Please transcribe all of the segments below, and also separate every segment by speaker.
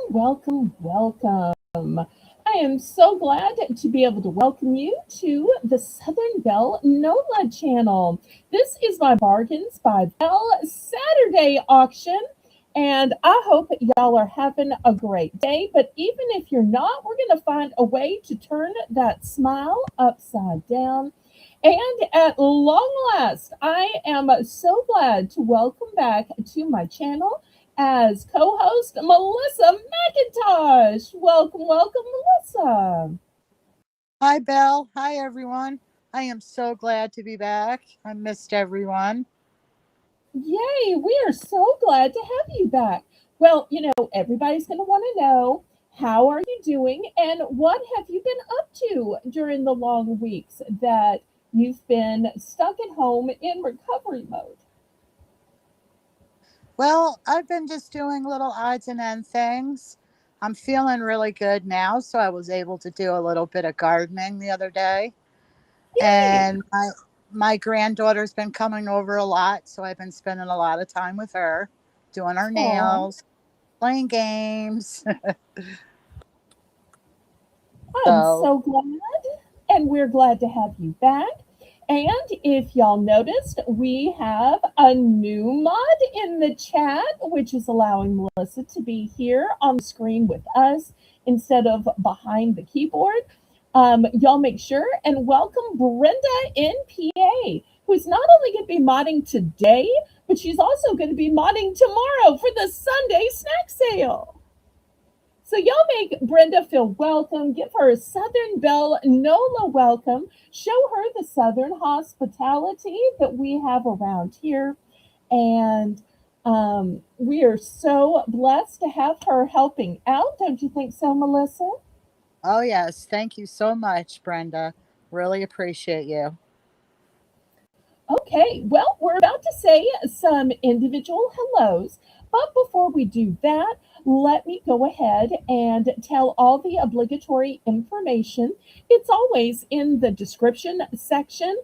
Speaker 1: welcome. I am so glad to be able to welcome you to the Southern Belle NOLA channel. This is my Bargains by Belle Saturday auction, and I hope y'all are having a great day. But even if you're not, we're going to find a way to turn that smile upside down. And at long last, I am so glad to welcome back to my channel as co host Melissa McIntosh. Welcome, Melissa.
Speaker 2: Hi, Belle. Hi, everyone. I am so glad to be back. I missed everyone.
Speaker 1: Yay, we are so glad to have you back. Well, everybody's going to want to know how are you doing and what have you been up to during the long weeks that you've been stuck at home in recovery mode?
Speaker 2: Well, I've been just doing little odds and end things. I'm feeling really good now, so I was able to do a little bit of gardening the other day.
Speaker 1: Yay!
Speaker 2: And my granddaughter's been coming over a lot, so I've been spending a lot of time with her, doing her
Speaker 1: Aw,
Speaker 2: nails, playing games.
Speaker 1: I'm
Speaker 2: So,
Speaker 1: so glad, and we're glad to have you back. And if y'all noticed, we have a new mod in the chat, which is allowing Melissa to be here on the screen with us instead of behind the keyboard. Y'all make sure and welcome Brenda in PA, who's not only going to be modding today, but she's also going to be modding tomorrow for the Sunday snack sale. So y'all make Brenda feel welcome. Give her a Southern Belle NOLA welcome. Show her the Southern hospitality that we have around here. And we are so blessed to have her helping out. Don't you think so, Melissa?
Speaker 2: oh, yes. Thank you so much, Brenda. Really appreciate you.
Speaker 1: Okay, well, we're about to say some individual hellos, but before we do that, let me go ahead and tell all the obligatory information. It's always in the description section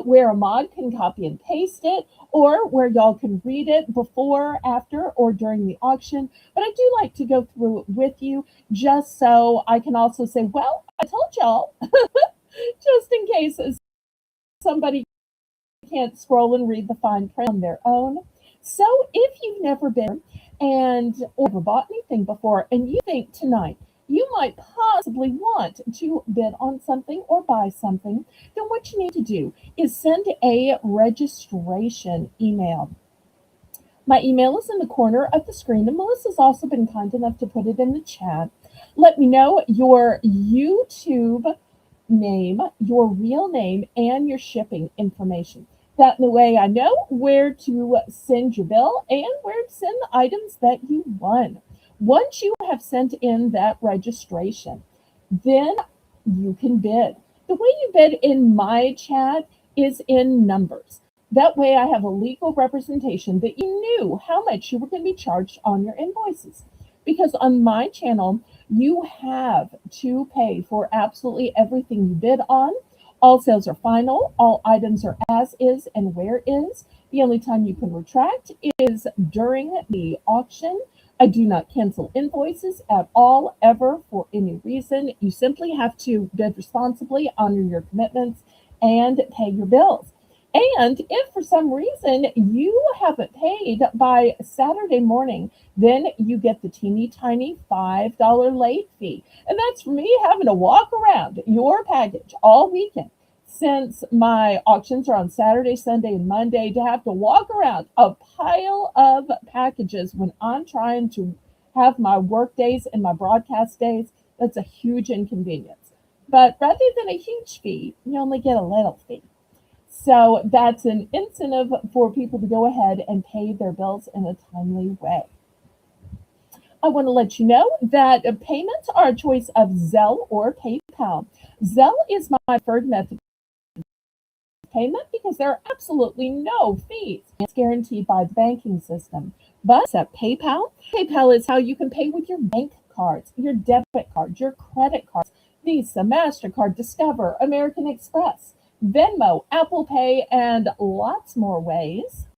Speaker 1: where a mod can copy and paste it, or where y'all can read it before, after, or during the auction. But I do like to go through it with you just so I can also say, well, I told y'all, just in case somebody can't scroll and read the fine print on their own. So if you've never been and or ever bought anything before and you think tonight you might possibly want to bid on something or buy something, then what you need to do is send a registration email. My email is in the corner of the screen, and Melissa's also been kind enough to put it in the chat. Let me know your YouTube name, your real name, and your shipping information. That way I know where to send your bill and where to send the items that you won. Once you have sent in that registration, then you can bid. The way you bid in my chat is in numbers. That way I have a legal representation that you knew how much you were going to be charged on your invoices. Because on my channel, you have to pay for absolutely everything you bid on. All sales are final, all items are as is and where is. The only time you can retract is during the auction. I do not cancel invoices at all, ever, for any reason. You simply have to bid responsibly, honor your commitments, and pay your bills. And if for some reason you haven't paid by Saturday morning, then you get the teeny tiny $5 late fee. And that's for me having to walk around your package all weekend. Since my auctions are on Saturday, Sunday, and Monday, to have to walk around a pile of packages when I'm trying to have my work days and my broadcast days, that's a huge inconvenience. But rather than a huge fee, you only get a little fee. So that's an incentive for people to go ahead and pay their bills in a timely way. I want to let you know that payments are a choice of Zelle or PayPal. Zelle is my preferred method of payment because there are absolutely no fees. It's guaranteed by the banking system. But except PayPal, PayPal is how you can pay with your bank cards, your debit cards, your credit cards, Visa, MasterCard, Discover, American Express, Venmo, Apple Pay, and lots more ways.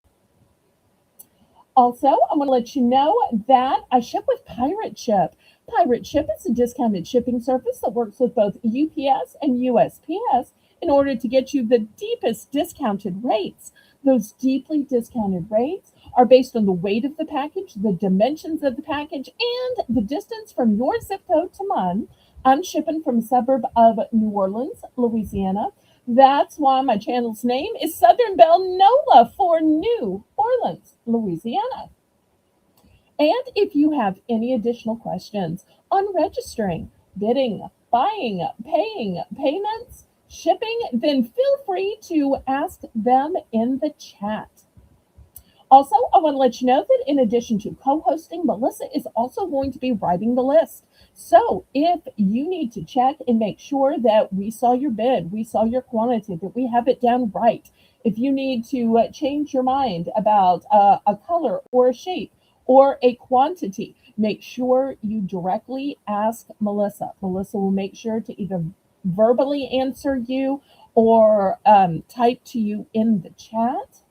Speaker 1: Also, I want to let you know that I ship with Pirate Ship. Pirate Ship is a discounted shipping service that works with both UPS and USPS in order to get you the deepest discounted rates. Those deeply discounted rates are based on the weight of the package, the dimensions of the package, and the distance from your zip code to mine. I'm shipping from a suburb of New Orleans, Louisiana. That's why my channel's name is Southern Belle NOLA for New Orleans, Louisiana. And if you have any additional questions on registering, bidding, buying, paying, payments, shipping, then feel free to ask them in the chat. Also, I want to let you know that in addition to co hosting, Melissa is also going to be writing the list. So if you need to check and make sure that we saw your bid, we saw your quantity, that we have it down right, if you need to change your mind about a color or a shape or a quantity, make sure you directly ask Melissa. Melissa will make sure to either verbally answer you or type to you in the chat.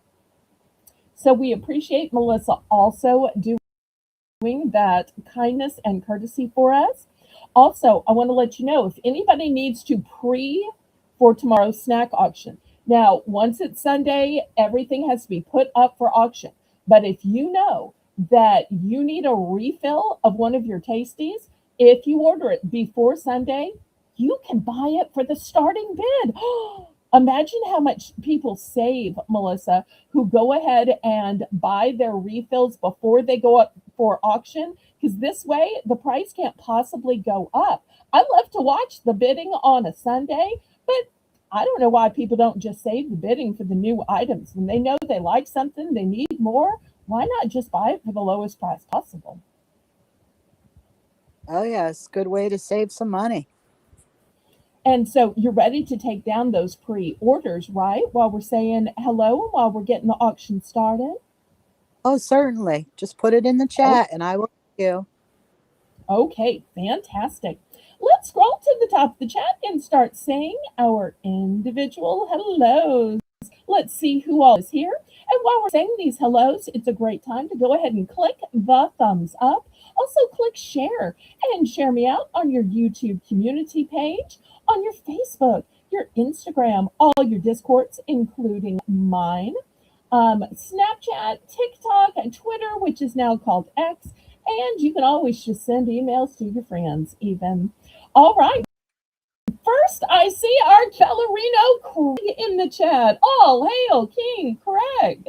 Speaker 1: So we appreciate Melissa also doing that kindness and courtesy for us. Also, I want to let you know if anybody needs to pre for tomorrow's snack auction. Now, once it's Sunday, everything has to be put up for auction. But if you know that you need a refill of one of your tasties, if you order it before Sunday, you can buy it for the starting bid. Imagine how much people save, Melissa, who go ahead and buy their refills before they go up for auction, because this way the price can't possibly go up. I love to watch the bidding on a Sunday, but I don't know why people don't just save the bidding for the new items. When they know they like something, they need more, why not just buy it for the lowest price possible?
Speaker 2: Oh, yes. Good way to save some money.
Speaker 1: And so you're ready to take down those pre orders, right? While we're saying hello and while we're getting the auction started.
Speaker 2: Oh, certainly. Just put it in the chat and I will thank you.
Speaker 1: Okay, fantastic. Let's scroll to the top of the chat and start saying our individual hellos. Let's see who all is here. And while we're saying these hellos, it's a great time to go ahead and click the thumbs up. Also, click share and share me out on your YouTube community page, on your Facebook, your Instagram, all your Discords, including mine, Snapchat, TikTok, and Twitter, which is now called X. And you can always just send emails to your friends, even. All right. First, I see our Ballerino Craig in the chat. All hail King Craig.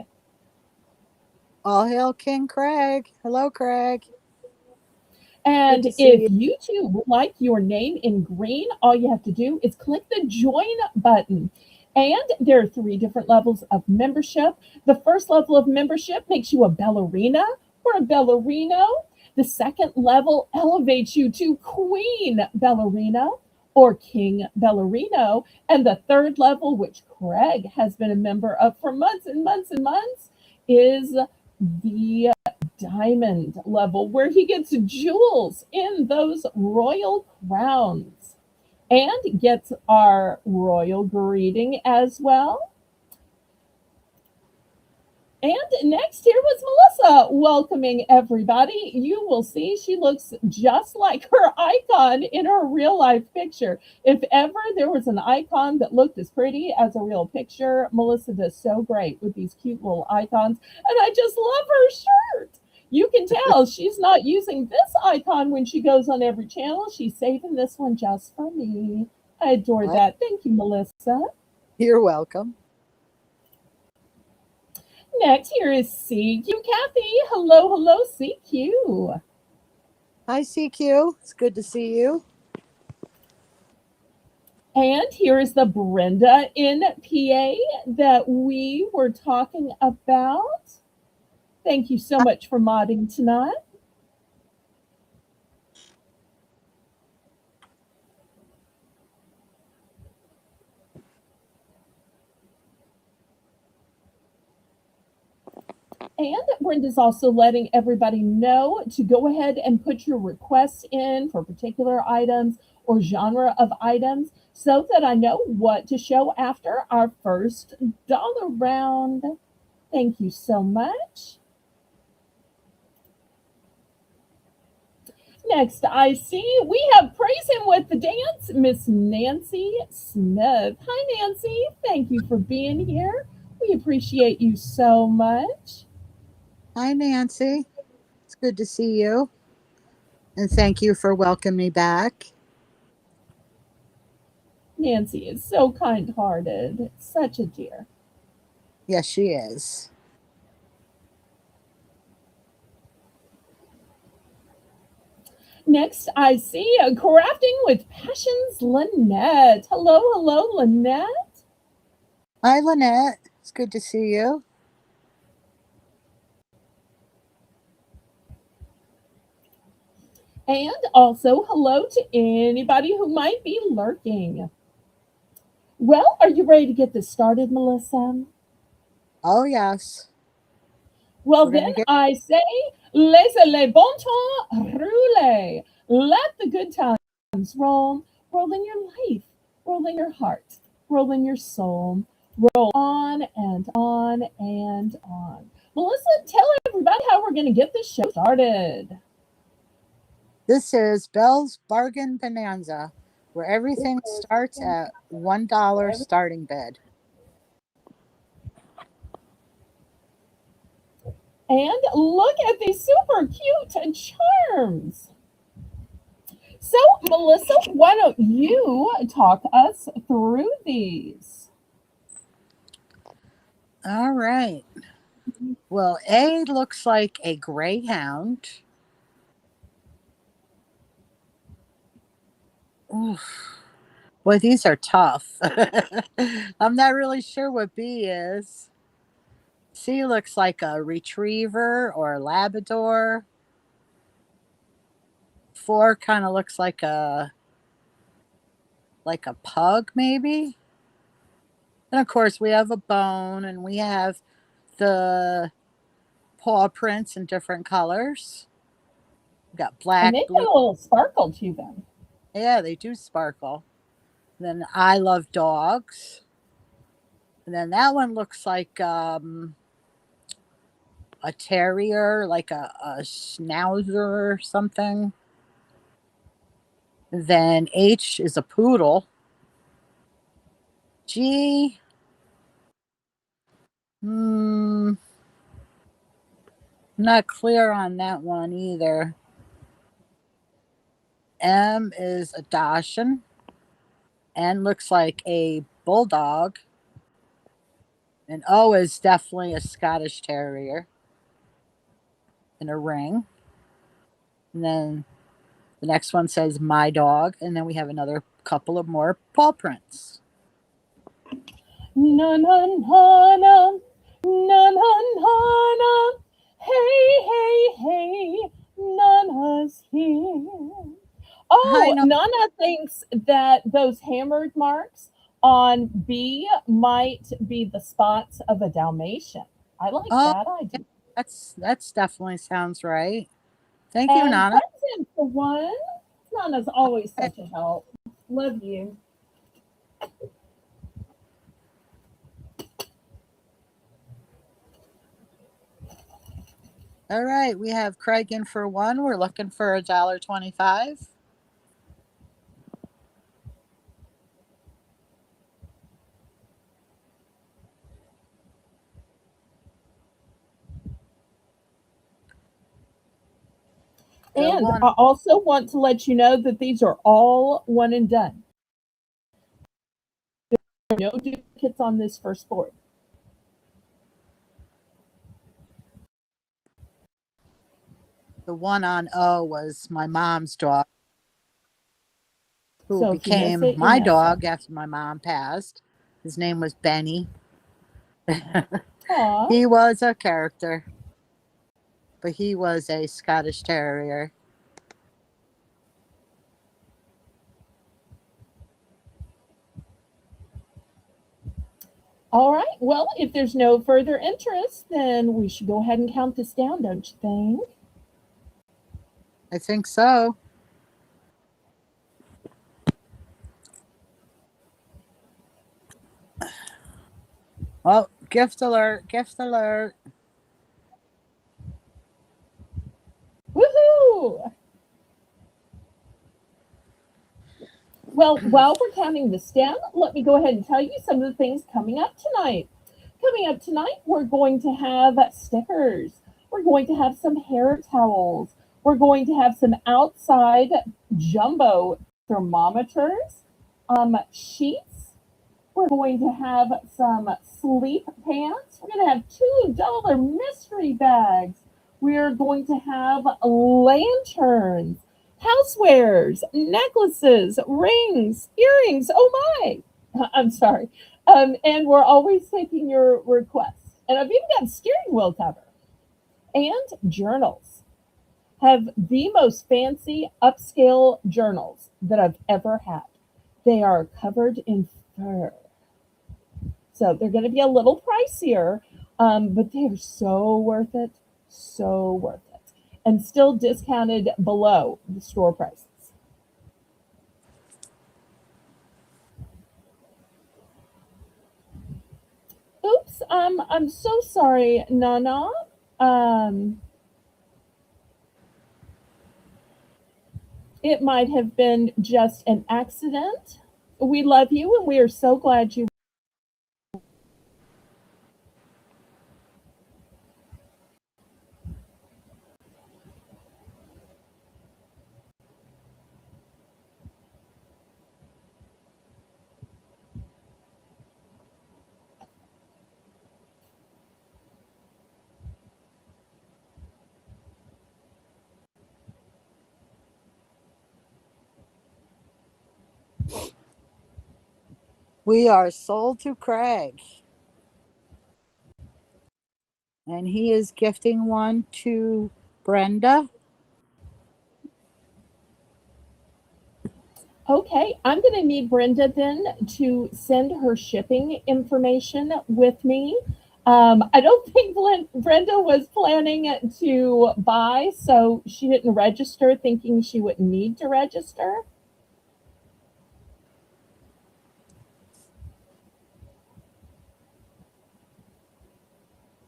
Speaker 2: All hail King Craig. Hello, Craig. Good
Speaker 1: And
Speaker 2: to see
Speaker 1: if
Speaker 2: you.
Speaker 1: you too would like your name in green, all you have to do is click the join button. And there are three different levels of membership. The first level of membership makes you a ballerina or a ballerino. The second level elevates you to queen ballerina or king ballerino. And the third level, which Craig has been a member of for months and months and months, is the diamond level where he gets jewels in those royal crowns and gets our royal greeting as well. And next here was Melissa welcoming everybody. You will see she looks just like her icon in her real life picture. If ever there was an icon that looked as pretty as a real picture, Melissa does so great with these cute little icons. And I just love her shirt. You can tell she's not using this icon when she goes on every channel. She's saving this one just for me. I adore
Speaker 2: Well,
Speaker 1: that. Thank you, Melissa.
Speaker 2: you're welcome.
Speaker 1: Next, here is CQ Kathy. Hello, hello, CQ.
Speaker 2: Hi, CQ. It's good to see you.
Speaker 1: And here is the Brenda in PA that we were talking about. Thank you so much for modding tonight. And Brenda's also letting everybody know to go ahead and put your requests in for particular items or genre of items so that I know what to show after our first dollar round. Thank you so much. Next, I see we have Praise Him with the Dance, Miss Nancy Smith. Hi, Nancy. Thank you for being here. We appreciate you so much.
Speaker 2: Hi, Nancy. It's good to see you. And thank you for welcoming me back.
Speaker 1: Nancy is so kind hearted, such a dear.
Speaker 2: Yes, she is.
Speaker 1: Next, I see Crafting with Passions, Lynette. Hello, hello, Lynette.
Speaker 2: Hi, Lynette. It's good to see you.
Speaker 1: And also, hello to anybody who might be lurking. Well, are you ready to get this started, Melissa?
Speaker 2: Oh, yes.
Speaker 1: Well,
Speaker 2: We're going
Speaker 1: then
Speaker 2: to get
Speaker 1: I say, laissez les bon temps rouler. Let the good times roll. Roll in your life, roll in your heart, roll in your soul, roll on and on and on. Melissa, tell everybody how we're going to get this show started.
Speaker 2: This is Belle's Bargain Bonanza, where everything starts at $1 starting bid.
Speaker 1: And look at these super cute charms. So, Melissa, why don't you talk us through these?
Speaker 2: All right. Well, A looks like a greyhound. Oof. Boy, these are tough. I'm not really sure what B is. C looks like a retriever or a Labrador. 4 kind of looks like a pug, maybe. And of course, we have a bone, and we have the paw prints in different colors. We got
Speaker 1: And
Speaker 2: black,
Speaker 1: they
Speaker 2: blue.
Speaker 1: got a little sparkle to them.
Speaker 2: Yeah, they do sparkle. Then I love dogs. And then that one looks like a terrier, like a schnauzer or something. Then H is a poodle. G, hmm, not clear on that one either. M is a Dachshund. N looks like a bulldog. And O is definitely a Scottish Terrier in a ring. And then the next one says my dog. And then we have another couple of more paw prints.
Speaker 1: Na na na na, na na na na. Hey, hey, hey, Nana's here.
Speaker 2: I
Speaker 1: Oh,
Speaker 2: know.
Speaker 1: Nana thinks that those hammered marks on B might be the spots of a Dalmatian. I like
Speaker 2: Oh,
Speaker 1: that
Speaker 2: yeah,
Speaker 1: idea.
Speaker 2: that's definitely sounds right. Thank you,
Speaker 1: And
Speaker 2: Nana.
Speaker 1: present for one. Nana's always such a help. Love you.
Speaker 2: All right, we have Craig in for one. We're looking for $1.25. The
Speaker 1: And
Speaker 2: one,
Speaker 1: I also want to let you know that these are all one and done. No duplicates on this first board.
Speaker 2: the one on O was my mom's dog, who
Speaker 1: So if you miss
Speaker 2: became
Speaker 1: it, you
Speaker 2: my
Speaker 1: miss it.
Speaker 2: dog after my mom passed. His name was Benny.
Speaker 1: Aw.
Speaker 2: He was a character, but he was a Scottish Terrier.
Speaker 1: All right. Well, if there's no further interest, then we should go ahead and count this down, don't you think?
Speaker 2: I think so. Oh, gift alert, gift alert.
Speaker 1: Woohoo! Well, while we're counting this down, let me go ahead and tell you some of the things coming up tonight. Coming up tonight, we're going to have stickers. We're going to have some hair towels. We're going to have some outside jumbo thermometers, sheets. We're going to have some sleep pants. We're going to have $2 mystery bags. We're going to have lanterns, housewares, necklaces, rings, earrings. Oh my! I'm sorry. And we're always taking your requests. And I've even got a steering wheel cover and journals. Have the most fancy upscale journals that I've ever had. They are covered in fur. So they're going to be a little pricier, but they're so worth it. So worth it. And still discounted below the store prices. Oops, I'm so sorry, Nana. Um, it might have been just an accident. We love you and we are so glad you.
Speaker 2: We are sold to Craig, and he is gifting one to Brenda.
Speaker 1: Okay, I'm going to need Brenda then to send her shipping information with me. I don't think Brenda was planning to buy, so she didn't register thinking she wouldn't need to register.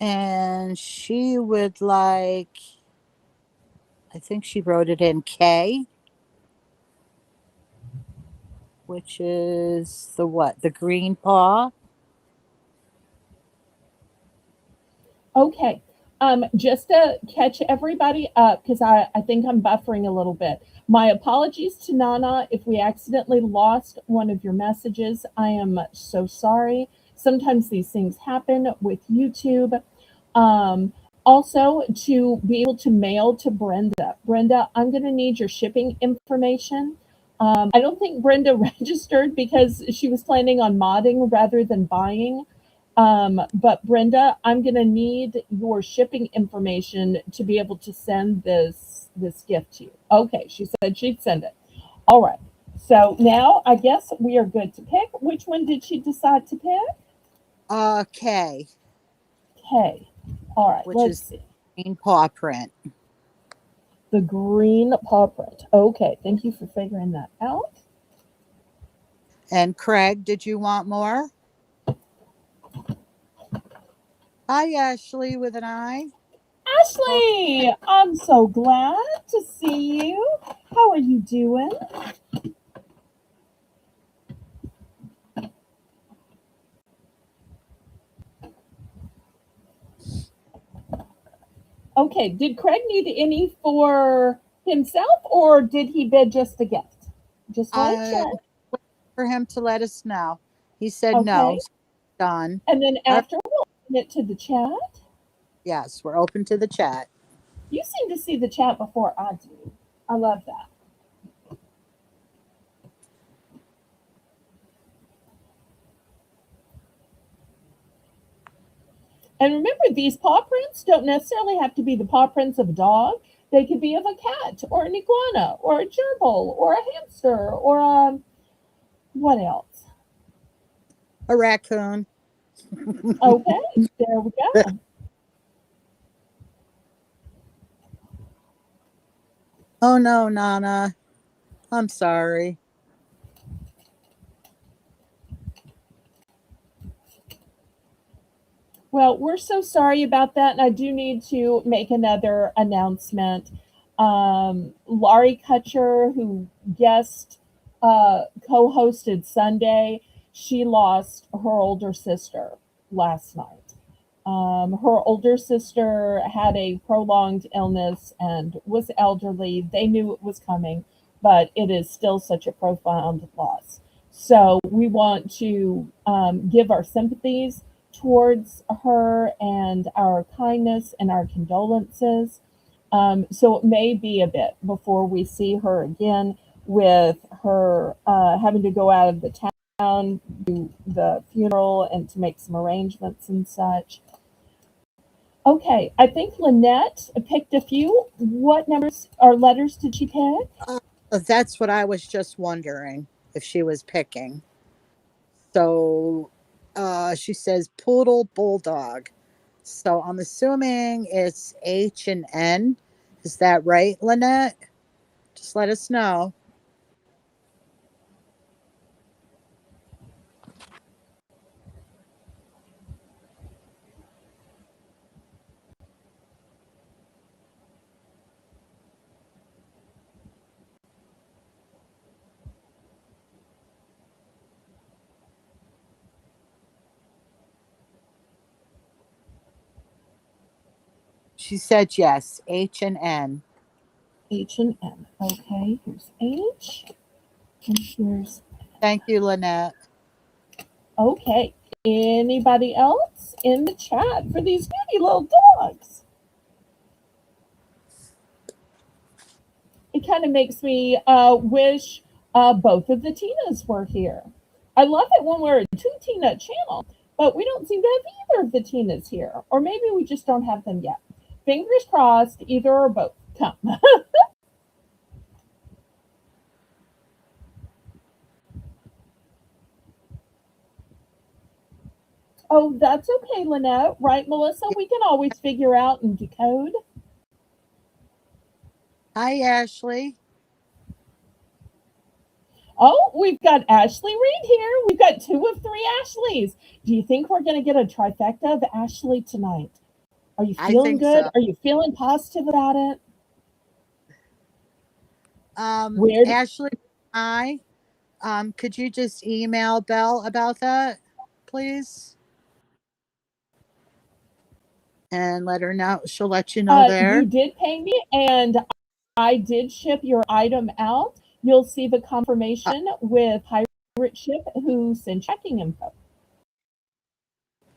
Speaker 2: And she would like, I think she wrote it in K, which is the what? The green paw.
Speaker 1: Okay. Just to catch everybody up, because I think I'm buffering a little bit. My apologies to Nana if we accidentally lost one of your messages. I am so sorry. Sometimes these things happen with YouTube. Um, Also, to be able to mail to Brenda. Brenda, I'm going to need your shipping information. I don't think Brenda registered because she was planning on modding rather than buying. But Brenda, I'm going to need your shipping information to be able to send this gift to you. Okay, she said she'd send it. All right. So now I guess we are good to pick. Which one did she decide to pick?
Speaker 2: K,
Speaker 1: Okay. All right,
Speaker 2: which
Speaker 1: let's
Speaker 2: is
Speaker 1: see.
Speaker 2: green paw print.
Speaker 1: The green paw print. Okay, thank you for figuring that out.
Speaker 2: And Craig, did you want more? Hi, Ashley with an I. Well,
Speaker 1: Ashley, I'm so glad to see you. How are you doing? Okay, did Craig need any for himself or did he bid just a gift? Just want to
Speaker 2: I
Speaker 1: check.
Speaker 2: for him to let us know. He said no.
Speaker 1: Okay.
Speaker 2: So done.
Speaker 1: And then
Speaker 2: All right.
Speaker 1: after we'll open it to the chat.
Speaker 2: Yes, we're open to the chat.
Speaker 1: You seem to see the chat before I do. I love that. And remember, these paw prints don't necessarily have to be the paw prints of a dog. They could be of a cat or an iguana or a gerbil or a hamster or what else?
Speaker 2: A raccoon.
Speaker 1: Okay, there we go.
Speaker 2: Oh no, Nana. I'm sorry.
Speaker 1: Well, we're so sorry about that, and I do need to make another announcement. Laurie Kutcher, who guest co-hosted Sunday, she lost her older sister last night. Her older sister had a prolonged illness and was elderly. They knew it was coming, but it is still such a profound loss. So we want to give our sympathies towards her and our kindness and our condolences. So it may be a bit before we see her again, with her having to go out of the town, do the funeral, and to make some arrangements and such. Okay, I think Lynette picked a few. What numbers or letters did she pick?
Speaker 2: Uh, that's what I was just wondering if she was picking. So she says poodle bulldog. So I'm assuming it's H and N. Is that right, Lynette? Just let us know. She said yes, H and N.
Speaker 1: H and N. Okay, here's H and here's.
Speaker 2: Thank you, Lynette.
Speaker 1: Okay. Anybody else in the chat for these beauty little dogs? It kind of makes me wish both of the Tinas were here. I love it when we're a two Tina channel, but we don't seem to have either of the Tinas here. Or maybe we just don't have them yet. Fingers crossed, either or both come. Oh, that's okay, Lynette. Right, Melissa? We can always figure out and decode.
Speaker 2: Hi, Ashley.
Speaker 1: Oh, we've got Ashley Reed here. We've got two of three Ashleys. Do you think we're going to get a trifecta of Ashley tonight? Are you
Speaker 2: I
Speaker 1: feeling
Speaker 2: think
Speaker 1: good?
Speaker 2: so.
Speaker 1: Are you feeling positive about it? Where?
Speaker 2: Ashley, hi. Could you just email Belle about that, please? And let her know. She'll let you know
Speaker 1: You
Speaker 2: there.
Speaker 1: did pay me, and I did ship your item out. You'll see the
Speaker 2: Uh,
Speaker 1: confirmation with Pirate Ship who sent checking info.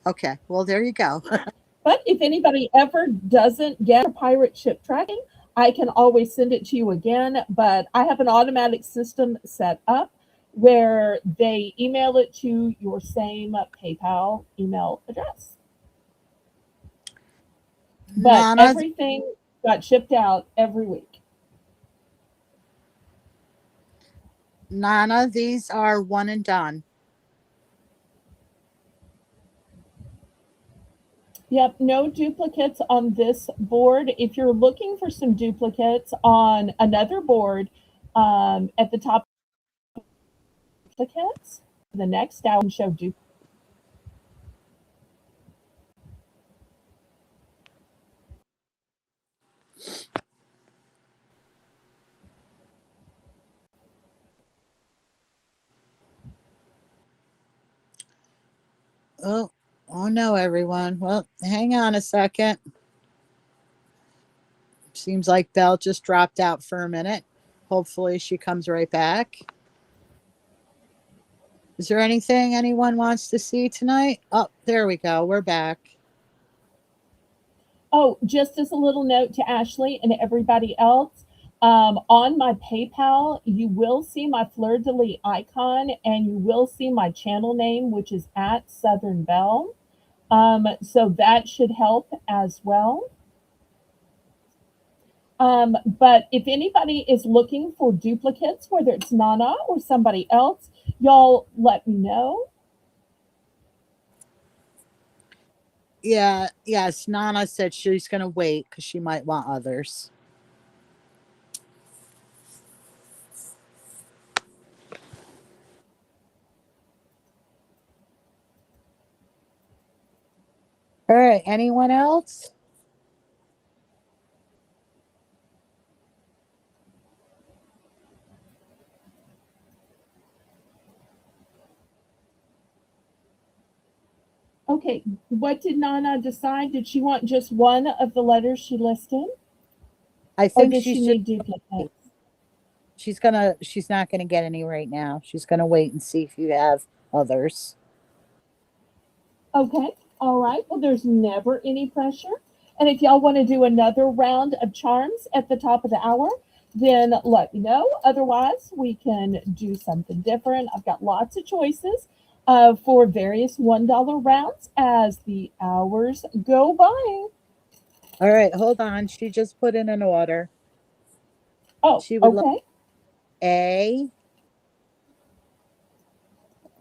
Speaker 2: okay. Well, there you go.
Speaker 1: But if anybody ever doesn't get a pirate ship tracking, I can always send it to you again. But I have an automatic system set up where they email it to your same PayPal email address. But
Speaker 2: Nana,
Speaker 1: everything got shipped out every week.
Speaker 2: Nana, these are one and done.
Speaker 1: Yep, no duplicates on this board. If you're looking for some duplicates on another board, at the top, duplicates, the next down show duplicates.
Speaker 2: Oh, oh no, everyone. Well, hang on a second. Seems like Belle just dropped out for a minute. Hopefully, she comes right back. Is there anything anyone wants to see tonight? Oh, there we go. We're back.
Speaker 1: Oh, just as a little note to Ashley and everybody else, on my PayPal, you will see my fleur de lis icon and you will see my channel name, which is at Southern Belle. So that should help as well. But if anybody is looking for duplicates, whether it's Nana or somebody else, y'all let me know.
Speaker 2: Yeah, yes. Nana said she's going to wait because she might want others. All right. Anyone else?
Speaker 1: Okay, what did Nana decide? Did she want just one of the letters she listed,
Speaker 2: I
Speaker 1: or
Speaker 2: think
Speaker 1: does she
Speaker 2: she's just
Speaker 1: need duplicates?
Speaker 2: she's not gonna get any right now. She's gonna wait and see if you have others.
Speaker 1: Okay, all right. Well, there's never any pressure. And if y'all want to do another round of charms at the top of the hour, then let me know. Otherwise, we can do something different. I've got lots of choices for various $1 rounds as the hours go by.
Speaker 2: All right, hold on. She just put in an order.
Speaker 1: Oh,
Speaker 2: She would like
Speaker 1: okay.
Speaker 2: A,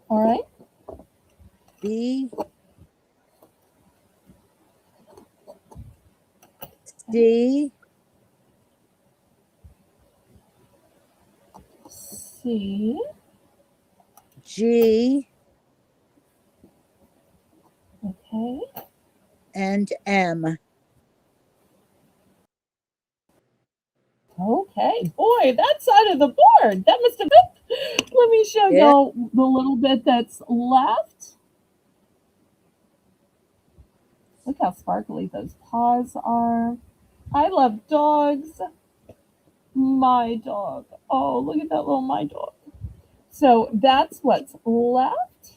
Speaker 1: All right.
Speaker 2: B, C,
Speaker 1: C.
Speaker 2: G,
Speaker 1: Okay.
Speaker 2: and M.
Speaker 1: Okay. Boy, that side of the board. That must have been. Let me show
Speaker 2: Yeah.
Speaker 1: y'all the little bit that's left. Look how sparkly those paws are. I love dogs. My dog. Oh, look at that little my dog. So that's what's left.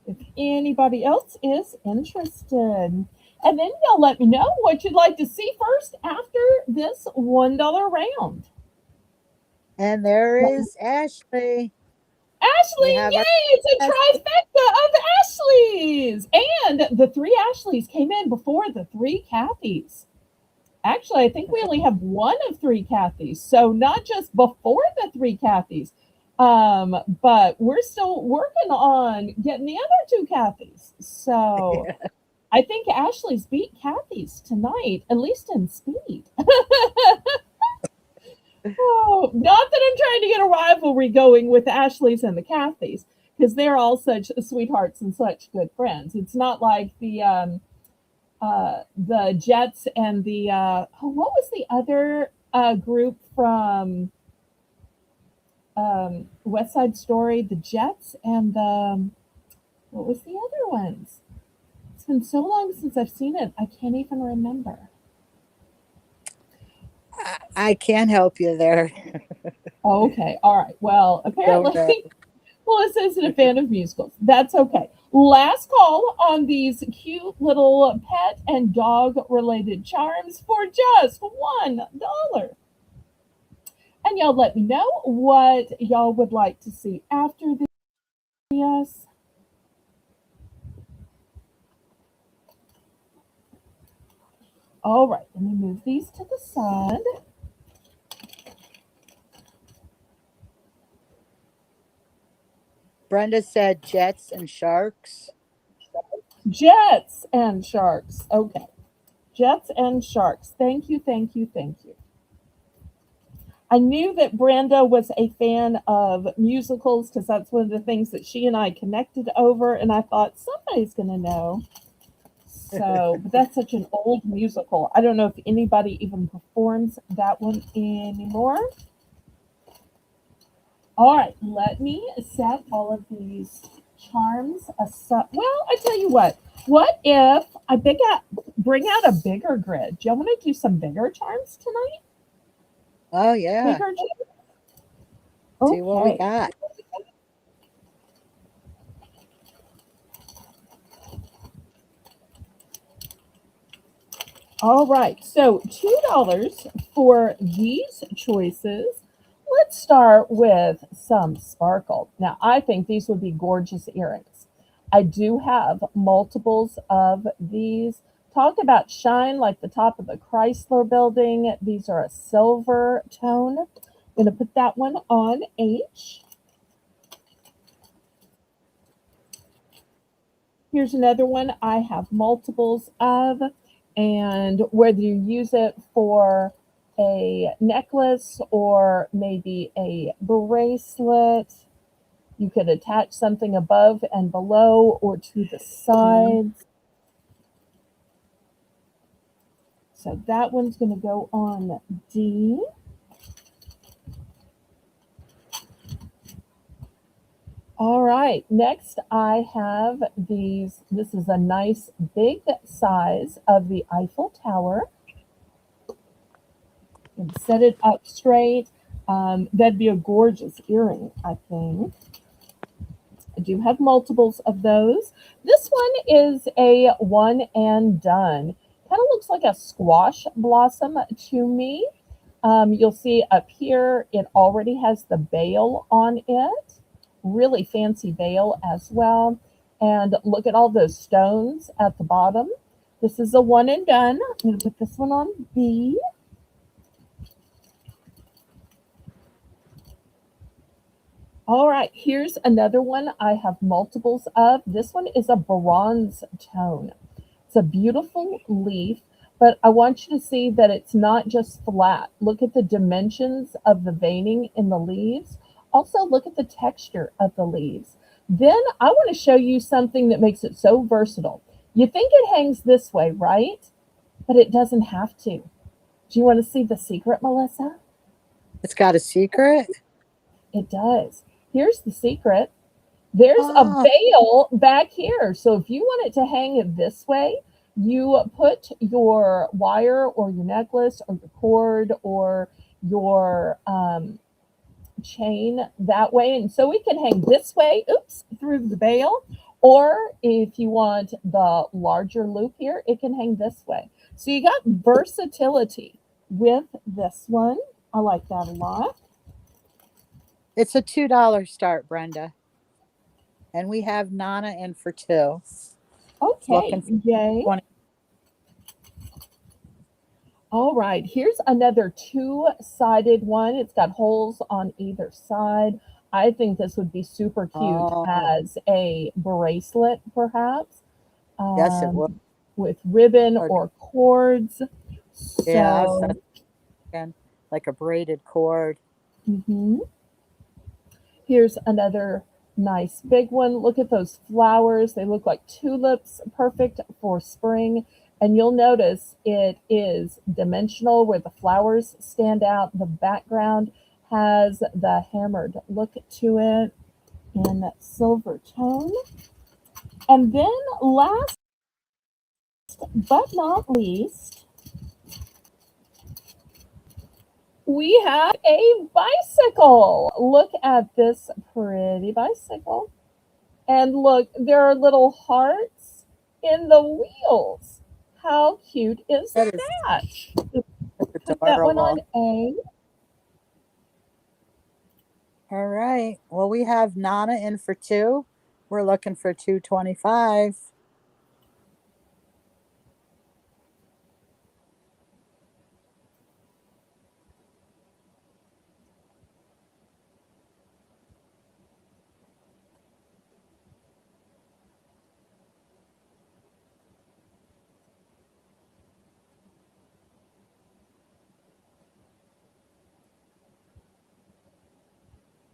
Speaker 1: If anybody else is interested. And then y'all let me know what you'd like to see first after this $1 round.
Speaker 2: And there is Ashley. We
Speaker 1: Ashley,
Speaker 2: have our
Speaker 1: yay! It's a
Speaker 2: Ashley.
Speaker 1: trifecta of Ashleys. And the three Ashleys came in before the three Kathys. Actually, I think we only have one of three Kathys. So not just before the three Kathys, but we're still working on getting the other two Kathys. So I think Ashley's beat Kathy's tonight, at least in speed. Oh, not that I'm trying to get a rivalry going with the Ashleys and the Kathys, because they're all such sweethearts and such good friends. It's not like the Jets and the what was the other group from West Side Story? The Jets and the what was the other ones? It's been so long since I've seen it, I can't even remember.
Speaker 2: I can't help you there.
Speaker 1: Oh, okay, all right. Well,
Speaker 2: Don't
Speaker 1: apparently
Speaker 2: know.
Speaker 1: Melissa isn't a fan of musicals. That's okay. Last call on these cute little pet and dog related charms for just $1. And y'all let me know what y'all would like to see after this. All right, let me move these to the side.
Speaker 2: Brenda said Jets and Sharks.
Speaker 1: Jets and sharks. Okay. Jets and sharks. Thank you, thank you, thank you. I knew that Brenda was a fan of musicals because that's one of the things that she and I connected over, and I thought somebody's going to know. So, but that's such an old musical. I don't know if anybody even performs that one anymore. All right, let me set all of these charms aside. Well, I tell you what. What if I bring out a bigger grid? Do y'all want to do some bigger charms tonight?
Speaker 2: Oh yeah.
Speaker 1: Bigger charms?
Speaker 2: See what we
Speaker 1: Okay.
Speaker 2: got.
Speaker 1: All right. So $2 for these choices. Let's start with some sparkle. Now, I think these would be gorgeous earrings. I do have multiples of these. Talk about shine like the top of the Chrysler building. These are a silver tone. I'm going to put that one on H. Here's another one I have multiples of. And whether you use it for a necklace or maybe a bracelet, you could attach something above and below or to the
Speaker 2: Mhm.
Speaker 1: sides. So that one's going to go on D. All right, next I have these. This is a nice big size of the Eiffel Tower. And set it up straight. That'd be a gorgeous earring, I think. I do have multiples of those. This one is a one and done. Kind of looks like a squash blossom to me. You'll see up here, it already has the bail on it. Really fancy bail as well. And look at all those stones at the bottom. This is a one and done. I'm going to put this one on B. All right, here's another one I have multiples of. This one is a bronze tone. It's a beautiful leaf, but I want you to see that it's not just flat. Look at the dimensions of the veining in the leaves. Also, look at the texture of the leaves. Then I want to show you something that makes it so versatile. You think it hangs this way, right? But it doesn't have to. Do you want to see the secret, Melissa?
Speaker 2: It's got a secret.
Speaker 1: It does. Here's the secret. There's a
Speaker 2: Oh,
Speaker 1: bail back here. So if you want it to hang it this way, you put your wire or your necklace or your cord or your chain that way. And so it can hang this way, oops, through the bail. Or if you want the larger loop here, it can hang this way. So you got versatility with this one. I like that a lot.
Speaker 2: it's a $2 start, Brenda. And we have Nana in for two.
Speaker 1: Okay,
Speaker 2: Looking for
Speaker 1: yay.
Speaker 2: 20.
Speaker 1: All right, here's another two-sided one. It's got holes on either side. I think this would be super cute
Speaker 2: Oh,
Speaker 1: as a bracelet, perhaps,
Speaker 2: yes, it will.
Speaker 1: um, with ribbon
Speaker 2: Or
Speaker 1: or cords.
Speaker 2: yes,
Speaker 1: So,
Speaker 2: that's again like a braided cord.
Speaker 1: mhm. Here's another nice big one. Look at those flowers. They look like tulips, perfect for spring. And you'll notice it is dimensional where the flowers stand out. The background has the hammered look to it in that silver tone. And then last but not least, we have a bicycle. Look at this pretty bicycle. And look, there are little hearts in the wheels. How cute is
Speaker 2: That is
Speaker 1: that?
Speaker 2: that's
Speaker 1: Put that one on
Speaker 2: adorable.
Speaker 1: A.
Speaker 2: All right. Well, we have Nana in for two. We're looking for 225.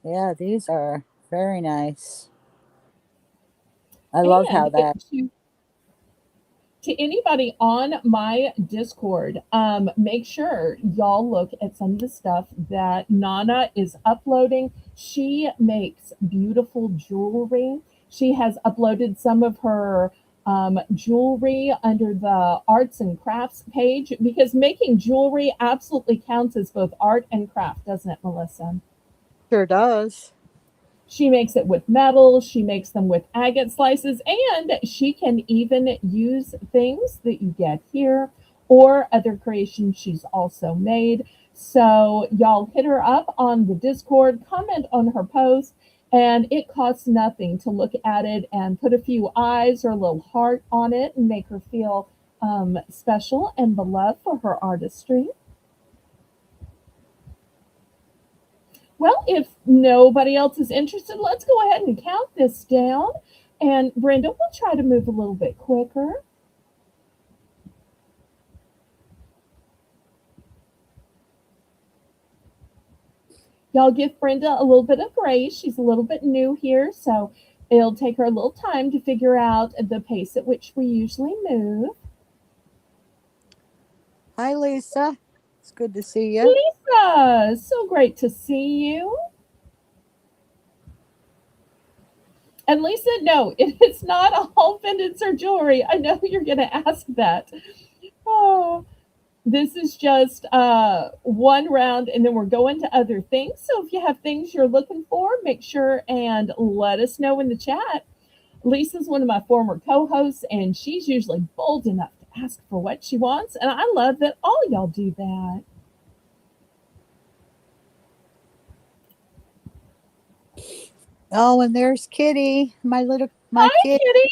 Speaker 2: Yeah, these are very nice. I love how
Speaker 1: And
Speaker 2: that.
Speaker 1: to anybody on my Discord, make sure y'all look at some of the stuff that Nana is uploading. She makes beautiful jewelry. She has uploaded some of her jewelry under the arts and crafts page because making jewelry absolutely counts as both art and craft, doesn't it, Melissa?
Speaker 2: Sure does.
Speaker 1: She makes it with metal, she makes them with agate slices, and she can even use things that you get here or other creations she's also made. So, y'all hit her up on the Discord, comment on her post, and it costs nothing to look at it and put a few eyes or a little heart on it and make her feel special and beloved for her artistry. Well, if nobody else is interested, let's go ahead and count this down. And Brenda, we'll try to move a little bit quicker. Y'all give Brenda a little bit of grace. She's a little bit new here, so it'll take her a little time to figure out the pace at which we usually move.
Speaker 2: Hi, Lisa. It's good to see you.
Speaker 1: Lisa, so great to see you. And Lisa, no, it's not all pendants or jewelry. I know you're going to ask that. Oh, this is just one round, and then we're going to other things. So if you have things you're looking for, make sure and let us know in the chat. Lisa's one of my former co hosts, and she's usually bold enough to ask for what she wants. And I love that all y'all do that.
Speaker 2: Oh, and there's Kitty, my
Speaker 1: Hi,
Speaker 2: kid.
Speaker 1: Kitty.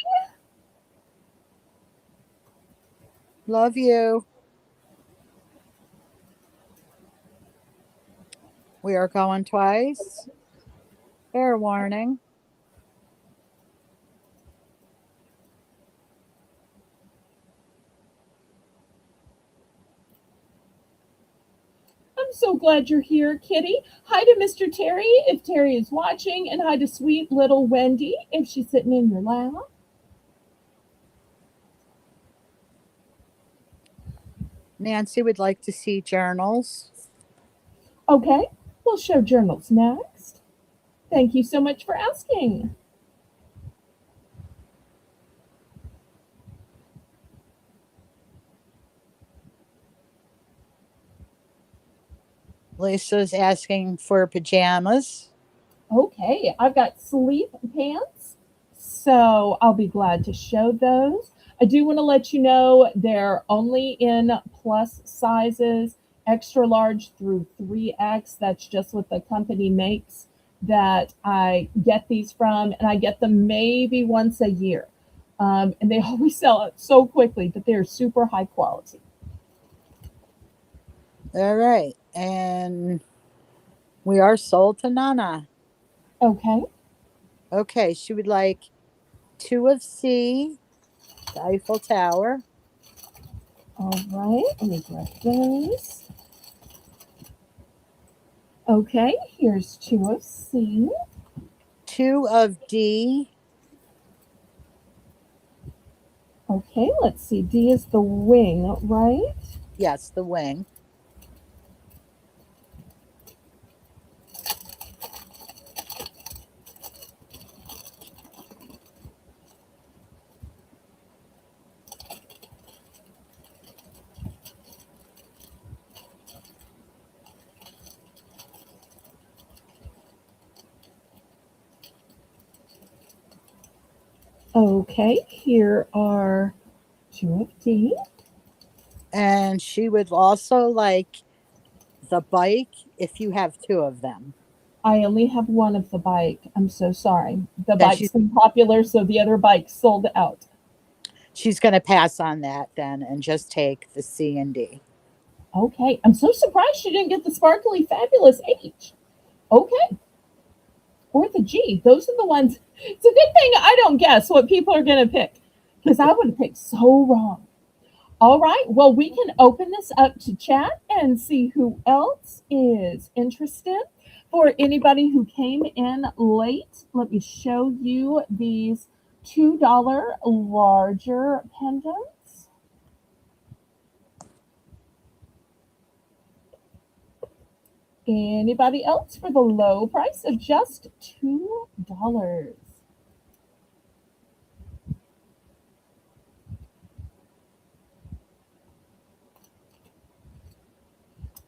Speaker 2: Love you. We are going twice. Fair warning.
Speaker 1: I'm so glad you're here, Kitty. Hi to Mr. Terry if Terry is watching, and hi to sweet little Wendy if she's sitting in your lap.
Speaker 2: Nancy would like to see journals.
Speaker 1: Okay, we'll show journals next. Thank you so much for asking.
Speaker 2: Lisa's asking for pajamas.
Speaker 1: Okay, I've got sleep pants, so I'll be glad to show those. I do want to let you know they're only in plus sizes, extra large through 3X. That's just what the company makes that I get these from, and I get them maybe once a year. And they always sell it so quickly, but they're super high quality.
Speaker 2: All right. And we are sold to Nana.
Speaker 1: Okay,
Speaker 2: Okay. She would like two of C, the Eiffel Tower,
Speaker 1: all right, let me grab those. Okay, here's two of C.
Speaker 2: two of D.
Speaker 1: Okay, let's see. D is the wing, right?
Speaker 2: Yes, the wing.
Speaker 1: Okay, here are two of D.
Speaker 2: And she would also like the bike if you have two of them.
Speaker 1: I only have one of the bike. I'm so sorry. The
Speaker 2: Then
Speaker 1: bike's been popular, so the other bike sold out.
Speaker 2: she's going to pass on that then and just take the C and D.
Speaker 1: Okay, I'm so surprised she didn't get the sparkly fabulous H. Okay, or the G. Those are the ones. It's a good thing I don't guess what people are going to pick because I would have picked so wrong. All right. Well, we can open this up to chat and see who else is interested. For anybody who came in late, let me show you these $2 larger pendants. Anybody else for the low price of just $2?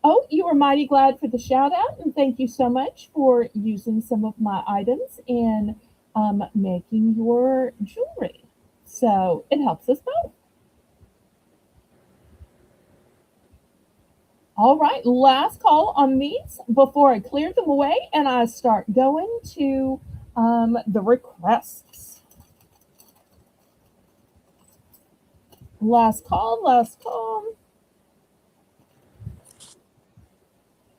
Speaker 1: Oh, you were mighty glad for the shout out, and thank you so much for using some of my items in making your jewelry. So it helps us both. All right, last call on these before I clear them away and I start going to the requests. Last call, last call.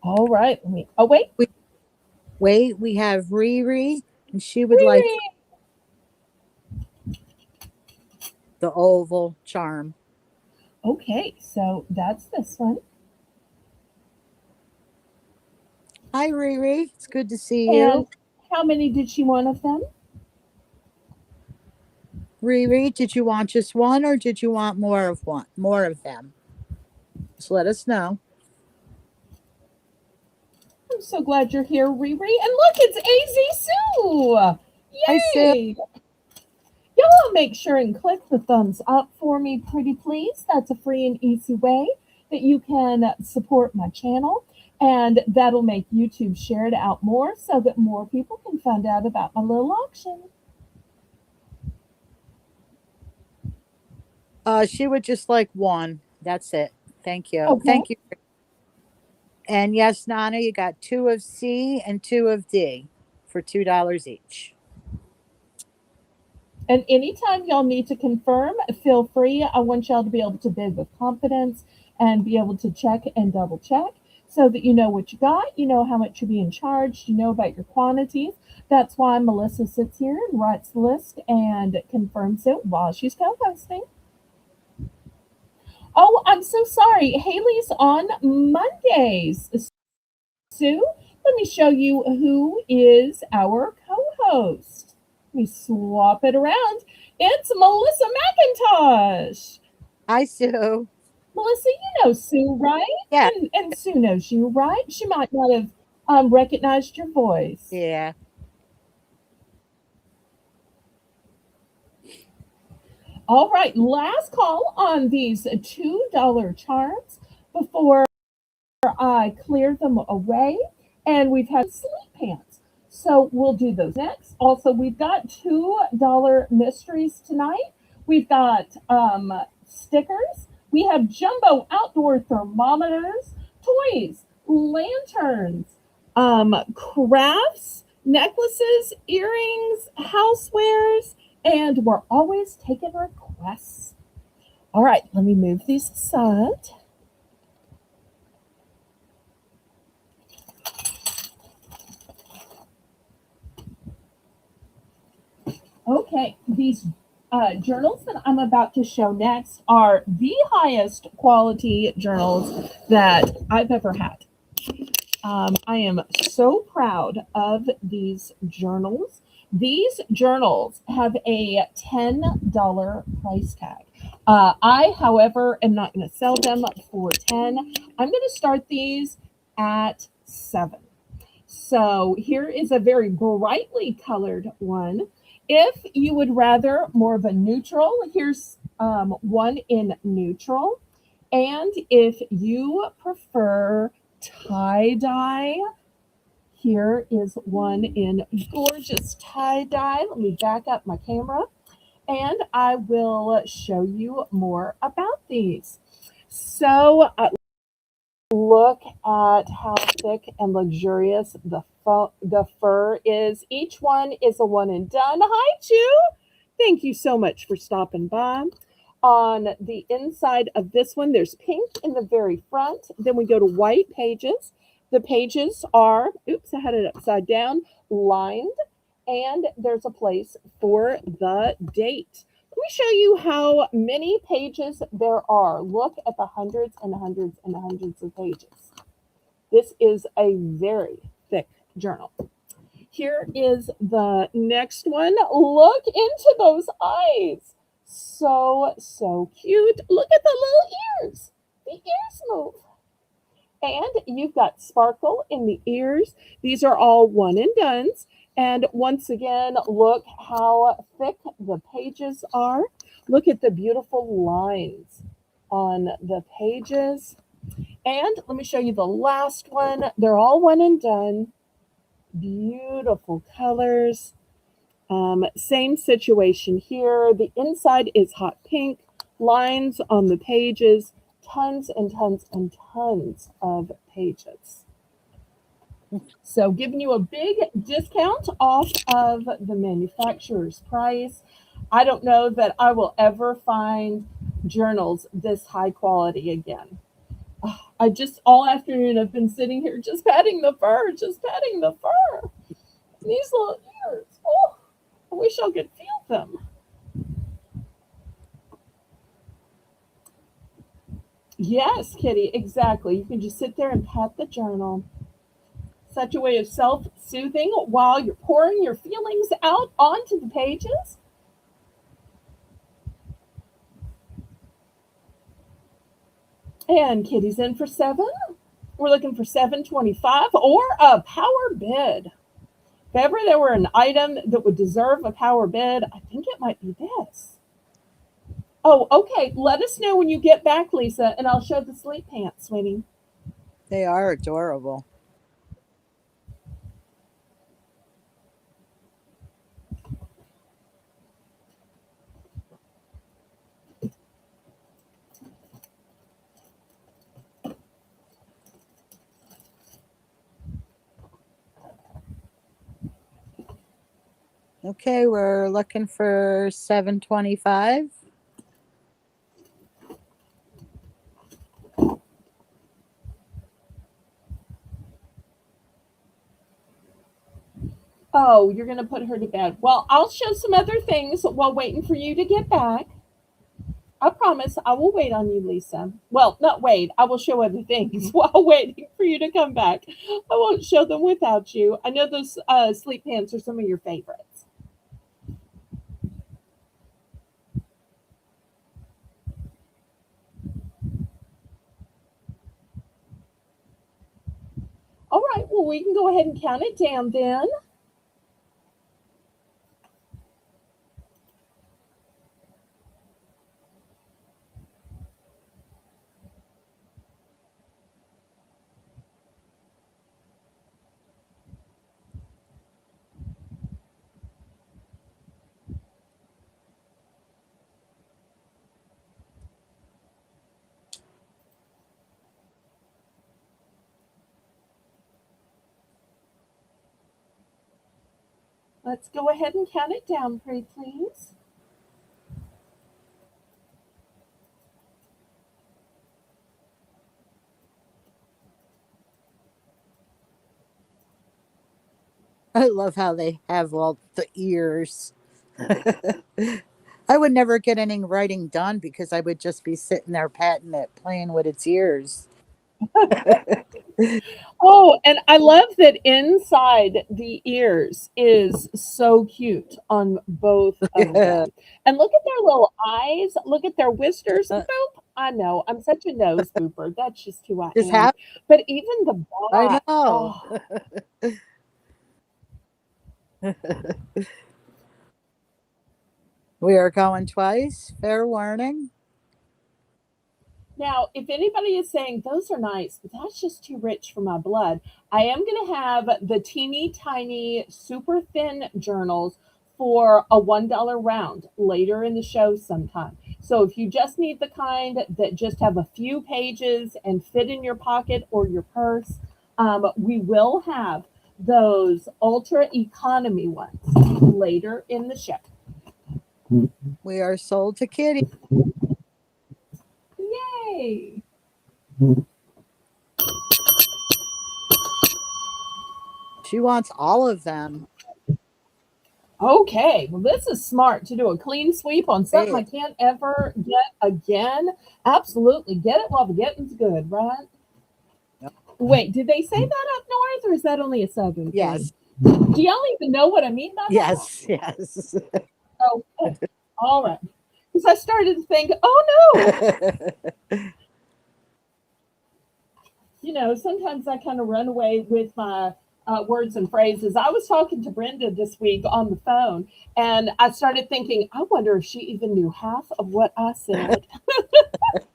Speaker 1: All right, let me. Oh, wait.
Speaker 2: Wait, we have Riri, and she would like
Speaker 1: Riri.
Speaker 2: the oval charm.
Speaker 1: Okay, so that's this one.
Speaker 2: Hi, Riri. It's good to see
Speaker 1: And
Speaker 2: you.
Speaker 1: how many did she want of them?
Speaker 2: Riri, did you want just one or did you want more of one? More of them? Just let us know.
Speaker 1: I'm so glad you're here, Riri. And look, it's AZ Sue.
Speaker 2: Hi, Sue.
Speaker 1: Yay! Y'all make sure and click the thumbs up for me, pretty please. That's a free and easy way that you can support my channel. And that'll make YouTube share it out more so that more people can find out about my little auction.
Speaker 2: She would just like one. That's it. Thank you.
Speaker 1: Okay.
Speaker 2: Thank you. And yes, Nana, you got two of C and two of D for $2 each.
Speaker 1: And anytime y'all need to confirm, feel free. I want y'all to be able to bid with confidence and be able to check and double check so that you know what you got, you know how much you're being charged, you know about your quantities. That's why Melissa sits here and writes the list and confirms it while she's co-hosting. Oh, I'm so sorry. Haley's on Mondays. Sue, let me show you who is our co-host. Let me swap it around. It's Melissa McIntosh.
Speaker 2: Hi, Sue.
Speaker 1: Melissa, you know Sue, right?
Speaker 2: Yeah.
Speaker 1: And Sue knows you, right? She might not have recognized your voice.
Speaker 2: Yeah.
Speaker 1: All right, last call on these $2 charms before I clear them away. And we've had sleep pants. So we'll do those next. Also, we've got $2 mysteries tonight. We've got stickers. We have jumbo outdoor thermometers, toys, lanterns, crafts, necklaces, earrings, housewares, and we're always taking requests. All right, let me move these aside. Okay, these journals that I'm about to show next are the highest quality journals that I've ever had. I am so proud of these journals. These journals have a $10 price tag. I, however, am not going to sell them for 10. I'm going to start these at 7. So here is a very brightly colored one. If you would rather more of a neutral, here's one in neutral. And if you prefer tie dye, here is one in gorgeous tie dye. Let me back up my camera and I will show you more about these. So, look at how thick and luxurious the fur is. Each one is a one and done. Hi, Chew. Thank you so much for stopping by. On the inside of this one, there's pink in the very front. Then we go to white pages. The pages are, oops, I had it upside down, lined, and there's a place for the date. Let me show you how many pages there are. Look at the hundreds and hundreds and hundreds of pages. This is a very thick journal. Here is the next one. Look into those eyes. So cute. Look at the little ears. The ears move. And you've got sparkle in the ears. These are all one and dones. And once again, look how thick the pages are. Look at the beautiful lines on the pages. And let me show you the last one. They're all one and done. Beautiful colors. Same situation here. The inside is hot pink, lines on the pages, tons and tons and tons of pages. So, giving you a big discount off of the manufacturer's price. I don't know that I will ever find journals this high quality again. I just all afternoon I've been sitting here just patting the fur, just patting the fur. These little ears. Oh, I wish I could feel them. Yes, Kitty, exactly. You can just sit there and pat the journal. Such a way of self soothing while you're pouring your feelings out onto the pages. And Kitty's in for 7. We're looking for 725 or a power bid. If ever there were an item that would deserve a power bid, I think it might be this. Oh, okay. Let us know when you get back, Lisa, and I'll show the sleep pants, sweetie.
Speaker 2: They are adorable. Okay, we're looking for 725.
Speaker 1: Oh, you're going to put her to bed. Well, I'll show some other things while waiting for you to get back. I promise I will wait on you, Lisa. Well, not wait. I will show other things while waiting for you to come back. I won't show them without you. I know those sleep pants are some of your favorites. All right. Well, we can go ahead and count it down then. Let's go ahead and count it down, pretty please.
Speaker 2: I love how they have all the ears. I would never get any writing done because I would just be sitting there patting it, playing with its ears.
Speaker 1: Oh, and I love that inside the ears is so cute on both of
Speaker 2: Yeah.
Speaker 1: them. And look at their little eyes. Look at their whiskers. Boop. I know. I'm such a nose booper. That's just who I
Speaker 2: Just
Speaker 1: am.
Speaker 2: have,
Speaker 1: But even the
Speaker 2: I
Speaker 1: bot.
Speaker 2: know.
Speaker 1: Oh,
Speaker 2: We are going twice. Fair warning.
Speaker 1: now, if anybody is saying those are nice, but that's just too rich for my blood, I am going to have the teeny tiny, super thin journals for a $1 round later in the show sometime. So if you just need the kind that just have a few pages and fit in your pocket or your purse, we will have those ultra economy ones later in the show.
Speaker 2: We are sold to Kitty.
Speaker 1: Yay!
Speaker 2: She wants all of them.
Speaker 1: Okay, well, this is smart to do a clean sweep on something I
Speaker 2: Great.
Speaker 1: can't ever get again. Absolutely. Get it while the getting's good, right?
Speaker 2: Yep.
Speaker 1: Wait, did they say that up north or is that only a southern thing?
Speaker 2: Yes.
Speaker 1: Do y'all even know what I mean by that?
Speaker 2: Yes. Yes.
Speaker 1: Oh, all right. Because I started to think, oh no, sometimes I kind of run away with my words and phrases. I was talking to Brenda this week on the phone, and I started thinking, I wonder if she even knew half of what I said.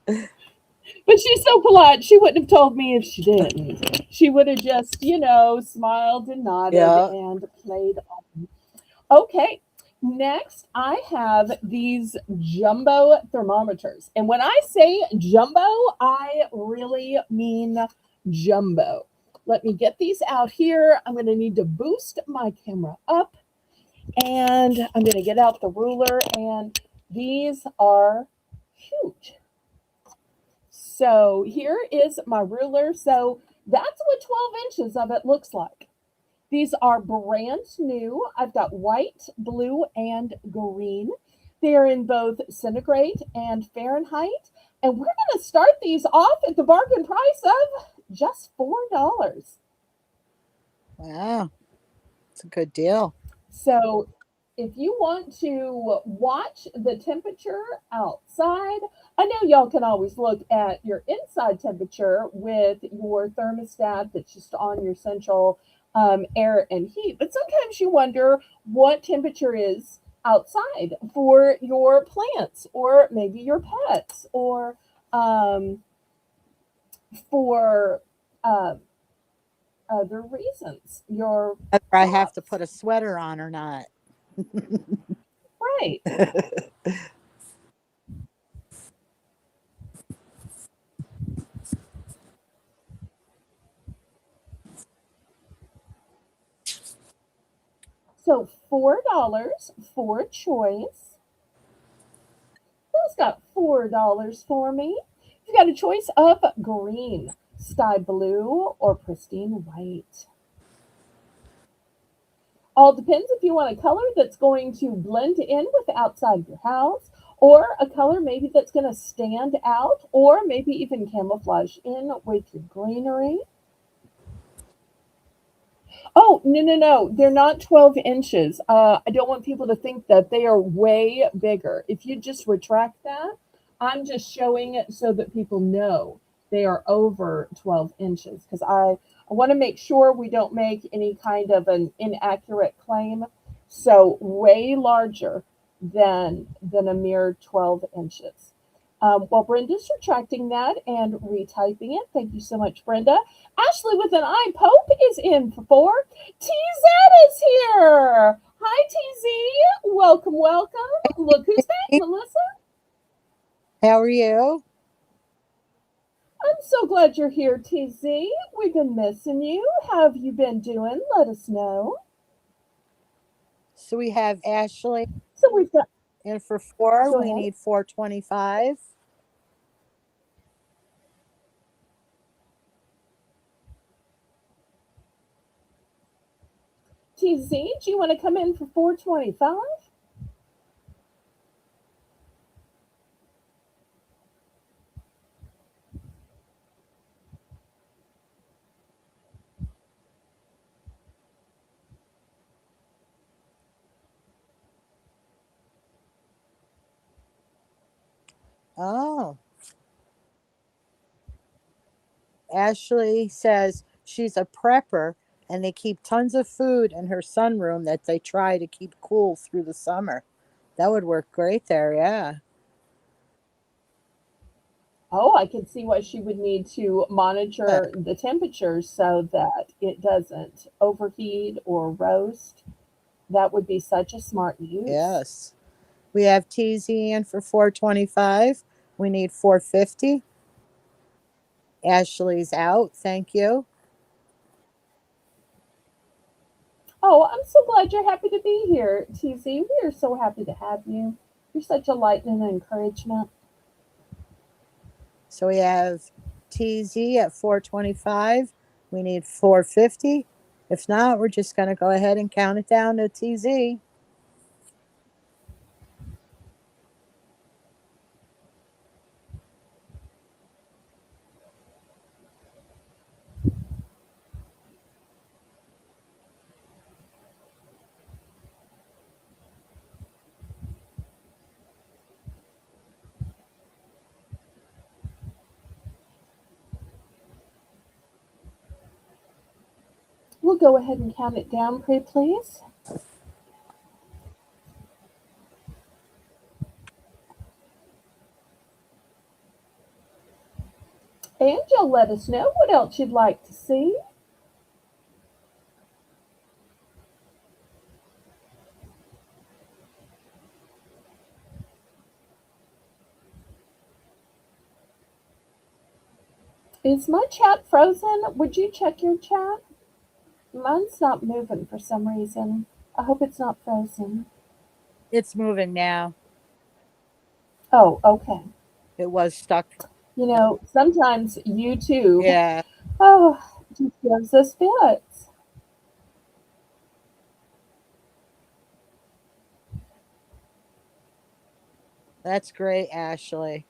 Speaker 1: But she's so polite, she wouldn't have told me if she didn't. She would have just, smiled and nodded
Speaker 2: Yeah.
Speaker 1: and played on. Okay, next I have these jumbo thermometers. And when I say jumbo, I really mean jumbo. Let me get these out here. I'm going to need to boost my camera up and I'm going to get out the ruler. And these are huge. So here is my ruler. So that's what 12 inches of it looks like. These are brand new. I've got white, blue, and green. They're in both centigrade and Fahrenheit. And we're going to start these off at the bargain price of just $4.
Speaker 2: Wow. It's a good deal.
Speaker 1: So if you want to watch the temperature outside, I know y'all can always look at your inside temperature with your thermostat that's just on your central air and heat. But sometimes you wonder what temperature is outside for your plants or maybe your pets or um, for uh, other reasons, your
Speaker 2: Whether I have to
Speaker 1: crops.
Speaker 2: put a sweater on or not.
Speaker 1: Right. So $4 for choice. Who's got $4 for me? You've got a choice of green, sky blue, or pristine white. All depends if you want a color that's going to blend in with the outside of your house, or a color maybe that's going to stand out, or maybe even camouflage in with your greenery. Oh, no, no, no. They're not 12 inches. I don't want people to think that they are way bigger. If you just retract that, I'm just showing it so that people know they are over 12 inches because I want to make sure we don't make any kind of an inaccurate claim. So way larger than a mere 12 inches. Well, Brenda's retracting that and retyping it. Thank you so much, Brenda. Ashley with an I Pope is in for four. TZ is here. Hi, TZ. Welcome, welcome. Look who's back,
Speaker 2: Hey,
Speaker 1: Melissa.
Speaker 2: how are you?
Speaker 1: I'm so glad you're here, TZ. We've been missing you. How have you been doing? Let us know.
Speaker 2: So we have Ashley
Speaker 1: So we've got,
Speaker 2: in for four.
Speaker 1: go
Speaker 2: We
Speaker 1: ahead.
Speaker 2: need 425.
Speaker 1: TZ, do you want to come in for 425?
Speaker 2: Oh, Ashley says she's a prepper and they keep tons of food in her sunroom that they try to keep cool through the summer. That would work great there, yeah.
Speaker 1: Oh, I can see why she would need to
Speaker 2: Good.
Speaker 1: monitor the temperature so that it doesn't overheat or roast. That would be such a smart use.
Speaker 2: Yes. We have TZ in for 425. We need 450. Ashley's out. Thank you.
Speaker 1: Oh, I'm so glad you're happy to be here, TZ. We are so happy to have you. You're such a light and an encouragement.
Speaker 2: So we have TZ at 425. We need 450. If not, we're just going to go ahead and count it down to TZ.
Speaker 1: We'll go ahead and count it down, pray please. And you'll let us know what else you'd like to see. Is my chat frozen? Would you check your chat? Mine's not moving for some reason. I hope it's not frozen.
Speaker 2: It's moving now.
Speaker 1: Oh, okay.
Speaker 2: It was stuck.
Speaker 1: You know, sometimes YouTube,
Speaker 2: Yeah,
Speaker 1: oh, just gives us fits.
Speaker 2: that's great, Ashley.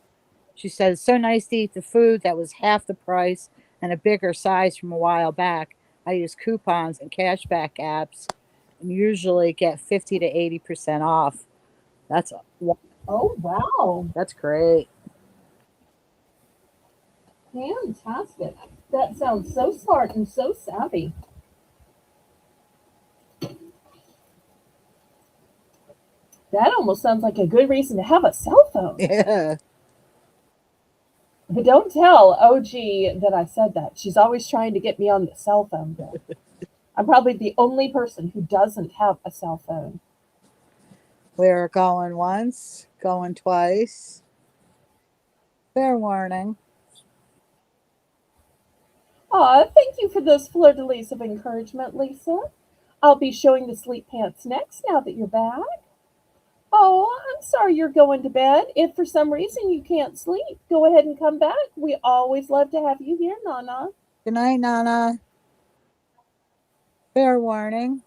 Speaker 2: She said, it's so nice to eat the food that was half the price and a bigger size from a while back. I use coupons and cashback apps and usually get 50 to 80% off. That's
Speaker 1: Oh, wow.
Speaker 2: that's great.
Speaker 1: Fantastic. That sounds so smart and so savvy. That almost sounds like a good reason to have a cell phone.
Speaker 2: Yeah.
Speaker 1: But don't tell OG that I said that. She's always trying to get me on the cell phone bill. I'm probably the only person who doesn't have a cell phone.
Speaker 2: We're going once, going twice. Fair warning.
Speaker 1: Aw, thank you for those fleur de lis of encouragement, Lisa. I'll be showing the sleep pants next now that you're back. Oh, I'm sorry you're going to bed. If for some reason you can't sleep, go ahead and come back. We always love to have you here, Nana.
Speaker 2: Good night, Nana. Fair warning.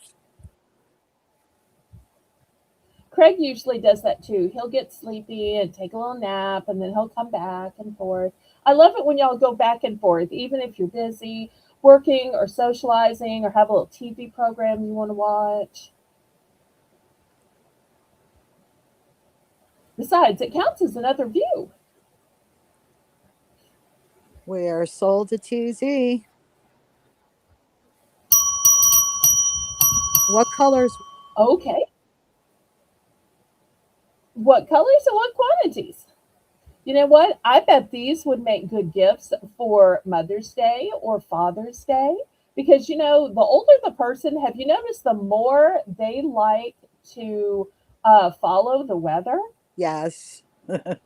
Speaker 1: Craig usually does that too. He'll get sleepy and take a little nap and then he'll come back and forth. I love it when y'all go back and forth, even if you're busy working or socializing or have a little TV program you want to watch. Besides, it counts as another view.
Speaker 2: We are sold to TZ. What colors?
Speaker 1: Okay. What colors and what quantities? You know what? I bet these would make good gifts for Mother's Day or Father's Day because, the older the person, have you noticed the more they like to follow the weather?
Speaker 2: Yes.
Speaker 1: Because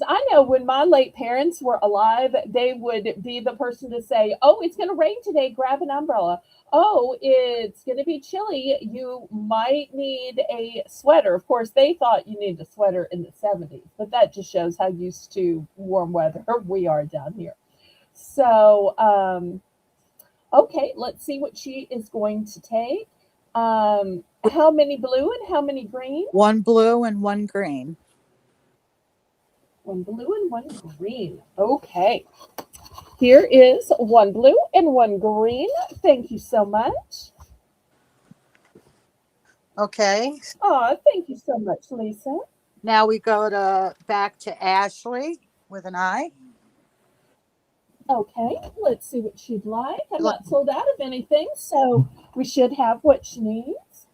Speaker 1: I know when my late parents were alive, they would be the person to say, "Oh, it's going to rain today. Grab an umbrella. Oh, it's going to be chilly. You might need a sweater." Of course, they thought you needed a sweater in the 70s, but that just shows how used to warm weather we are down here. So, okay, let's see what she is going to take. How many blue and how many green?
Speaker 2: One blue and one green.
Speaker 1: One blue and one green. Okay. Here is one blue and one green. Thank you so much.
Speaker 2: Okay.
Speaker 1: Aw, thank you so much, Lisa.
Speaker 2: Now we go to back to Ashley with an I.
Speaker 1: Okay, let's see what she'd like. I'm
Speaker 2: Like-
Speaker 1: not sold out of anything, so we should have what she needs.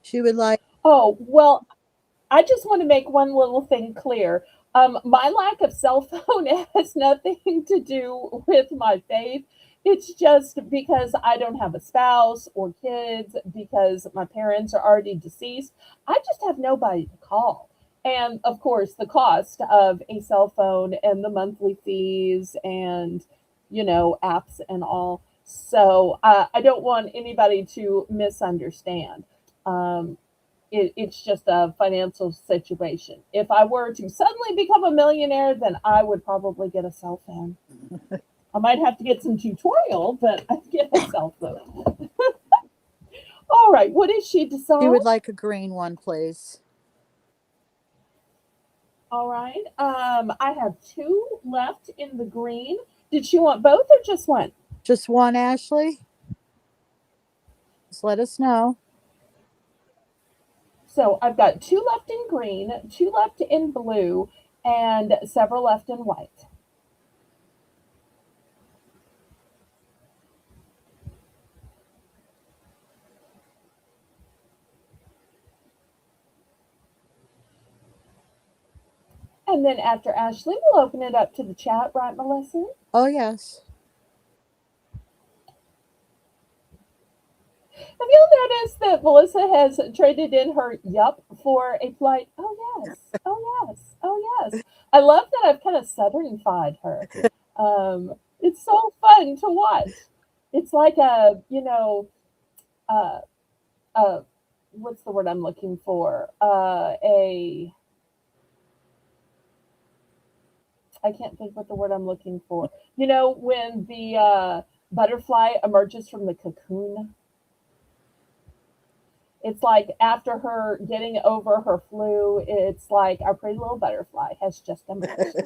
Speaker 2: She would like.
Speaker 1: Oh, well, I just want to make one little thing clear. My lack of cell phone has nothing to do with my faith. It's just because I don't have a spouse or kids, because my parents are already deceased. I just have nobody to call. And of course, the cost of a cell phone and the monthly fees and, apps and all. So I don't want anybody to misunderstand. Um, it's just a financial situation. If I were to suddenly become a millionaire, then I would probably get a cell phone. I might have to get some tutorial, but I'd get a cell phone. All right, what did she
Speaker 2: She
Speaker 1: decide?
Speaker 2: would like a green one, please.
Speaker 1: All right, I have two left in the green. Did she want both or just one?
Speaker 2: Just one, Ashley. Just let us know.
Speaker 1: So I've got two left in green, two left in blue, and several left in white. And then after Ashley, we'll open it up to the chat, right, Melissa?
Speaker 2: Oh, yes.
Speaker 1: Have you noticed that Melissa has traded in her yup for a polite, oh yes, oh yes, oh yes. I love that I've kind of southernified her. It's so fun to watch. It's like uh, uh, what's the word I'm looking for? I can't think what the word I'm looking for. When the butterfly emerges from the cocoon, it's like after her getting over her flu, it's like our pretty little butterfly has just emerged.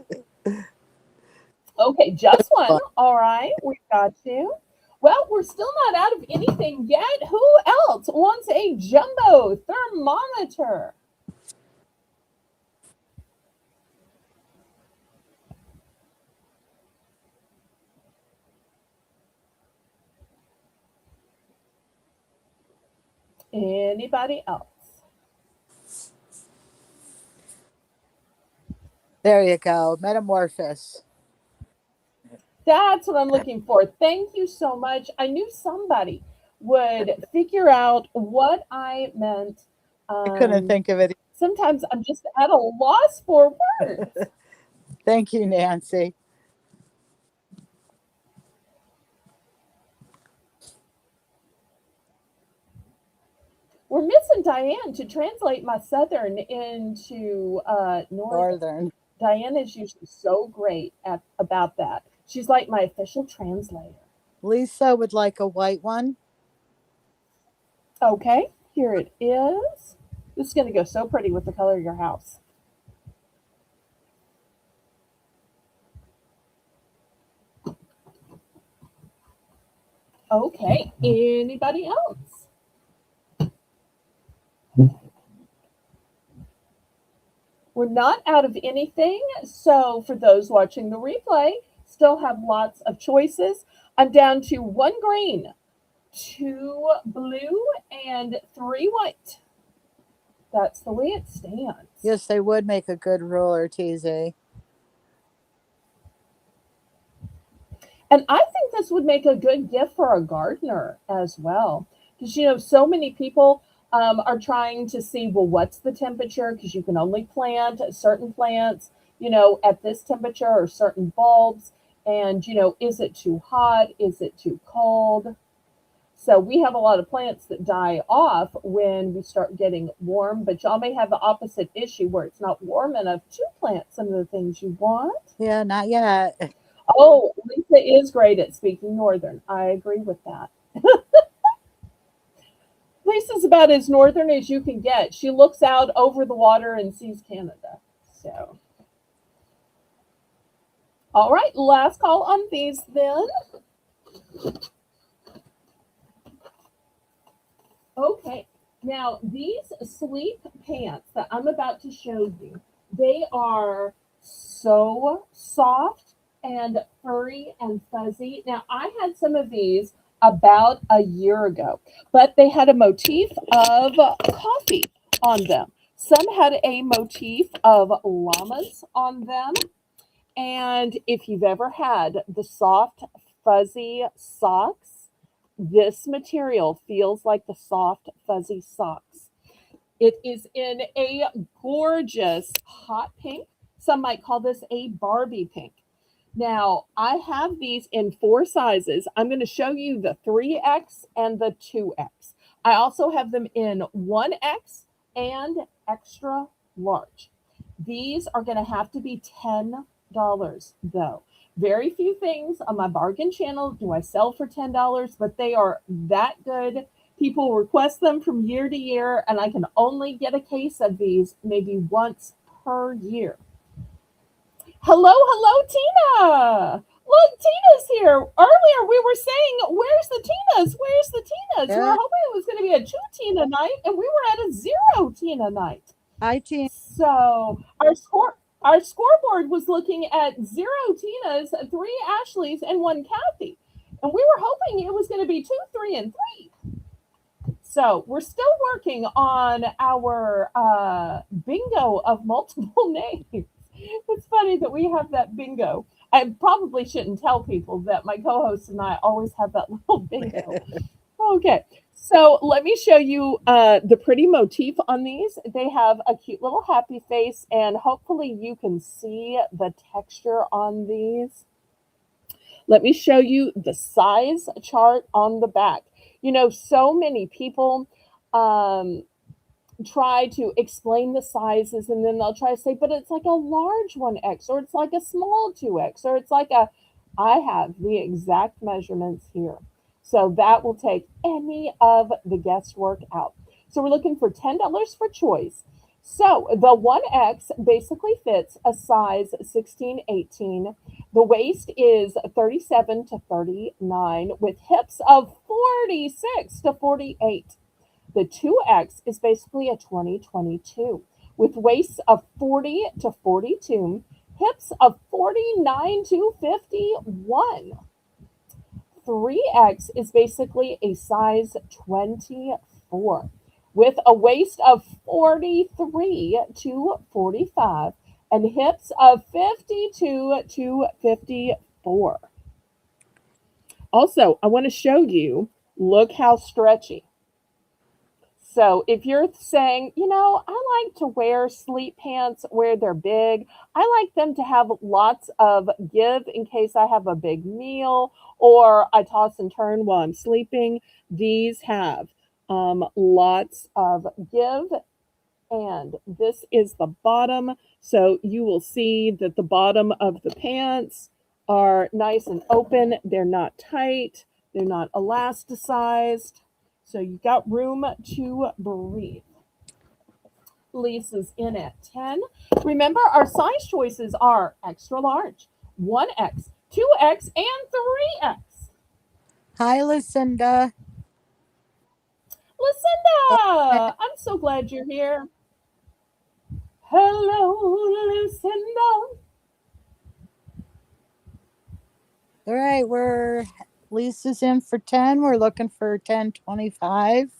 Speaker 1: Okay, just one.
Speaker 2: But
Speaker 1: All right, we got you. Well, we're still not out of anything yet. Who else wants a jumbo thermometer? Anybody else?
Speaker 2: There you go. Metamorphosis.
Speaker 1: That's what I'm looking for. Thank you so much. I knew somebody would figure out what I meant.
Speaker 2: I couldn't
Speaker 1: Um,
Speaker 2: think of it.
Speaker 1: Sometimes I'm just at a loss for words.
Speaker 2: Thank you, Nancy.
Speaker 1: We're missing Diane to translate my Southern into Northern.
Speaker 2: Northern.
Speaker 1: Diane is usually so great about that. She's like my official translator.
Speaker 2: Lisa would like a white one.
Speaker 1: Okay, here it is. This is going to go so pretty with the color of your house. Okay, anybody else? We're not out of anything. So, for those watching the replay, still have lots of choices. I'm down to one green, two blue, and three white. That's the way it stands.
Speaker 2: Yes, they would make a good ruler, TZ.
Speaker 1: And I think this would make a good gift for a gardener as well. Because, so many people are trying to see, well, what's the temperature? Because you can only plant certain plants, at this temperature or certain bulbs. And, is it too hot? Is it too cold? So we have a lot of plants that die off when we start getting warm, but y'all may have the opposite issue where it's not warm enough to plant some of the things you want.
Speaker 2: Yeah, not yet.
Speaker 1: Oh, Lisa is great at speaking Northern. I agree with that. Lisa's about as Northern as you can get. She looks out over the water and sees Canada. So, all right, last call on these then. Okay, now these sleep pants that I'm about to show you, they are so soft and furry and fuzzy. Now, I had some of these about a year ago, but they had a motif of coffee on them. Some had a motif of llamas on them. And if you've ever had the soft, fuzzy socks, this material feels like the soft, fuzzy socks. It is in a gorgeous hot pink. Some might call this a Barbie pink. Now, I have these in four sizes. I'm going to show you the 3X and the 2X. I also have them in 1X and extra large. These are going to have to be $10 though. Very few things on my bargain channel do I sell for $10, but they are that good. People request them from year to year, and I can only get a case of these maybe once per year. Hello, hello, Tina. Look, Tina's here. Earlier we were saying, where's the Tinas? Where's the Tinas? We were
Speaker 2: Yeah.
Speaker 1: hoping it was going to be a two Tina night, and we were at a zero Tina night.
Speaker 2: Hi, team.
Speaker 1: So our scoreboard was looking at zero Tinas, three Ashleys, and one Kathy. And we were hoping it was going to be two, three, and three. So we're still working on our bingo of multiple names. It's funny that we have that bingo. I probably shouldn't tell people that my co-host and I always have that little bingo. Okay, so let me show you the pretty motif on these. They have a cute little happy face, and hopefully you can see the texture on these. Let me show you the size chart on the back. So many people um, try to explain the sizes, and then they'll try to say, but it's like a large 1X, or it's like a small 2X, or it's like a, I have the exact measurements here. So that will take any of the guesswork out. So we're looking for $10 for choice. So the 1X basically fits a size 16, 18. The The waist is 37 to 39 with hips of 46 to 48. The 2X is basically a 2022 with waists of 40 to 42, hips of 49 to 51. 3X is basically a size 24 with a waist of 43 to 45 and hips of 52 to 54. Also, I want to show you, look how stretchy. So if you're saying, I like to wear sleep pants where they're big, I like them to have lots of give in case I have a big meal or I toss and turn while I'm sleeping. These have lots of give, and this is the bottom. So you will see that the bottom of the pants are nice and open. They're not tight. They're not elasticized. So you got room to breathe. Lisa's in at 10. Remember, our size choices are extra large, 1X, 2X, and 3X.
Speaker 2: Hi, Lucinda. Okay.
Speaker 1: Lucinda, I'm so glad you're here. Hello, Lucinda.
Speaker 2: All right, we're Lisa's in for 10. We're looking for 1025.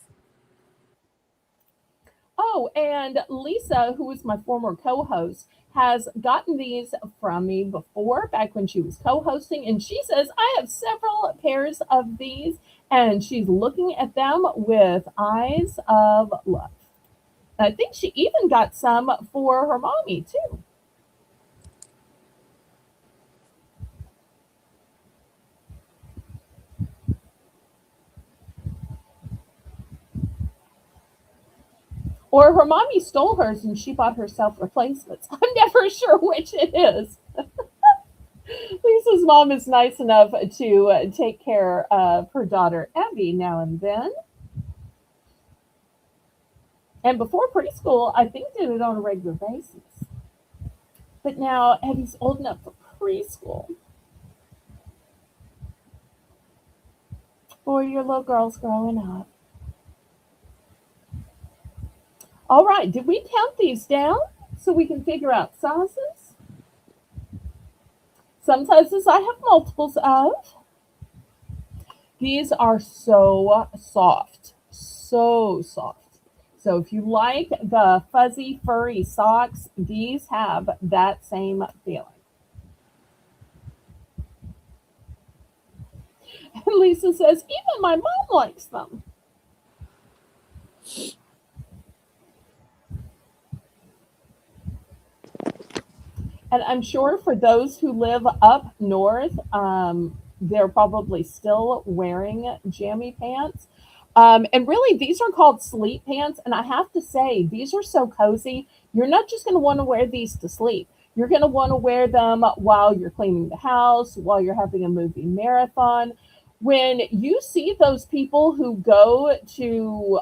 Speaker 1: Oh, and Lisa, who is my former co host, has gotten these from me before, back when she was co hosting. And she says, I have several pairs of these, and she's looking at them with eyes of love. I think she even got some for her mommy, too. Or her mommy stole hers and she bought herself replacements. I'm never sure which it is. Lisa's mom is nice enough to take care of her daughter Abby now and then. And before preschool, I think did it on a regular basis. But now Abby's old enough for preschool. Boy, your little girl's growing up. All right, did we count these down so we can figure out sizes? Some sizes I have multiples of. These are so soft, so soft. So if you like the fuzzy, furry socks, these have that same feeling. And Lisa says, even my mom likes them. And I'm sure for those who live up north, they're probably still wearing jammy pants. And really, these are called sleep pants. And I have to say, these are so cozy. You're not just going to want to wear these to sleep. You're going to want to wear them while you're cleaning the house, while you're having a movie marathon. When you see those people who go to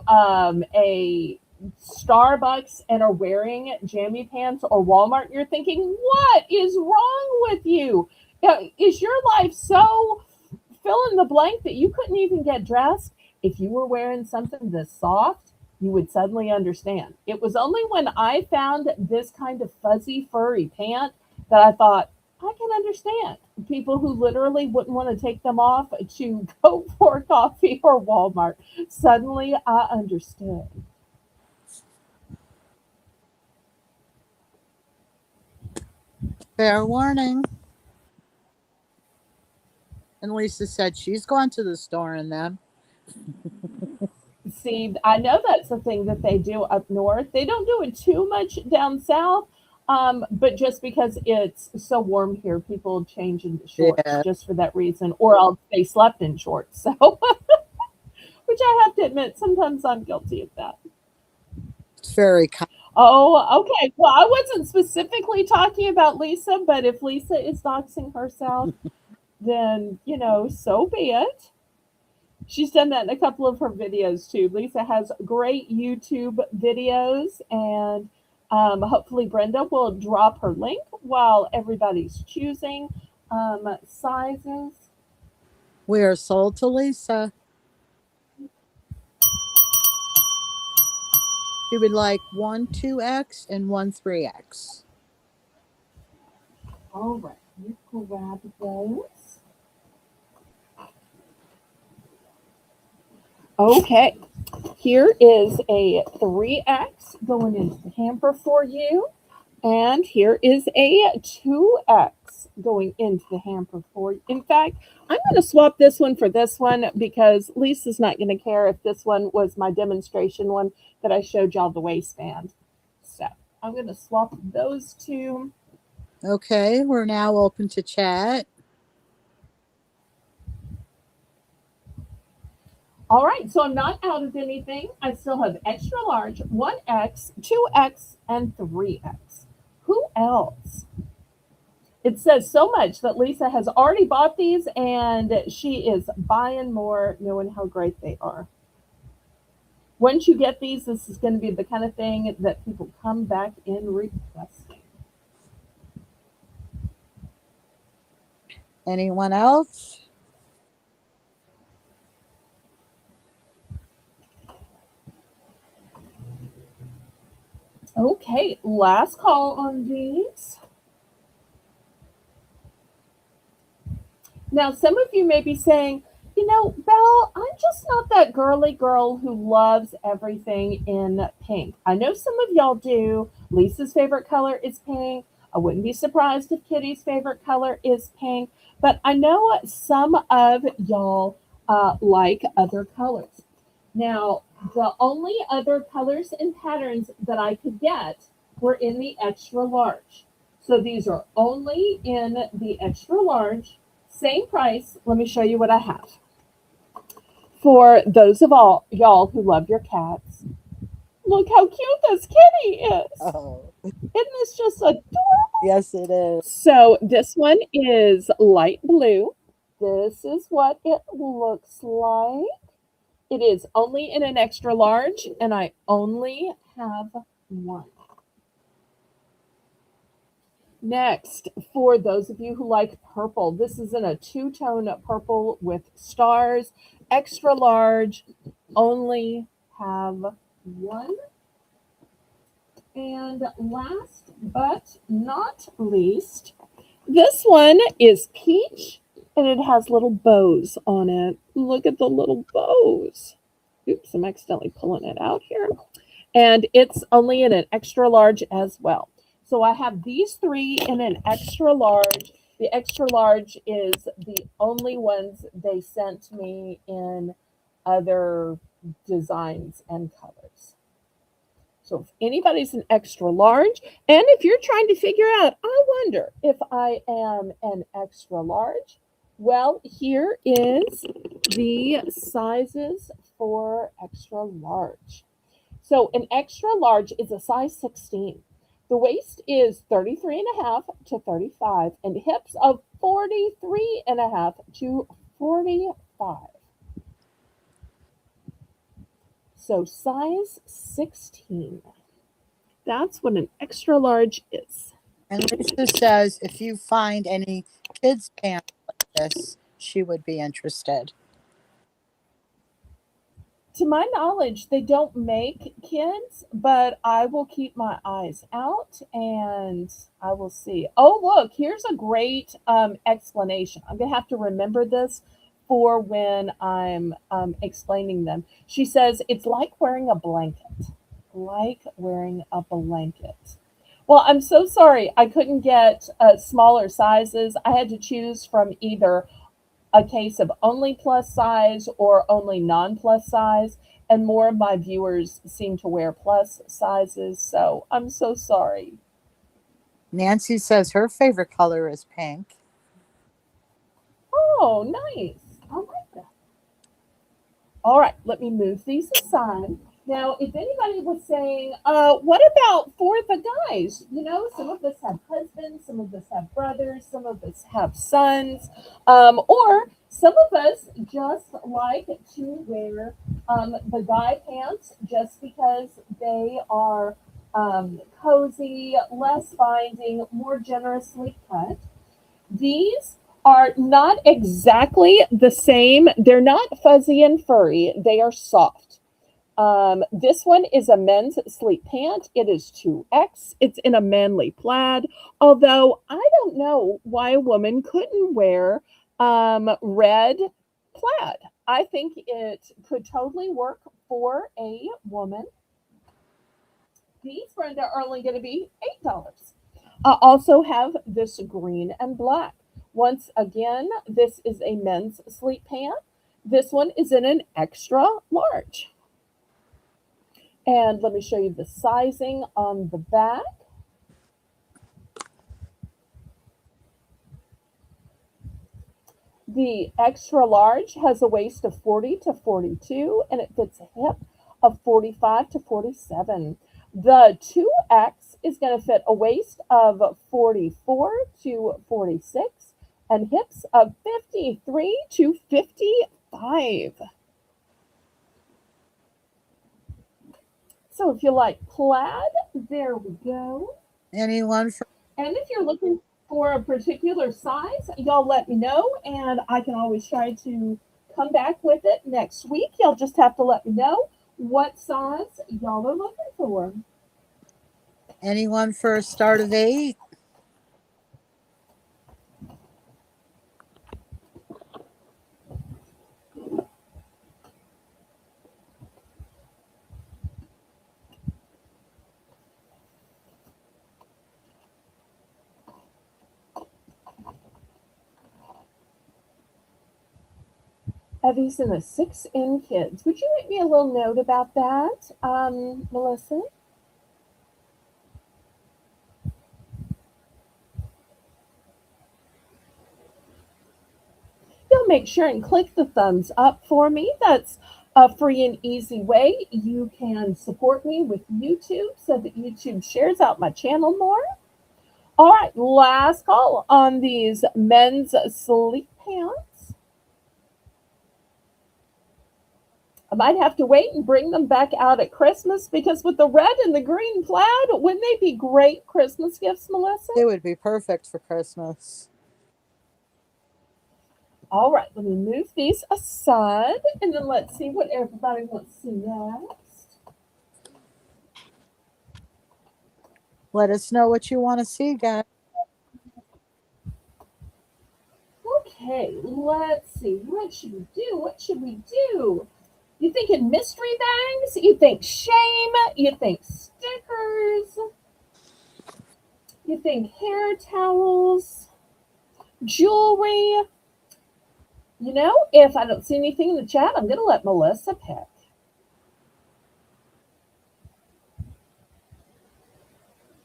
Speaker 1: a Starbucks and are wearing jammy pants or Walmart, you're thinking, what is wrong with you? Is your life so fill in the blank that you couldn't even get dressed? If you were wearing something this soft, you would suddenly understand. It was only when I found this kind of fuzzy, furry pant that I thought, I can understand people who literally wouldn't want to take them off to go for coffee or Walmart. Suddenly I understood.
Speaker 2: Fair warning. And Lisa said she's gone to the store in them.
Speaker 1: See, I know that's the thing that they do up north. They don't do it too much down south, but just because it's so warm here, people change into shorts
Speaker 2: Yeah,
Speaker 1: just for that reason, or else they slept in shorts. So, which I have to admit, sometimes I'm guilty of that.
Speaker 2: it's very kind.
Speaker 1: Oh, okay. Well, I wasn't specifically talking about Lisa, but if Lisa is doxing herself, then, so be it. She's done that in a couple of her videos too. Lisa has great YouTube videos, and hopefully Brenda will drop her link while everybody's choosing. sizes.
Speaker 2: We are sold to Lisa. She would like one 2X and one 3X.
Speaker 1: All right, you grab those. Okay, here is a 3X going into the hamper for you. And here is a 2X going into the hamper for you. In fact, I'm going to swap this one for this one because Lisa's not going to care if this one was my demonstration one that I showed y'all the waistband. So I'm going to swap those two.
Speaker 2: Okay, we're now open to chat.
Speaker 1: All right, so I'm not out of anything. I still have extra large, 1X, 2X, and 3X. Who else? It says so much that Lisa has already bought these and she is buying more, knowing how great they are. Once you get these, this is going to be the kind of thing that people come back in requesting.
Speaker 2: Anyone else?
Speaker 1: Okay, last call on these. Now, some of you may be saying, you know, Belle, I'm just not that girly girl who loves everything in pink. I know some of y'all do. Lisa's favorite color is pink. I wouldn't be surprised if Kitty's favorite color is pink. But I know some of y'all like other colors. Now, the only other colors and patterns that I could get were in the extra large. So these are only in the extra large. Same price. Let me show you what I have. For those of all y'all who love your cats, look how cute this kitty is.
Speaker 2: Oh,
Speaker 1: Isn't this just adorable?
Speaker 2: yes, it is.
Speaker 1: So this one is light blue. This is what it looks like. It is only in an extra large, and I only have one. Next, for those of you who like purple, this is in a two-tone purple with stars, extra large, only have one. And last but not least, this one is peach and it has little bows on it. Look at the little bows. Oops, I'm accidentally pulling it out here. And it's only in an extra large as well. So I have these three in an extra large. The extra large is the only ones they sent me in other designs and colors. So if anybody's an extra large, and if you're trying to figure out, I wonder if I am an extra large, well, here is the sizes for extra large. So an extra large is a size 16. The waist is 33 and a half to 35 and hips of 43 and a half to 45. So size 16. That's what an extra large is.
Speaker 2: And Lisa says if you find any kids' pants like this, she would be interested.
Speaker 1: To my knowledge, they don't make kids, but I will keep my eyes out and I will see. Oh, look, here's a great explanation. I'm going to have to remember this for when I'm explaining them. She says it's like wearing a blanket, like wearing a blanket. Well, I'm so sorry I couldn't get smaller sizes. I had to choose from either a case of only plus size or only non plus size. And more of my viewers seem to wear plus sizes. So I'm so sorry.
Speaker 2: Nancy says her favorite color is pink.
Speaker 1: Oh, nice. I like that. All right, let me move these aside. Now, if anybody was saying, what about for the guys? You know, some of us have husbands, some of us have brothers, some of us have sons, or some of us just like to wear the guy pants just because they are cozy, less binding, more generously cut. These are not exactly the same. They're not fuzzy and furry, they are soft. This one is a men's sleep pant. It is 2X. It's in a manly plaid. Although I don't know why a woman couldn't wear red plaid. I think it could totally work for a woman. These, Brenda, are only going to be $8. I also have this green and black. Once again, this is a men's sleep pant. This one is in an extra large. And let me show you the sizing on the back. The extra large has a waist of 40 to 42 and it fits a hip of 45 to 47. The 2X is going to fit a waist of 44 to 46 and hips of 53 to 55. So if you like plaid, there we go.
Speaker 2: Anyone for
Speaker 1: And if you're looking for a particular size, y'all let me know, and I can always try to come back with it next week. Y'all just have to let me know what size y'all are looking for.
Speaker 2: anyone for a start of 8?
Speaker 1: Evie's in the 6 in kids. Would you make me a little note about that, Melissa? You'll make sure and click the thumbs up for me. That's a free and easy way you can support me with YouTube so that YouTube shares out my channel more. All right, last call on these men's sleep pants. I might have to wait and bring them back out at Christmas because with the red and the green plaid, wouldn't they be great Christmas gifts, Melissa?
Speaker 2: They would be perfect for Christmas.
Speaker 1: All right, let me move these aside and then let's see what everybody wants to see next.
Speaker 2: Let us know what you want to see, guys.
Speaker 1: Okay, let's see. What should we do? What should we do? You thinking mystery bags? You think shame? You think stickers? You think hair towels? Jewelry? You know, if I don't see anything in the chat, I'm going to let Melissa pick.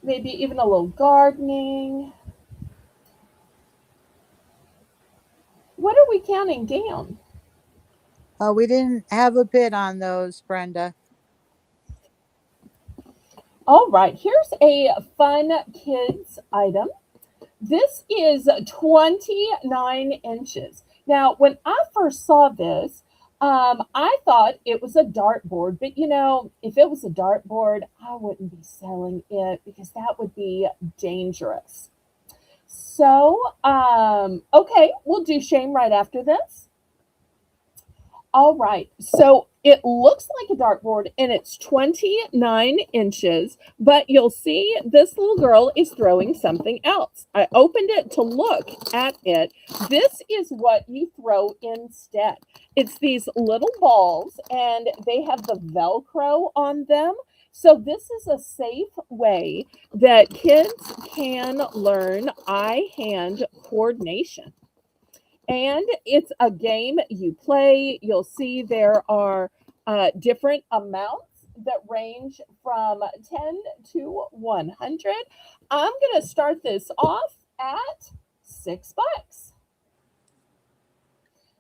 Speaker 1: Maybe even a little gardening. What are we counting down?
Speaker 2: We didn't have a bid on those, Brenda.
Speaker 1: All right, here's a fun kids item. This is 29 inches. Now, when I first saw this, I thought it was a dartboard, but you know, if it was a dartboard, I wouldn't be selling it because that would be dangerous. So, okay, we'll do shame right after this. All right. So it looks like a dartboard and it's 29 inches, but you'll see this little girl is throwing something else. I opened it to look at it. This is what you throw instead. It's these little balls and they have the Velcro on them. So this is a safe way that kids can learn eye-hand coordination, and it's a game you play. You'll see there are different amounts that range from 10 to 100. I'm going to start this off at $6.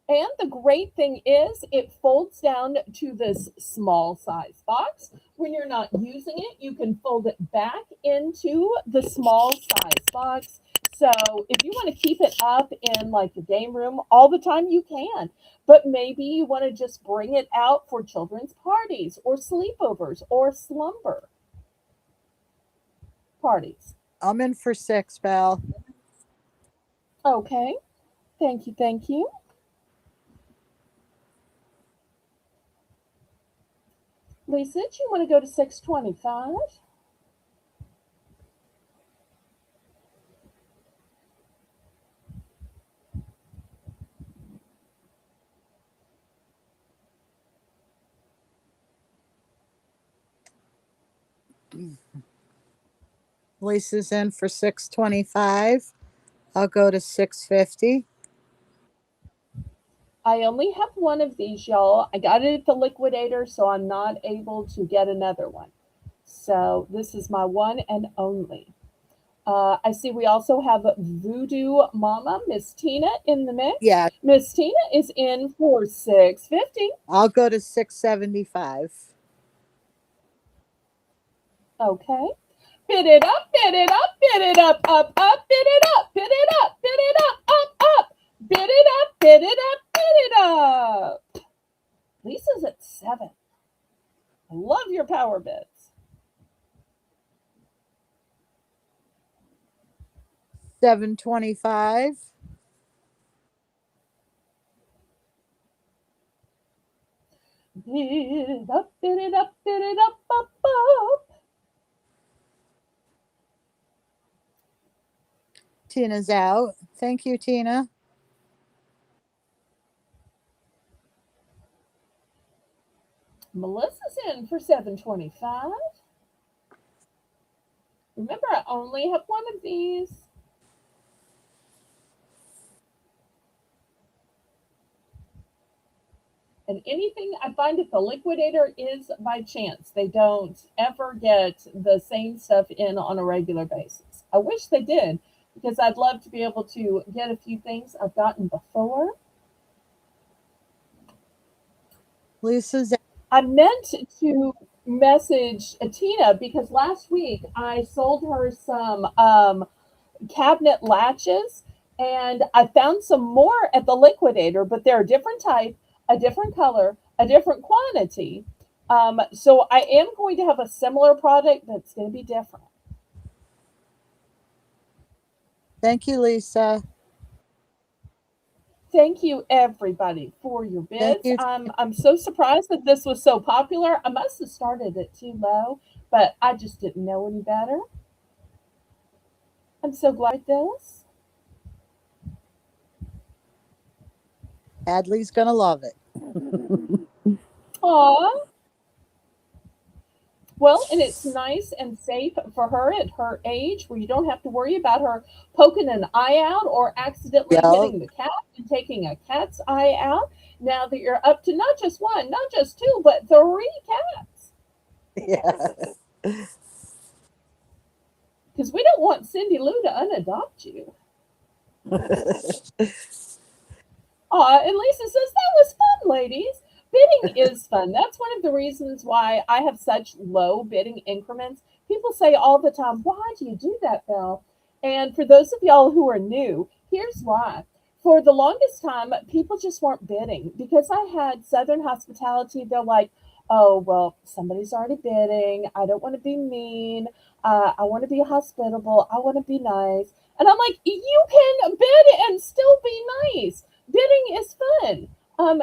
Speaker 1: And the great thing is it folds down to this small size box. When you're not using it, you can fold it back into the small size box. So if you want to keep it up in like the game room all the time, you can. But maybe you want to just bring it out for children's parties or sleepovers or slumber parties.
Speaker 2: I'm in for 6, Belle.
Speaker 1: Okay. Thank you. Thank you. Lisa, do you want to go to 625?
Speaker 2: Lisa's in for 625. I'll go to 650.
Speaker 1: I only have one of these, y'all. I got it at the liquidator, so I'm not able to get another one. So this is my one and only. I see we also have Voodoo Mama, Miss Tina, in the mix.
Speaker 2: Yeah,
Speaker 1: Miss Tina is in for 650.
Speaker 2: I'll go to 675.
Speaker 1: Okay. Bid it up, bid it up, bid it up, bid it up, bid it up. Bid it up, bid it up, bid it up. Lisa's at 7. I love your power bids.
Speaker 2: 725.
Speaker 1: Bid it up, bid it up, bid it up.
Speaker 2: Tina's out. Thank you, Tina.
Speaker 1: Melissa's in for 725. Remember, I only have one of these. And anything I find at the liquidator is by chance. They don't ever get the same stuff in on a regular basis. I wish they did because I'd love to be able to get a few things I've gotten before.
Speaker 2: Lisa's
Speaker 1: I meant to message Tina because last week I sold her some cabinet latches, and I found some more at the liquidator, but they're a different type, a different color, a different quantity. So I am going to have a similar product, but it's going to be different.
Speaker 2: Thank you, Lisa.
Speaker 1: Thank you, everybody, for your
Speaker 2: Thank
Speaker 1: bids.
Speaker 2: you.
Speaker 1: I'm so surprised that this was so popular. I must have started it too low, but I just didn't know any better. I'm so glad this.
Speaker 2: Adley's going to love it.
Speaker 1: Aw, well, and it's nice and safe for her at her age where you don't have to worry about her poking an eye out or accidentally
Speaker 2: Yep.
Speaker 1: hitting the cat and taking a cat's eye out. Now that you're up to not just one, not just two, but three cats.
Speaker 2: Yeah.
Speaker 1: Because we don't want Cindy Lou to unadopt you. And Lisa says, that was fun, ladies. Bidding is fun. That's one of the reasons why I have such low bidding increments. People say all the time, why do you do that, Belle? And for those of y'all who are new, here's why. For the longest time, people just weren't bidding because I had Southern hospitality. They're like, oh, well, somebody's already bidding. I don't want to be mean. I want to be hospitable. I want to be nice. And I'm like, you can bid and still be nice. Bidding is fun.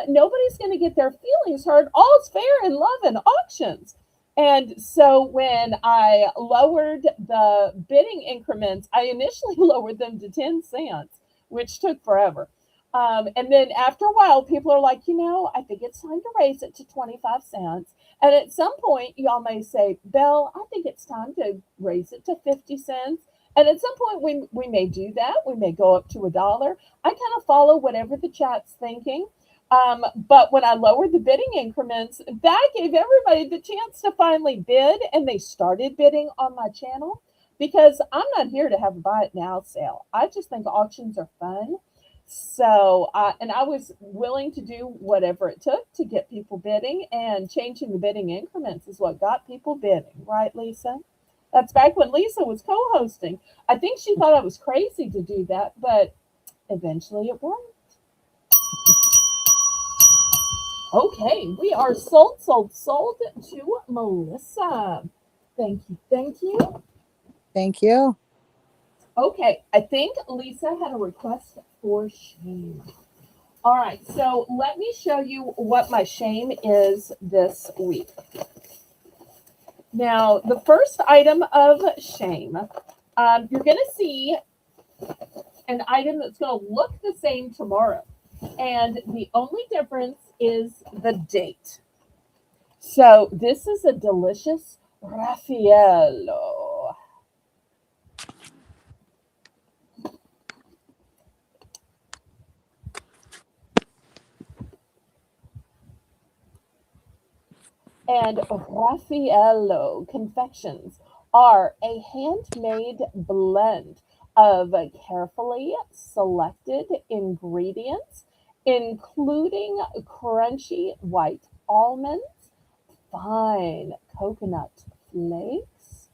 Speaker 1: Nobody's going to get their feelings hurt. All's fair in love and auctions. And so when I lowered the bidding increments, I initially lowered them to 10 cents, which took forever. And then after a while, people are like, I think it's time to raise it to 25 cents. And at some point, y'all may say, Belle, I think it's time to raise it to 50 cents. And at some point, we may do that. We may go up to $1. I kind of follow whatever the chat's thinking. But when I lowered the bidding increments, that gave everybody the chance to finally bid, and they started bidding on my channel because I'm not here to have a buy it now sale. I just think auctions are fun. So, and I was willing to do whatever it took to get people bidding, and changing the bidding increments is what got people bidding, right, Lisa? That's back when Lisa was co hosting. I think she thought I was crazy to do that, but eventually it worked. Okay, we are sold to Melissa. Thank you, thank you.
Speaker 2: Thank you.
Speaker 1: Okay, I think Lisa had a request for shame. All right, so let me show you what my shame is this week. Now, the first item of shame, you're going to see an item that's going to look the same tomorrow. And the only difference is the date. So, this is a delicious Raffaello. And Raffaello confections are a handmade blend of carefully selected ingredients, including crunchy white almonds, fine coconut flakes,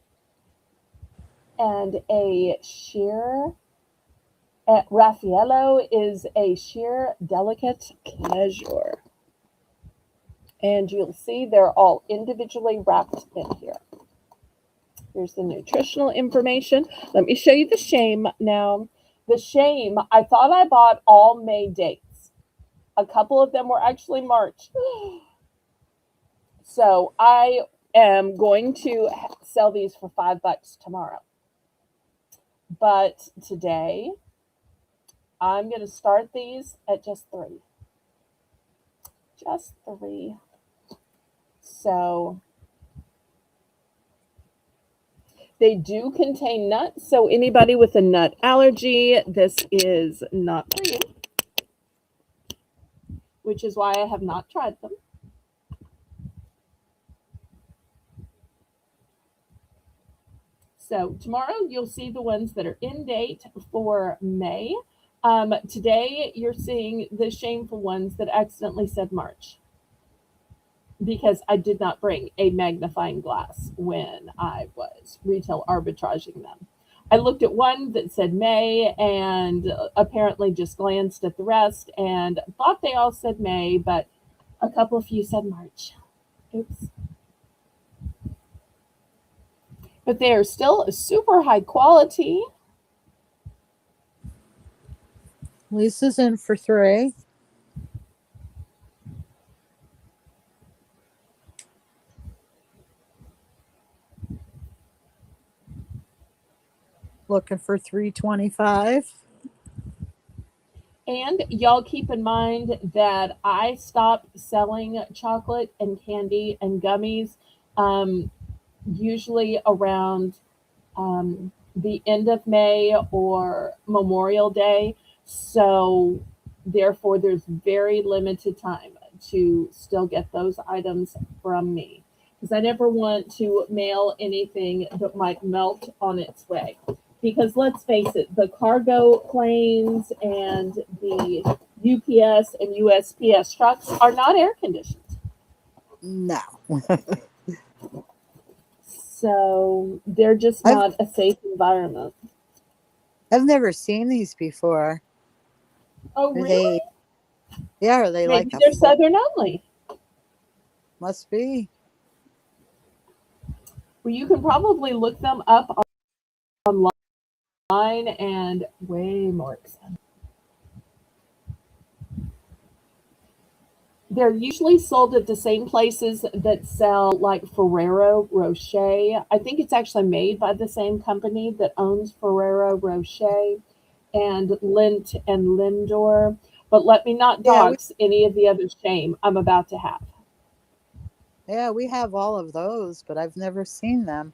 Speaker 1: and a sheer Raffaello is a sheer delicate pleasure. And you'll see they're all individually wrapped in here. Here's the nutritional information. Let me show you the shame now. The shame, I thought I bought all May dates. A couple of them were actually March. So I am going to sell these for $5 tomorrow. But today, I'm going to start these at just 3. Just 3. So they do contain nuts, so anybody with a nut allergy, this is not for you, which is why I have not tried them. So tomorrow you'll see the ones that are in date for May. Today you're seeing the shameful ones that accidentally said March because I did not bring a magnifying glass when I was retail arbitraging them. I looked at one that said May and apparently just glanced at the rest and thought they all said May, but a couple of few said March. Oops. But they are still super high quality.
Speaker 2: Lisa's in for 3. Looking for 325.
Speaker 1: And y'all keep in mind that I stopped selling chocolate and candy and gummies usually around the end of May or Memorial Day. So, therefore, there's very limited time to still get those items from me because I never want to mail anything that might melt on its way. Because let's face it, the cargo planes and the UPS and USPS trucks are not air conditioned.
Speaker 2: No.
Speaker 1: So they're just
Speaker 2: I've
Speaker 1: not a safe environment.
Speaker 2: I've never seen these before.
Speaker 1: Oh,
Speaker 2: Are
Speaker 1: really?
Speaker 2: they Yeah, are they
Speaker 1: Maybe
Speaker 2: like a
Speaker 1: they're
Speaker 2: full?
Speaker 1: Southern only.
Speaker 2: Must be.
Speaker 1: Well, you can probably look them up online and way more expensive. They're usually sold at the same places that sell like Ferrero Rocher. I think it's actually made by the same company that owns Ferrero Rocher and Lint and Lindor. But let me not
Speaker 2: Yeah, we
Speaker 1: dox any of the other shame I'm about to have.
Speaker 2: yeah, we have all of those, but I've never seen them.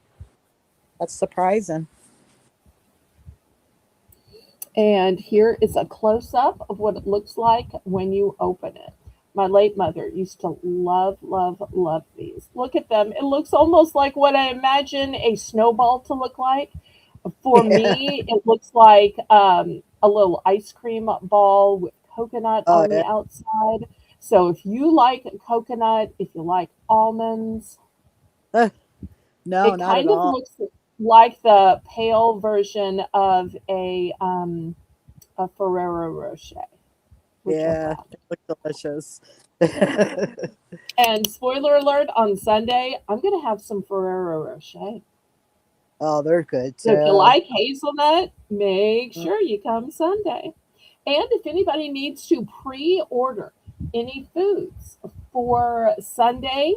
Speaker 2: That's surprising.
Speaker 1: And here is a close up of what it looks like when you open it. My late mother used to love, love, love these. Look at them. It looks almost like what I imagine a snowball to look like. For
Speaker 2: Yeah.
Speaker 1: me, it looks like a little ice cream ball with coconut
Speaker 2: Oh
Speaker 1: on the
Speaker 2: yeah.
Speaker 1: outside. So if you like coconut, if you like almonds,
Speaker 2: No,
Speaker 1: it
Speaker 2: not at
Speaker 1: kind of
Speaker 2: all.
Speaker 1: looks like the pale version of a Ferrero Rocher, which are
Speaker 2: Yeah,
Speaker 1: brown.
Speaker 2: they look delicious.
Speaker 1: And spoiler alert, on Sunday, I'm going to have some Ferrero Rocher.
Speaker 2: Oh, they're good
Speaker 1: So if you
Speaker 2: too.
Speaker 1: like hazelnut, make sure you come Sunday. And if anybody needs to pre order any foods for Sunday,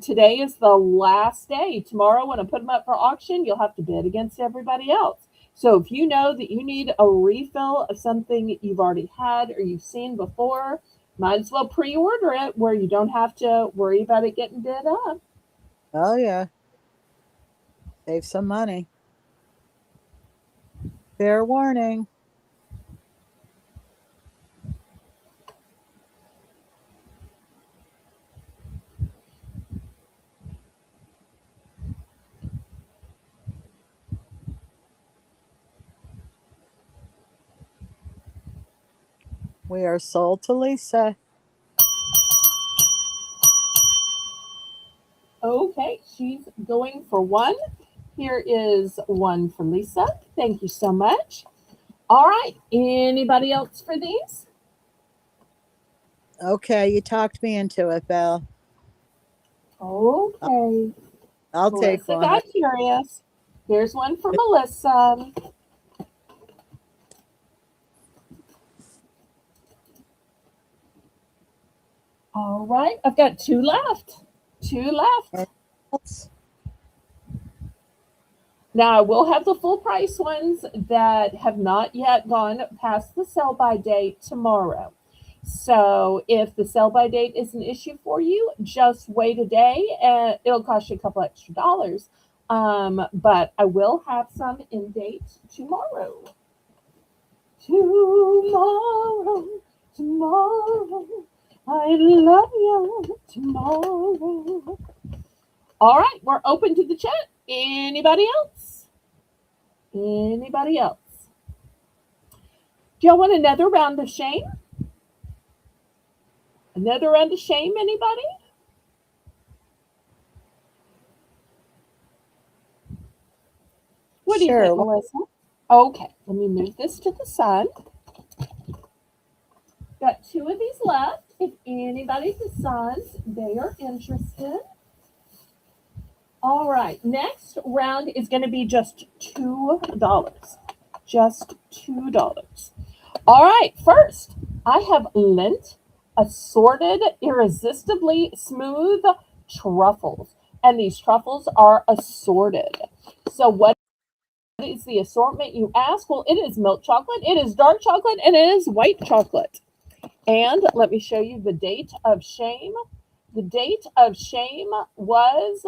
Speaker 1: today is the last day. Tomorrow, when I put them up for auction, you'll have to bid against everybody else. So if you know that you need a refill of something you've already had or you've seen before, might as well pre order it where you don't have to worry about it getting bid up.
Speaker 2: Oh, yeah. Save some money. Fair warning. We are sold to Lisa.
Speaker 1: Okay, she's going for one. Here is one for Lisa. Thank you so much. All right. Anybody else for these?
Speaker 2: Okay, you talked me into it, Belle.
Speaker 1: Okay.
Speaker 2: I'll take
Speaker 1: Melissa
Speaker 2: one.
Speaker 1: got curious. Here's one for Melissa. All right. I've got two left. Two left.
Speaker 2: Anything else?
Speaker 1: Now, I will have the full price ones that have not yet gone past the sell by date tomorrow. So, if the sell by date is an issue for you, just wait a day and it'll cost you a couple extra dollars. But I will have some in date tomorrow. Tomorrow, tomorrow, I love you tomorrow. All right, we're open to the chat. Anybody else? Anybody else? Do y'all want another round of shame? Another round of shame, anybody? What do you think,
Speaker 2: Sure.
Speaker 1: Melissa? Okay, let me move this to the side. Got two of these left. If anybody decides they are interested. All right, next round is going to be just $2. Just $2. All right, first, I have Lint assorted, irresistibly smooth truffles. And these truffles are assorted. So, what is the assortment, you ask? Well, it is milk chocolate, it is dark chocolate, and it is white chocolate. And let me show you the date of shame. The date of shame was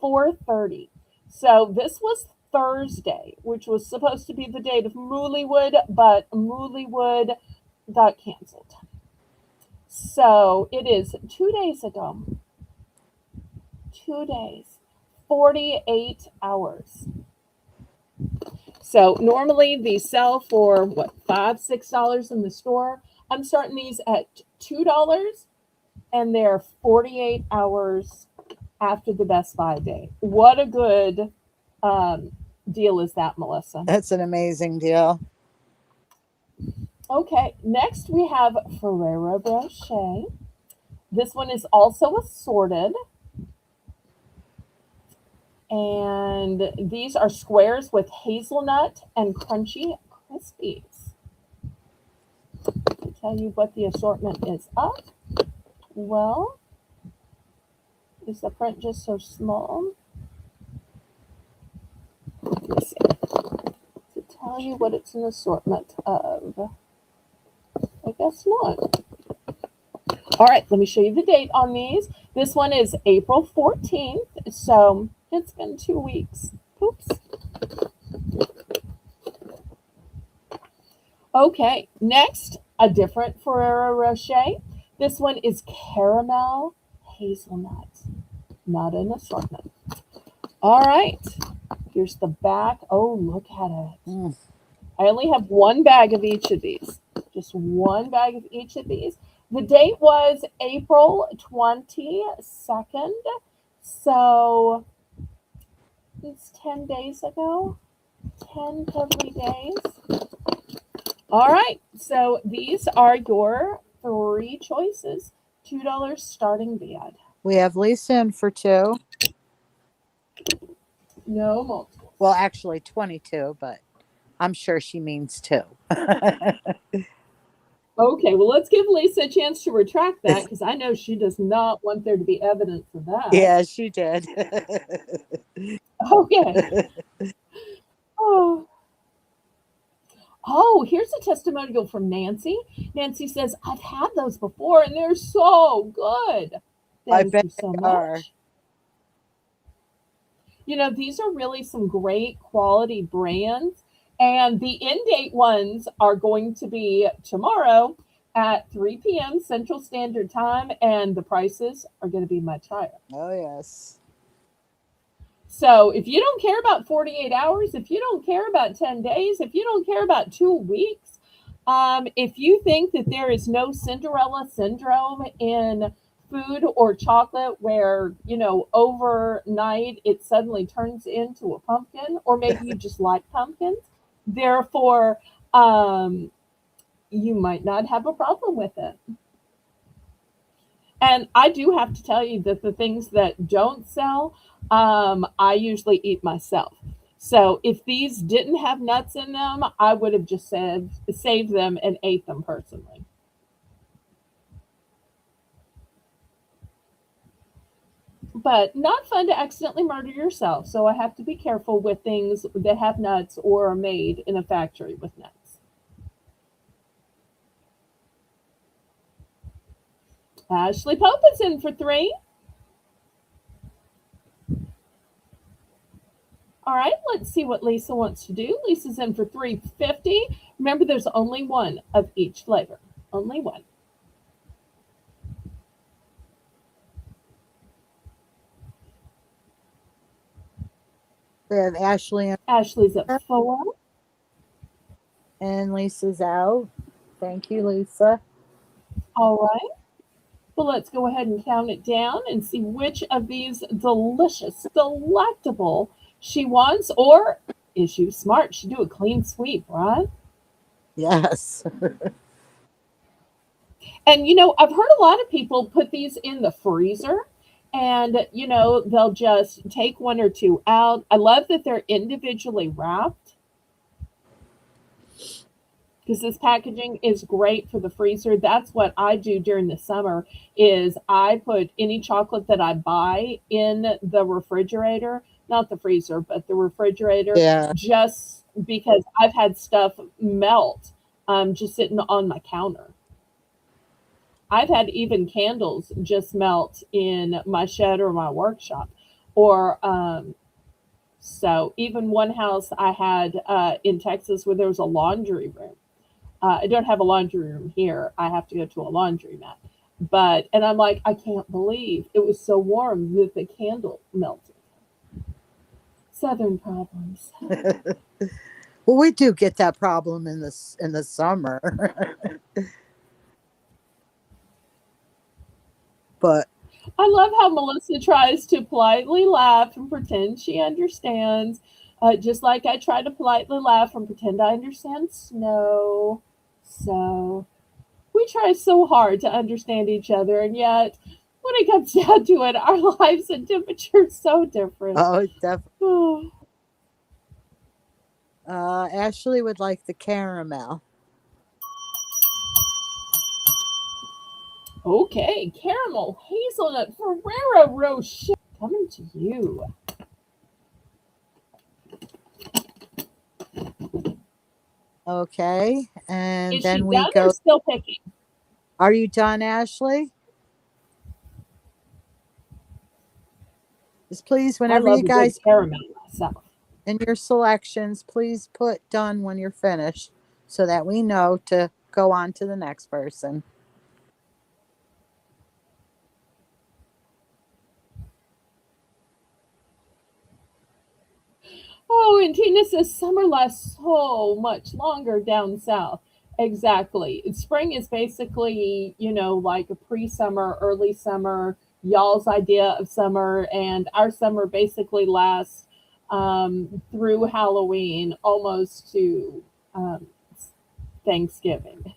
Speaker 1: 4:30. So this was Thursday, which was supposed to be the date of Moollywood, but Moollywood got canceled. So it is 2 days ago. 2 days. 48 hours. So normally these sell for what, $5, $6 in the store. I'm starting these at $2 and they're 48 hours after the Best Buy day. What a good deal is that, Melissa?
Speaker 2: That's an amazing deal.
Speaker 1: Okay, next we have Ferrero Rocher. This one is also assorted. And these are squares with hazelnut and crunchy crispies. To tell you what the assortment is of. Well, is the print just so small? Let me see. To tell you what it's an assortment of. I guess not. All right, let me show you the date on these. This one is April 14th, so it's been 2 weeks. Oops. Okay, next, a different Ferrero Rocher. This one is caramel hazelnut, not an assortment. All right, here's the back. Oh, look at it.
Speaker 2: Mm.
Speaker 1: I only have one bag of each of these, just one bag of each of these. The date was April 22nd, so it's 10 days ago, 10 lovely days. All right, so these are your three choices. $2 starting bid.
Speaker 2: We have Lisa in for two.
Speaker 1: No multiples.
Speaker 2: Well, actually 22, but I'm sure she means two.
Speaker 1: Okay, well, let's give Lisa a chance to retract that because I know she does not want there to be evidence of that.
Speaker 2: Yeah, she did.
Speaker 1: Okay. Oh, oh, here's a testimonial from Nancy. Nancy says, I've had those before and they're so good.
Speaker 2: I
Speaker 1: Thank
Speaker 2: bet
Speaker 1: you so
Speaker 2: they are.
Speaker 1: much. You know, these are really some great quality brands. And the in date ones are going to be tomorrow at 3 p.m. Central Standard Time, and the prices are going to be much higher.
Speaker 2: Oh, yes.
Speaker 1: So if you don't care about 48 hours, if you don't care about 10 days, if you don't care about 2 weeks, if you think that there is no Cinderella syndrome in food or chocolate where, overnight it suddenly turns into a pumpkin, or maybe you just like pumpkins, therefore, you might not have a problem with it. And I do have to tell you that the things that don't sell, I usually eat myself. So if these didn't have nuts in them, I would have just said saved them and ate them personally. But not fun to accidentally murder yourself. So I have to be careful with things that have nuts or are made in a factory with nuts. Ashley Pope is in for three. All right, let's see what Lisa wants to do. Lisa's in for 350. Remember, there's only one of each flavor. Only one.
Speaker 2: We have Ashley
Speaker 1: Ashley's at 4.
Speaker 2: and Lisa's out. Thank you, Lisa.
Speaker 1: All right. Well, let's go ahead and count it down and see which of these delicious, delectable she wants, or is she smart? She do a clean sweep, right?
Speaker 2: Yes.
Speaker 1: And I've heard a lot of people put these in the freezer and they'll just take one or two out. I love that they're individually wrapped because this packaging is great for the freezer. That's what I do during the summer is I put any chocolate that I buy in the refrigerator, not the freezer, but the refrigerator,
Speaker 2: Yeah.
Speaker 1: just because I've had stuff melt just sitting on my counter. I've had even candles just melt in my shed or my workshop. Or so even one house I had in Texas where there was a laundry room. I don't have a laundry room here. I have to go to a laundromat. And I'm like, I can't believe it was so warm that the candle melted. Southern problems.
Speaker 2: Well, we do get that problem in the summer. But
Speaker 1: I love how Melissa tries to politely laugh and pretend she understands, just like I try to politely laugh and pretend I understand snow. So we try so hard to understand each other, and yet when it comes down to it, our lives and temperatures so different.
Speaker 2: oh, definitely. Ashley would like the caramel.
Speaker 1: Okay, caramel hazelnut Ferrero Rocher coming to you.
Speaker 2: Okay, and
Speaker 1: Is she
Speaker 2: then we
Speaker 1: done or
Speaker 2: go.
Speaker 1: still picking?
Speaker 2: Are you done, Ashley? Just please,
Speaker 1: I
Speaker 2: whenever you
Speaker 1: love a good
Speaker 2: guys
Speaker 1: caramel myself.
Speaker 2: in your selections, please put done when you're finished so that we know to go on to the next person.
Speaker 1: Oh, and Tina says summer lasts so much longer down south. Exactly. Spring is basically, like a pre summer, early summer, y'all's idea of summer. And our summer basically lasts through Halloween almost to Thanksgiving.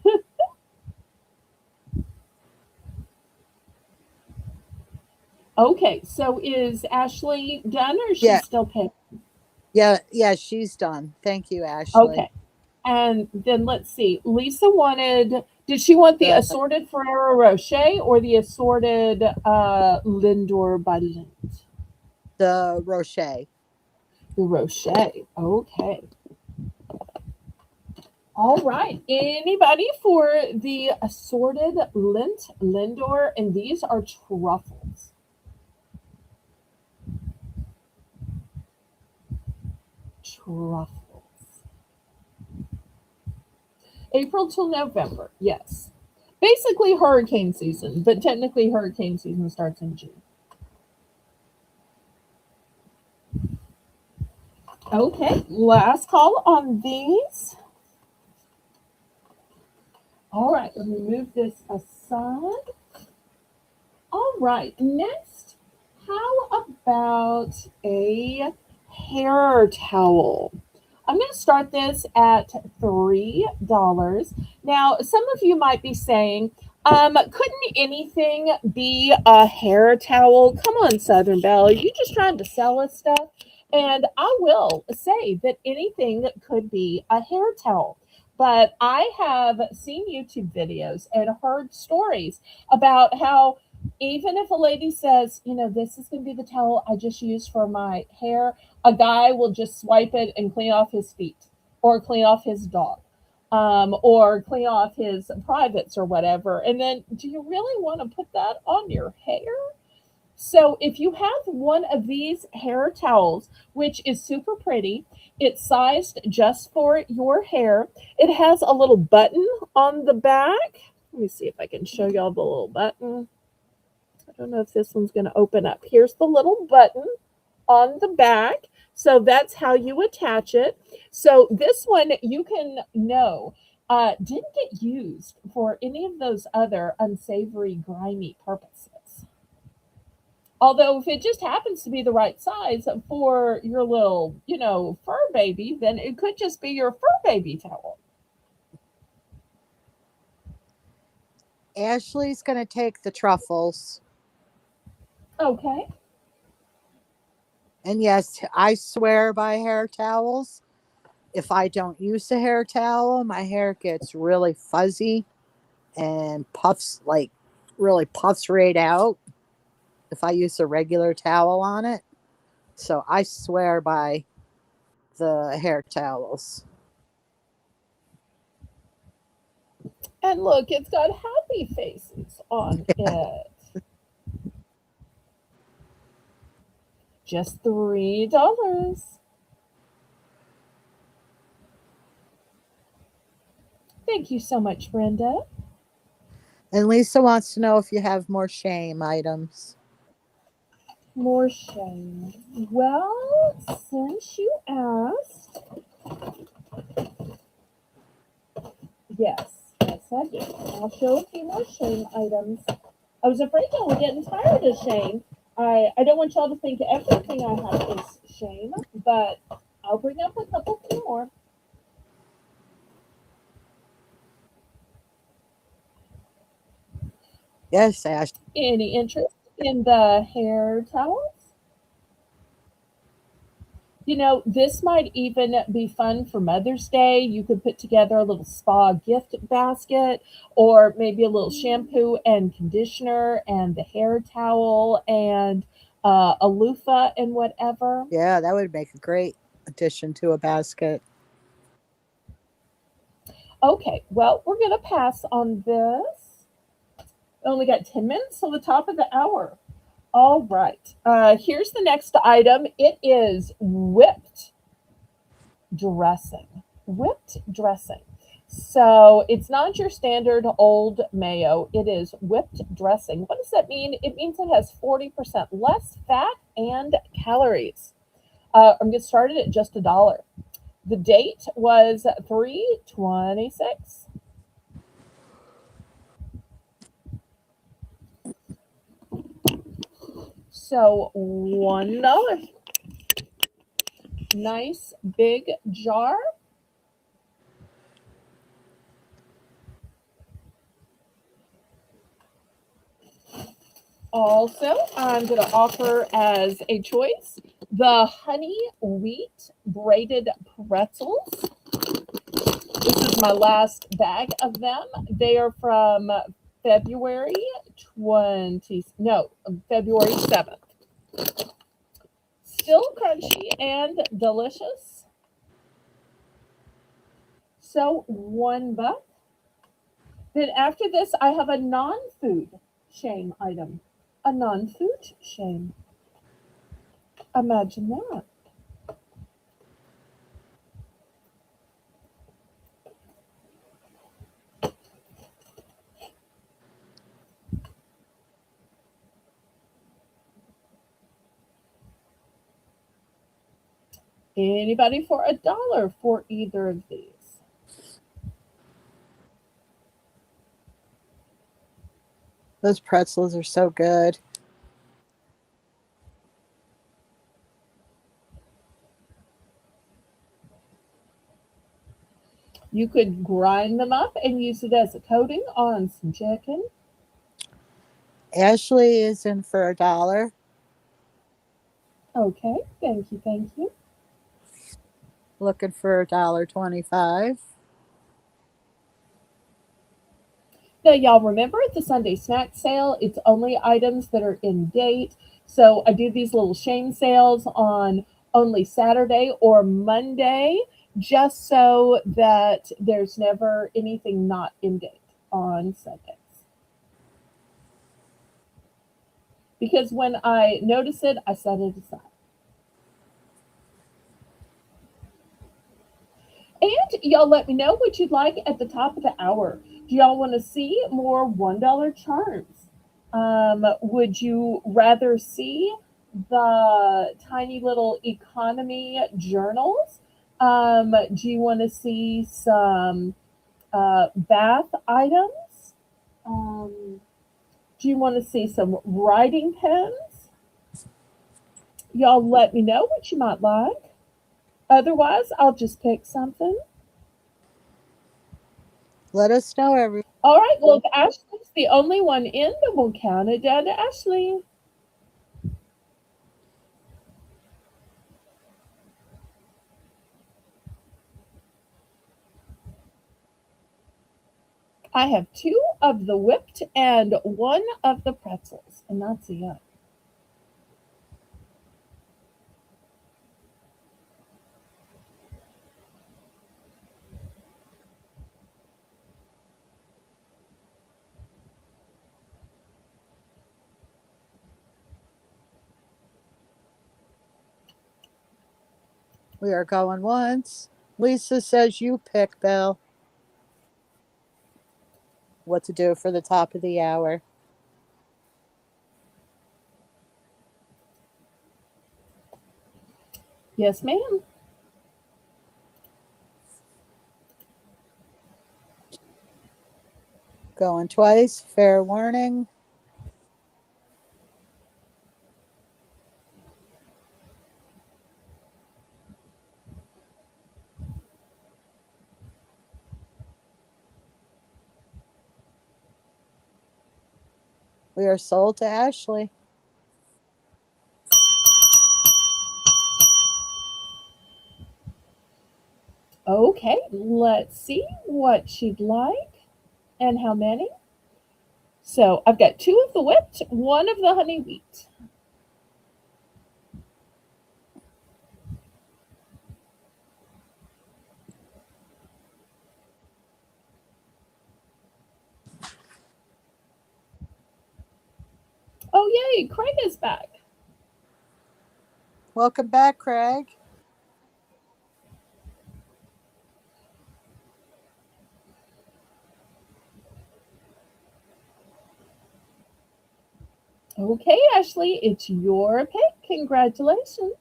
Speaker 1: Okay, so is Ashley done or is she
Speaker 2: Yeah,
Speaker 1: still picking?
Speaker 2: Yeah, she's done. Thank you, Ashley.
Speaker 1: Okay. And then let's see. Lisa wanted, did she want the
Speaker 2: The
Speaker 1: assorted Ferrero Rocher or the assorted Lindor by Lindt?
Speaker 2: the Rocher.
Speaker 1: The Rocher. Okay. All right. Anybody for the assorted Lindt, Lindor, and these are truffles. Truffles. April till November. Yes. Basically hurricane season, but technically hurricane season starts in June. Okay, last call on these. All right, let me move this aside. All right, next, how about a hair towel? I'm going to start this at $3. Now, some of you might be saying, couldn't anything be a hair towel? Come on, Southern Belle, are you just trying to sell us stuff? And I will say that anything could be a hair towel. But I have seen YouTube videos and heard stories about how even if a lady says, this is going to be the towel I just used for my hair, a guy will just swipe it and clean off his feet or clean off his dog or clean off his privates or whatever. And then, do you really want to put that on your hair? So, if you have one of these hair towels, which is super pretty, it's sized just for your hair. It has a little button on the back. Let me see if I can show y'all the little button. I don't know if this one's going to open up. Here's the little button on the back. So that's how you attach it. So this one you can know didn't get used for any of those other unsavory, grimy purposes. Although if it just happens to be the right size for your little, fur baby, then it could just be your fur baby towel.
Speaker 2: Ashley's going to take the truffles.
Speaker 1: Okay.
Speaker 2: And yes, I swear by hair towels. If I don't use a hair towel, my hair gets really fuzzy and puffs, like really puffs right out if I use a regular towel on it. So I swear by the hair towels.
Speaker 1: And look, it's got happy faces on it. Just $3. Thank you so much, Brenda.
Speaker 2: And Lisa wants to know if you have more shame items.
Speaker 1: More shame. Well, since you asked, yes, I do. I'll show a few more shame items. I was afraid y'all were getting tired of shame. I don't want y'all to think everything I have is shame, but I'll bring up a couple more.
Speaker 2: Yes, Ash.
Speaker 1: Any interest in the hair towels? This might even be fun for Mother's Day. You could put together a little spa gift basket or maybe a little shampoo and conditioner and the hair towel and a loofah and whatever.
Speaker 2: Yeah, that would make a great addition to a basket.
Speaker 1: Okay, well, we're going to pass on this. Only got 10 minutes till the top of the hour. All right. Here's the next item. It is whipped dressing. Whipped dressing. So it's not your standard old mayo. It is whipped dressing. What does that mean? It means it has 40% less fat and calories. I'm getting started at just $1. The date was 3/26. So $1. Nice big jar. Also, I'm going to offer as a choice The honey wheat braided pretzels. This is my last bag of them. They are from February 20, no, February 7th. Still crunchy and delicious. So $1. Then after this, I have a non-food shame item. A non-food shame. Imagine that. Anybody for $1 for either of these?
Speaker 2: Those pretzels are so good.
Speaker 1: You could grind them up and use it as a coating on some chicken.
Speaker 2: Ashley is in for $1.
Speaker 1: Okay, thank you, thank you.
Speaker 2: Looking for $1.25.
Speaker 1: Now, y'all remember the Sunday snack sale, it's only items that are in date. So I do these little shame sales on only Saturday or Monday, just so that there's never anything not in date on Sundays. Because when I notice it, I set it aside. And y'all let me know what you'd like at the top of the hour. Do y'all want to see more $1 charms? Would you rather see the tiny little economy journals? Do you want to see some bath items? Um, do you want to see some writing pens? Y'all let me know what you might like. Otherwise, I'll just pick something.
Speaker 2: Let us know, everyone.
Speaker 1: All right, well, if Ashley's the only one in, then we'll count it down to Ashley. I have two of the whipped and one of the pretzels, and that's it.
Speaker 2: We are going once. Lisa says you pick, Bill, what to do for the top of the hour.
Speaker 1: Yes, ma'am.
Speaker 2: Going twice. Fair warning. We are sold to Ashley.
Speaker 1: Okay, let's see what she'd like and how many. So I've got two of the whipped, one of the honey wheat. Oh, yay, Craig is back.
Speaker 2: Welcome back, Craig.
Speaker 1: Okay, Ashley, it's your pick. Congratulations.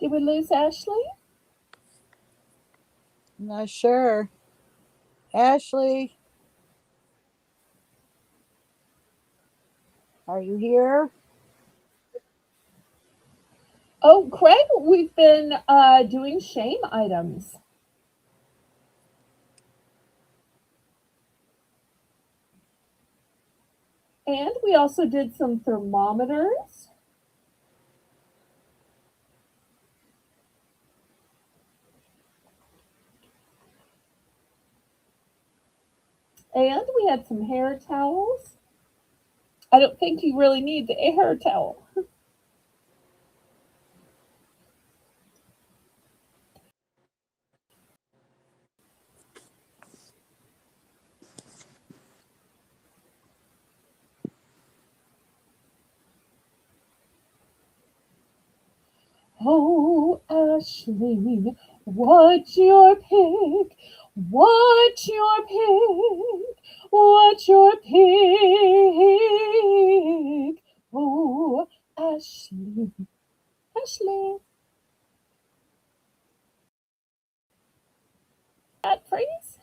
Speaker 1: Did we lose Ashley?
Speaker 2: I'm not sure. Ashley, are you here?
Speaker 1: Oh, Craig, we've been doing shame items. And we also did some thermometers. And we had some hair towels. I don't think you really need the hair towel. Oh, Ashley, what's your pick? What's your pick? What's your pick? Oh, Ashley, Ashley. That phrase?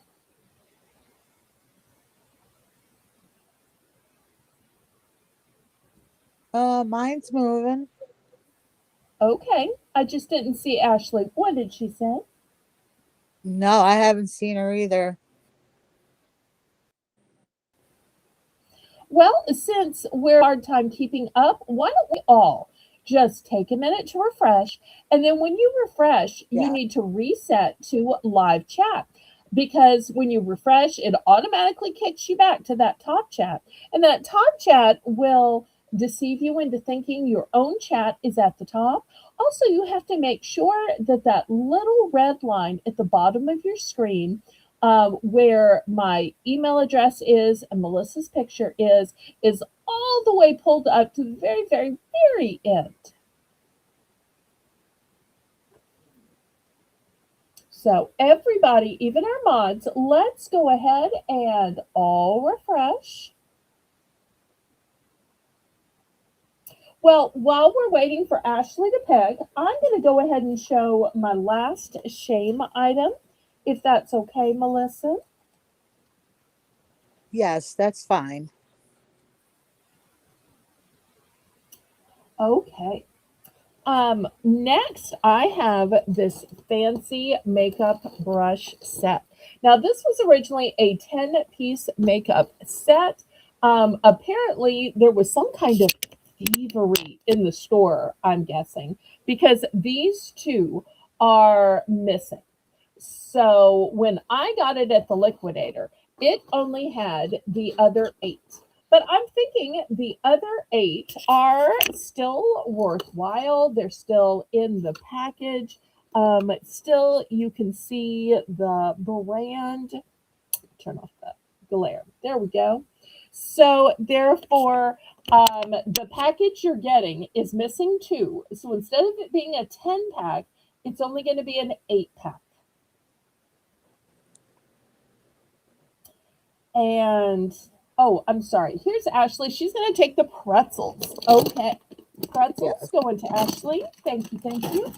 Speaker 2: Mine's moving.
Speaker 1: Okay, I just didn't see Ashley. What did she say?
Speaker 2: No, I haven't seen her either.
Speaker 1: Well, since we're hard time keeping up, why don't we all just take a minute to refresh? And then when you refresh, you
Speaker 2: Yeah.
Speaker 1: need to reset to live chat because when you refresh, it automatically kicks you back to that top chat. And that top chat will deceive you into thinking your own chat is at the top. Also, you have to make sure that that little red line at the bottom of your screen where my email address is and Melissa's picture is all the way pulled up to the very, very, very end. So everybody, even our mods, let's go ahead and all refresh. Well, while we're waiting for Ashley to pick, I'm going to go ahead and show my last shame item, if that's okay, Melissa.
Speaker 2: Yes, that's fine.
Speaker 1: Okay. Next, I have this fancy makeup brush set. Now, this was originally a 10-piece makeup set. Apparently, there was some kind of thievery in the store, I'm guessing, because these two are missing. So when I got it at the liquidator, it only had the other eight. But I'm thinking the other eight are still worthwhile. They're still in the package. Still, you can see the brand. Turn off the glare. There we go. So, therefore, the package you're getting is missing two. So instead of it being a 10 pack, it's only going to be an 8 pack. And oh, I'm sorry. Here's Ashley. She's going to take the pretzels. Okay. Pretzels
Speaker 2: Yes.
Speaker 1: going to Ashley. Thank you. Thank you.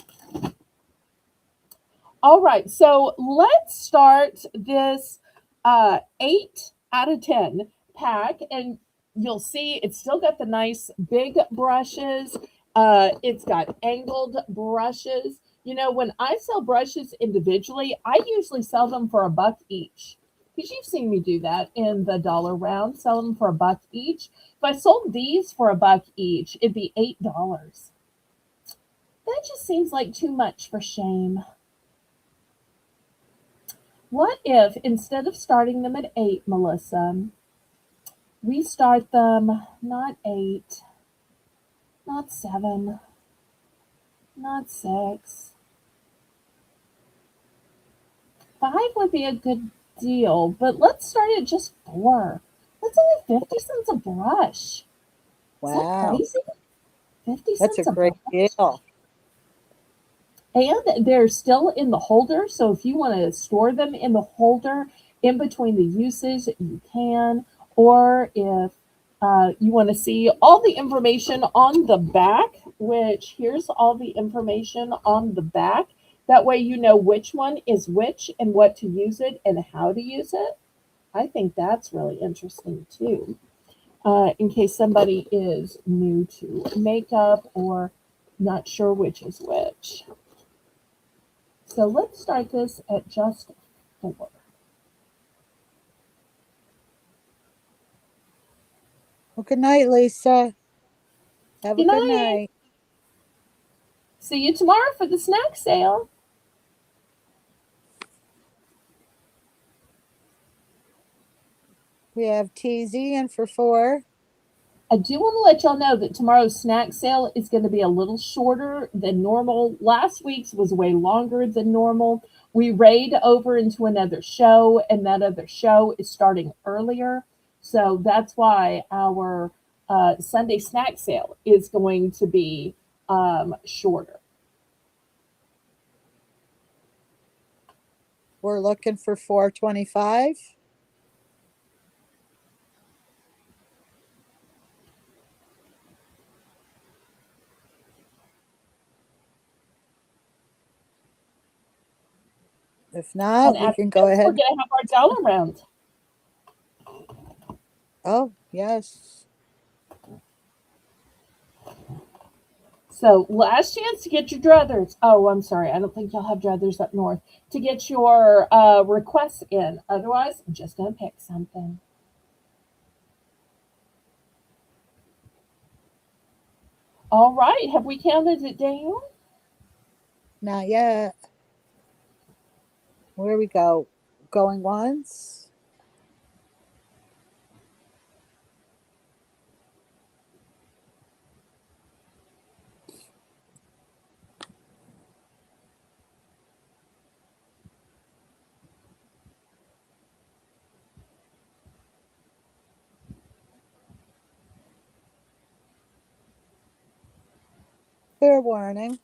Speaker 1: All right. So let's start this 8 out of 10 pack. And you'll see it's still got the nice big brushes. It's got angled brushes. You know, when I sell brushes individually, I usually sell them for $1 each. Because you've seen me do that in the dollar round, sell them for $1 each. If I sold these for $1 each, it'd be $8. That just seems like too much for shame. What if instead of starting them at 8, Melissa, we start them not 8, not 7, not 6. 5 would be a good deal, but let's start at just 4. That's only 50 cents a brush. Is that
Speaker 2: Wow.
Speaker 1: crazy? 50
Speaker 2: That's a
Speaker 1: cents a
Speaker 2: great
Speaker 1: brush?
Speaker 2: deal.
Speaker 1: And they're still in the holder. So if you want to store them in the holder in between the uses, you can. Or if you want to see all the information on the back, which here's all the information on the back. That way you know which one is which and what to use it and how to use it. I think that's really interesting too. In case somebody is new to makeup or not sure which is which. So let's start this at just 4.
Speaker 2: Well, good night, Lisa. Have a
Speaker 1: Good
Speaker 2: good
Speaker 1: night.
Speaker 2: night.
Speaker 1: See you tomorrow for the snack sale.
Speaker 2: We have TZ in for 4.
Speaker 1: I do want to let y'all know that tomorrow's snack sale is going to be a little shorter than normal. Last week's was way longer than normal. We raid over into another show, and that other show is starting earlier. So that's why our Sunday snack sale is going to be shorter.
Speaker 2: We're looking for 425. If
Speaker 1: And
Speaker 2: not, we
Speaker 1: after
Speaker 2: can go
Speaker 1: this, we're
Speaker 2: ahead.
Speaker 1: going to have our dollar round.
Speaker 2: Oh, yes.
Speaker 1: So last chance to get your druthers. Oh, I'm sorry. I don't think y'all have druthers up north to get your requests in. Otherwise, I'm just going to pick something. All right. Have we counted it down?
Speaker 2: Not yet. Where we go? Going once. Fair warning.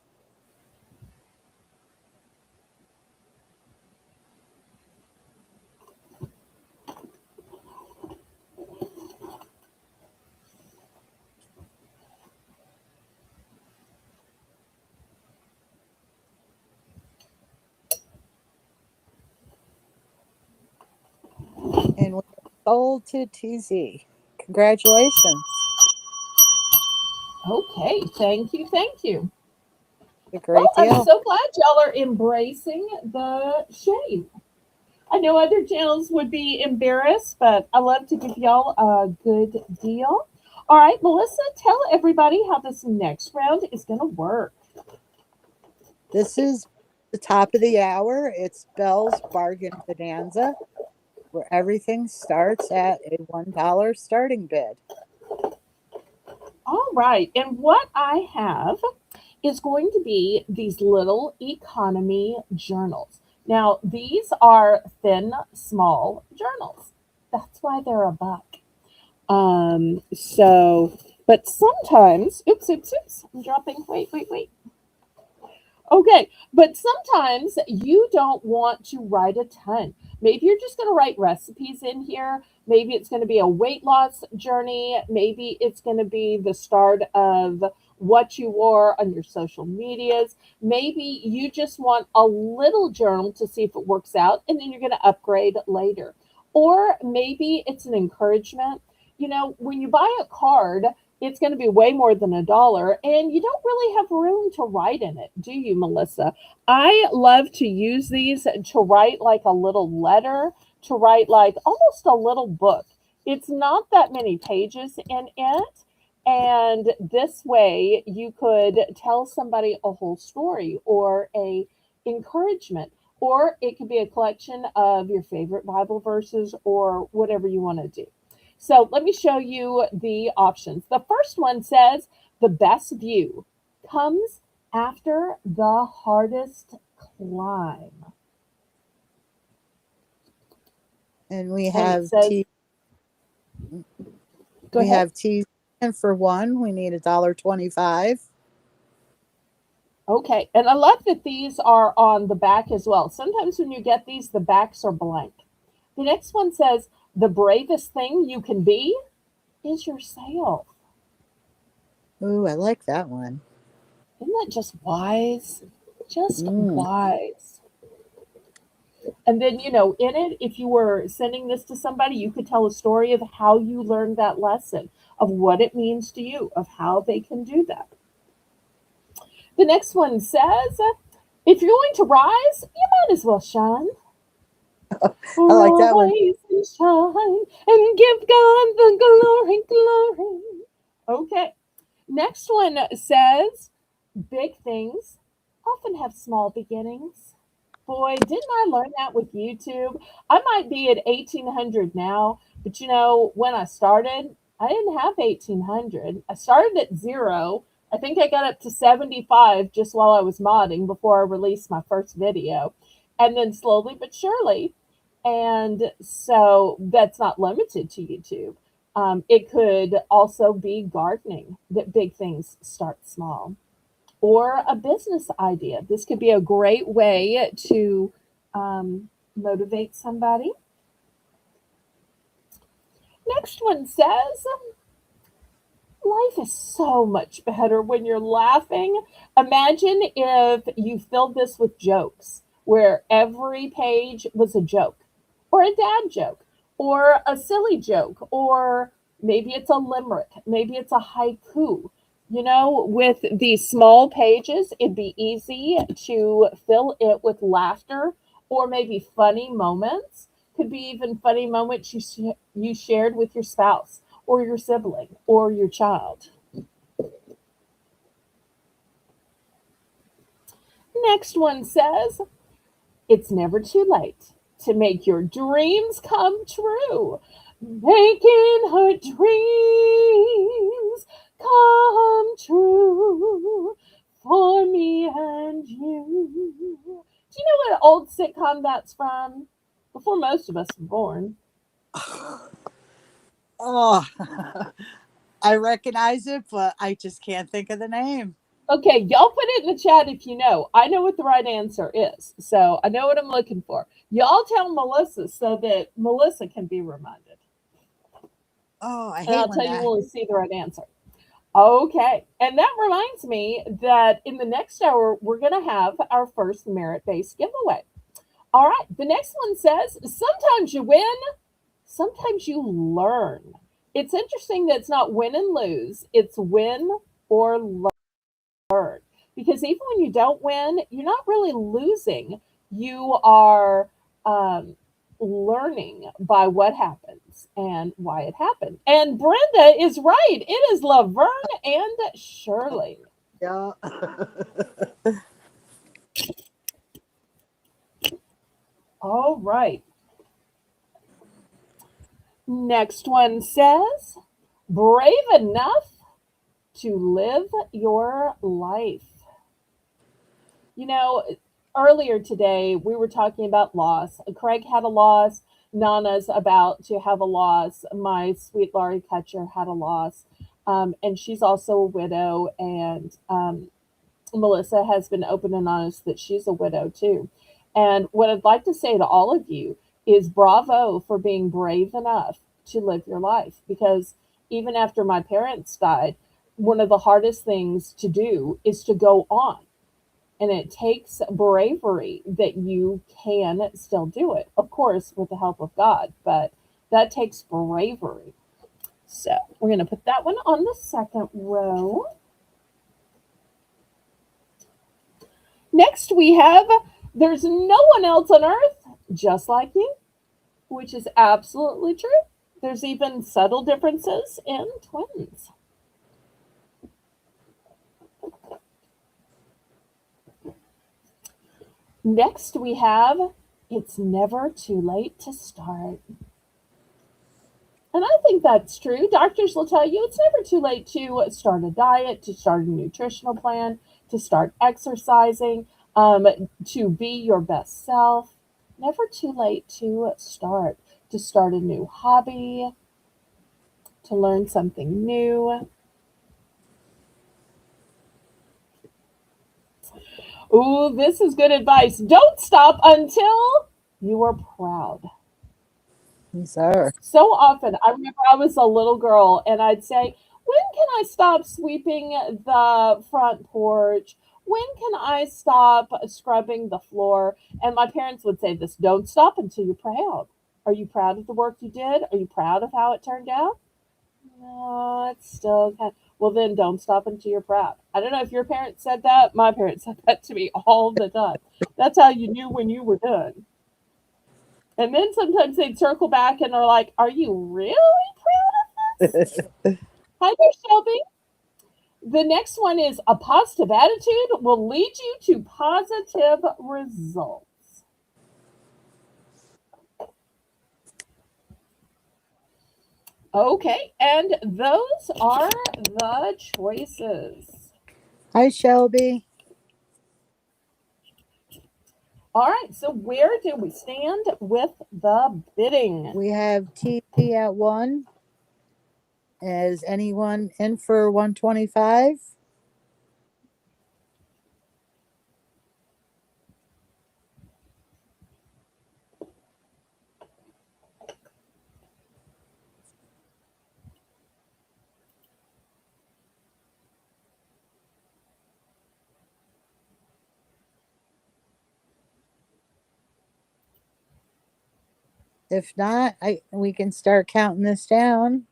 Speaker 2: And we sold to TZ. Congratulations.
Speaker 1: Okay. Thank you. Thank you.
Speaker 2: A
Speaker 1: Well,
Speaker 2: great
Speaker 1: I'm
Speaker 2: deal.
Speaker 1: so glad y'all are embracing the shave. I know other channels would be embarrassed, but I love to give y'all a good deal. All right, Melissa, tell everybody how this next round is going to work.
Speaker 2: This is the top of the hour. It's Belle's Bargain Bonanza, where everything starts at a $1 starting bid.
Speaker 1: All right, and what I have is going to be these little economy journals. Now, these are thin, small journals. That's why they're a buck. But sometimes, oops, I'm dropping. Wait. Okay, but sometimes you don't want to write a ton. Maybe you're just going to write recipes in here. Maybe it's going to be a weight loss journey. Maybe it's going to be the start of what you wore on your social medias. Maybe you just want a little journal to see if it works out and then you're going to upgrade later. Or maybe it's an encouragement. You know, when you buy a card, it's going to be way more than $1 and you don't really have room to write in it, do you, Melissa? I love to use these to write like a little letter, to write like almost a little book. It's not that many pages in it, and this way you could tell somebody a whole story or a encouragement, or it could be a collection of your favorite Bible verses or whatever you want to do. So let me show you the options. The first one says the best view comes after the hardest climb.
Speaker 2: And we
Speaker 1: And it
Speaker 2: have
Speaker 1: says,
Speaker 2: tea.
Speaker 1: go
Speaker 2: We
Speaker 1: ahead.
Speaker 2: have tea. And for one, we need $1.25.
Speaker 1: Okay. And I love that these are on the back as well. Sometimes when you get these, the backs are blank. The next one says the bravest thing you can be is yourself.
Speaker 2: Ooh, I like that one.
Speaker 1: Isn't that just wise? Just
Speaker 2: Mm.
Speaker 1: wise. And then, in it, if you were sending this to somebody, you could tell a story of how you learned that lesson, of what it means to you, of how they can do that. The next one says, if you're going to rise, you might as well shine.
Speaker 2: I like that one.
Speaker 1: Rise and shine and give God the glory, glory. Okay. Next one says, big things often have small beginnings. Boy, didn't I learn that with YouTube? I might be at 1800 now, but when I started, I didn't have 1800. I started at zero. I think I got up to 75 just while I was modding before I released my first video. And then slowly but surely. And so that's not limited to YouTube. It could also be gardening, that big things start small, or a business idea. This could be a great way to motivate somebody. Next one says, life is so much better when you're laughing. Imagine if you filled this with jokes, where every page was a joke, or a dad joke, or a silly joke, or maybe it's a limerick, maybe it's a haiku. With these small pages, it'd be easy to fill it with laughter, or maybe funny moments. Could be even funny moments you shared with your spouse, or your sibling, or your child. Next one says, it's never too late to make your dreams come true. Making her dreams come true for me and you. Do you know what old sitcom that's from? Before most of us were born.
Speaker 2: Oh, I recognize it, but I just can't think of the name.
Speaker 1: Okay, y'all put it in the chat if you know. I know what the right answer is, so I know what I'm looking for. Y'all tell Melissa so that Melissa can be reminded.
Speaker 2: Oh, I
Speaker 1: And
Speaker 2: hate
Speaker 1: I'll
Speaker 2: when
Speaker 1: tell you
Speaker 2: that.
Speaker 1: when we see the right answer. Okay, and that reminds me that in the next hour, we're going to have our first merit based giveaway. All right, the next one says, sometimes you win, sometimes you learn. It's interesting that it's not win and lose, it's win or learn. Because even when you don't win, you're not really losing. You are learning by what happens and why it happened. And Brenda is right. It is Laverne and Shirley.
Speaker 2: Yeah.
Speaker 1: All right. Next one says, brave enough to live your life. You know, earlier today we were talking about loss. Craig had a loss. Nana's about to have a loss. My sweet Laurie Kutcher had a loss. And she's also a widow. And Melissa has been open and honest that she's a widow too. And what I'd like to say to all of you is bravo for being brave enough to live your life. Because even after my parents died, one of the hardest things to do is to go on, and it takes bravery that you can still do it, of course, with the help of God, but that takes bravery. So we're going to put that one on the second row. Next, we have, there's no one else on earth just like you, which is absolutely true. There's even subtle differences in twins. Next, we have, it's never too late to start. And I think that's true. Doctors will tell you it's never too late to start a diet, to start a nutritional plan, to start exercising, to be your best self. Never too late to start a new hobby, to learn something new. Ooh, this is good advice. Don't stop until you are proud.
Speaker 2: Yes, sir.
Speaker 1: So often, I remember I was a little girl and I'd say, when can I stop sweeping the front porch? When can I stop scrubbing the floor? And my parents would say this, don't stop until you're proud. Are you proud of the work you did? Are you proud of how it turned out? No, it's still kind of, well, then don't stop until you're proud. I don't know if your parents said that. My parents said that to me all the time. That's how you knew when you were done. And then sometimes they'd circle back and are like, are you really proud of this? Hi there, Shelby. The next one is a positive attitude will lead you to positive results. Okay, and those are the choices.
Speaker 2: Hi, Shelby.
Speaker 1: All right, so where do we stand with the bidding?
Speaker 2: We have TV at 1. Is anyone in for 125? If not, we can start counting this down.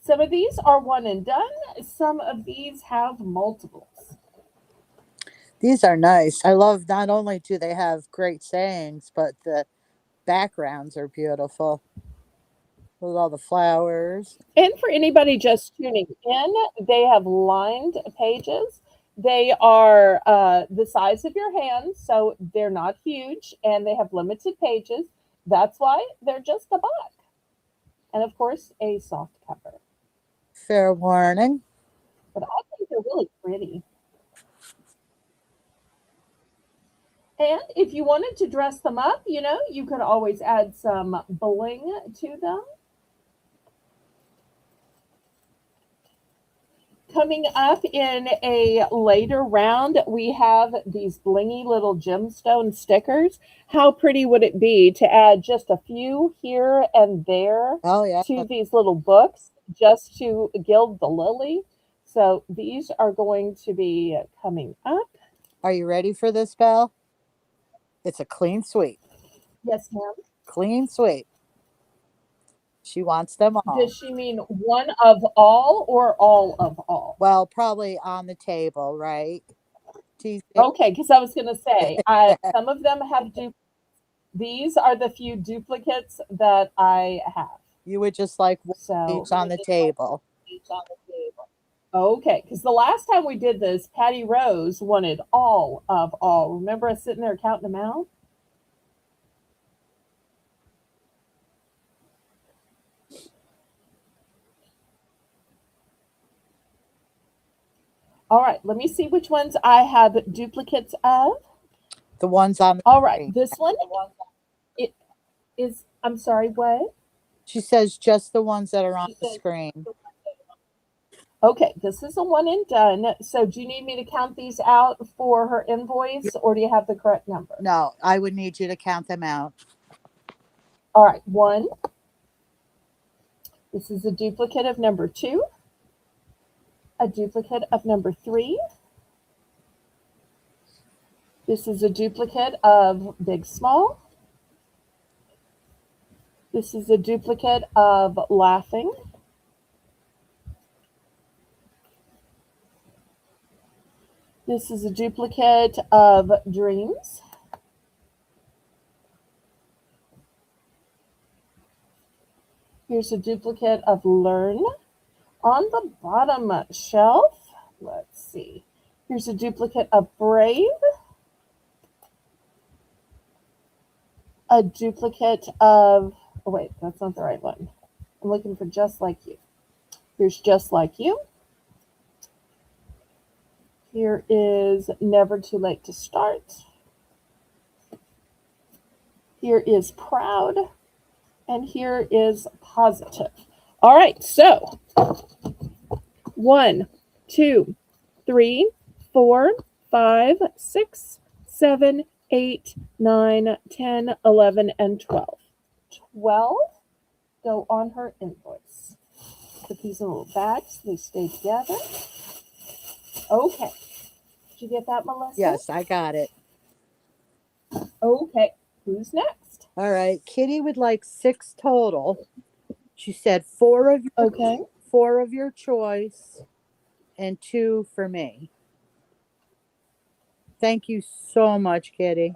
Speaker 1: Some of these are one and done, some of these have multiples.
Speaker 2: These are nice. I love not only do they have great sayings, but the backgrounds are beautiful with all the flowers.
Speaker 1: And for anybody just tuning in, they have lined pages. They are the size of your hand, so they're not huge, and they have limited pages. That's why they're just a buck. And of course, a soft cover.
Speaker 2: Fair warning.
Speaker 1: But I think they're really pretty. And if you wanted to dress them up, you could always add some bling to them. Coming up in a later round, we have these blingy little gemstone stickers. How pretty would it be to add just a few here and there
Speaker 2: Oh, yeah.
Speaker 1: to these little books just to gild the lily? So these are going to be coming up.
Speaker 2: Are you ready for this, Belle? It's a clean sweep.
Speaker 1: Yes, ma'am.
Speaker 2: Clean sweep. She wants them all.
Speaker 1: Does she mean one of all or all of all?
Speaker 2: Well, probably on the table, right? TC?
Speaker 1: Okay, because I was going to say, some of them have these are the few duplicates that I have.
Speaker 2: You would just like one
Speaker 1: So,
Speaker 2: each on the table.
Speaker 1: okay, because the last time we did this, Patty Rose wanted all of all. Remember us sitting there counting them out? All right, let me see which ones I have duplicates of.
Speaker 2: The ones on the
Speaker 1: All right,
Speaker 2: screen.
Speaker 1: this one it is, I'm sorry, what?
Speaker 2: She says just the ones that are on the screen.
Speaker 1: Okay, this is a one and done. So do you need me to count these out for her invoice or do you have the correct number?
Speaker 2: No, I would need you to count them out.
Speaker 1: All right, one. This is a duplicate of number two, a duplicate of number three. This is a duplicate of big small. This is a duplicate of laughing. This is a duplicate of dreams. Here's a duplicate of learn. On the bottom shelf, let's see. Here's a duplicate of brave. A duplicate of, oh wait, that's not the right one. I'm looking for just like you. Here's Just Like You. Here is Never Too Late to Start. Here is Proud. And here is Positive. All right, so 1, 2, 3, 4, 5, 6, 7, 8, 9, 10, 11, and 12. 12 go on her invoice. Put these in little bags, they stay together. Okay. Did you get that, Melissa?
Speaker 2: Yes, I got it.
Speaker 1: Okay. Who's next?
Speaker 2: All right. Kitty would like 6 total. She said
Speaker 1: Okay.
Speaker 2: 4 of your choice and 2 for me. Thank you so much, Kitty.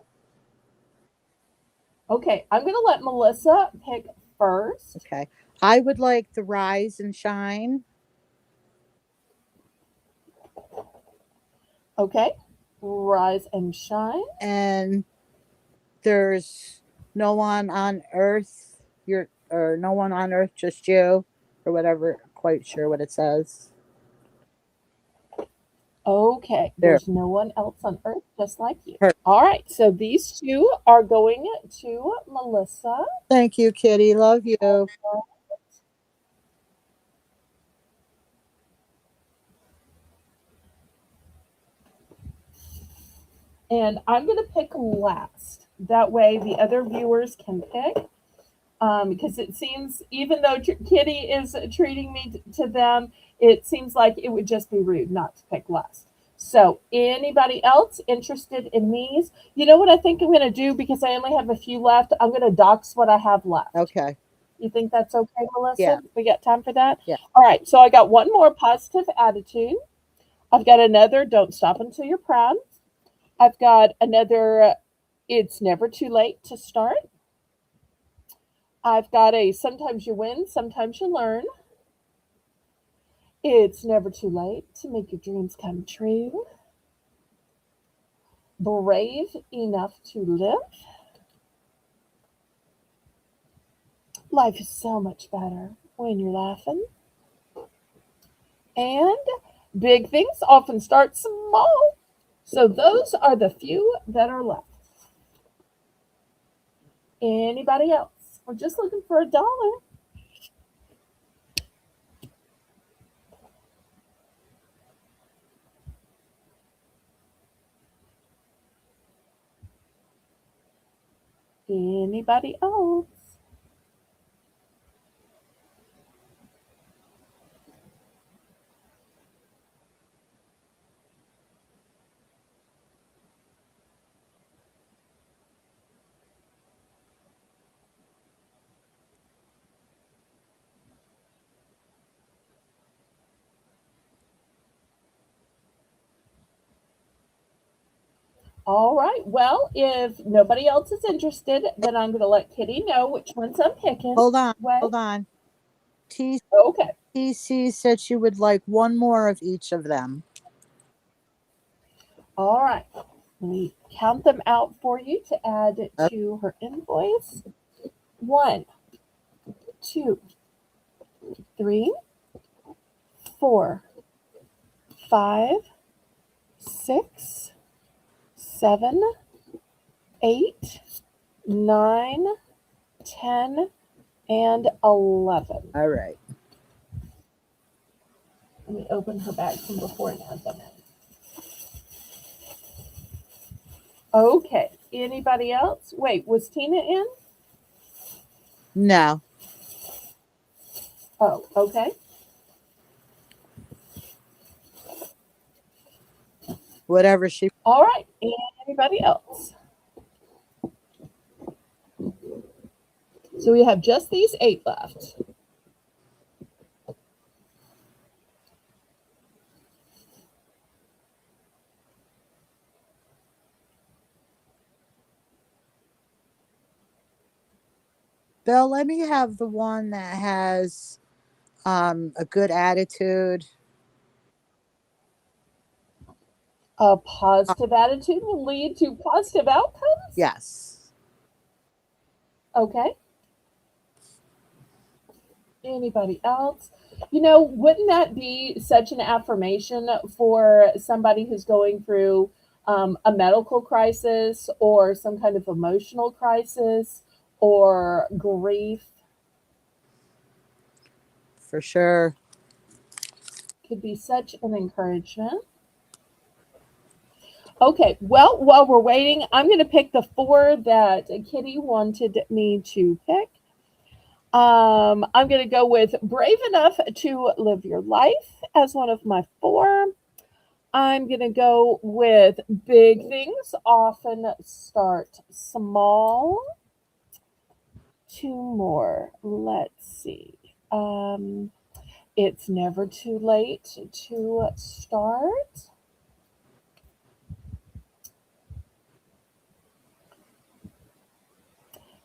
Speaker 1: Okay, I'm going to let Melissa pick first.
Speaker 2: Okay. I would like the Rise and Shine.
Speaker 1: Okay. Rise and Shine.
Speaker 2: And there's No One on Earth. Or No One on Earth, Just You, or whatever. Quite sure what it says.
Speaker 1: Okay.
Speaker 2: There.
Speaker 1: There's no one else on earth just like you.
Speaker 2: Perfect.
Speaker 1: All right. So these 2 are going to Melissa.
Speaker 2: Thank you, Kitty. Love you.
Speaker 1: And I'm going to pick last. That way the other viewers can pick. Because it seems, even though Kitty is treating me to them, it seems like it would just be rude not to pick last. So, anybody else interested in these? You know what I think I'm going to do, because I only have a few left? I'm going to dox what I have left.
Speaker 2: Okay.
Speaker 1: You think that's okay, Melissa?
Speaker 2: Yeah.
Speaker 1: We got time for that?
Speaker 2: Yeah.
Speaker 1: All right. So, I got one more Positive Attitude. I've got another Don't Stop Until You're Proud. I've got another It's Never Too Late to Start. I've got a Sometimes You Win, Sometimes You Learn. It's never too late to make your dreams come true. Brave enough to live. Life is so much better when you're laughing. And big things often start small. So those are the few that are left. Anybody else? We're just looking for $1. Anybody else? All right. Well, if nobody else is interested, then I'm going to let Kitty know which ones I'm picking.
Speaker 2: Hold on.
Speaker 1: Wait.
Speaker 2: Hold on.
Speaker 1: Okay.
Speaker 2: TC said she would like 1 more of each of them.
Speaker 1: All right. Let me count them out for you to add to her invoice. 1, 2, 3, 4, 5, 6, 7, 8, 9, 10, and 11.
Speaker 2: All right.
Speaker 1: Let me open her bag from before and add them in. Okay. Anybody else? Wait, was Tina in?
Speaker 2: No.
Speaker 1: Oh, okay.
Speaker 2: Whatever she.
Speaker 1: All right. Anybody else? So we have just these 8 left.
Speaker 2: Bill, let me have the one that has a good attitude.
Speaker 1: A positive attitude will lead to positive outcomes?
Speaker 2: Yes.
Speaker 1: Okay. Anybody else? You know, wouldn't that be such an affirmation for somebody who's going through a medical crisis or some kind of emotional crisis or grief?
Speaker 2: For sure.
Speaker 1: Could be such an encouragement. Okay, well, while we're waiting, I'm going to pick the four that Kitty wanted me to pick. I'm going to go with Brave Enough to Live Your Life as one of my four. I'm going to go with Big Things Often Start Small. Two more. Let's see. Um, it's never too late to start.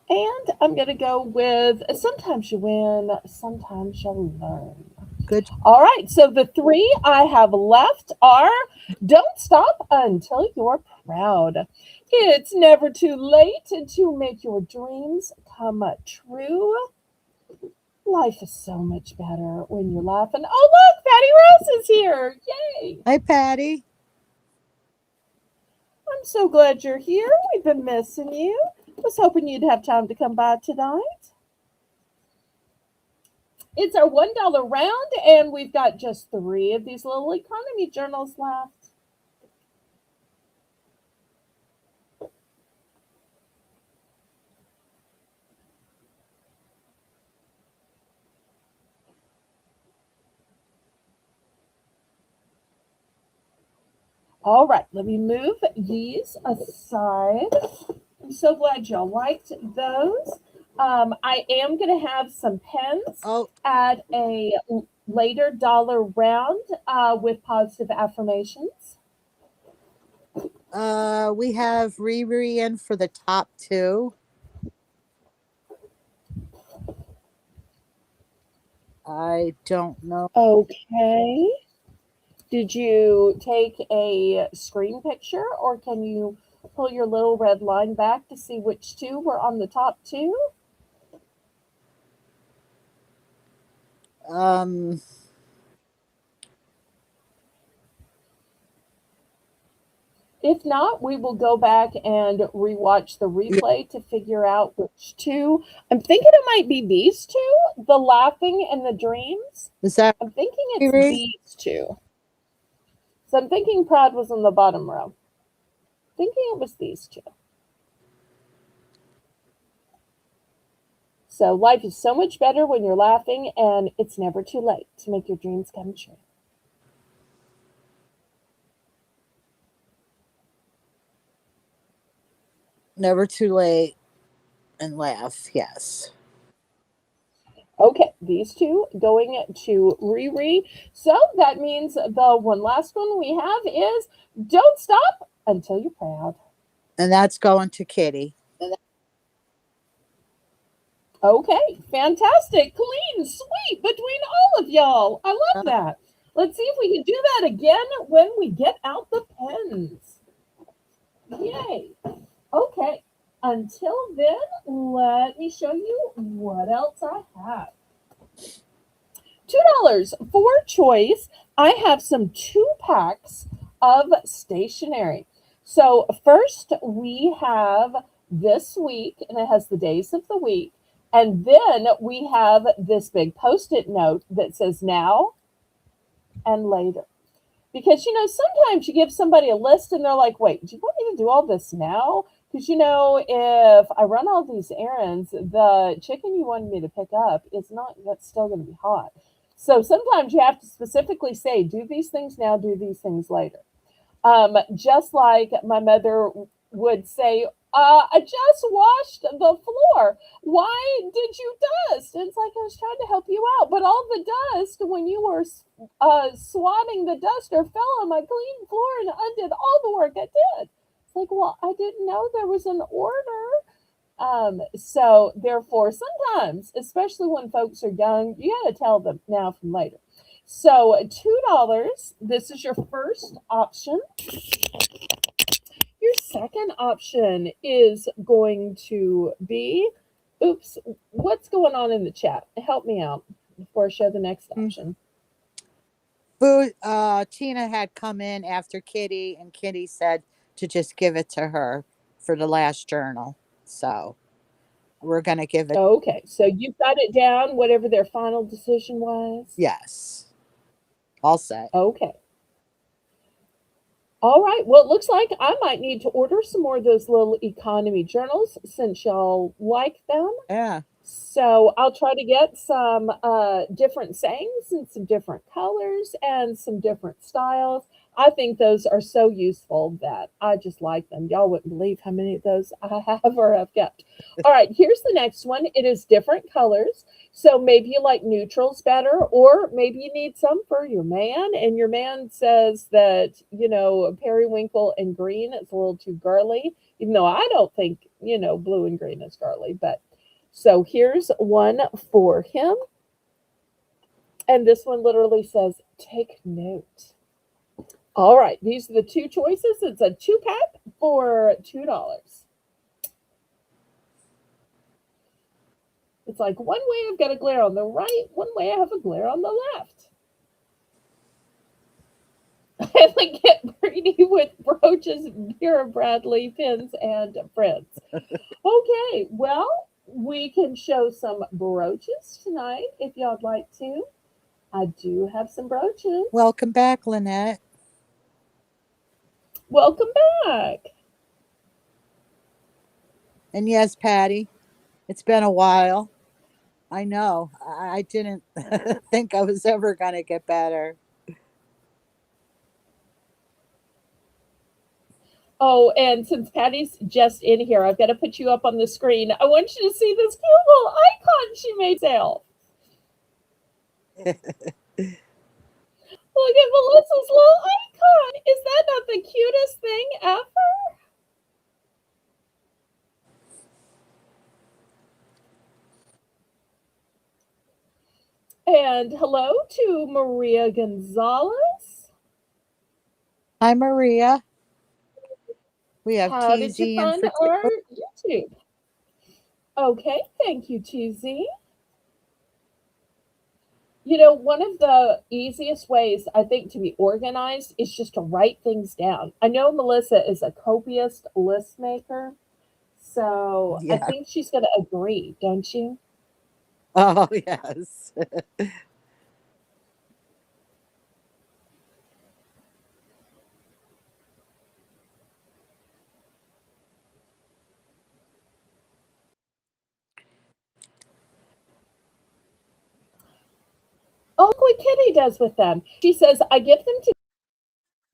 Speaker 1: And I'm going to go with Sometimes You Win, Sometimes You'll Learn.
Speaker 2: Good.
Speaker 1: All right, so the three I have left are Don't Stop Until You're Proud. It's never too late to make your dreams come true. Life is so much better when you're laughing. Oh, look, Patty Rouse is here. Yay.
Speaker 2: Hi, Patty.
Speaker 1: I'm so glad you're here. We've been missing you. Was hoping you'd have time to come by tonight. It's our $1 round, and we've got just three of these little economy journals left. All right, let me move these aside. I'm so glad y'all liked those. I am going to have some pens
Speaker 2: Oh,
Speaker 1: at a later dollar round with positive affirmations.
Speaker 2: we have Riri in for the top two. I don't know.
Speaker 1: Okay. Did you take a screen picture or can you pull your little red line back to see which two were on the top two?
Speaker 2: Um,
Speaker 1: If not, we will go back and rewatch the
Speaker 2: yeah,
Speaker 1: replay to figure out which two. I'm thinking it might be these two, the laughing and the dreams.
Speaker 2: is that
Speaker 1: I'm thinking it's
Speaker 2: Riri?
Speaker 1: these two. So I'm thinking Pride was on the bottom row. Thinking it was these two. So life is so much better when you're laughing, and it's never too late to make your dreams come true.
Speaker 2: Never too late and laugh. Yes.
Speaker 1: Okay, these two going to Riri. So that means the one last one we have is Don't Stop Until You're Proud.
Speaker 2: And that's going to Kitty.
Speaker 1: Okay, fantastic. Clean sweep between all of y'all. I love
Speaker 2: Uh,
Speaker 1: that. Let's see if we can do that again when we get out the pens. Yay. Okay, until then, let me show you what else I have. $2 for choice. I have some 2 packs of stationery. So, first we have this week, and it has the days of the week. And then we have this big post it note that says now and later. Because, sometimes you give somebody a list and they're like, wait, do you want me to do all this now? Because, if I run all these errands, the chicken you wanted me to pick up is not, that's still going to be hot. So sometimes you have to specifically say, do these things now, do these things later. Just like my mother would say, I just washed the floor. Why did you dust? And it's like I was trying to help you out, but all the dust when you were swatting the duster fell on my clean floor and undid all the work I did. It's like, well, I didn't know there was an order. So therefore, sometimes, especially when folks are young, you got to tell them now from later. So $2. This is your first option. Your second option is going to be, oops, what's going on in the chat? Help me out. before I show the next
Speaker 2: Mm.
Speaker 1: option?
Speaker 2: Food. Tina had come in after Kitty, and Kitty said to just give it to her for the last journal. So we're gonna give it.
Speaker 1: Okay, so you've got it down, whatever their final decision was?
Speaker 2: Yes, all set.
Speaker 1: Okay. All right. Well, it looks like I might need to order some more of those little economy journals since y'all like them.
Speaker 2: Yeah.
Speaker 1: So I'll try to get some different sayings and some different colors and some different styles. I think those are so useful that I just like them. Y'all wouldn't believe how many of those I have or have kept. All right, here's the next one. It is different colors. So maybe you like neutrals better, or maybe you need some for your man, and your man says that, periwinkle and green is a little too girly, even though I don't think, blue and green is girly, but so here's one for him. And this one literally says, take note. All right, these are the two choices. It's a two-pack for $2. It's like one way I've got a glare on the right, one way I have a glare on the left. And I get greedy with brooches, Vera Bradley pins, and friends. Okay, well, we can show some brooches tonight if y'all'd like to. I do have some brooches.
Speaker 2: Welcome back, Lynette.
Speaker 1: Welcome back.
Speaker 2: And yes, Patty, it's been a while. I know. I didn't think I was ever going to get better.
Speaker 1: Oh, and since Patty's just in here, I've got to put you up on the screen. I want you to see this cute little icon she made herself. Look at Melissa's little icon. Is that not the cutest thing ever? And hello to Maria Gonzalez.
Speaker 2: Hi, Maria. We have
Speaker 1: How did you
Speaker 2: TZ in
Speaker 1: find
Speaker 2: for
Speaker 1: our
Speaker 2: two.
Speaker 1: YouTube? Okay, thank you, TZ. One of the easiest ways I think to be organized is just to write things down. I know Melissa is a copious list maker, so I
Speaker 2: Yeah.
Speaker 1: think she's going to agree, don't you?
Speaker 2: Oh, yes.
Speaker 1: Oh, look what Kitty does with them. She says, I give them to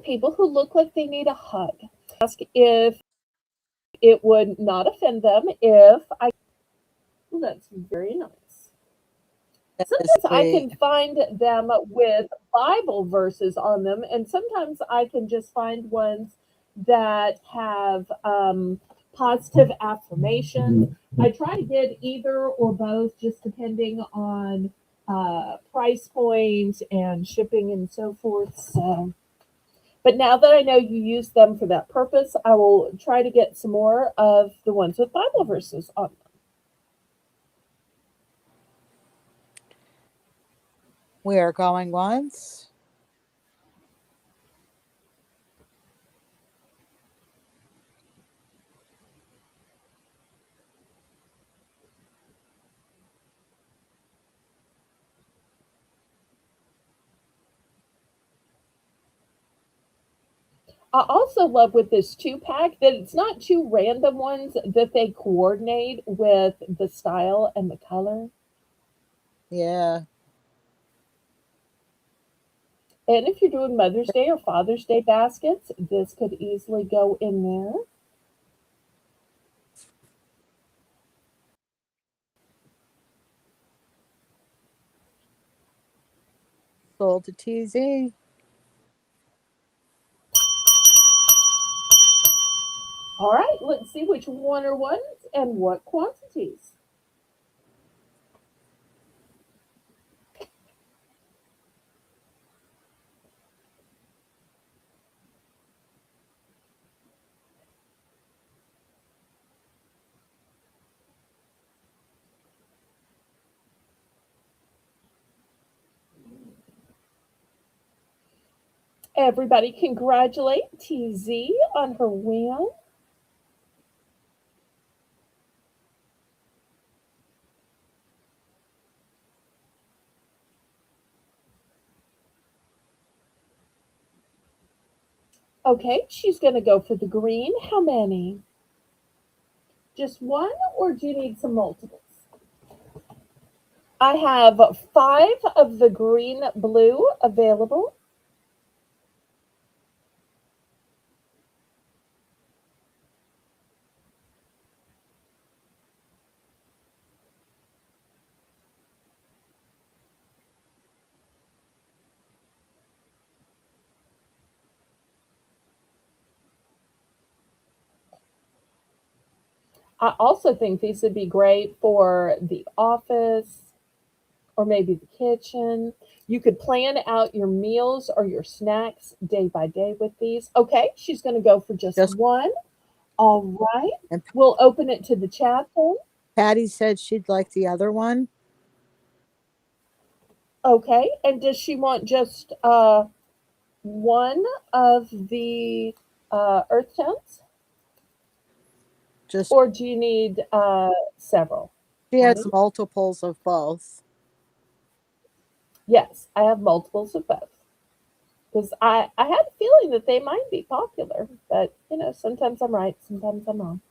Speaker 1: people who look like they need a hug. Ask if it would not offend them if I. Well, that's very nice.
Speaker 2: That is
Speaker 1: Sometimes I
Speaker 2: sweet.
Speaker 1: can find them with Bible verses on them, and sometimes I can just find ones that have positive affirmations. I try to get either or both, just depending on price point and shipping and so forth. So, but now that I know you use them for that purpose, I will try to get some more of the ones with Bible verses on.
Speaker 2: We are going once.
Speaker 1: I also love with this two pack that it's not two random ones, that they coordinate with the style and the color.
Speaker 2: Yeah.
Speaker 1: And if you're doing Mother's Day or Father's Day baskets, this could easily go in there.
Speaker 2: Sold to TZ.
Speaker 1: All right, let's see which one are ones and what quantities. Everybody congratulate TZ on her win. Okay, she's going to go for the green. How many? Just one, or do you need some multiples? I have five of the green blue available. I also think these would be great for the office or maybe the kitchen. You could plan out your meals or your snacks day by day with these. Okay, she's going to go for just
Speaker 2: Just
Speaker 1: one. All right.
Speaker 2: and
Speaker 1: We'll open it to the chat then.
Speaker 2: Patty said she'd like the other one.
Speaker 1: Okay. And does she want just one of the earth tones?
Speaker 2: Just
Speaker 1: Or do you need several?
Speaker 2: she has
Speaker 1: Patty?
Speaker 2: multiples of both.
Speaker 1: Yes, I have multiples of both. Because I had a feeling that they might be popular, but sometimes I'm right, sometimes I'm wrong.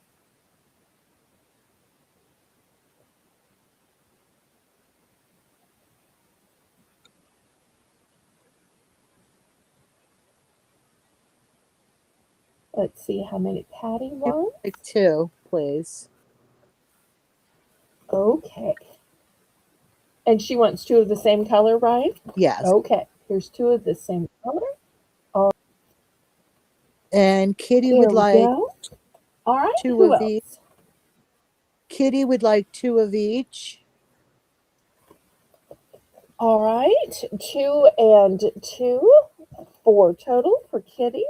Speaker 1: Let's see how many Patty
Speaker 2: She would
Speaker 1: wants.
Speaker 2: like two, please.
Speaker 1: Okay. And she wants two of the same color, right?
Speaker 2: Yes.
Speaker 1: Okay. Here's two of the same color. All
Speaker 2: And Kitty
Speaker 1: there
Speaker 2: would
Speaker 1: we
Speaker 2: like
Speaker 1: go. All right.
Speaker 2: two
Speaker 1: Who
Speaker 2: of each.
Speaker 1: else?
Speaker 2: Kitty would like two of each.
Speaker 1: All right. Two and two. Four total for Kitty.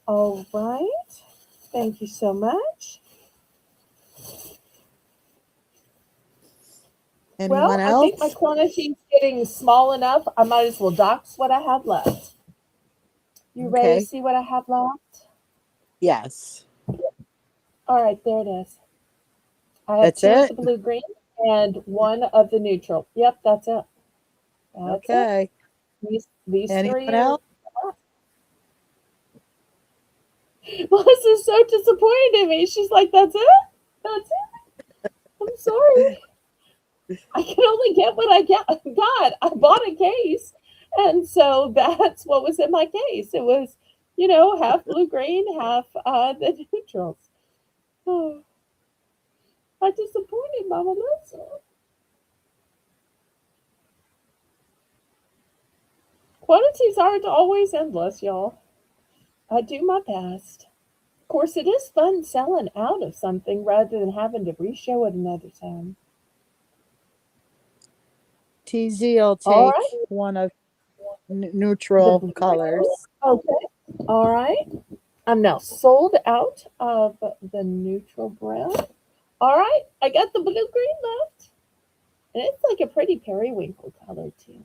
Speaker 1: All right. Thank you so much.
Speaker 2: Anyone
Speaker 1: Well, I think my
Speaker 2: else?
Speaker 1: quantity is getting small enough. I might as well dox what I have left. You ready to
Speaker 2: Okay.
Speaker 1: see what I have left?
Speaker 2: Yes.
Speaker 1: All right, there it is. I have
Speaker 2: That's
Speaker 1: two of
Speaker 2: it?
Speaker 1: the blue green and one of the neutral. Yep, that's it. That's it.
Speaker 2: Okay.
Speaker 1: These
Speaker 2: Anyone
Speaker 1: three are.
Speaker 2: else?
Speaker 1: Melissa's so disappointed in me. She's like, "That's it. That's it. I'm sorry. I can only get what I got. I bought a case, and so that's what was in my case. It was, half blue green, half the neutrals. Oh, I disappointed Mama Melissa. Quantities aren't always endless, y'all. I do my best. Of course, it is fun selling out of something rather than having to re-show it another time.
Speaker 2: TZ will
Speaker 1: All
Speaker 2: take
Speaker 1: right,
Speaker 2: one of
Speaker 1: the
Speaker 2: neutral
Speaker 1: blue.
Speaker 2: colors.
Speaker 1: Okay. All right. I'm now sold out of the neutral brown. All right, I got the blue green left. And it's like a pretty periwinkle color, too.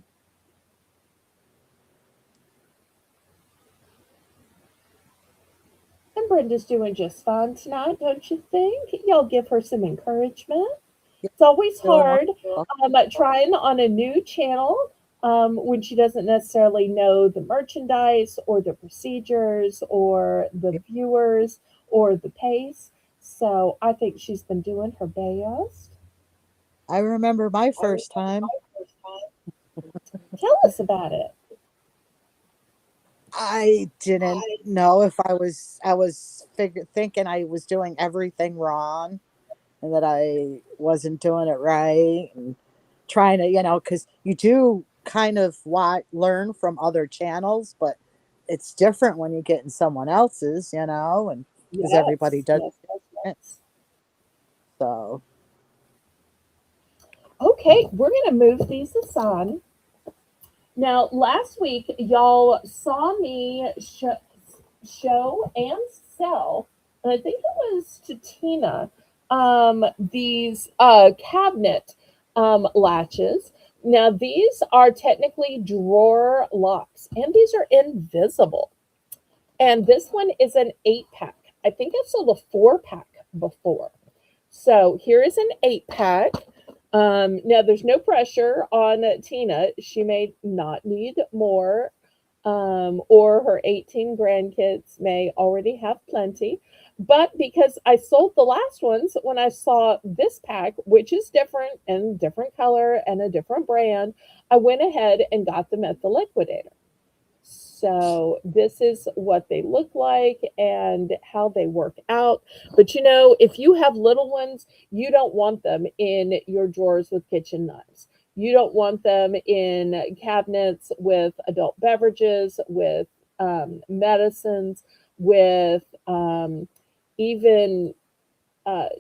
Speaker 1: And Brenda's doing just fine tonight, don't you think? Y'all give her some encouragement.
Speaker 2: Yep,
Speaker 1: It's always
Speaker 2: doing
Speaker 1: hard
Speaker 2: wonderful.
Speaker 1: trying on a new channel when she doesn't necessarily know the merchandise or the procedures or the
Speaker 2: Yep.
Speaker 1: viewers or the pace. So I think she's been doing her best.
Speaker 2: I remember my first time.
Speaker 1: Tell us about it.
Speaker 2: I didn't know if I was thinking I was doing everything wrong and that I wasn't doing it right and trying to, because you do kind of learn from other channels, but it's different when you get in someone else's, and because everybody
Speaker 1: Yes,
Speaker 2: does
Speaker 1: yes, yes,
Speaker 2: it.
Speaker 1: yes.
Speaker 2: So,
Speaker 1: Okay, we're going to move these aside. Now, last week, y'all saw me show and sell, and I think it was to Tina, these cabinet latches. Now, these are technically drawer locks, and these are invisible. And this one is an 8 pack. I think I sold a 4 pack before. So here is an 8 pack. Now, there's no pressure on Tina. She may not need more, or her 18 grandkids may already have plenty. But because I sold the last ones, when I saw this pack, which is different and different color and a different brand, I went ahead and got them at the liquidator. So this is what they look like and how they work out. But if you have little ones, you don't want them in your drawers with kitchen knives. You don't want them in cabinets with adult beverages, with medicines, with even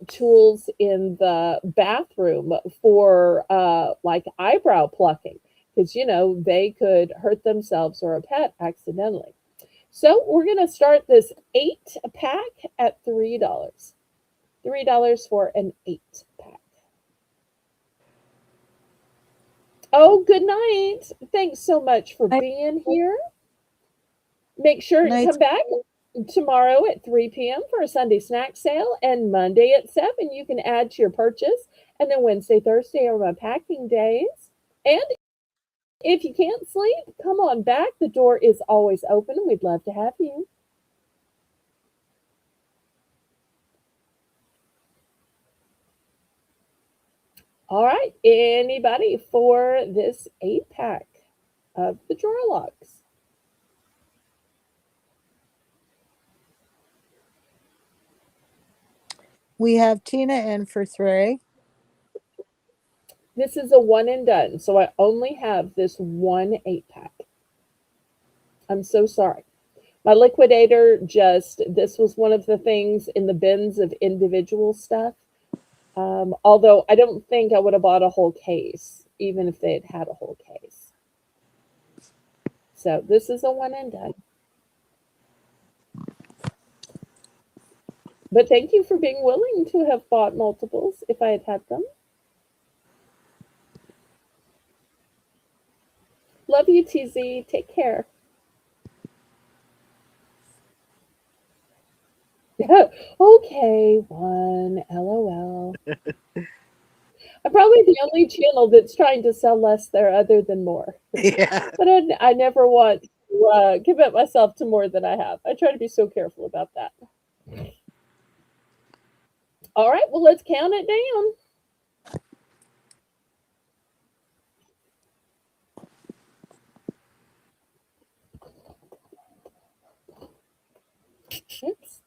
Speaker 1: tools in the bathroom for like eyebrow plucking, because they could hurt themselves or a pet accidentally. So we're going to start this 8 pack at $3. $3 for an 8 pack. Oh, good night. Thanks so much for
Speaker 2: Night,
Speaker 1: being here. Make sure and
Speaker 2: night.
Speaker 1: come back tomorrow at 3 p.m. for a Sunday snack sale, and Monday at 7 you can add to your purchase, and then Wednesday, Thursday are my packing days. And if you can't sleep, come on back. The door is always open. We'd love to have you. All right. Anybody for this 8 pack of the drawer locks?
Speaker 2: We have Tina in for three.
Speaker 1: This is a one and done. So I only have this one 8 pack. I'm so sorry. My liquidator this was one of the things in the bins of individual stuff. Although I don't think I would have bought a whole case, even if they had a whole case. So this is a one and done. But thank you for being willing to have bought multiples if I had had them. Love you, TZ. Take care. Okay, one. LOL. I'm probably the only channel that's trying to sell less there other than more.
Speaker 2: Yeah.
Speaker 1: But I never want to commit myself to more than I have. I try to be so careful about that. All right, well, let's count it down. Oops,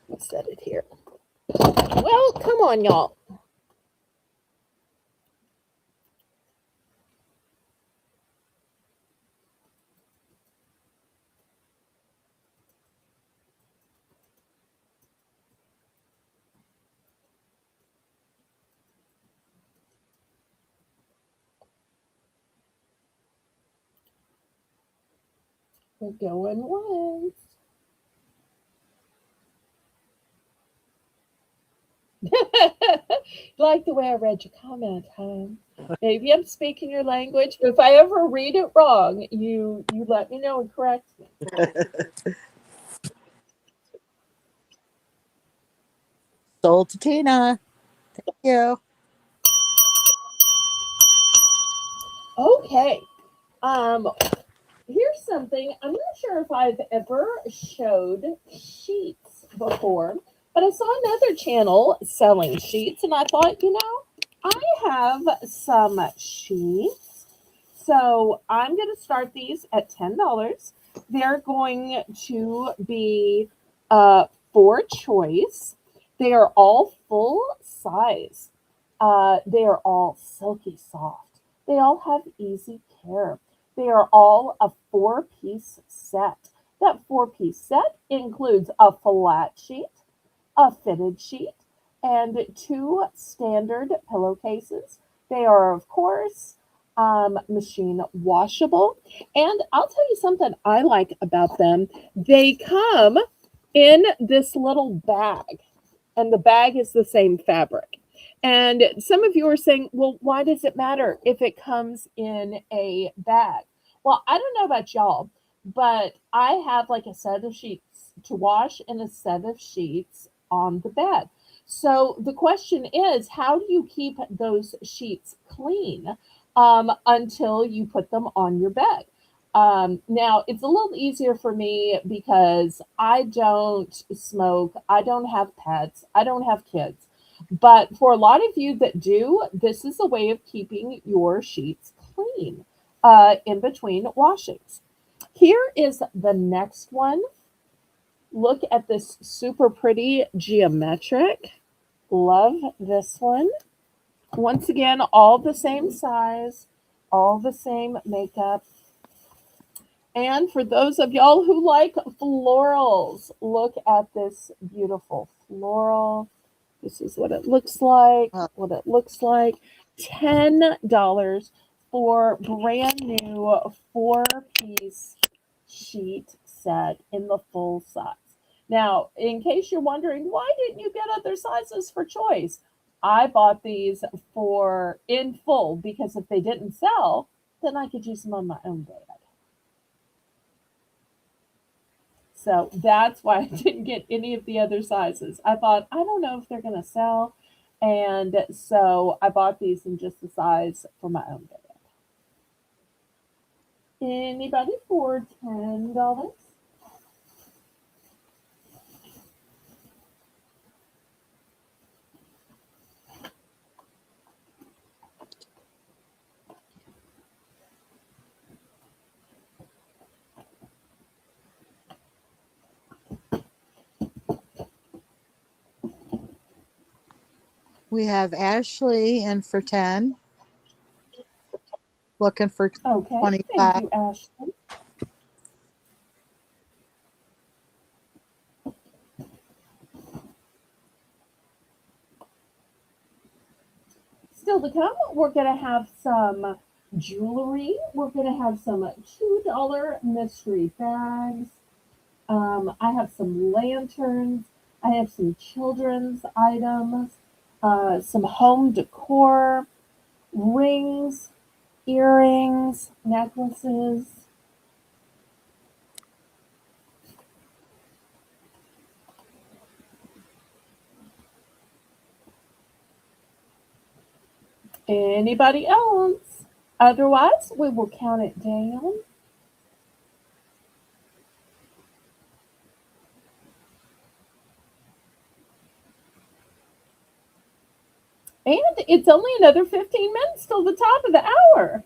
Speaker 1: let's set it here. Well, come on, y'all. We're going once. Like the way I read your comment, huh? Maybe I'm speaking your language, but if I ever read it wrong, you let me know and correct me.
Speaker 2: Sold to Tina. Thank you.
Speaker 1: Okay. Um, Here's something. I'm not sure if I've ever showed sheets before, but I saw another channel selling sheets, and I thought, I have some sheets. So I'm going to start these at $10. They're going to be for choice. They are all full size. They are all silky soft. They all have easy care. They are all a 4-piece set. That 4-piece set includes a flat sheet, a fitted sheet, and 2 standard pillowcases. They are, of course, machine washable. And I'll tell you something I like about them. They come in this little bag, and the bag is the same fabric. And some of you are saying, well, why does it matter if it comes in a bag? Well, I don't know about y'all, but I have like a set of sheets to wash and a set of sheets on the bed. So the question is, how do you keep those sheets clean until you put them on your bed? Now, it's a little easier for me because I don't smoke, I don't have pets, I don't have kids. But for a lot of you that do, this is a way of keeping your sheets clean in between washings. Here is the next one. Look at this super pretty geometric. Love this one. Once again, all the same size, all the same makeup. And for those of y'all who like florals, look at this beautiful floral. This is what it looks like.
Speaker 2: Uh,
Speaker 1: What it looks like. $10 for brand new 4-piece sheet set in the full size. Now, in case you're wondering, why didn't you get other sizes for choice? I bought these for in full because if they didn't sell, then I could use them on my own bed. So that's why I didn't get any of the other sizes. I thought, I don't know if they're going to sell. And so I bought these in just the size for my own bed. Anybody for $10?
Speaker 2: we have Ashley in for 10, looking for
Speaker 1: Okay, thank
Speaker 2: 25.
Speaker 1: you, Ashley. Still to come, we're going to have some jewelry. We're going to have some $2 mystery bags. I have some lanterns. I have some children's items, some home decor, rings, earrings, necklaces. Anybody else? Otherwise, we will count it down. And it's only another 15 minutes till the top of the hour.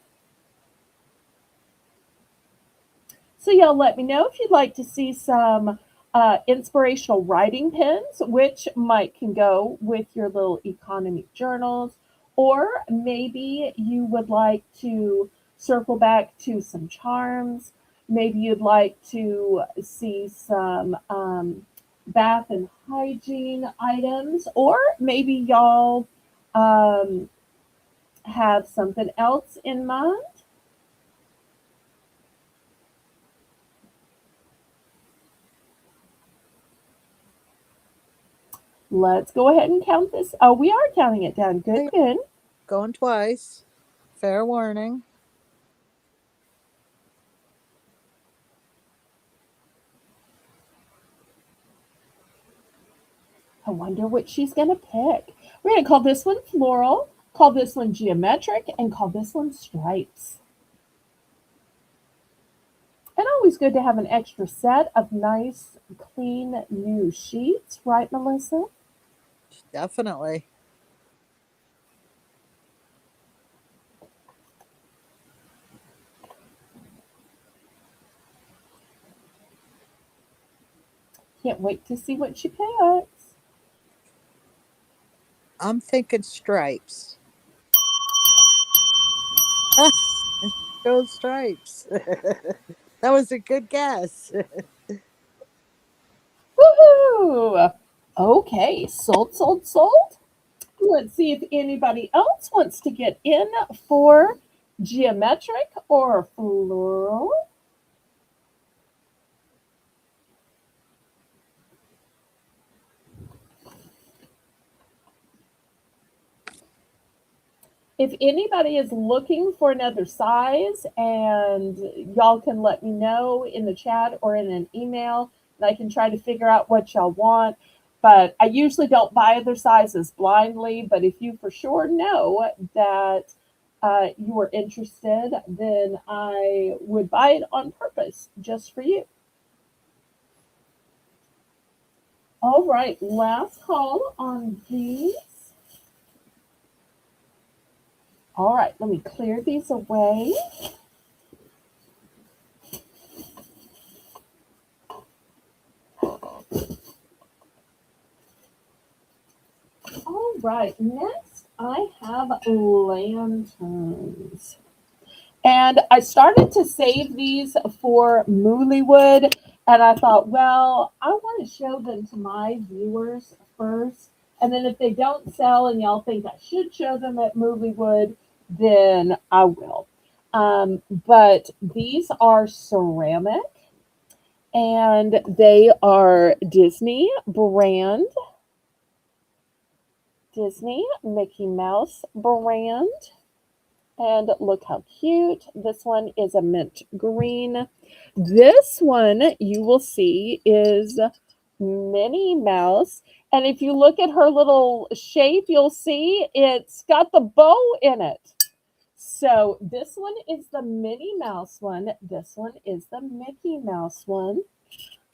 Speaker 1: So y'all let me know if you'd like to see some inspirational writing pens, which might can go with your little economy journals, or maybe you would like to circle back to some charms. Maybe you'd like to see some bath and hygiene items, or maybe y'all um, have something else in mind. Let's go ahead and count this. Oh, we are counting it down. Good,
Speaker 2: Hey,
Speaker 1: good.
Speaker 2: going twice. Fair warning.
Speaker 1: I wonder what she's going to pick. We're going to call this one floral, call this one geometric, and call this one stripes. And always good to have an extra set of nice, clean, new sheets, right, Melissa?
Speaker 2: Definitely.
Speaker 1: Can't wait to see what she picks.
Speaker 2: I'm thinking stripes. Go stripes. That was a good guess.
Speaker 1: Woohoo! Okay, sold, sold, sold. Let's see if anybody else wants to get in for geometric or floral. If anybody is looking for another size, and y'all can let me know in the chat or in an email, and I can try to figure out what y'all want. But I usually don't buy other sizes blindly. But if you for sure know that you are interested, then I would buy it on purpose just for you. All right, last call on these. All right, let me clear these away. All right, next I have lanterns. And I started to save these for Moolywood, and I thought, well, I want to show them to my viewers first. And then if they don't sell and y'all think I should show them at Moolywood, then I will. But these are ceramic, and they are Disney Mickey Mouse brand. And look how cute. This one is a mint green. This one you will see is Minnie Mouse. And if you look at her little shape, you'll see it's got the bow in it. So this one is the Minnie Mouse one. This one is the Mickey Mouse one.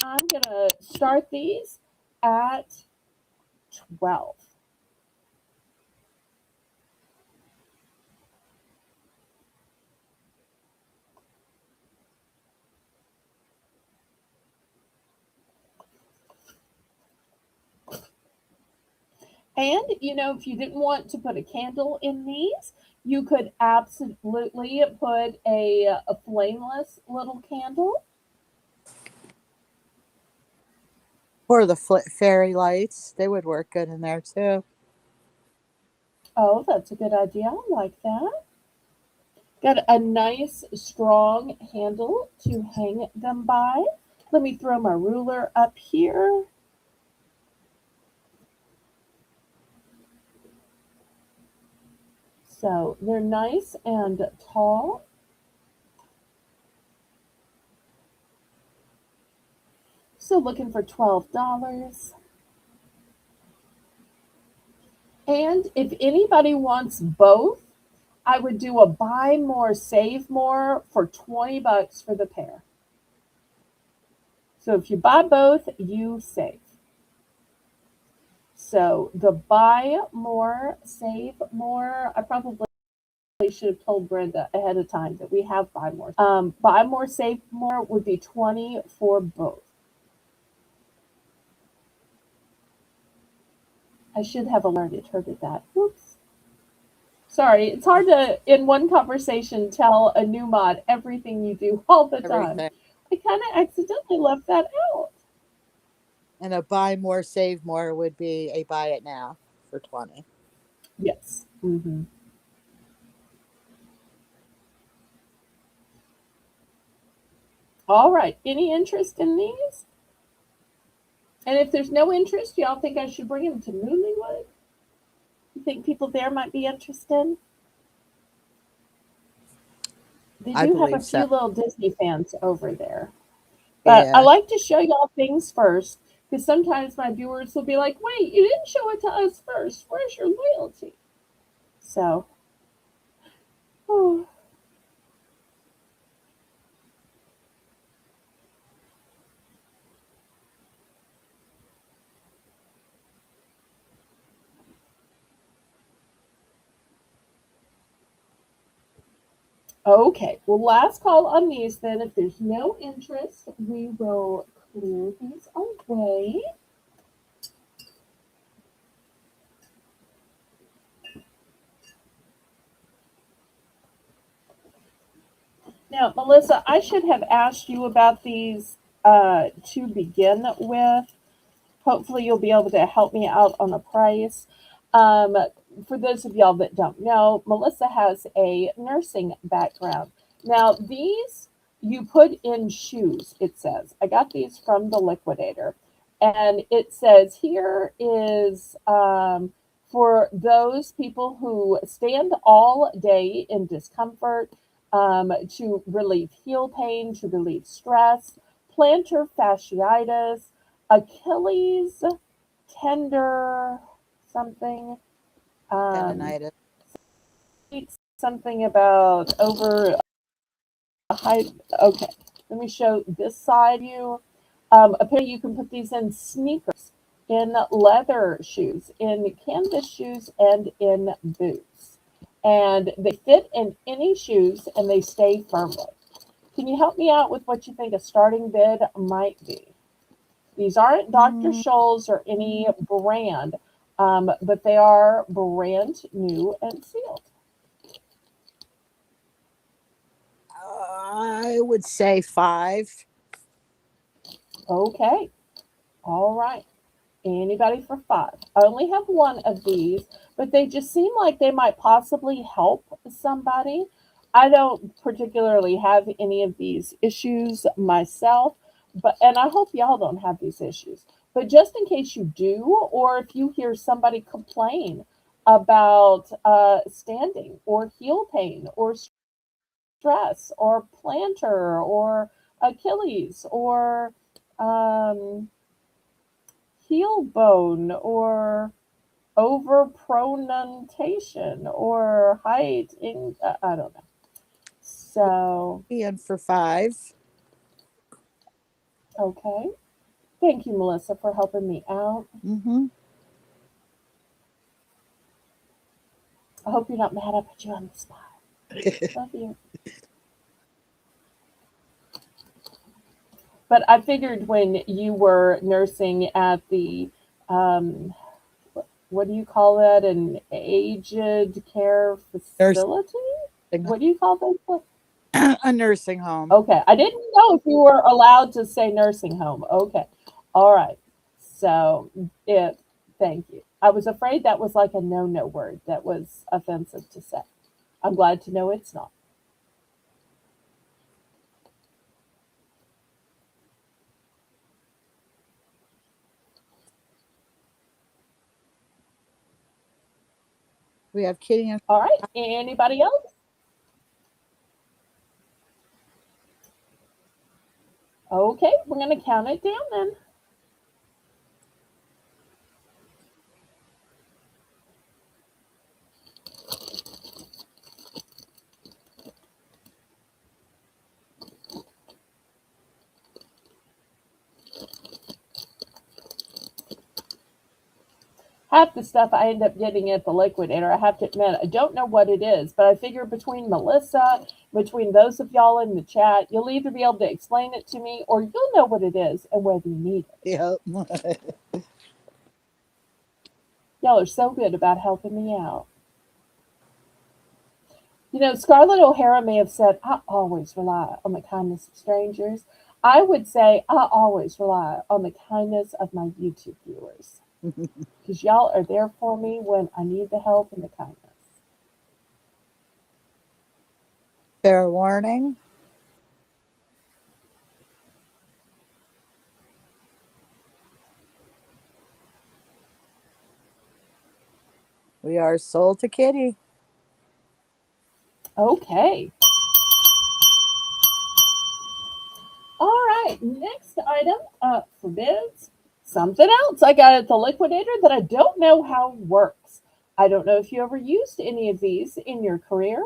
Speaker 1: I'm going to start these at 12. And, if you didn't want to put a candle in these, you could absolutely put a flameless little candle.
Speaker 2: Or the fairy lights. They would work good in there too.
Speaker 1: Oh, that's a good idea. I like that. Got a nice, strong handle to hang them by. Let me throw my ruler up here. So they're nice and tall. So looking for $12. And if anybody wants both, I would do a buy more, save more for $20 for the pair. So if you buy both, you save. So the buy more, save more, I probably should have told Brenda ahead of time that we have buy more. Buy more, save more would be 20 for both. I should have alerted her to that. Oops. Sorry, it's hard to, in one conversation, tell a new mod everything you do all the time.
Speaker 2: Everything.
Speaker 1: I kind of accidentally left that out.
Speaker 2: And a buy more, save more would be a buy it now for 20.
Speaker 1: Yes. All right. Any interest in these? And if there's no interest, y'all think I should bring them to Moolywood? You think people there might be interested? They
Speaker 2: I
Speaker 1: do have a
Speaker 2: believe so.
Speaker 1: few little Disney fans over there. But I
Speaker 2: Yeah.
Speaker 1: like to show y'all things first, because sometimes my viewers will be like, wait, you didn't show it to us first. Where's your loyalty? So, oh. Okay, well, last call on these then. If there's no interest, we will clear these away. Now, Melissa, I should have asked you about these to begin with. Hopefully, you'll be able to help me out on a price. Um, for those of y'all that don't know, Melissa has a nursing background. Now, these you put in shoes, it says. I got these from the liquidator. And it says here is for those people who stand all day in discomfort, to relieve heel pain, to relieve stress, plantar fasciitis, Achilles tender something, um,
Speaker 2: Tendonitis.
Speaker 1: something about over a height. Okay, let me show this side you. Apparently, you can put these in sneakers, in leather shoes, in canvas shoes, and in boots. And they fit in any shoes and they stay firmly. Can you help me out with what you think a starting bid might be? These aren't Dr.
Speaker 2: Mm,
Speaker 1: Scholl's or any brand, but they are brand new and sealed.
Speaker 2: I would say 5.
Speaker 1: Okay, all right. Anybody for 5? I only have one of these, but they just seem like they might possibly help somebody. I don't particularly have any of these issues myself, but and I hope y'all don't have these issues. But just in case you do, or if you hear somebody complain about standing or heel pain or stress or plantar or Achilles or um, heel bone or overpronuntation or height in I don't know. So,
Speaker 2: And for 5.
Speaker 1: okay. Thank you, Melissa, for helping me out.
Speaker 2: Mm-hmm.
Speaker 1: I hope you're not mad I put you on the spot. Love you. But I figured when you were nursing at the um, what do you call that? An aged care
Speaker 2: Nursing
Speaker 1: facility?
Speaker 2: home.
Speaker 1: What do you call those?
Speaker 2: A nursing home.
Speaker 1: Okay. I didn't know if you were allowed to say nursing home. Okay. All right. So, it, thank you. I was afraid that was like a no no word that was offensive to say. I'm glad to know it's not.
Speaker 2: We have Kitty and
Speaker 1: All right. Anybody else? Okay. We're going to count it down then. Half the stuff I end up getting at the liquidator, I have to admit, I don't know what it is, but I figure between Melissa, between those of y'all in the chat, you'll either be able to explain it to me or you'll know what it is and whether you need it.
Speaker 2: yep.
Speaker 1: Y'all are so good about helping me out. You know, Scarlett O'Hara may have said, I always rely on the kindness of strangers. I would say, I always rely on the kindness of my YouTube viewers because y'all are there for me when I need the help and the kindness.
Speaker 2: Fair warning. We are sold to Kitty.
Speaker 1: Okay. All right. Next item forbids something else I got at the liquidator that I don't know how works. I don't know if you ever used any of these in your career.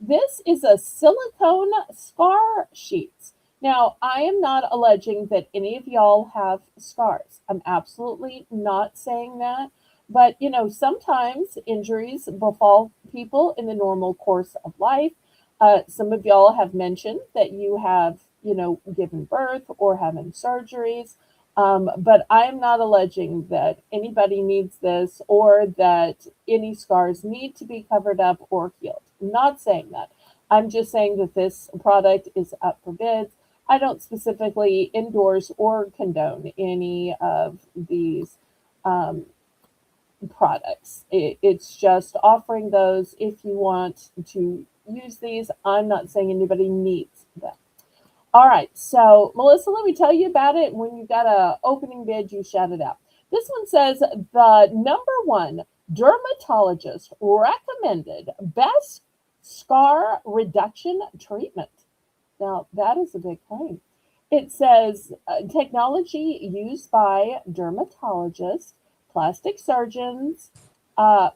Speaker 1: This is a silicone scar sheet. Now, I am not alleging that any of y'all have scars. I'm absolutely not saying that. But, you know, sometimes injuries befall people in the normal course of life. Some of y'all have mentioned that you have, you know, given birth or having surgeries. But I'm not alleging that anybody needs this or that any scars need to be covered up or healed. I'm not saying that. I'm just saying that this product is up for bids. I don't specifically endorse or condone any of these um, products. It's just offering those if you want to use these. I'm not saying anybody needs them. All right, so Melissa, let me tell you about it. When you got a opening bid, you shout it out. This one says the number one Dermatologist recommended best scar reduction treatment. Now, that is a big claim. It says technology used by dermatologists, plastic surgeons,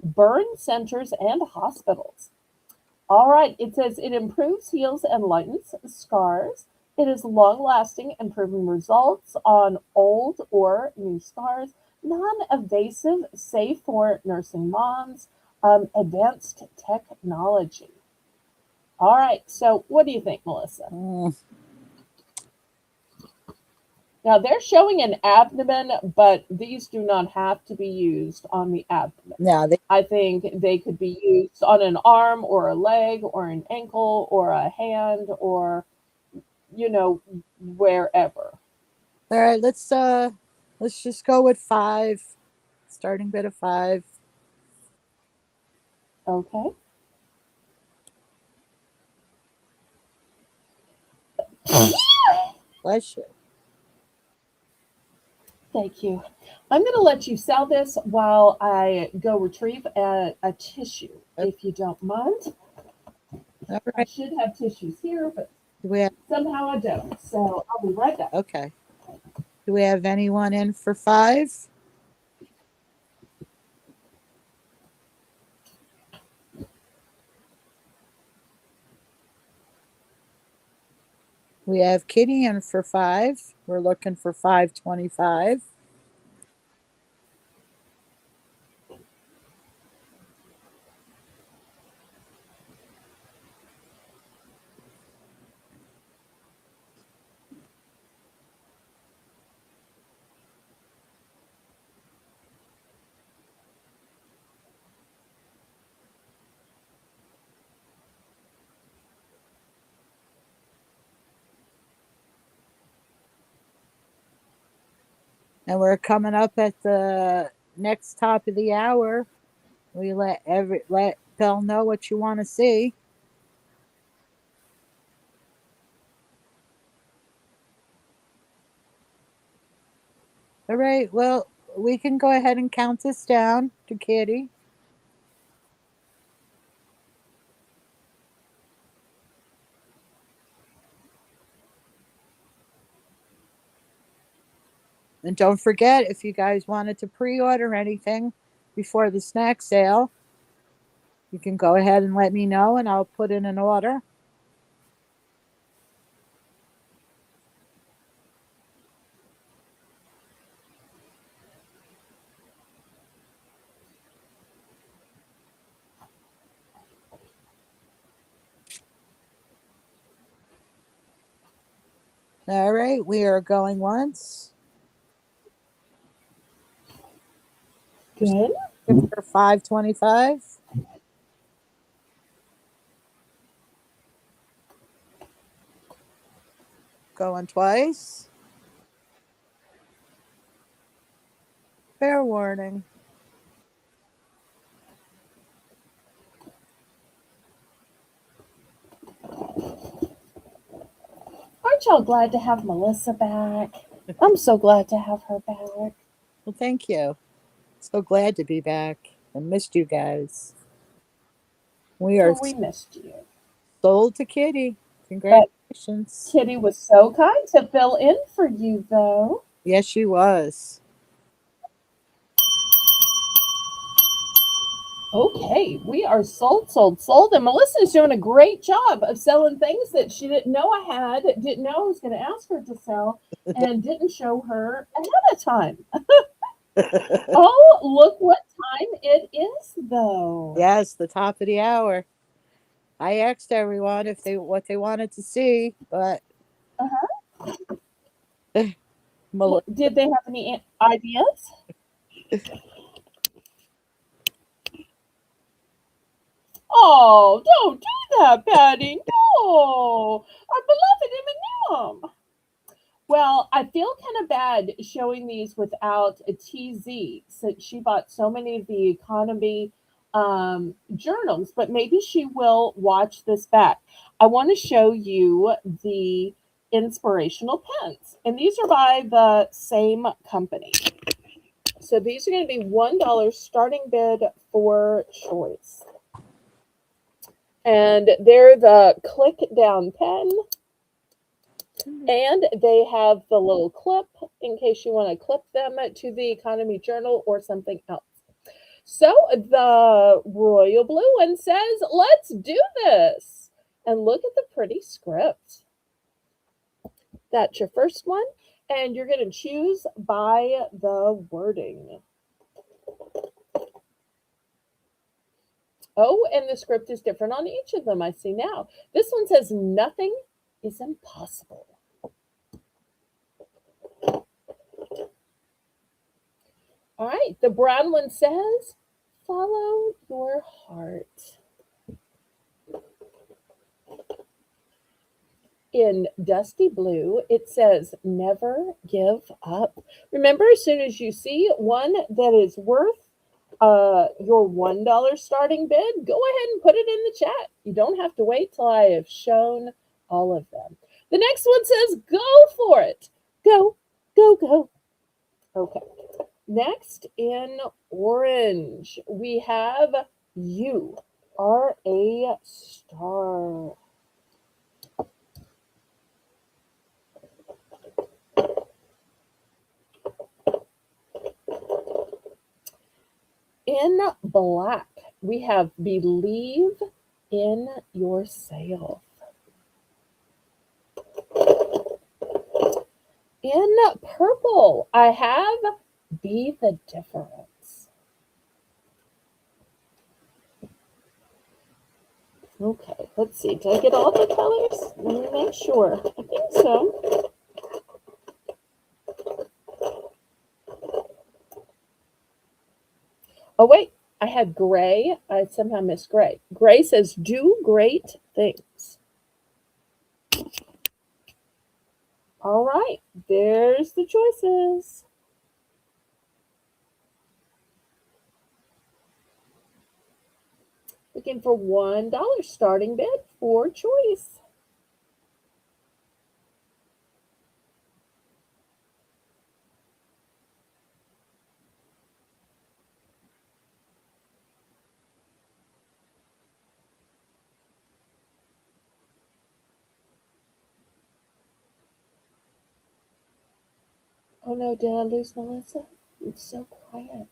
Speaker 1: burn centers, and hospitals. All right, it says it improves, heals, and lightens scars. It is long lasting, improving results on old or new scars. Non invasive, safe for nursing moms, advanced technology. All right, so what do you think, Melissa?
Speaker 2: Mm,
Speaker 1: Now they're showing an abdomen, but these do not have to be used on the abdomen.
Speaker 2: no, they,
Speaker 1: I think they could be used on an arm or a leg or an ankle or a hand or, you know, wherever.
Speaker 2: all right. Let's just go with 5. Starting bid of 5.
Speaker 1: Okay.
Speaker 2: Bless you.
Speaker 1: Thank you. I'm going to let you sell this while I go retrieve a tissue,
Speaker 2: Okay,
Speaker 1: if you don't mind.
Speaker 2: all
Speaker 1: I
Speaker 2: right.
Speaker 1: should have tissues here, but
Speaker 2: Do we have
Speaker 1: somehow I don't. So I'll be right back.
Speaker 2: okay? Do we have anyone in for 5? We have Kitty in for 5. We're looking for 525. And we're coming up at the next top of the hour. We let Belle know what you want to see. All right. Well, we can go ahead and count this down to Kitty. And don't forget, if you guys wanted to pre-order anything before the snack sale, you can go ahead and let me know, and I'll put in an order. All right, we are going once.
Speaker 1: Good.
Speaker 2: For 525. Going twice. Fair warning.
Speaker 1: Aren't y'all glad to have Melissa back? I'm so glad to have her back.
Speaker 2: Well, thank you. So glad to be back. I missed you guys. We are
Speaker 1: Oh, we missed you.
Speaker 2: sold to Kitty.
Speaker 1: But
Speaker 2: Congratulations.
Speaker 1: Kitty was so kind to fill in for you, though.
Speaker 2: Yes, she was.
Speaker 1: Okay, we are sold, sold, sold. And Melissa's doing a great job of selling things that she didn't know I had, didn't know I was going to ask her to sell, and didn't show her ahead of time. Oh, look what time it is, though.
Speaker 2: Yes, the top of the hour. I asked everyone if they what they wanted to see, but
Speaker 1: Uh-huh.
Speaker 2: Melissa.
Speaker 1: Did they have any ideas? Oh, don't do that, Patty. No, our beloved M&M. Well, I feel kind of bad showing these without a TZ since she bought so many of the economy journals, but maybe she will watch this back. I want to show you the inspirational pens, and these are by the same company. So these are going to be $1 starting bid for choice. And they're the click down pen. And they have the little clip in case you want to clip them to the Economy Journal or something else. So the royal blue one says, let's do this. And look at the pretty script. That's your first one. And you're going to choose by the wording. Oh, and the script is different on each of them, I see now. This one says, nothing is impossible. All right, the brown one says, follow your heart. In dusty blue, it says, never give up. Remember, as soon as you see one that is worth your $1 starting bid, go ahead and put it in the chat. You don't have to wait till I have shown all of them. The next one says, go for it. Go, go, go. Okay. Next in orange, we have you are a star. In black, we have believe in yourself. In purple, I have be the difference. Okay, let's see. Did I get all the colors? Let me make sure. I think so. Oh, wait. I had gray. I somehow missed gray. Gray says do great things. All right. There's the choices. Looking for $1 starting bid for choice. Oh no, did I lose Melissa? It's so quiet.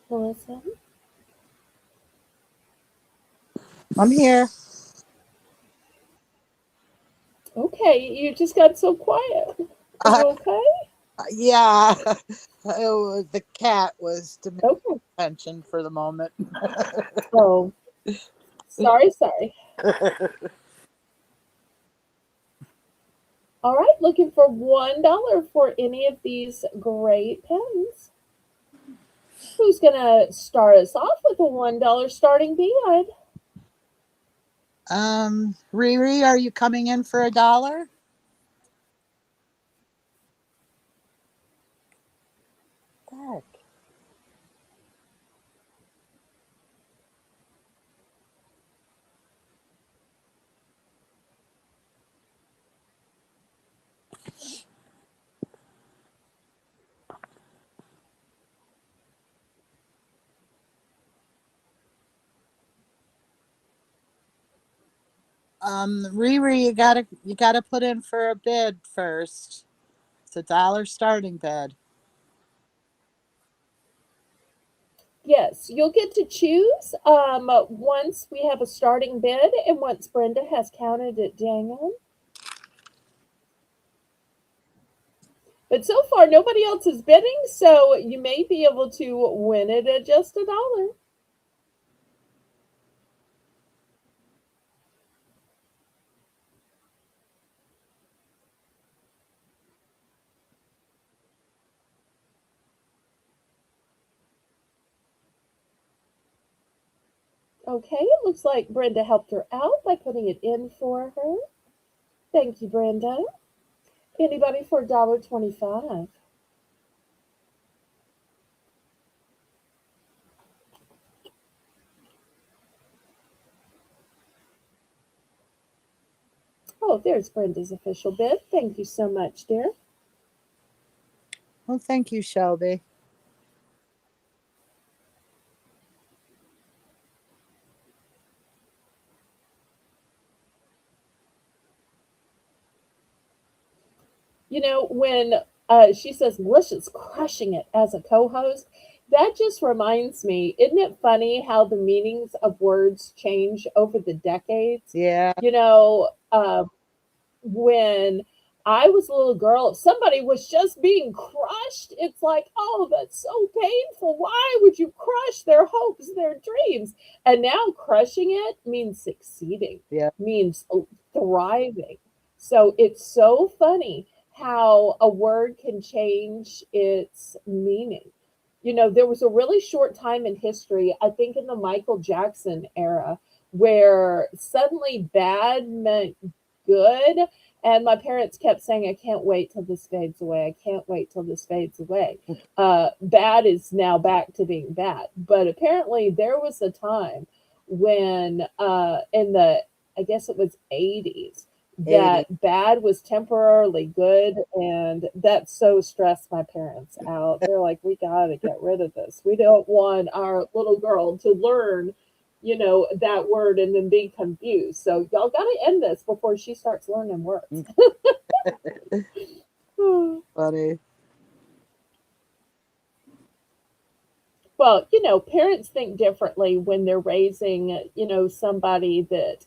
Speaker 1: Melissa?
Speaker 2: I'm here.
Speaker 1: Okay, you just got so quiet. Are
Speaker 2: Uh,
Speaker 1: you okay?
Speaker 2: yeah, the cat was demanding
Speaker 1: Okay.
Speaker 2: attention for the moment.
Speaker 1: Oh, sorry, sorry. All right, looking for $1 for any of these great pens. Who's gonna start us off with a $1 starting bid?
Speaker 2: Riri, are you coming in for $1? Heck. Riri, you gotta put in for a bid first. It's $1 starting bid.
Speaker 1: Yes, you'll get to choose once we have a starting bid and once Brenda has counted it down. But so far, nobody else is bidding, so you may be able to win it at just $1. Okay, it looks like Brenda helped her out by putting it in for her. Thank you, Brenda. Anybody for $1.25? Oh, there's Brenda's official bid. Thank you so much, dear.
Speaker 2: Well, thank you, Shelby.
Speaker 1: When she says Alicia's crushing it as a co host, that just reminds me, isn't it funny how the meanings of words change over the decades?
Speaker 2: Yeah,
Speaker 1: You know, when I was a little girl, if somebody was just being crushed, it's like, oh, that's so painful. Why would you crush their hopes, their dreams? And now crushing it means succeeding,
Speaker 2: yeah,
Speaker 1: means thriving. So it's so funny how a word can change its meaning. There was a really short time in history, I think in the Michael Jackson era, where suddenly bad meant good. And my parents kept saying, I can't wait till this fades away. I can't wait till this fades away. Bad is now back to being bad. But apparently, there was a time when, in the, I guess it was 80s,
Speaker 2: 80.
Speaker 1: that bad was temporarily good. And that so stressed my parents out. They're like, we got to get rid of this. We don't want our little girl to learn that word and then be confused. So y'all got to end this before she starts learning words.
Speaker 2: Funny.
Speaker 1: Well, parents think differently when they're raising, somebody that,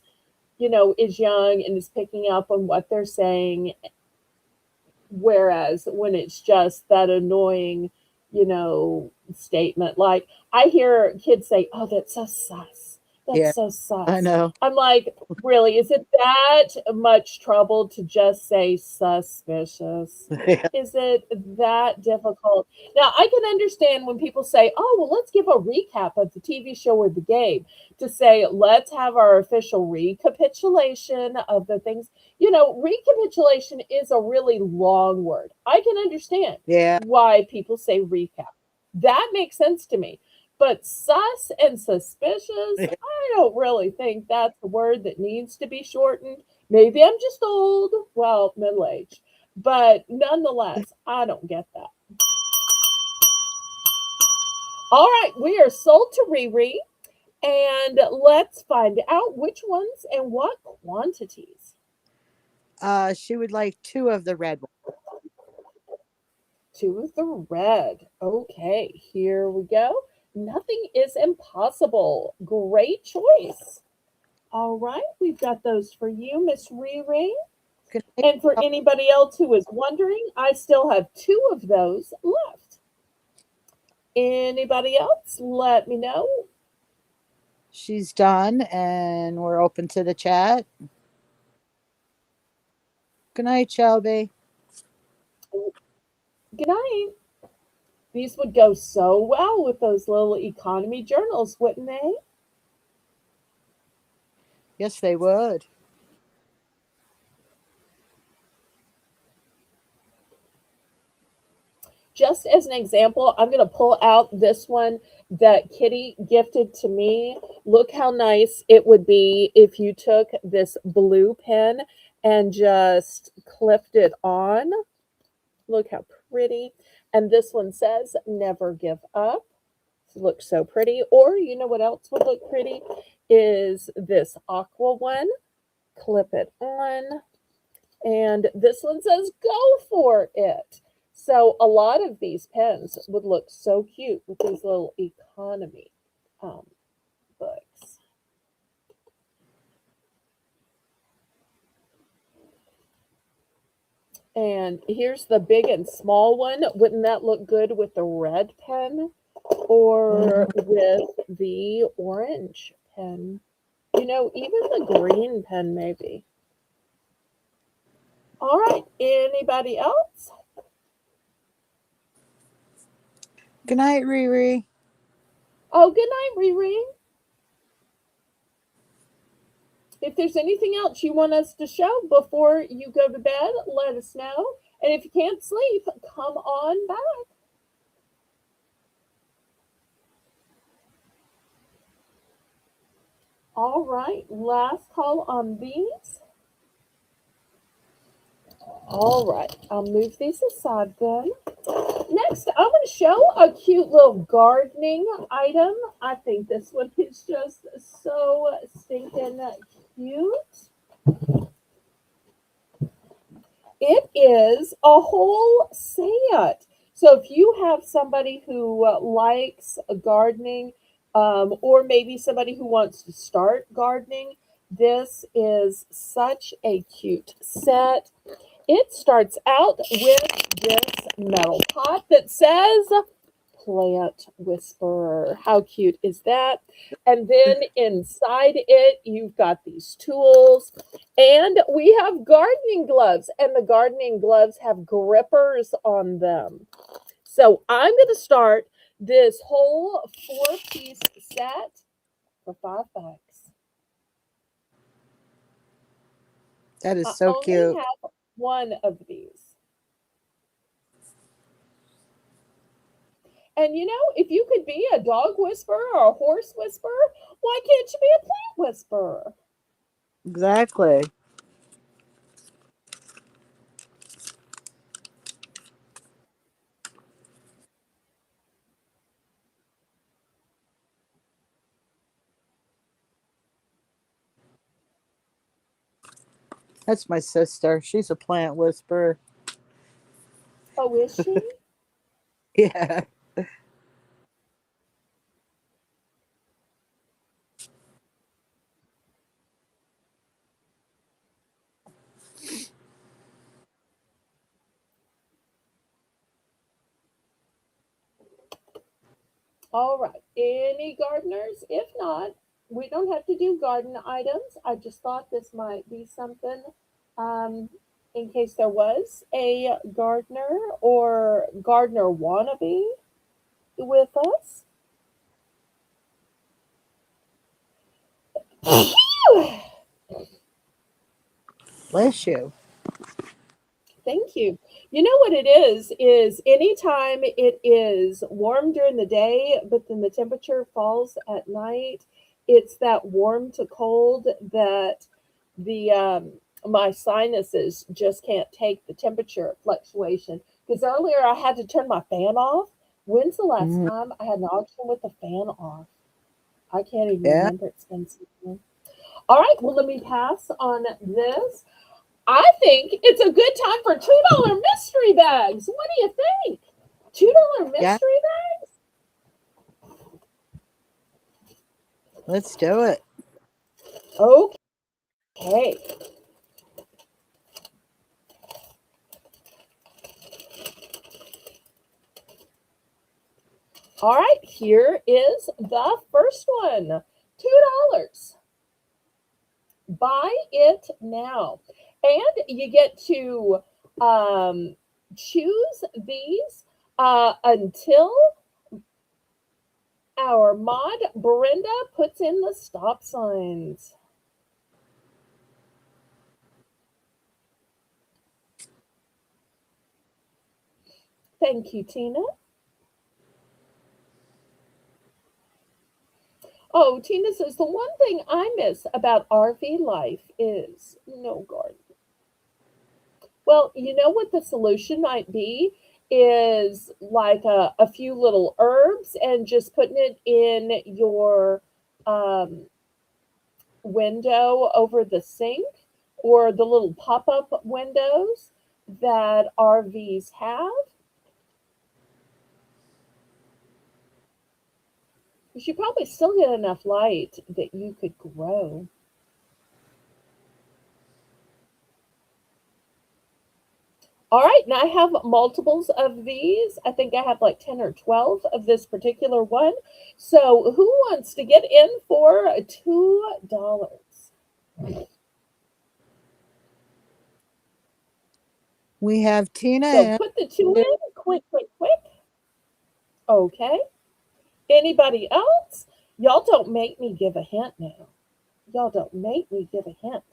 Speaker 1: is young and is picking up on what they're saying. Whereas when it's just that annoying, statement, like I hear kids say, oh, that's so sus.
Speaker 2: Yeah,
Speaker 1: That's so
Speaker 2: I
Speaker 1: sus.
Speaker 2: know.
Speaker 1: I'm like, really, is it that much trouble to just say suspicious?
Speaker 2: Yeah,
Speaker 1: Is it that difficult? Now, I can understand when people say, oh, well, let's give a recap of the TV show or the game, to say, let's have our official recapitulation of the things. Recapitulation is a really long word. I can understand
Speaker 2: yeah,
Speaker 1: why people say recap. That makes sense to me. But sus and suspicious,
Speaker 2: yeah.
Speaker 1: I don't really think that's a word that needs to be shortened. Maybe I'm just old, well, middle aged. But nonetheless, I don't get that. All right, we are sold to Riri, and let's find out which ones and what quantities.
Speaker 2: She would like two of the red ones.
Speaker 1: Two of the red. Okay, here we go. Nothing is impossible. Great choice. All right, we've got those for you, Miss Riri.
Speaker 2: Good night.
Speaker 1: And for anybody else who is wondering, I still have two of those left. Anybody else? Let me know.
Speaker 2: She's done, and we're open to the chat. Good night, Shelby.
Speaker 1: Good night. These would go so well with those little economy journals, wouldn't they?
Speaker 2: Yes, they would.
Speaker 1: Just as an example, I'm going to pull out this one that Kitty gifted to me. Look how nice it would be if you took this blue pen and just clipped it on. Look how pretty. And this one says, never give up. Looks so pretty. Or you know what else would look pretty is this aqua one. Clip it on. And this one says, go for it. So a lot of these pens would look so cute with these little economy um, books. And here's the big and small one. Wouldn't that look good with the red pen or with the orange pen? Even the green pen, maybe. All right. Anybody else?
Speaker 2: Good night, Riri.
Speaker 1: Oh, good night, Riri. If there's anything else you want us to show before you go to bed, let us know. And if you can't sleep, come on back. All right, last call on these. All right, I'll move these aside then. Next, I'm going to show a cute little gardening item. I think this one is just so stinking cute. It is a whole set. So if you have somebody who likes gardening, or maybe somebody who wants to start gardening, this is such a cute set. It starts out with this metal pot that says Plant Whisperer. How cute is that? And then inside it, you've got these tools, and we have gardening gloves, and the gardening gloves have grippers on them. So I'm going to start this whole four-piece set for $5.
Speaker 2: That is
Speaker 1: I
Speaker 2: so
Speaker 1: only
Speaker 2: cute.
Speaker 1: have one of these. And if you could be a dog whisperer or a horse whisperer, why can't you be a plant whisperer?
Speaker 2: Exactly. That's my sister. She's a plant whisperer.
Speaker 1: Oh, is she?
Speaker 2: Yeah.
Speaker 1: All right. Any gardeners? If not, we don't have to do garden items. I just thought this might be something um, in case there was a gardener or gardener wannabe with us.
Speaker 2: Bless you.
Speaker 1: Thank you. You know what it is anytime it is warm during the day, but then the temperature falls at night, it's that warm to cold that the my sinuses just can't take the temperature fluctuation. Because earlier I had to turn my fan off. When's the last
Speaker 2: Mhm.
Speaker 1: time I had an auction with the fan off? I can't even
Speaker 2: Yeah.
Speaker 1: remember. It's been so long. All right, well, let me pass on this. I think it's a good time for $2 mystery bags. What do you think? $2
Speaker 2: Yeah.
Speaker 1: mystery
Speaker 2: Let's do it.
Speaker 1: bags? Okay. All right, here is the first one. $2. Buy it now. And you get to choose these until our mod Brenda puts in the stop signs. Thank you, Tina. Oh, Tina says the one thing I miss about RV life is no garden. Well, you know what the solution might be is like a few little herbs and just putting it in your um, window over the sink or the little pop up windows that RVs have. You should probably still get enough light that you could grow. All right, now I have multiples of these. I think I have like 10 or 12 of this particular one. So, who wants to get in for $2?
Speaker 2: We have Tina
Speaker 1: So,
Speaker 2: in.
Speaker 1: put the two in quick, quick, quick. Okay. Anybody else? Y'all don't make me give a hint now. Y'all don't make me give a hint.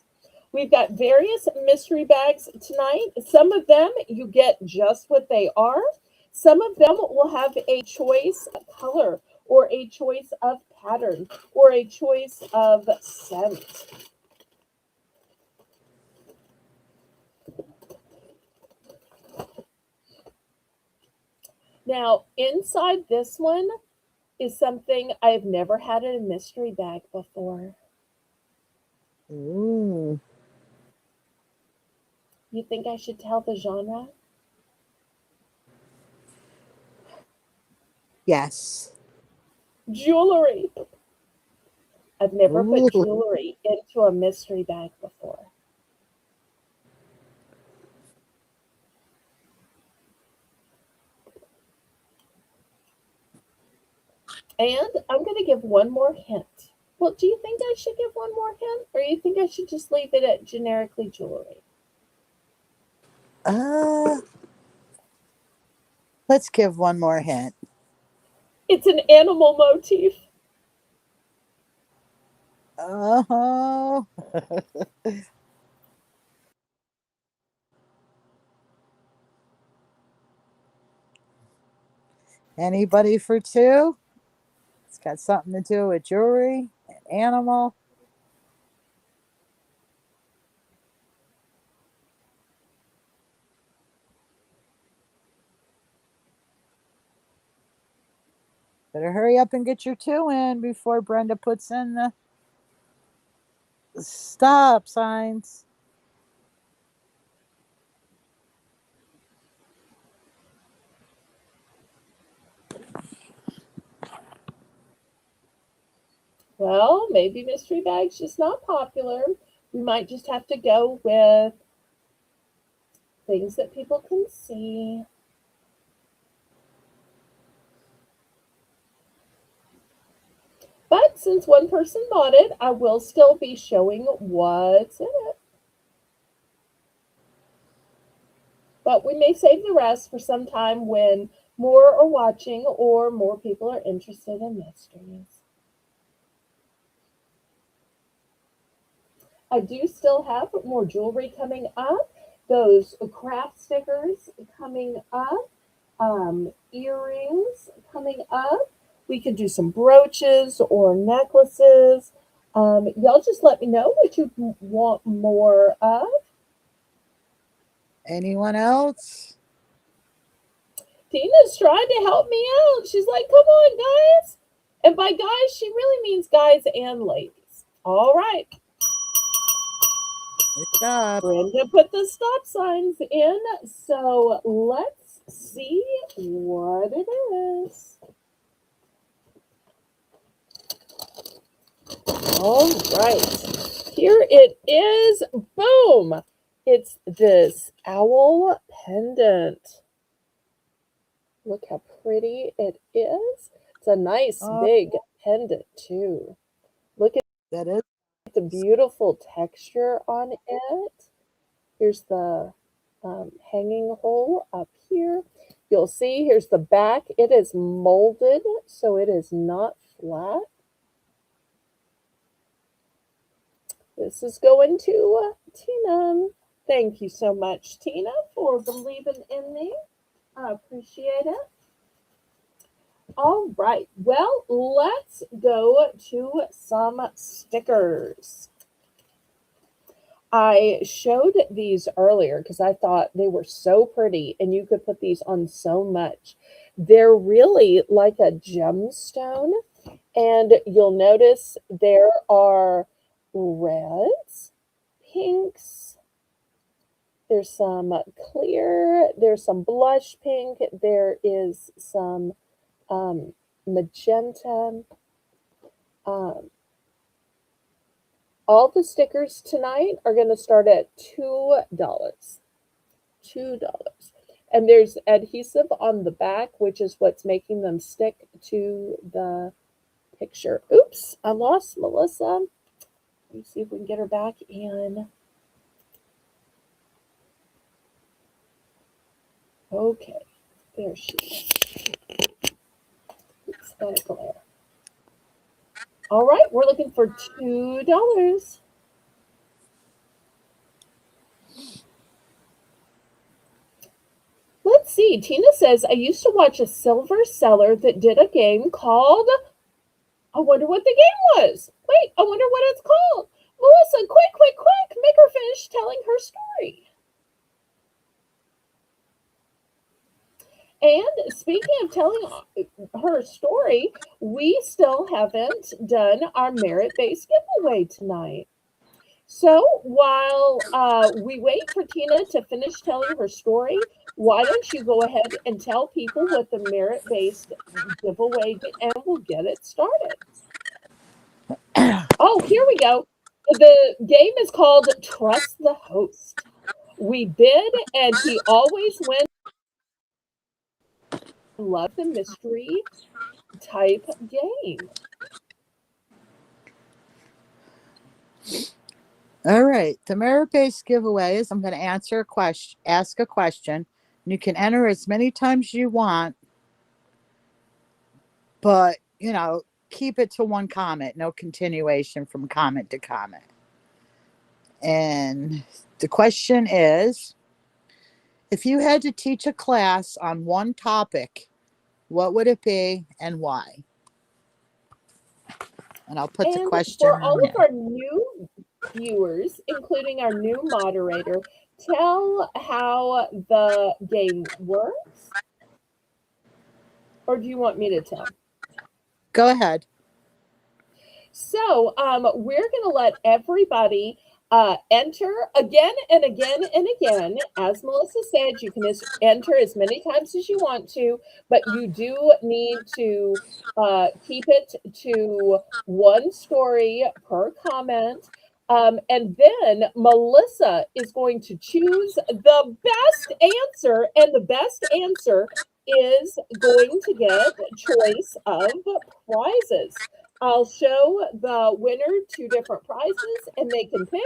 Speaker 1: We've got various mystery bags tonight. Some of them you get just what they are. Some of them will have a choice of color or a choice of pattern or a choice of scent. Now, inside this one is something I've never had in a mystery bag before.
Speaker 2: Ooh.
Speaker 1: You think I should tell the genre?
Speaker 2: Yes.
Speaker 1: Jewelry. I've never put
Speaker 2: Ooh.
Speaker 1: jewelry into a mystery bag before. And I'm going to give one more hint. Well, do you think I should give one more hint? Or you think I should just leave it at generically jewelry?
Speaker 2: Uh, let's give one more hint.
Speaker 1: It's an animal motif.
Speaker 2: Oh. Anybody for two? It's got something to do with jewelry, an animal. Better hurry up and get your two in before Brenda puts in the stop signs.
Speaker 1: Well, maybe mystery bag's just not popular. We might just have to go with things that people can see. But since one person bought it, I will still be showing what's in it. But we may save the rest for some time when more are watching or more people are interested in mysteries. I do still have more jewelry coming up, those craft stickers coming up, earrings coming up. We could do some brooches or necklaces. Y'all just let me know what you want more of.
Speaker 2: Anyone else?
Speaker 1: Tina's trying to help me out. She's like, come on, guys. And by guys, she really means guys and ladies. All right.
Speaker 2: Good job.
Speaker 1: Brenda put the stop signs in. So let's see what it is. All right. Here it is. Boom. It's this owl pendant. Look how pretty it is. It's a nice
Speaker 2: Oh,
Speaker 1: big pendant, too. Look at
Speaker 2: that is.
Speaker 1: the beautiful texture on it. Here's the hanging hole up here. You'll see here's the back. It is molded, so it is not flat. This is going to Tina. Thank you so much, Tina, for believing in me. I appreciate it. All right. Well, let's go to some stickers. I showed these earlier because I thought they were so pretty and you could put these on so much. They're really like a gemstone, and you'll notice there are reds, pinks, there's some clear, there's some blush pink, there is some magenta. Um, all the stickers tonight are going to start at $2. $2. And there's adhesive on the back, which is what's making them stick to the picture. Oops, I lost Melissa. Let me see if we can get her back in. Okay, there she is. It's got a glare. All right, we're looking for $2. Let's see. Tina says, I used to watch a silver seller that did a game called, I wonder what the game was. Wait, I wonder what it's called. Melissa, quick, quick, quick. Make her finish telling her story. And speaking of telling her story, we still haven't done our merit based giveaway tonight. So while we wait for Tina to finish telling her story, why don't you go ahead and tell people what the merit based giveaway and we'll get it started. Oh, here we go. The game is called Trust the Host. We bid, and he always wins. Love the mystery type game.
Speaker 2: All right. The merit based giveaway is I'm going to answer a question, ask a question. And you can enter as many times as you want, but, keep it to one comment, no continuation from comment to comment. And the question is, if you had to teach a class on one topic, what would it be and why? And I'll put the
Speaker 1: And
Speaker 2: question
Speaker 1: for
Speaker 2: in
Speaker 1: all of
Speaker 2: here.
Speaker 1: our new viewers, including our new moderator, tell how the game works, or do you want me to tell?
Speaker 2: Go ahead.
Speaker 1: So we're going to let everybody enter again and again and again. As Melissa said, you can enter as many times as you want to, but you do need to keep it to one story per comment. And then Melissa is going to choose the best answer, and the best answer is going to get choice of prizes. I'll show the winner two different prizes and they can pick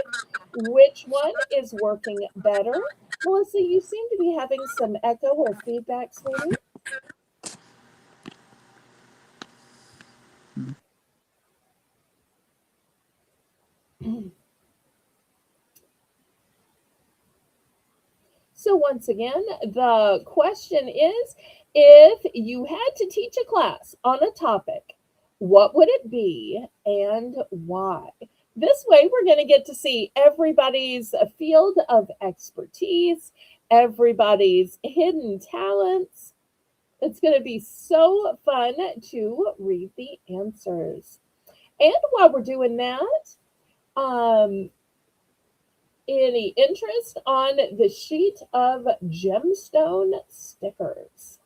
Speaker 1: which one is working better. Melissa, you seem to be having some echo or feedback, sweetie. So, once again, the question is if you had to teach a class on a topic, what would it be and why? This way, we're going to get to see everybody's field of expertise, everybody's hidden talents. It's going to be so fun to read the answers. And while we're doing that, um, any interest on the sheet of gemstone stickers?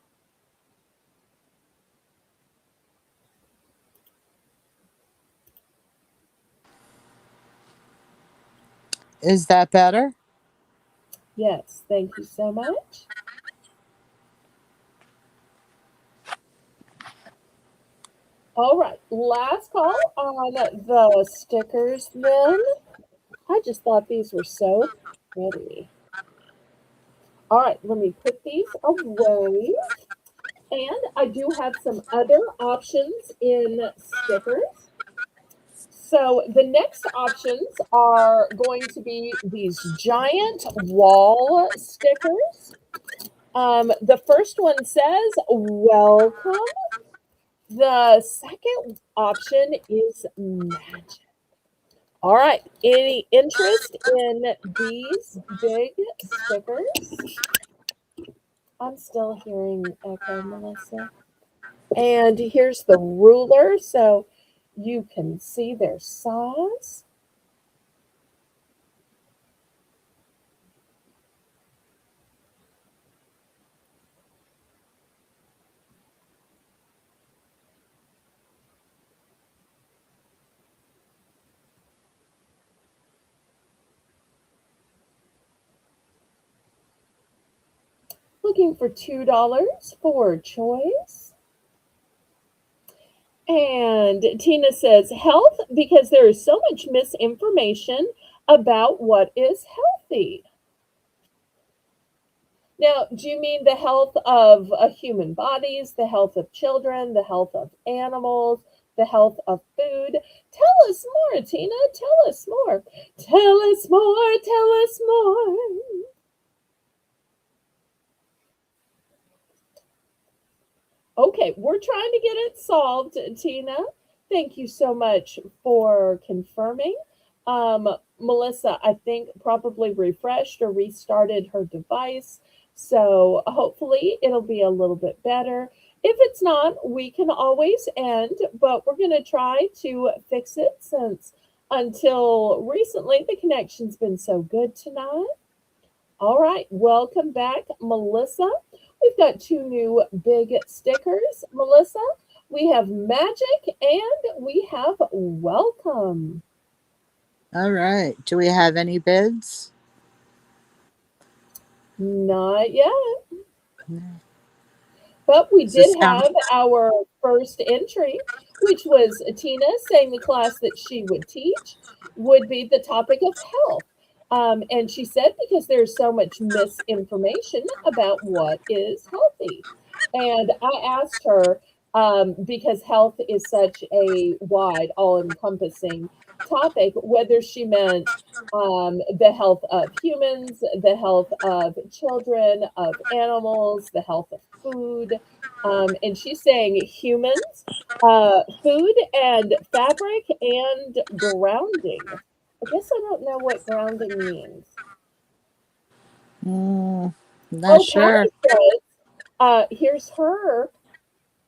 Speaker 2: Is that better?
Speaker 1: Yes, thank you so much. All right, last call on the stickers then. I just thought these were so pretty. All right, let me put these away. And I do have some other options in stickers. So the next options are going to be these giant wall stickers. The first one says, welcome. The second option is magic. All right. Any interest in these big stickers? I'm still hearing echo, Melissa. And here's the ruler so you can see their size. Looking for $2 for choice. And Tina says health because there is so much misinformation about what is healthy. Now, do you mean the health of human bodies, the health of children, the health of animals, the health of food? Tell us more, Tina. Tell us more. Tell us more. Tell us more. Okay, we're trying to get it solved, Tina. Thank you so much for confirming. Melissa, I think, probably refreshed or restarted her device. So hopefully it'll be a little bit better. If it's not, we can always end, but we're going to try to fix it since until recently the connection's been so good tonight. All right, welcome back, Melissa. We've got two new big stickers. Melissa, we have magic and we have welcome.
Speaker 2: All right. Do we have any bids?
Speaker 1: Not yet. But we
Speaker 2: Does this
Speaker 1: did
Speaker 2: sound?
Speaker 1: have our first entry, which was Tina saying the class that she would teach would be the topic of health. And she said because there's so much misinformation about what is healthy. And I asked her, because health is such a wide, all encompassing topic, whether she meant the health of humans, the health of children, of animals, the health of food. And she's saying humans, food and fabric and grounding. I guess I don't know what grounding means.
Speaker 2: Mm, not
Speaker 1: Oh, Patty
Speaker 2: sure.
Speaker 1: says, here's her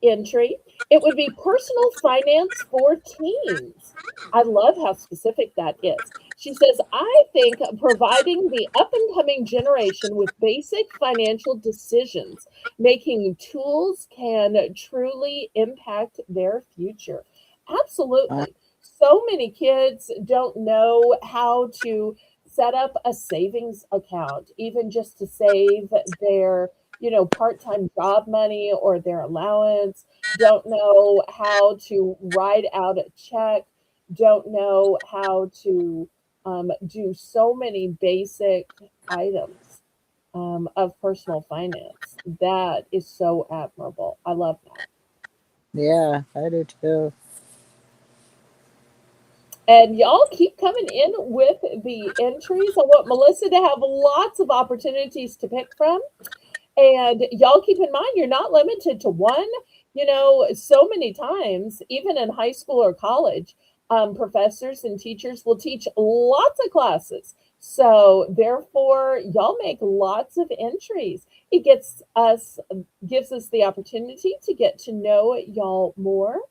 Speaker 1: entry. It would be personal finance for teens. I love how specific that is. She says, I think providing the up and coming generation with basic financial decisions, making tools can truly impact their future.
Speaker 2: Uh,
Speaker 1: Absolutely. So many kids don't know how to set up a savings account, even just to save their part-time job money or their allowance, don't know how to write out a check, don't know how to do so many basic items of personal finance. That is so admirable. I love that.
Speaker 2: yeah, I do too.
Speaker 1: And y'all keep coming in with the entries. I want Melissa to have lots of opportunities to pick from. And y'all keep in mind, you're not limited to one. So many times, even in high school or college, professors and teachers will teach lots of classes. So therefore, y'all make lots of entries. It gives us the opportunity to get to know y'all more.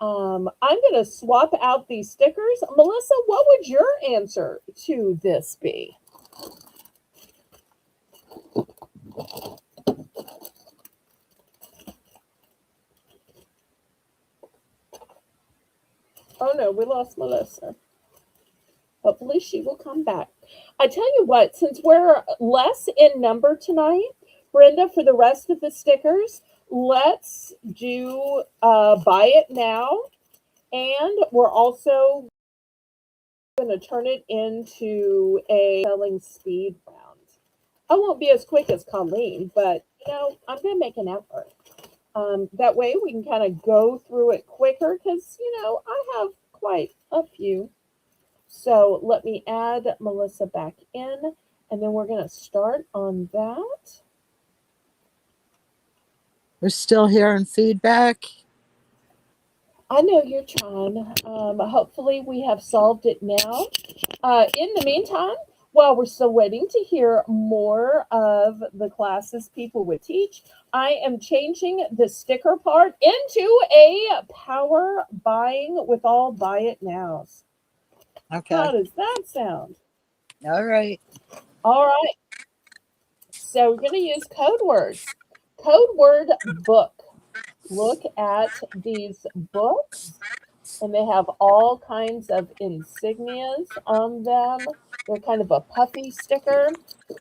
Speaker 1: I'm going to swap out these stickers. Melissa, what would your answer to this be? Oh no, we lost Melissa. Hopefully, she will come back. I tell you what, since we're less in number tonight, Brenda, for the rest of the stickers, let's do buy it now. And we're also going to turn it into a selling speed round. I won't be as quick as Colleen, but I'm going to make an effort. That way we can kind of go through it quicker because, I have quite a few. So let me add Melissa back in, and then we're going to start on that.
Speaker 2: We're still hearing feedback.
Speaker 1: I know you're trying. Hopefully, we have solved it now. In the meantime, while we're still waiting to hear more of the classes people would teach, I am changing the sticker part into a power buying with all buy it nows. How
Speaker 2: Okay.
Speaker 1: does that sound?
Speaker 2: All right.
Speaker 1: All right. So we're going to use code words. Code word book. Look at these books, and they have all kinds of insignias on them. They're kind of a puffy sticker.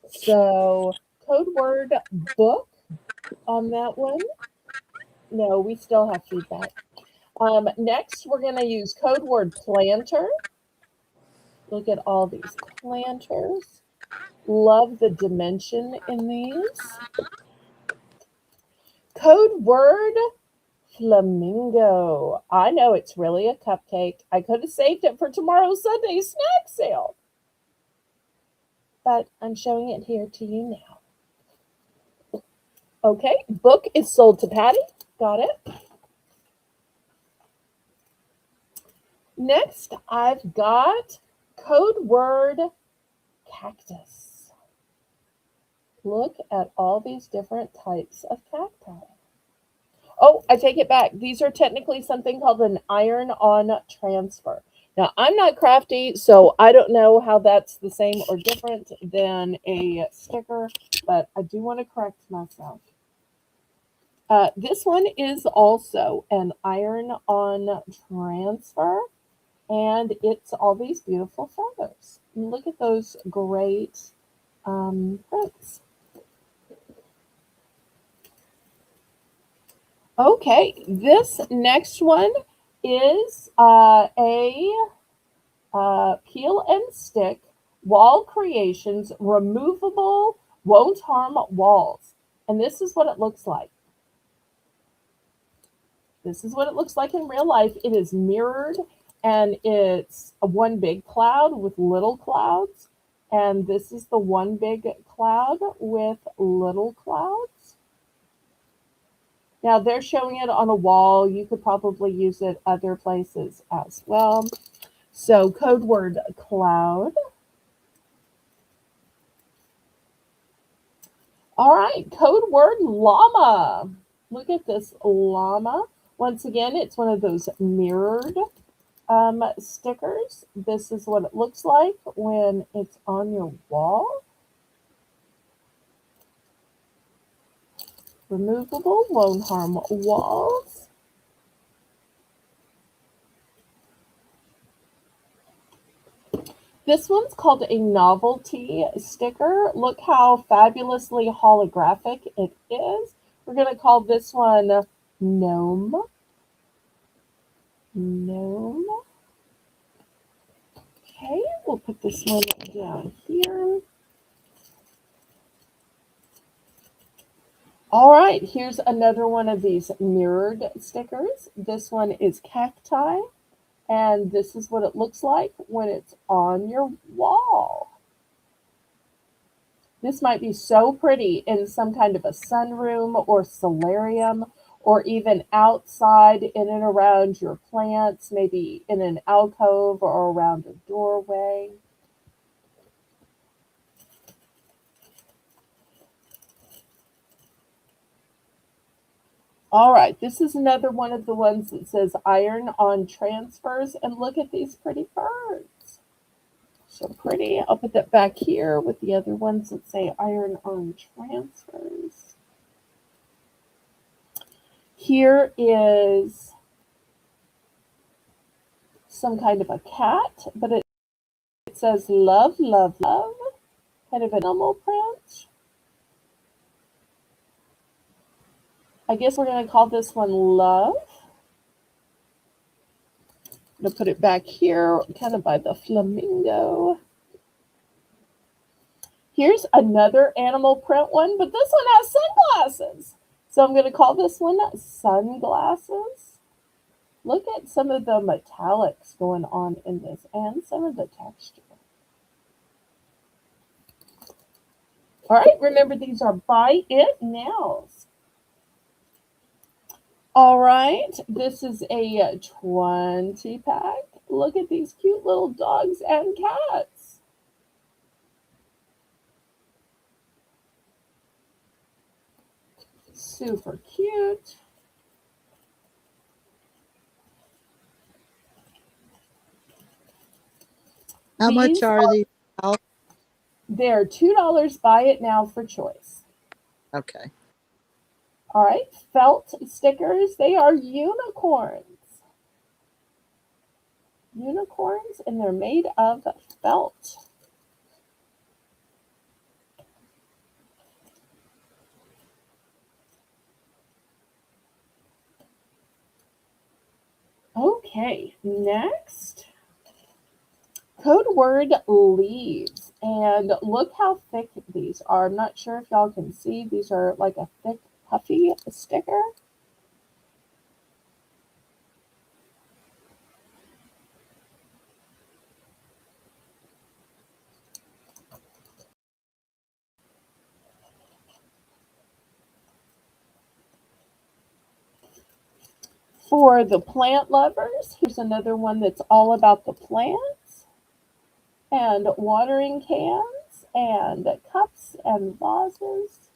Speaker 1: So, code word book on that one. No, we still have feedback. Next, we're going to use code word planter. Look at all these planters. Love the dimension in these. Code word flamingo. I know it's really a cupcake. I could have saved it for tomorrow's Sunday snack sale, but I'm showing it here to you now. Okay, book is sold to Patty. Got it. Next, I've got code word cactus. Look at all these different types of cacti. Oh, I take it back. These are technically something called an iron on transfer. Now, I'm not crafty, so I don't know how that's the same or different than a sticker, but I do want to correct myself. This one is also an iron on transfer, and it's all these beautiful feathers. Look at those great prints. Okay, this next one is a peel and stick wall creations, removable, won't harm walls. And this is what it looks like. This is what it looks like in real life. It is mirrored and it's a one big cloud with little clouds. And this is the one big cloud with little clouds. Now they're showing it on a wall. You could probably use it other places as well. So code word cloud. All right, code word llama. Look at this llama. Once again, it's one of those mirrored stickers. This is what it looks like when it's on your wall. Removable, won't harm walls. This one's called a novelty sticker. Look how fabulously holographic it is. We're going to call this one gnome. Gnome. Okay, we'll put this one down here. All right, here's another one of these mirrored stickers. This one is cacti, and this is what it looks like when it's on your wall. This might be so pretty in some kind of a sunroom or solarium, or even outside in and around your plants, maybe in an alcove or around a doorway. All right, this is another one of the ones that says iron on transfers, and look at these pretty birds. So pretty. I'll put that back here with the other ones that say iron on transfers. Here is some kind of a cat, but it says love, love, love, kind of an animal print. I guess we're going to call this one love. I'm going to put it back here, kind of by the flamingo. Here's another animal print one, but this one has sunglasses. So I'm going to call this one sunglasses. Look at some of the metallics going on in this and some of the texture. All right, remember these are buy it nows. All right, this is a 20 pack. Look at these cute little dogs and cats. Super cute.
Speaker 2: How much
Speaker 1: These
Speaker 2: are
Speaker 1: are
Speaker 2: these? Oh,
Speaker 1: they're $2. Buy it now for choice.
Speaker 2: okay.
Speaker 1: All right, felt stickers. They are unicorns. Unicorns, and they're made of felt. Okay, next. Code word leaves. And look how thick these are. I'm not sure if y'all can see. These are like a thick, puffy sticker. For the plant lovers, here's another one that's all about the plants and watering cans. and cups and vases.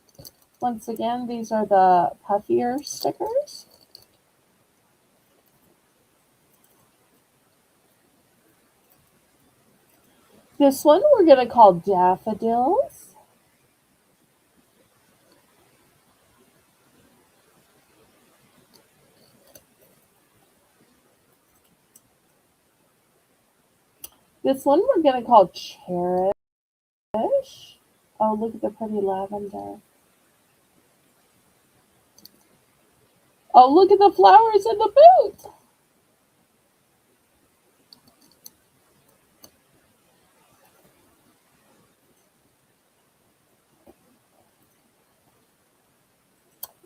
Speaker 1: Once again, these are the puffier stickers. This one we're going to call daffodils. This one we're going to call cherish. Oh, look at the pretty lavender. Oh, look at the flowers in the boot.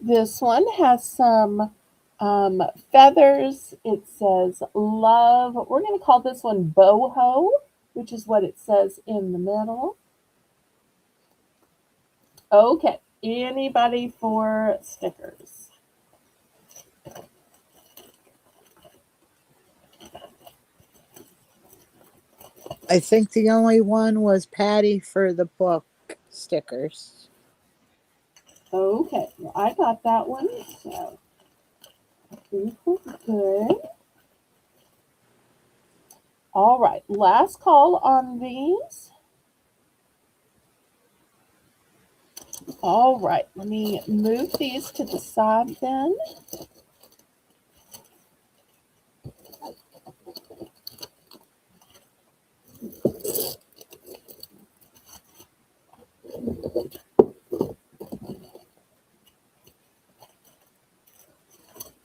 Speaker 1: This one has some feathers. It says love. We're going to call this one boho, which is what it says in the middle. Okay, anybody for stickers?
Speaker 2: I think the only one was Patty for the book stickers.
Speaker 1: Okay, well, I got that one, so I think we're good. All right, last call on these. All right, let me move these to the side then.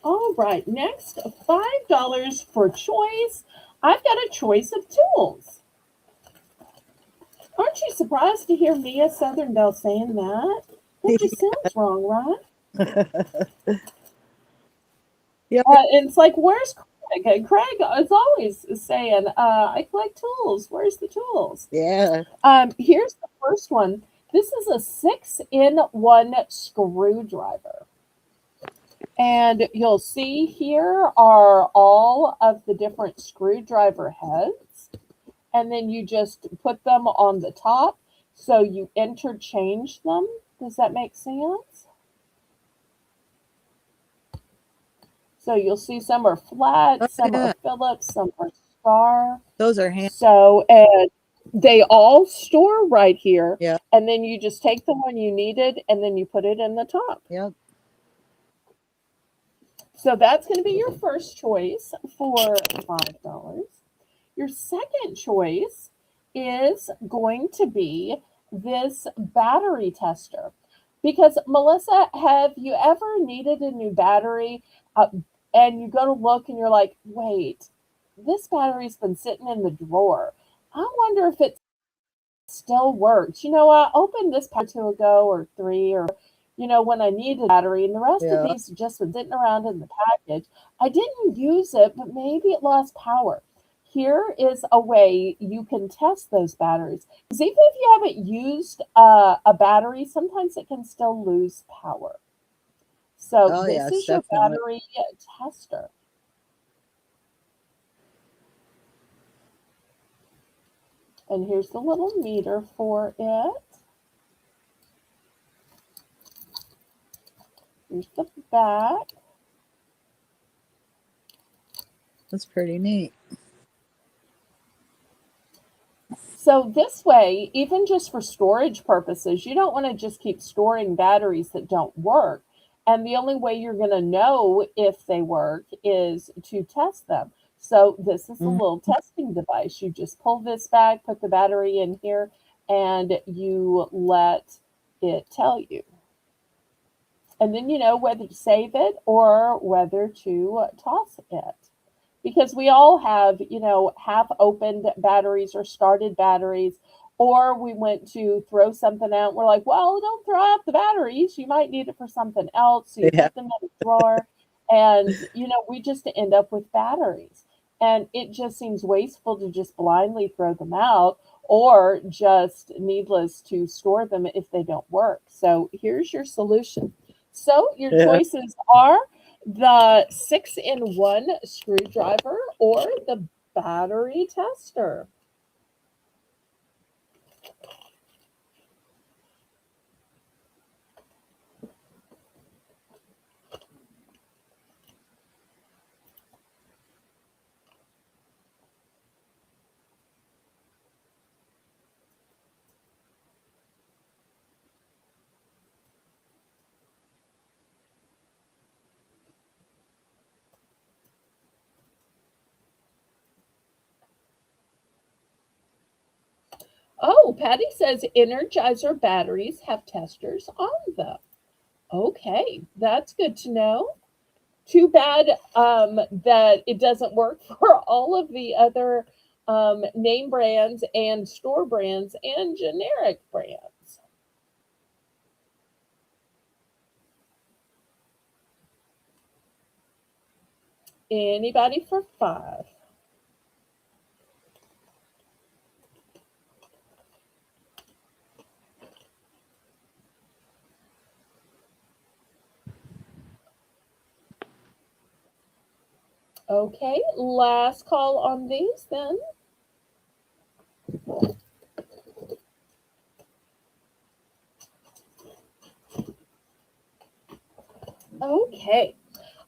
Speaker 1: All right, next, $5 for choice. I've got a choice of tools. Aren't you surprised to hear Mia Southern Belle saying that? That just sounds wrong, right?
Speaker 2: Yep.
Speaker 1: It's like, where's Craig? And Craig is always saying, I collect tools. Where's the tools?
Speaker 2: Yeah.
Speaker 1: Here's the first one. This is a 6-in-1 screwdriver. And you'll see here are all of the different screwdriver heads. And then you just put them on the top. So you interchange them. Does that make sense? So you'll see some are flat,
Speaker 2: Oh,
Speaker 1: some are
Speaker 2: yeah.
Speaker 1: Phillips, some are Star.
Speaker 2: Those are handy.
Speaker 1: So, and they all store right here.
Speaker 2: Yeah.
Speaker 1: And then you just take the one you needed and then you put it in the top.
Speaker 2: Yep.
Speaker 1: So that's going to be your first choice for $5. Your second choice is going to be this battery tester. Because, Melissa, have you ever needed a new battery and you go to look and you're like, wait, this battery's been sitting in the drawer. I wonder if it still works. I opened this pack 2 ago or 3 or when I needed a battery, and the rest of
Speaker 2: Yeah.
Speaker 1: these have just been sitting around in the package. I didn't use it, but maybe it lost power. Here is a way you can test those batteries. Because even if you haven't used a battery, sometimes it can still lose power. So
Speaker 2: Oh,
Speaker 1: this
Speaker 2: yes,
Speaker 1: is your
Speaker 2: definitely.
Speaker 1: battery tester. And here's the little meter for it. Here's the back.
Speaker 2: That's pretty neat.
Speaker 1: So this way, even just for storage purposes, you don't want to just keep storing batteries that don't work. And the only way you're going to know if they work is to test them. So this is a
Speaker 2: Mhm.
Speaker 1: little testing device. You just pull this back, put the battery in here, and you let it tell you. And then you know whether to save it or whether to toss it. Because we all have, half opened batteries or started batteries, or we went to throw something out. And we're like, well, don't throw out the batteries. You might need it for something else. So you
Speaker 2: Yeah.
Speaker 1: put them in a drawer, and, we just end up with batteries. And it just seems wasteful to just blindly throw them out or just needless to store them if they don't work. So here's your solution. So your
Speaker 2: Yeah.
Speaker 1: choices are the 6-in-1 screwdriver or the battery tester. Oh, Patty says Energizer batteries have testers on them. Okay, that's good to know. Too bad that it doesn't work for all of the other name brands and store brands and generic brands. Anybody for five? Okay, last call on these then. Okay.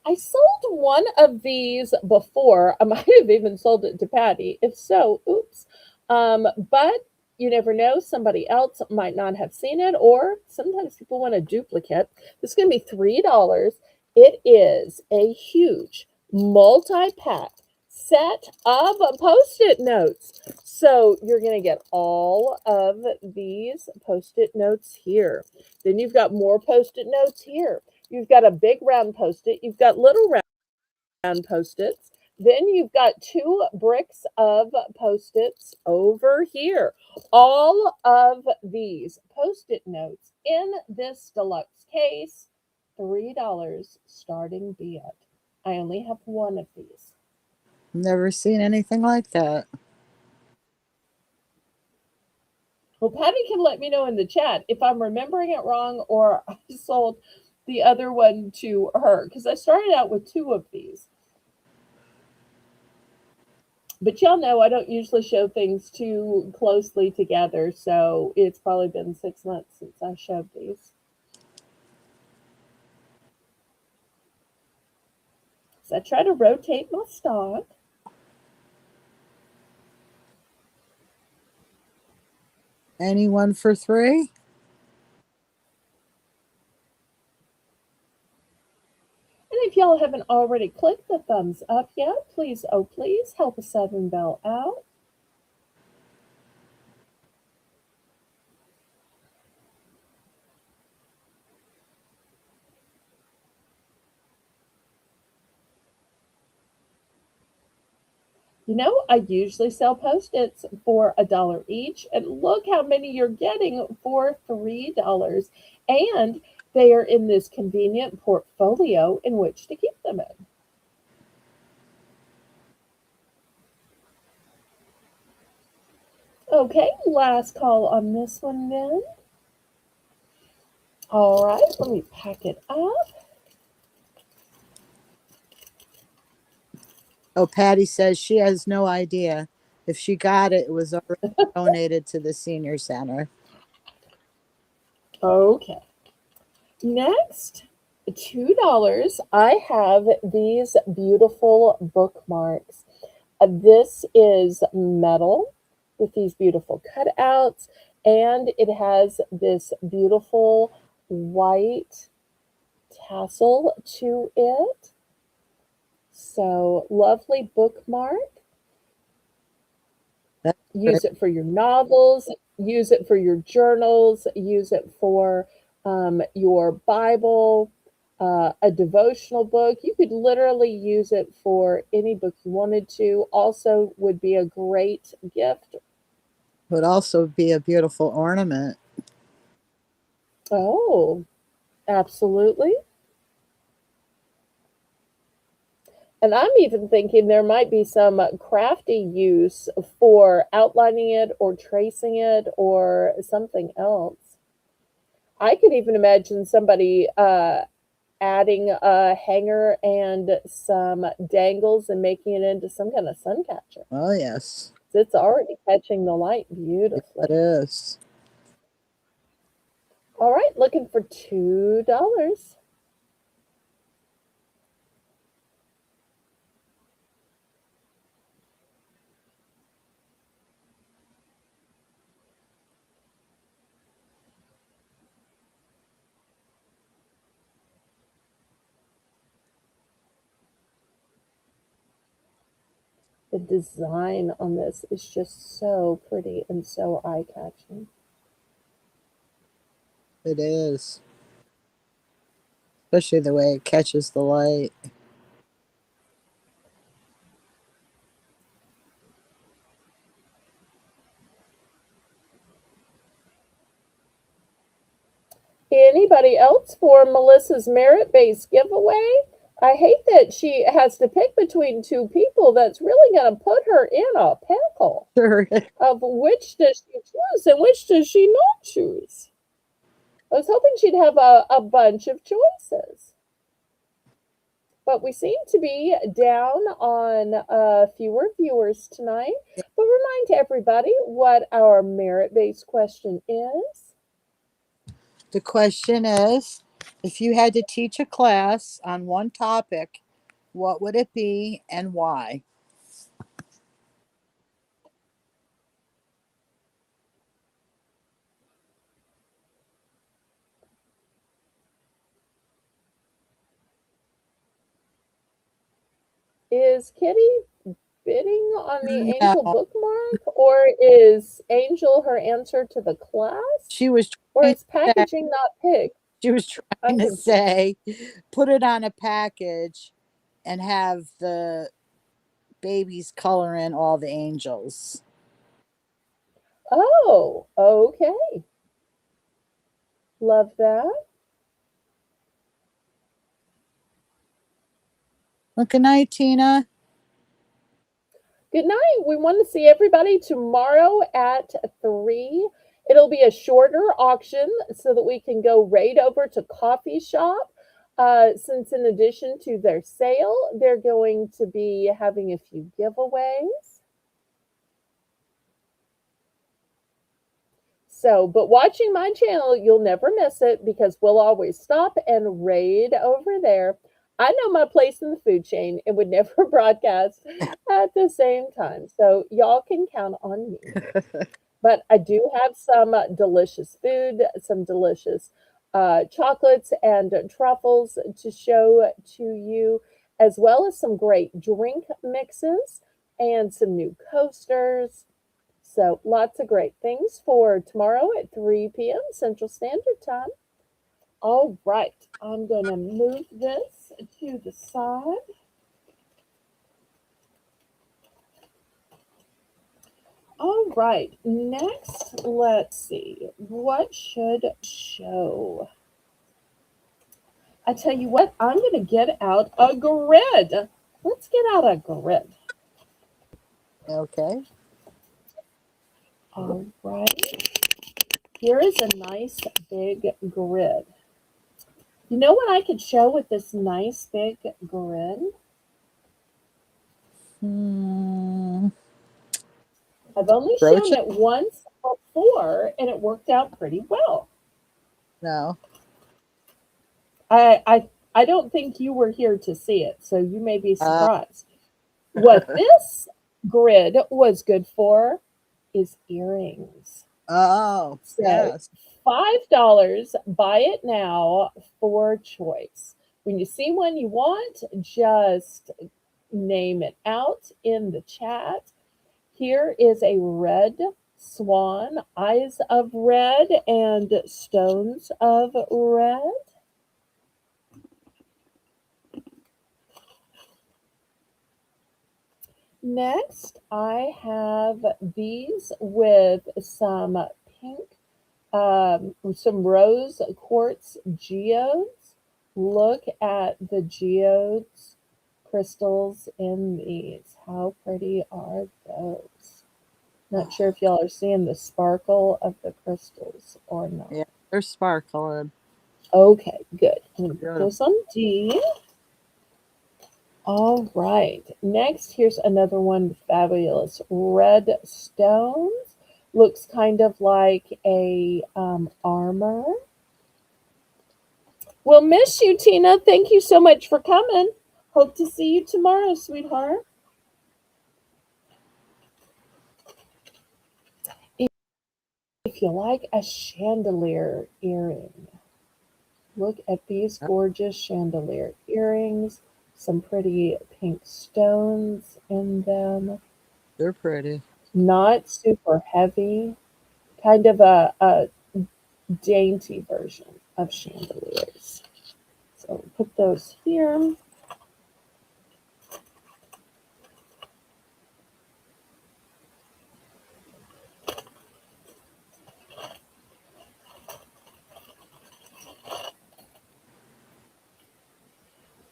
Speaker 1: I sold one of these before. I might have even sold it to Patty. If so, oops. But you never know. Somebody else might not have seen it, or sometimes people want a duplicate. This is going to be $3. It is a huge multi pack set of post it notes. So you're going to get all of these post it notes here. Then you've got more post it notes here. You've got a big round post-it. You've got little round post-its. Then you've got two bricks of post-its over here. All of these post-it notes in this deluxe case, $3 starting bid. I only have one of these.
Speaker 2: Never seen anything like that.
Speaker 1: Well, Patty can let me know in the chat if I'm remembering it wrong or I sold the other one to her because I started out with two of these. But y'all know I don't usually show things too closely together, so it's probably been 6 months since I showed these. So I try to rotate my stock.
Speaker 2: Anyone for three?
Speaker 1: And if y'all haven't already clicked the thumbs up yet, please, oh please, help a Southern Belle out. You know, I usually sell post-its for $1 each, and look how many you're getting for $3. And they are in this convenient portfolio in which to keep them in. Okay, last call on this one then. All right, let me pack it up.
Speaker 2: Oh, Patty says she has no idea. If she got it, it was already donated to the senior center.
Speaker 1: Okay. Next, $2. I have these beautiful bookmarks. This is metal with these beautiful cutouts, and it has this beautiful white tassel to it. So, lovely bookmark.
Speaker 2: That's great.
Speaker 1: Use it for your novels, use it for your journals, use it for your Bible, a devotional book. You could literally use it for any book you wanted to. Also, would be a great gift.
Speaker 2: Would also be a beautiful ornament.
Speaker 1: Oh, absolutely. And I'm even thinking there might be some crafty use for outlining it or tracing it or something else. I could even imagine somebody adding a hanger and some dangles and making it into some kind of sun catcher.
Speaker 2: Oh, yes.
Speaker 1: It's already catching the light
Speaker 2: It
Speaker 1: beautifully.
Speaker 2: is.
Speaker 1: All right, looking for $2. The design on this is just so pretty and so eye-catching.
Speaker 2: It is. Especially the way it catches the light.
Speaker 1: Anybody else for Melissa's merit-based giveaway? I hate that she has to pick between two people. That's really going to put her in a pickle
Speaker 2: Sure.
Speaker 1: of which does she choose and which does she not choose. I was hoping she'd have a bunch of choices. But we seem to be down on fewer viewers tonight. But remind everybody what our merit-based question is.
Speaker 2: The question is, if you had to teach a class on one topic, what would it be and why?
Speaker 1: Is Kitty bidding on the Angel
Speaker 2: No,
Speaker 1: bookmark, or is Angel her answer to the class,
Speaker 2: she was
Speaker 1: or
Speaker 2: trying to
Speaker 1: is
Speaker 2: say,
Speaker 1: packaging not picked?
Speaker 2: she was
Speaker 1: I'm
Speaker 2: trying to
Speaker 1: confused.
Speaker 2: say, put it on a package and have the babies color in all the angels.
Speaker 1: Oh, okay. Love that.
Speaker 2: Well, good night, Tina.
Speaker 1: Good night. We want to see everybody tomorrow at 3. It'll be a shorter auction so that we can go right over to Coffee Shop. Since, in addition to their sale, they're going to be having a few giveaways. So, but watching my channel, you'll never miss it because we'll always stop and raid over there. I know my place in the food chain and would never broadcast at the same time. So, y'all can count on me. But I do have some delicious food, some delicious chocolates and truffles to show to you, as well as some great drink mixes and some new coasters. So lots of great things for tomorrow at 3 p.m. Central Standard Time. All right, I'm going to move this to the side. All right, next, let's see. What should show? I tell you what, I'm going to get out a grid. Let's get out a grid.
Speaker 2: Okay.
Speaker 1: All right. Here is a nice big grid. You know what I could show with this nice big grid?
Speaker 2: Hmm.
Speaker 1: I've only shown
Speaker 2: Roaches?
Speaker 1: it once before, and it worked out pretty well.
Speaker 2: No.
Speaker 1: I don't think you were here to see it, so you may be
Speaker 2: Uh,
Speaker 1: surprised. What this grid was good for is earrings.
Speaker 2: oh,
Speaker 1: So
Speaker 2: yes.
Speaker 1: $5, buy it now for choice. When you see one you want, just name it out in the chat. Here is a red swan, eyes of red and stones of red. Next, I have these with some pink, some rose quartz geodes. Look at the geodes crystals in these. How pretty are those? Not sure if y'all are seeing the sparkle of the crystals or not.
Speaker 2: Yeah, they're sparkling.
Speaker 1: Okay, good. I'm going to put
Speaker 2: Beautiful.
Speaker 1: this on D. All right. Next, here's another one with fabulous red stones. Looks kind of like a armor. We'll miss you, Tina. Thank you so much for coming. Hope to see you tomorrow, sweetheart. If you like a chandelier earring, look at these gorgeous chandelier earrings. Some pretty pink stones in them.
Speaker 2: They're pretty.
Speaker 1: Not super heavy, kind of a dainty version of chandeliers. So put those here.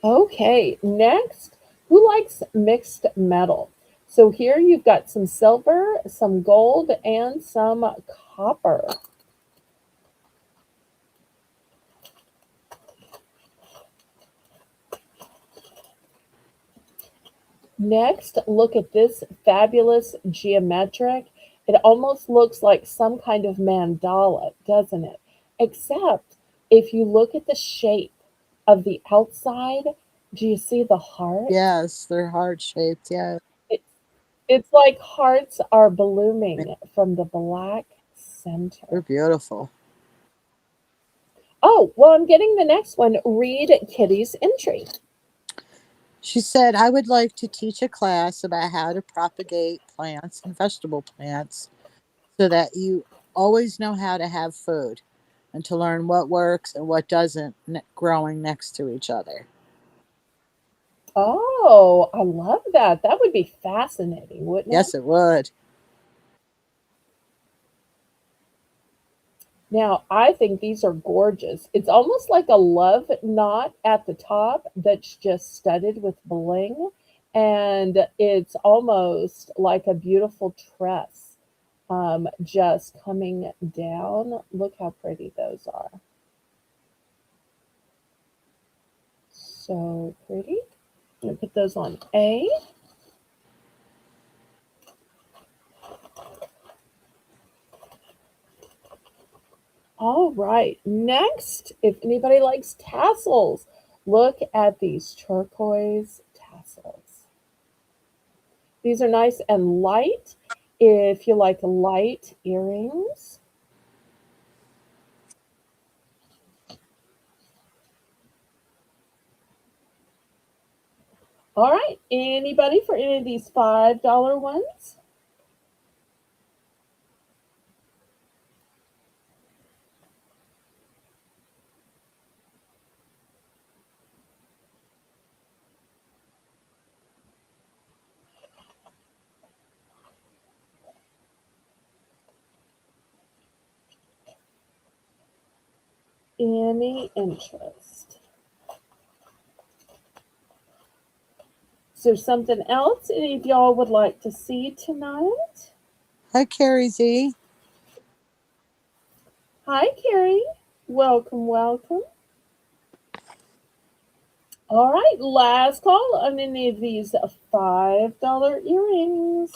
Speaker 1: Okay, next, who likes mixed metal? So here you've got some silver, some gold, and some copper. Next, look at this fabulous geometric. It almost looks like some kind of mandala, doesn't it? Except if you look at the shape of the outside, do you see the heart?
Speaker 2: Yes, they're heart shaped. Yeah,
Speaker 1: It, it's like hearts are blooming from the black
Speaker 2: they're
Speaker 1: center.
Speaker 2: beautiful.
Speaker 1: Oh, well, I'm getting the next one. Read Kitty's entry.
Speaker 2: She said, I would like to teach a class about how to propagate plants and vegetable plants so that you always know how to have food and to learn what works and what doesn't growing next to each other.
Speaker 1: Oh, I love that. That would be fascinating, wouldn't it?
Speaker 2: Yes, it would.
Speaker 1: Now, I think these are gorgeous. It's almost like a love knot at the top that's just studded with bling, and it's almost like a beautiful tress just coming down. Look how pretty those are. So pretty. I'm going to put those on A. All right. Next, if anybody likes tassels, look at these turquoise tassels. These are nice and light. If you like light earrings. All right. Anybody for any of these $5 ones? Any interest? Is there something else any of y'all would like to see tonight?
Speaker 2: Hi, Carrie Z.
Speaker 1: Hi, Carrie. Welcome, welcome. All right, last call on any of these $5 earrings.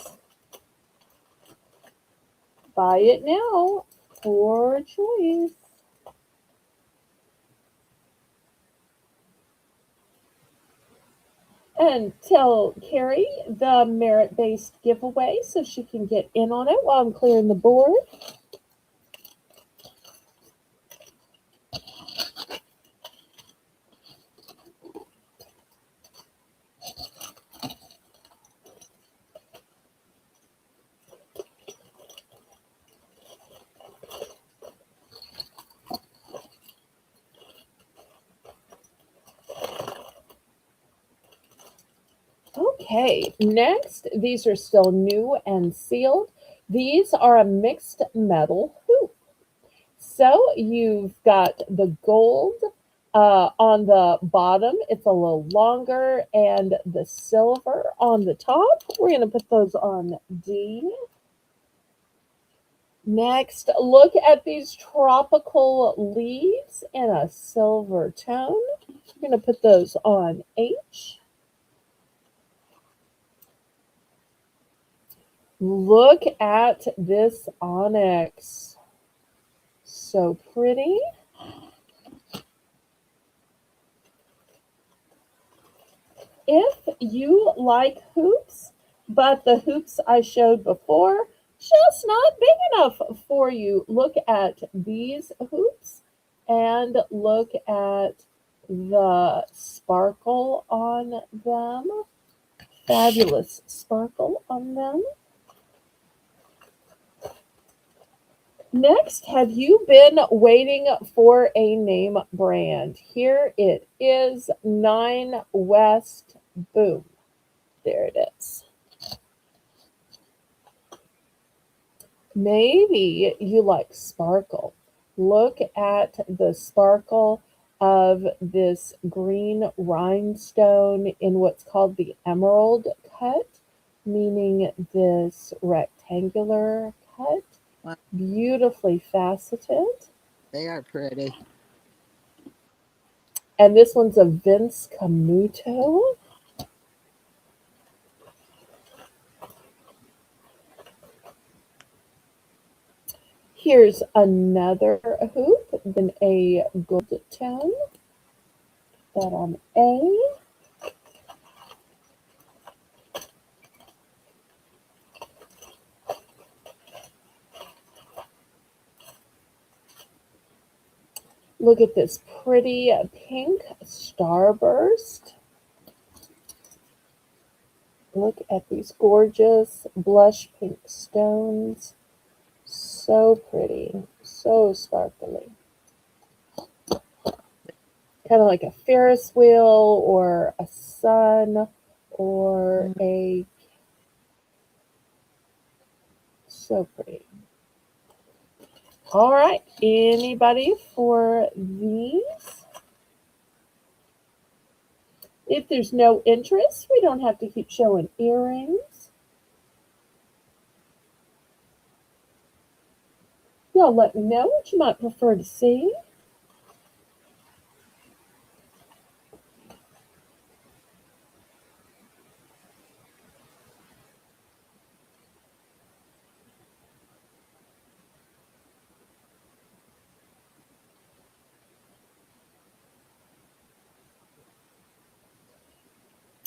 Speaker 1: Buy it now. Poor choice. And tell Carrie the merit based giveaway so she can get in on it while I'm clearing the board. Okay, next, these are still new and sealed. These are a mixed metal hoop. So you've got the gold on the bottom, it's a little longer, and the silver on the top. We're going to put those on D. Next, look at these tropical leaves in a silver tone. We're going to put those on H. Look at this onyx. So pretty. If you like hoops, but the hoops I showed before just not big enough for you, look at these hoops and look at the sparkle on them. Fabulous sparkle on them. Next, have you been waiting for a name brand? Here it is, Nine West. Boom. There it is. Maybe you like sparkle. Look at the sparkle of this green rhinestone in what's called the emerald cut, meaning this rectangular cut.
Speaker 2: Wow,
Speaker 1: Beautifully faceted.
Speaker 2: they are pretty.
Speaker 1: And this one's a Vince Camuto. Here's another hoop, then a gold tone. That on A. Look at this pretty pink starburst. Look at these gorgeous blush pink stones. So pretty, so sparkly. Kind of like a Ferris wheel or a sun or
Speaker 2: Mm,
Speaker 1: a. So pretty. All right, anybody for these? If there's no interest, we don't have to keep showing earrings. Y'all let me know what you might prefer to see.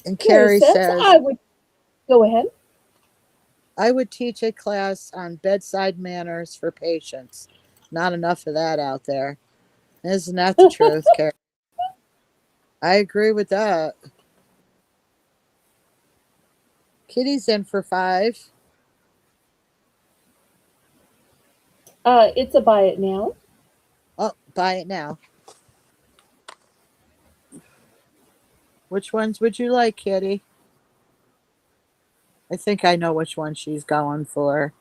Speaker 2: And
Speaker 1: Carrie
Speaker 2: Carrie
Speaker 1: says,
Speaker 2: says,
Speaker 1: I would go ahead.
Speaker 2: I would teach a class on bedside manners for patients. Not enough of that out there. Isn't that the truth, Carrie? I agree with that. Kitty's in for 5.
Speaker 1: It's a buy it now.
Speaker 2: Oh, buy it now. Which ones would you like, Kitty? I think I know which one she's going for.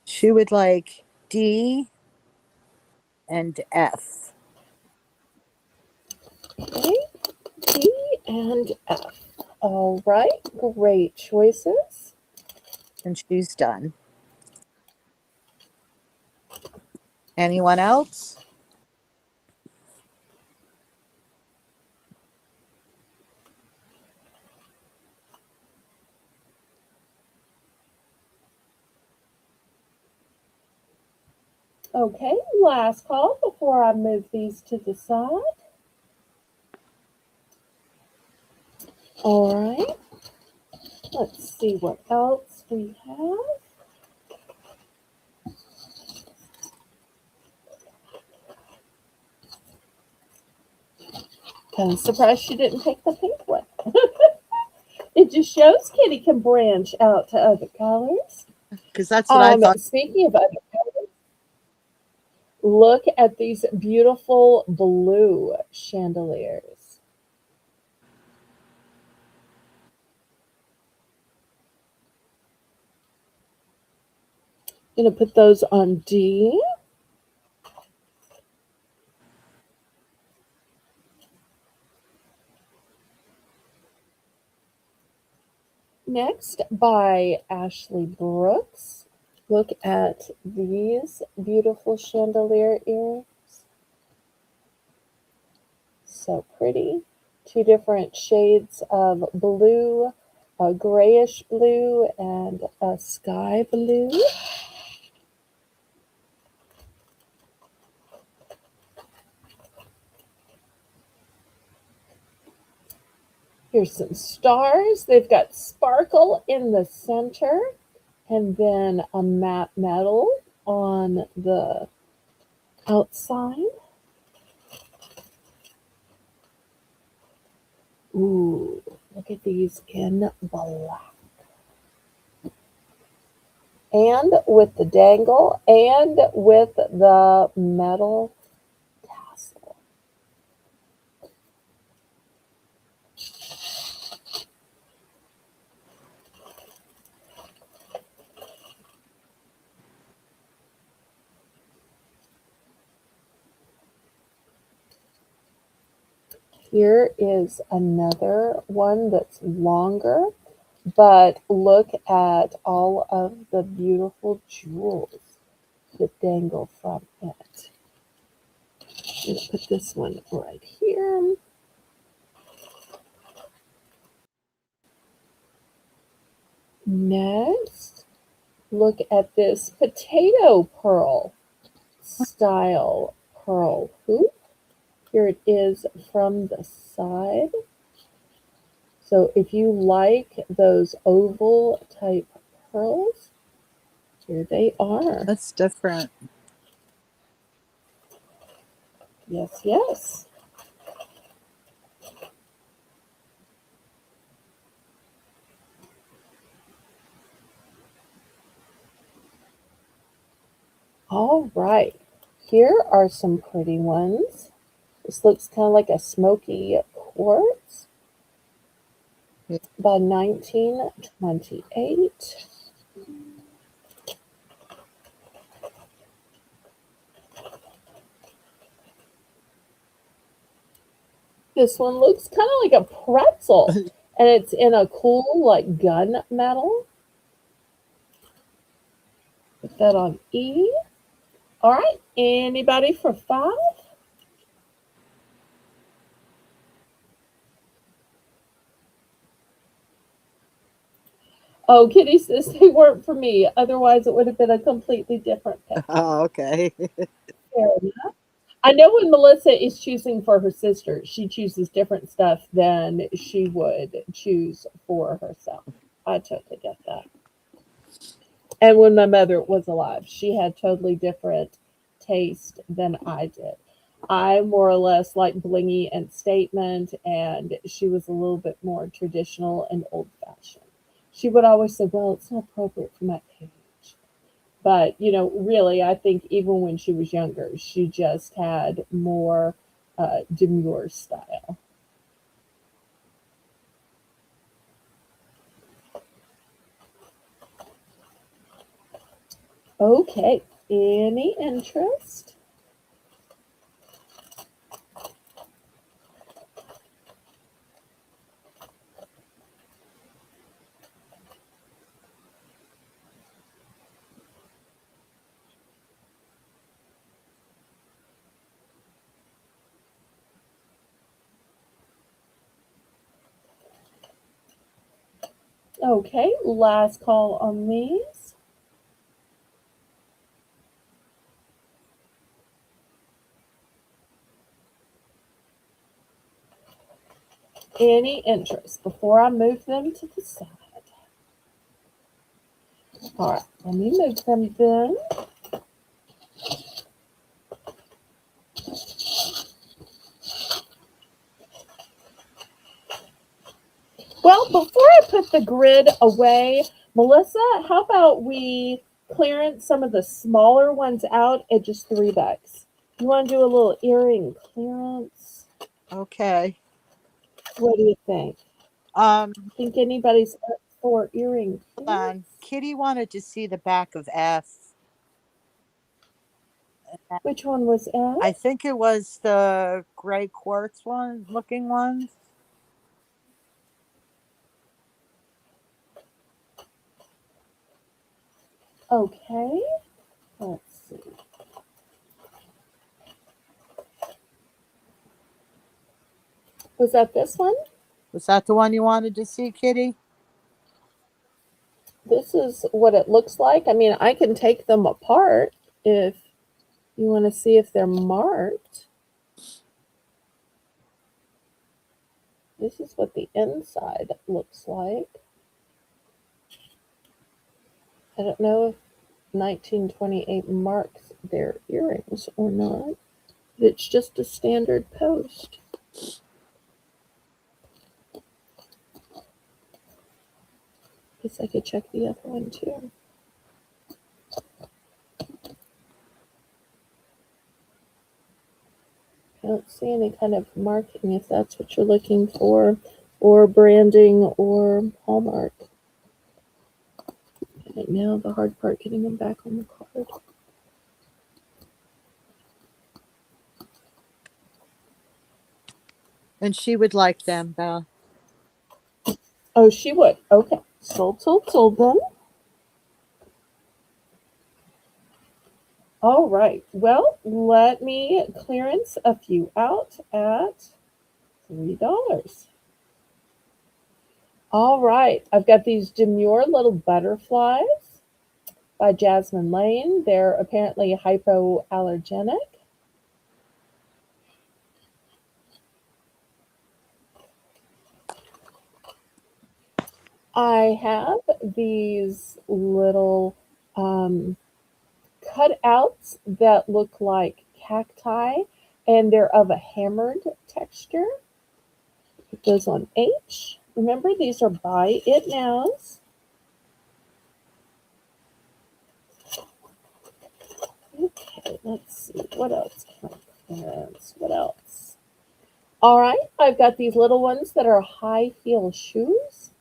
Speaker 2: She would like D and F.
Speaker 1: Okay, D and F. All right, great choices.
Speaker 2: And she's done. Anyone else?
Speaker 1: Okay, last call before I move these to the side. All right, let's see what else we have. Kind of surprised she didn't take the pink one. It just shows Kitty can branch out to other colors.
Speaker 2: Because that's what I thought.
Speaker 1: Speaking of other colors, look at these beautiful blue chandeliers. I'm gonna put those on D. Next by Ashley Brooks. Look at these beautiful chandelier earrings. So pretty. Two different shades of blue, a grayish blue and a sky blue. Here's some stars. They've got sparkle in the center and then a matte metal on the outside. Ooh, look at these in black. And with the dangle and with the metal tassel. Here is another one that's longer, but look at all of the beautiful jewels that dangle from it. I'm going to put this one right here. Next, look at this potato pearl style pearl hoop. Here it is from the side. So if you like those oval type pearls, here they are.
Speaker 2: That's different.
Speaker 1: Yes, yes. All right. Here are some pretty ones. This looks kind of like a smoky quartz
Speaker 2: Yeah.
Speaker 1: by 1928. This one looks kind of like a pretzel, and it's in a cool, like gun metal. Put that on E. All right, anybody for 5? Oh, Kitty says they weren't for me. Otherwise, it would have been a completely different pick.
Speaker 2: Oh, okay.
Speaker 1: Fair enough. I know when Melissa is choosing for her sister, she chooses different stuff than she would choose for herself. I totally get that. And when my mother was alive, she had totally different taste than I did. I more or less like blingy and statement, and she was a little bit more traditional and old fashioned. She would always say, "Well, it's not appropriate for my age." But, really, I think even when she was younger, she just had more demure style. Okay, any interest? Okay, last call on these. Any interest before I move them to the side? All right, let me move them then. Well, before I put the grid away, Melissa, how about we clearance some of the smaller ones out at just $3? You want to do a little earring clearance?
Speaker 2: Okay.
Speaker 1: What do you think?
Speaker 2: Um,
Speaker 1: Think anybody's up for earring
Speaker 2: hold on.
Speaker 1: clearance?
Speaker 2: Kitty wanted to see the back of F.
Speaker 1: Which one was
Speaker 2: I
Speaker 1: F?
Speaker 2: think it was the gray quartz one looking ones.
Speaker 1: Okay, let's see. Was that this one?
Speaker 2: Was that the one you wanted to see, Kitty?
Speaker 1: This is what it looks like. I mean, I can take them apart if you want to see if they're marked. This is what the inside looks like. I don't know if 1928 marks their earrings or not. But it's just a standard post. Guess I could check the other one too. I don't see any kind of marking if that's what you're looking for, or branding or hallmark. And now the hard part getting them back on the card.
Speaker 2: And she would like them, Belle.
Speaker 1: Oh, she would. Okay. Sold then. All right. Well, let me clearance a few out at $3. All right. I've got these demure little butterflies by Jasmine Lane. They're apparently hypoallergenic. I have these little cutouts that look like cacti and they're of a hammered texture. Put those on H. Remember, these are buy it nows. Okay, let's see. What else can I clearance? What else? All right, I've got these little ones that are high heel shoes.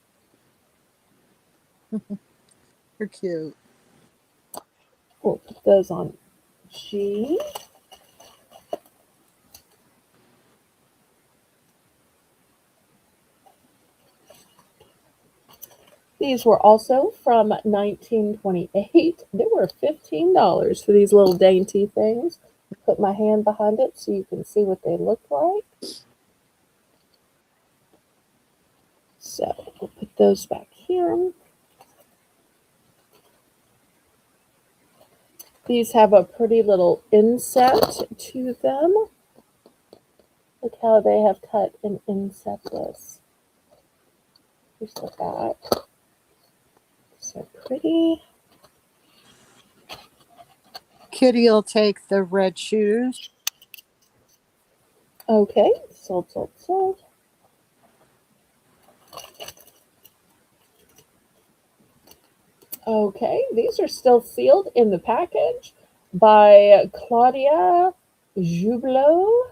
Speaker 2: They're cute.
Speaker 1: We'll put those on G. These were also from 1928. They were $15 for these little dainty things. Put my hand behind it so you can see what they look like. So we'll put those back here. These have a pretty little inset to them. Look how they have cut and inset this. Here's the back. So pretty.
Speaker 2: Kitty will take the red shoes.
Speaker 1: Okay, sold. Okay, these are still sealed in the package by Claudia Jublo.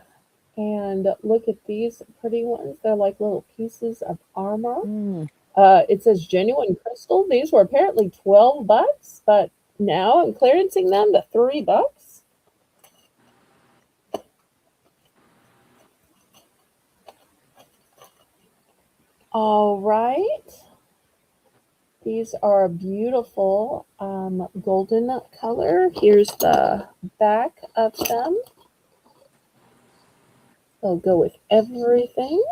Speaker 1: And look at these pretty ones. They're like little pieces of armor.
Speaker 2: Mm.
Speaker 1: It says genuine crystal. These were apparently $12, but now I'm clearancing them to $3. All right. These are a beautiful golden color. Here's the back of them. They'll go with everything.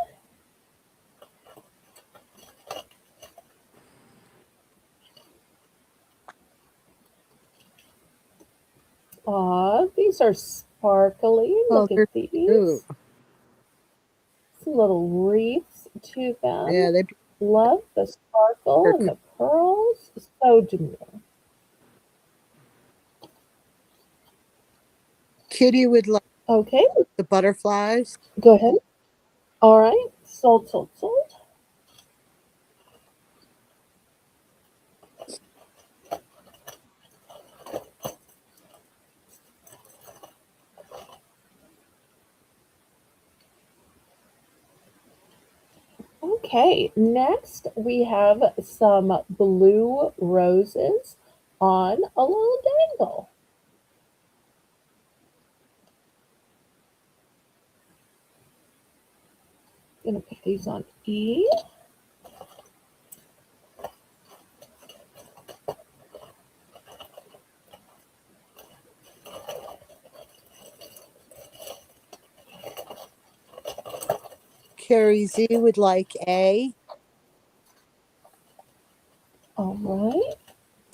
Speaker 1: Aw, these are sparkly.
Speaker 2: Oh,
Speaker 1: Look
Speaker 2: they're
Speaker 1: at these.
Speaker 2: cute.
Speaker 1: Some little wreaths to
Speaker 2: Yeah,
Speaker 1: them. Love the sparkle
Speaker 2: they're
Speaker 1: and the pearls. So demure.
Speaker 2: Kitty would like
Speaker 1: Okay,
Speaker 2: the butterflies.
Speaker 1: go ahead. All right, sold. Okay, next we have some blue roses on a little dangle. Gonna put these on E.
Speaker 2: Carrie Z would like A.
Speaker 1: All right,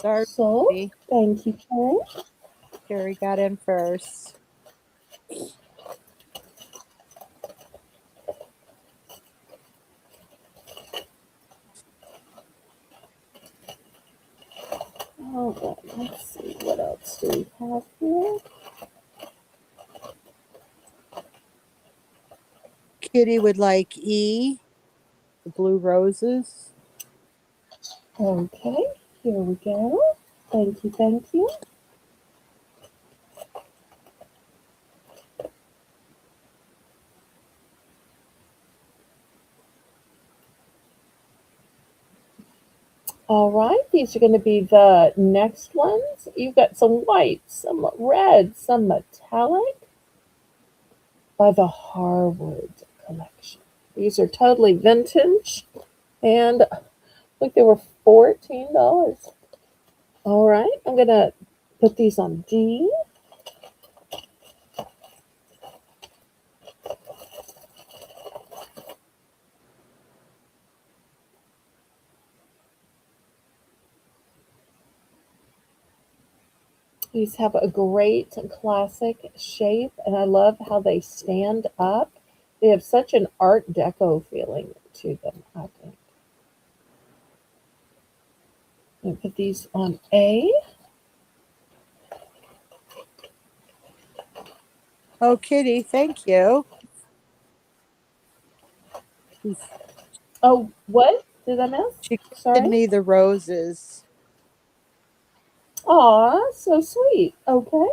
Speaker 2: Sorry,
Speaker 1: so
Speaker 2: Kitty.
Speaker 1: thank you, Carrie.
Speaker 2: Carrie got in first.
Speaker 1: All right, let's see what else do we have here.
Speaker 2: Kitty would like E, the blue roses.
Speaker 1: Okay, here we go. Thank you, thank you. All right, these are going to be the next ones. You've got some white, some red, some metallic by the Harwood collection. These are totally vintage and look, they were $14. All right, I'm going to put these on D. These have a great classic shape, and I love how they stand up. They have such an Art Deco feeling to them, I think. And put these on A.
Speaker 2: Oh, Kitty, thank you. She's-
Speaker 1: Oh, what did I miss?
Speaker 2: She gifted
Speaker 1: Sorry.
Speaker 2: me the roses.
Speaker 1: Aw, so sweet. Okay.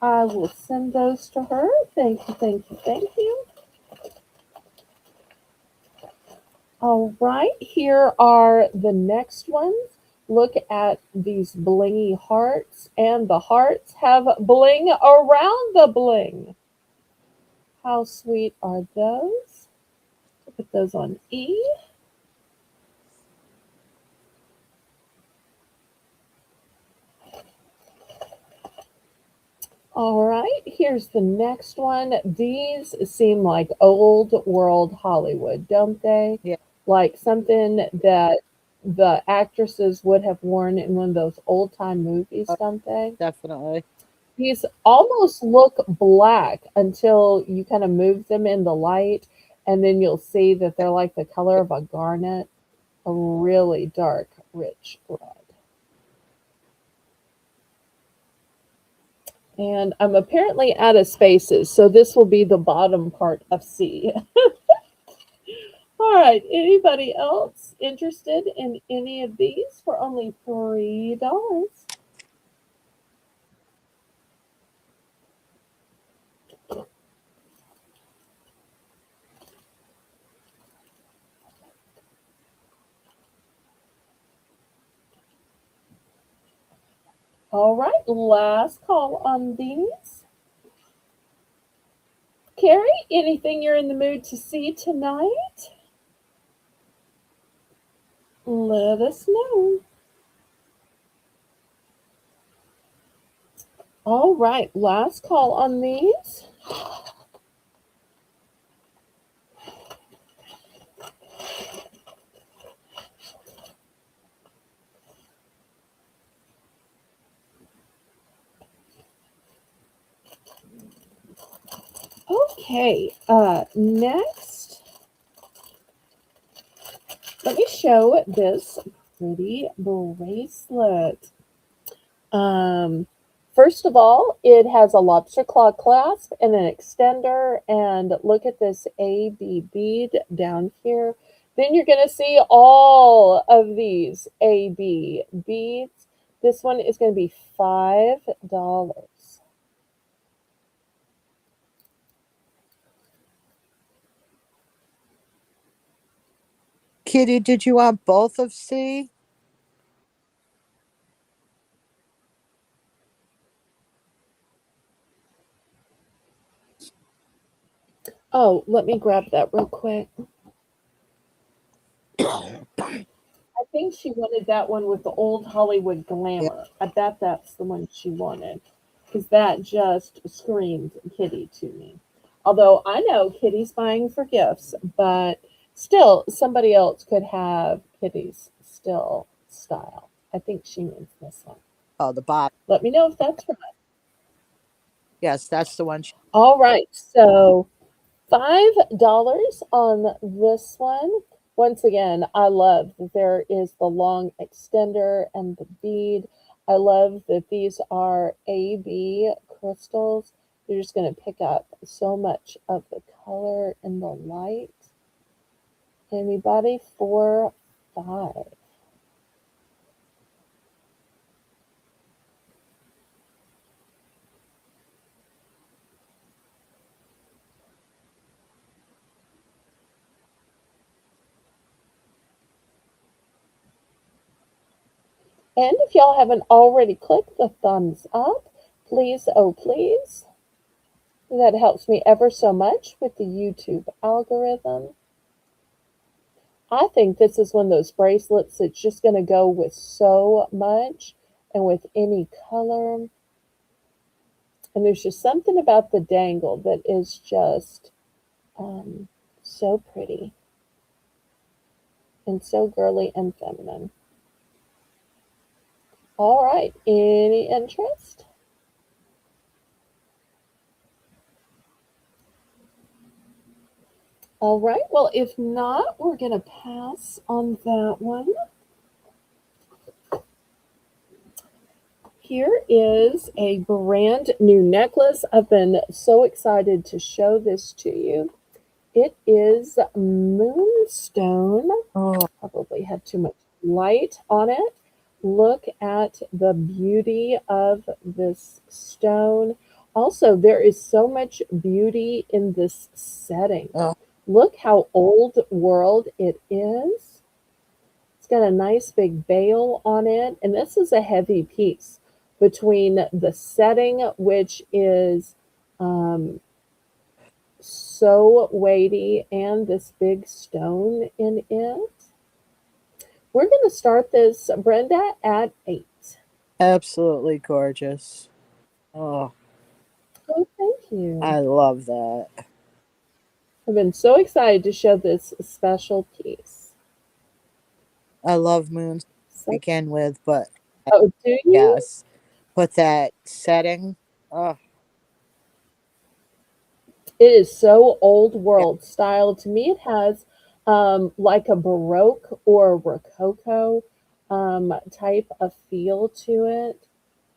Speaker 1: I will send those to her. Thank you, thank you, thank you. All right, here are the next ones. Look at these blingy hearts, and the hearts have bling around the bling. How sweet are those? Put those on E. All right, here's the next one. These seem like old world Hollywood, don't they?
Speaker 2: Yeah,
Speaker 1: Like something that the actresses would have worn in one of those old time movies,
Speaker 2: oh,
Speaker 1: don't they?
Speaker 2: definitely.
Speaker 1: These almost look black until you kind of move them in the light, and then you'll see that they're like the color of a garnet, a really dark, rich red. And I'm apparently out of spaces, so this will be the bottom part of C. All right, anybody else interested in any of these for only $3? All right, last call on these. Carrie, anything you're in the mood to see tonight? Let us know. All right, last call on these. Okay, next, let me show this pretty bracelet. Um, First of all, it has a lobster claw clasp and an extender, and look at this AB bead down here. Then you're going to see all of these AB beads. This one is going to be $5.
Speaker 2: Kitty, did you want both of C?
Speaker 1: Oh, let me grab that real quick. I think she wanted that one with the old Hollywood
Speaker 2: Yeah.
Speaker 1: glamour. I bet that's the one she wanted because that just screamed Kitty to me. Although I know Kitty's buying for gifts, but still, somebody else could have Kitty's still style. I think she means this one.
Speaker 2: Oh, the bottom.
Speaker 1: Let me know if that's right.
Speaker 2: Yes, that's the one.
Speaker 1: All right, so $5 on this one. Once again, I love that there is the long extender and the bead. I love that these are AB crystals. You're just going to pick up so much of the color and the light. Anybody? 4, 5. And if y'all haven't already clicked the thumbs up, please, oh please, that helps me ever so much with the YouTube algorithm. I think this is one of those bracelets that's just going to go with so much and with any color. And there's just something about the dangle that is just um, so pretty and so girly and feminine. All right, any interest? All right, well, if not, we're going to pass on that one. Here is a brand new necklace. I've been so excited to show this to you. It is moonstone.
Speaker 2: Oh,
Speaker 1: Probably had too much light on it. Look at the beauty of this stone. Also, there is so much beauty in this setting.
Speaker 2: oh,
Speaker 1: Look how old world it is. It's got a nice big bail on it, and this is a heavy piece between the setting, which is um, so weighty, and this big stone in it. We're going to start this, Brenda, at 8.
Speaker 2: absolutely gorgeous. Oh,
Speaker 1: Oh, thank you.
Speaker 2: I love that.
Speaker 1: I've been so excited to show this special piece.
Speaker 2: I love moons to
Speaker 1: So,
Speaker 2: begin with, but
Speaker 1: oh, do you?
Speaker 2: yes, but that setting, oh,
Speaker 1: It is so old
Speaker 2: yeah,
Speaker 1: world style. To me, it has like a Baroque or Rococo type of feel to it.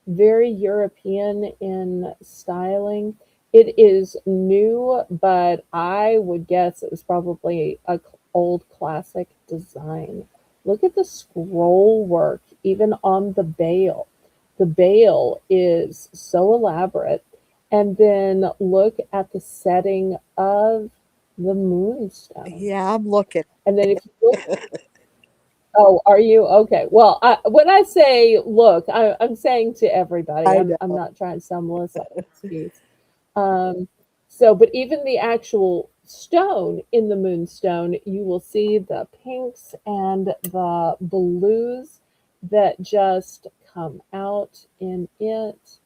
Speaker 1: Very European in styling. It is new, but I would guess it was probably a old classic design. Look at the scroll work, even on the bail. The bail is so elaborate. And then look at the setting of the moonstone.
Speaker 2: yeah, I'm looking.
Speaker 1: And then if you look, oh, are you? Okay. Well, when I say look, I'm saying to everybody.
Speaker 2: I
Speaker 1: I'm
Speaker 2: know.
Speaker 1: not trying to sell Melissa on this piece. Um, so, but even the actual stone in the moonstone, you will see the pinks and the blues that just come out in it.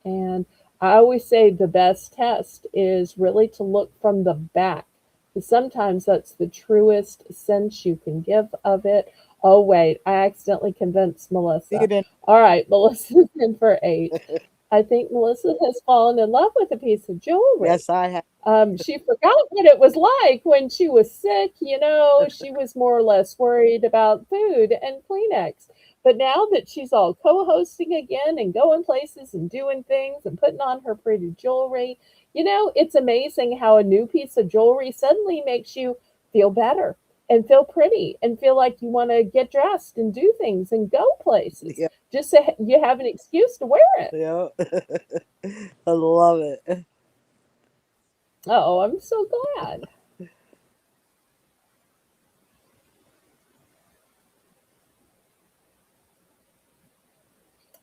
Speaker 1: And I always say the best test is really to look from the back. Because sometimes that's the truest sense you can give of it. Oh, wait, I accidentally convinced
Speaker 2: You
Speaker 1: Melissa.
Speaker 2: didn't.
Speaker 1: All right, Melissa's in for 8. I think Melissa has fallen in love with a piece of jewelry.
Speaker 2: Yes, I have.
Speaker 1: She forgot what it was like when she was sick. She was more or less worried about food and Kleenex. But now that she's all co hosting again and going places and doing things and putting on her pretty jewelry, it's amazing how a new piece of jewelry suddenly makes you feel better and feel pretty and feel like you want to get dressed and do things and go places
Speaker 2: Yeah,
Speaker 1: just so you have an excuse to wear it.
Speaker 2: yeah. I love it.
Speaker 1: Oh, I'm so glad.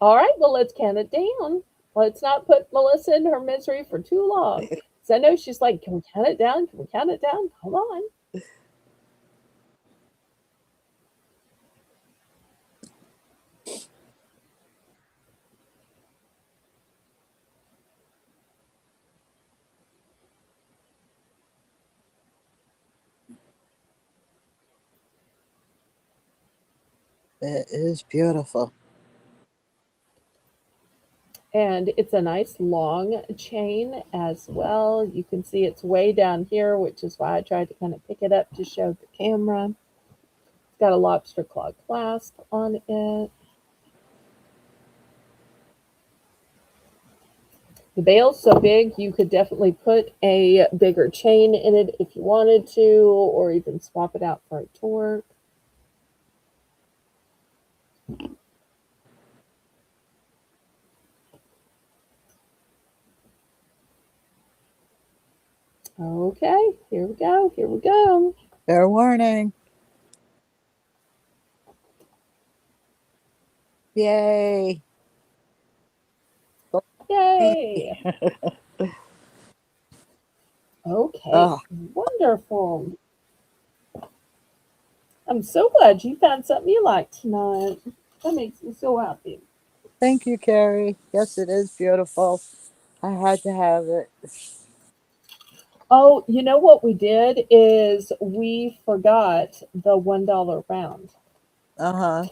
Speaker 1: All right, well, let's count it down. Let's not put Melissa in her misery for too long. So I know she's like, can we count it down? Can we count it down? Come on.
Speaker 2: It is beautiful.
Speaker 1: And it's a nice long chain as well. You can see it's way down here, which is why I tried to kind of pick it up to show the camera. got a lobster claw clasp on it. The bail's so big, you could definitely put a bigger chain in it if you wanted to, or even swap it out for a torque. Okay, here we go. Here we go.
Speaker 2: Fair warning. Yay.
Speaker 1: Yay. Okay,
Speaker 2: Oh,
Speaker 1: wonderful. I'm so glad you found something you like tonight. That makes me so happy.
Speaker 2: thank you, Carrie. Yes, it is beautiful. I had to have it.
Speaker 1: Oh, you know what we did is we forgot the $1 round.
Speaker 2: Uh huh.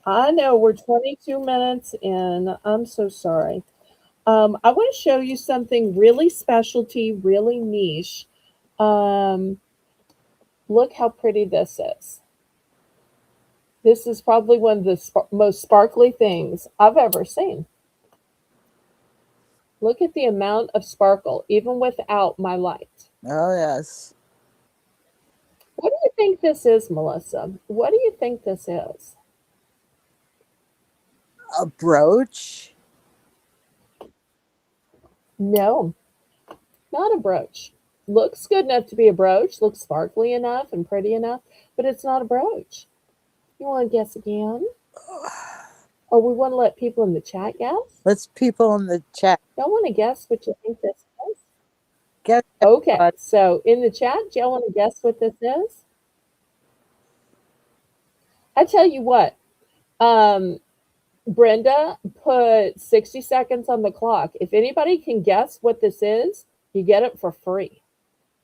Speaker 1: I know we're 22 minutes in. I'm so sorry. I want to show you something really specialty, really niche. Um, Look how pretty this is. This is probably one of the most sparkly things I've ever seen. Look at the amount of sparkle, even without my light.
Speaker 2: Oh, yes.
Speaker 1: What do you think this is, Melissa? What do you think this is?
Speaker 2: A brooch.
Speaker 1: No, not a brooch. Looks good enough to be a brooch, looks sparkly enough and pretty enough, but it's not a brooch. You want to guess again? Or we want to let people in the chat guess?
Speaker 2: Let's people in the chat
Speaker 1: Y'all want to guess what you think this is?
Speaker 2: guess.
Speaker 1: Okay,
Speaker 2: Everybody.
Speaker 1: so in the chat, do y'all want to guess what this is? I tell you what, um, Brenda put 60 seconds on the clock. If anybody can guess what this is, you get it for free.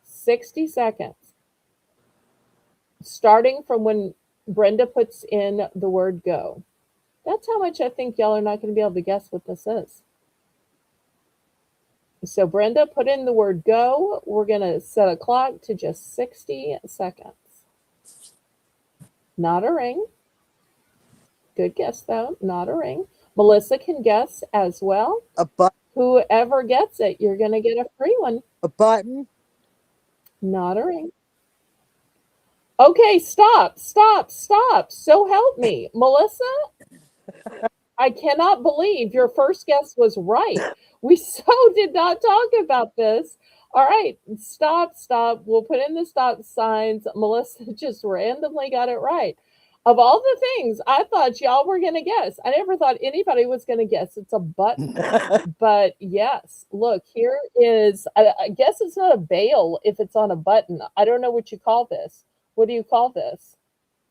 Speaker 1: 60 seconds. Starting from when Brenda puts in the word go. That's how much I think y'all are not going to be able to guess what this is. So, Brenda, put in the word go. We're going to set a clock to just 60 seconds. Not a ring. Good guess, though. Not a ring. Melissa can guess as well.
Speaker 2: A but
Speaker 1: Whoever gets it, you're going to get a free one.
Speaker 2: a button.
Speaker 1: Not a ring. Okay, stop, stop, stop. So help me. Melissa, I cannot believe your first guess was right. We so did not talk about this. All right, stop, stop. We'll put in the stop signs. Melissa just randomly got it right. Of all the things I thought y'all were going to guess, I never thought anybody was going to guess it's a button. But yes, look, here is, I guess it's not a bail if it's on a button. I don't know what you call this. What do you call this?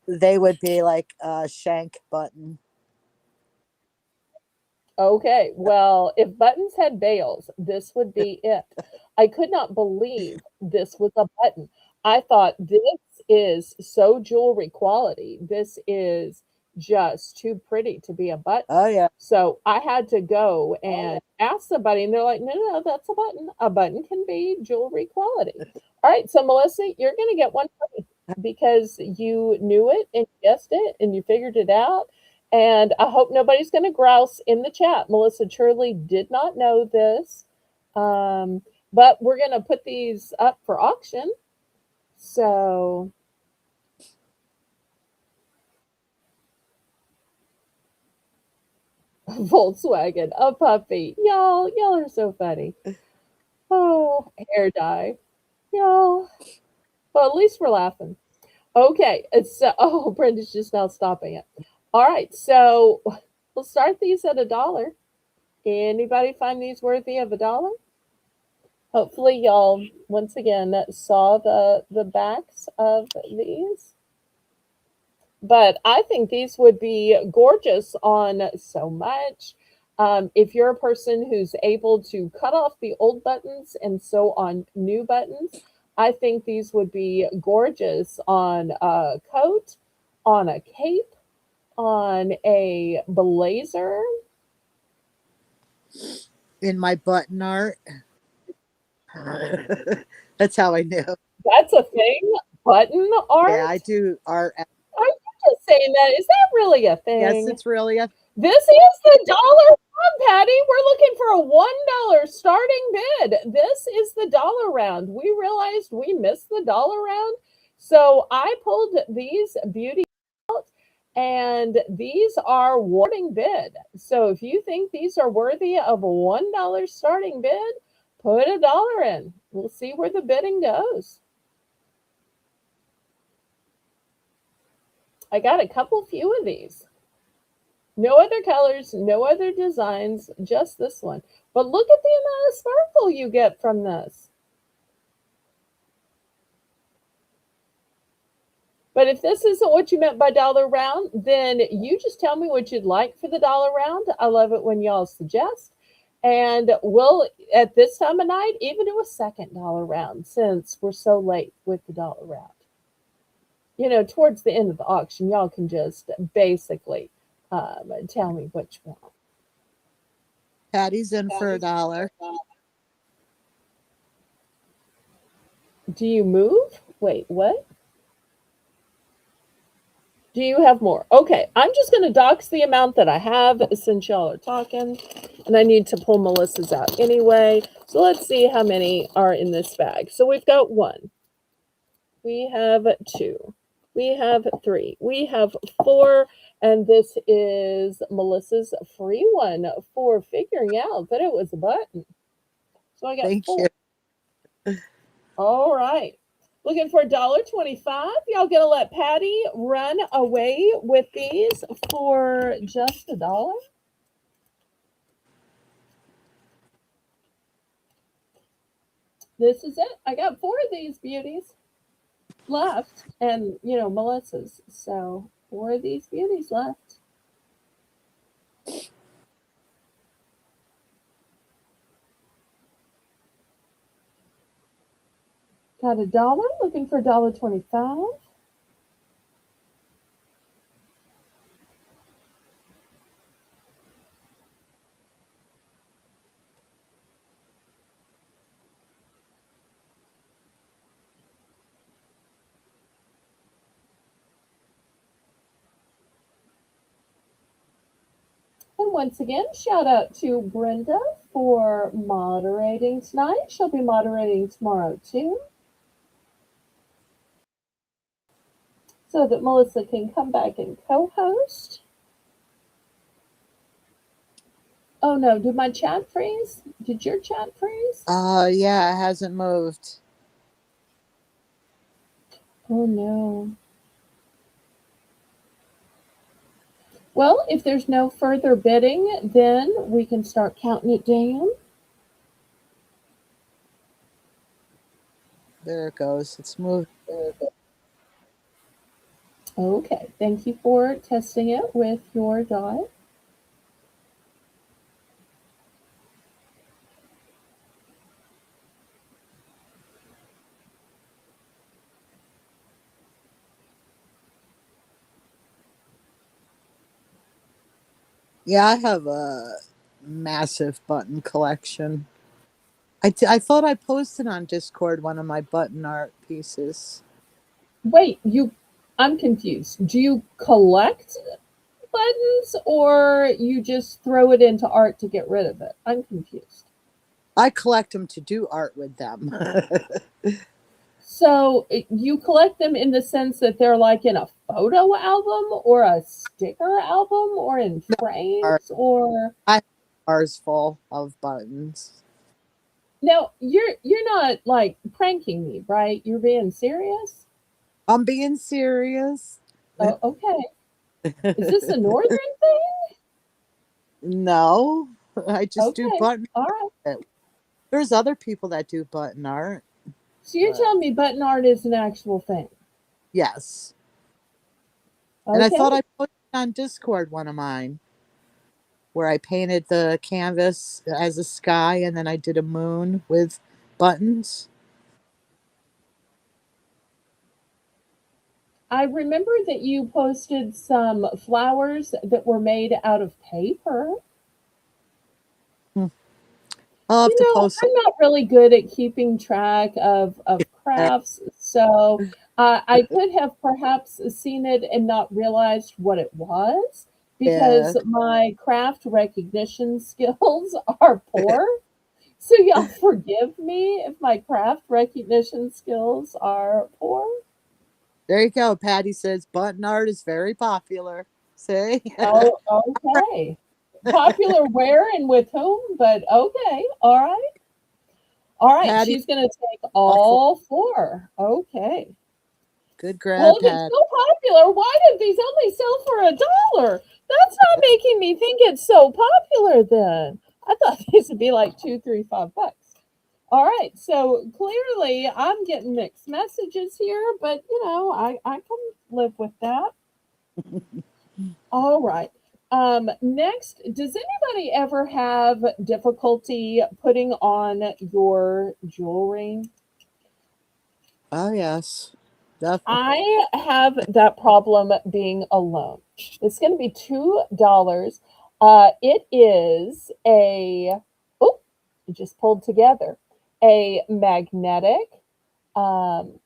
Speaker 2: They would be like a shank button.
Speaker 1: Okay, well, if buttons had bails, this would be it. I could not believe this was a button. I thought this is so jewelry quality. This is just too pretty to be a button.
Speaker 2: Oh yeah.
Speaker 1: So I had to go and ask somebody, and they're like, no, no, no, that's a button. A button can be jewelry quality. All right, so Melissa, you're going to get one free because you knew it and guessed it and you figured it out. And I hope nobody's going to grouse in the chat. Melissa truly did not know this. Um, but we're going to put these up for auction. So Volkswagen, a puppy. Y'all are so funny. Oh, hair dye. Y'all. Well, at least we're laughing. Okay. So, oh, Brenda's just now stopping it. All right. So we'll start these at $1. Anybody find these worthy of $1? Hopefully, y'all once again saw the backs of these. But I think these would be gorgeous on so much. If you're a person who's able to cut off the old buttons and sew on new buttons, I think these would be gorgeous on a coat, on a cape, on a blazer.
Speaker 2: In my button art. That's how I knew.
Speaker 1: That's a thing. Button art.
Speaker 2: Yeah, I do art.
Speaker 1: just saying that. Is that really a
Speaker 2: Yes,
Speaker 1: thing?
Speaker 2: it's really a
Speaker 1: This is the dollar round, Patty. We're looking for a $1 starting bid. This is the dollar round. We realized we missed the dollar round. So I pulled these beauty out, and these are warning bid. So if you think these are worthy of a $1 starting bid, put a dollar in. We'll see where the bidding goes. I got a couple few of these. No other colors, no other designs, just this one. But look at the amount of sparkle you get from this. But if this isn't what you meant by dollar round, then you just tell me what you'd like for the dollar round. I love it when y'all suggest. And we'll, at this time of night, even do a second dollar round since we're so late with the dollar round. Towards the end of the auction, y'all can just basically tell me what you want.
Speaker 2: Patty's in for $1.
Speaker 1: Do you move? Wait, what? Do you have more? Okay, I'm just going to dox the amount that I have since y'all are talking, and I need to pull Melissa's out anyway. So let's see how many are in this bag. So we've got 1. We have 2. We have 3. We have 4. And this is Melissa's free one for figuring out that it was a button. So I got
Speaker 2: Thank
Speaker 1: 4.
Speaker 2: you.
Speaker 1: All right. Looking for $1.25. Y'all gonna let Patty run away with these for just a dollar? This is it. I got 4 of these beauties left, and Melissa's. So 4 of these beauties left. Got a dollar. Looking for $1.25. And once again, shout out to Brenda for moderating tonight. She'll be moderating tomorrow too, so that Melissa can come back and co-host. Oh no, did my chat freeze? Did your chat freeze?
Speaker 2: Yeah, it hasn't moved.
Speaker 1: Oh no. Well, if there's no further bidding, then we can start counting it down.
Speaker 2: There it goes. It's moved.
Speaker 1: Okay, thank you for testing it with your dot.
Speaker 2: Yeah, I have a massive button collection. I thought I posted on Discord one of my button art pieces.
Speaker 1: Wait, I'm confused. Do you collect buttons or you just throw it into art to get rid of it? I'm confused.
Speaker 2: I collect them to do art with them.
Speaker 1: So you collect them in the sense that they're like in a photo album or a sticker album or in
Speaker 2: Art.
Speaker 1: frames or
Speaker 2: I have bars full of buttons.
Speaker 1: now you're not like pranking me, right? You're being serious?
Speaker 2: I'm being serious.
Speaker 1: Oh, okay. Is this a northern thing?
Speaker 2: No, I just do
Speaker 1: Okay.
Speaker 2: button
Speaker 1: All right.
Speaker 2: art. There's other people that do button art,
Speaker 1: So you're
Speaker 2: but
Speaker 1: telling me button art is an actual thing.
Speaker 2: yes. And I
Speaker 1: Okay.
Speaker 2: thought I posted on Discord one of mine where I painted the canvas as a sky and then I did a moon with buttons.
Speaker 1: I remember that you posted some flowers that were made out of paper.
Speaker 2: Hmm. I'll have to post
Speaker 1: I'm not really good at keeping track of
Speaker 2: that.
Speaker 1: crafts, so I could have perhaps seen it and not realized what it was
Speaker 2: Yeah.
Speaker 1: because my craft recognition skills are poor. So y'all forgive me if my craft recognition skills are poor.
Speaker 2: There you go. Patty says button art is very popular. See?
Speaker 1: Oh, okay. Popular where and with whom, but okay. All right. All right.
Speaker 2: Patty
Speaker 1: She's going to take
Speaker 2: all for
Speaker 1: all four. Okay.
Speaker 2: good
Speaker 1: Well,
Speaker 2: grab,
Speaker 1: if it's
Speaker 2: Patty.
Speaker 1: so popular, why did these only sell for $1? That's not making me think it's so popular then. I thought these would be like 2, 3, $5. All right, so clearly I'm getting mixed messages here, but I can live with that. All right. Next, does anybody ever have difficulty putting on your jewelry?
Speaker 2: Oh yes. Definitely.
Speaker 1: I have that problem being alone. It's going to be $2. It is oh, it just pulled together a magnetic um,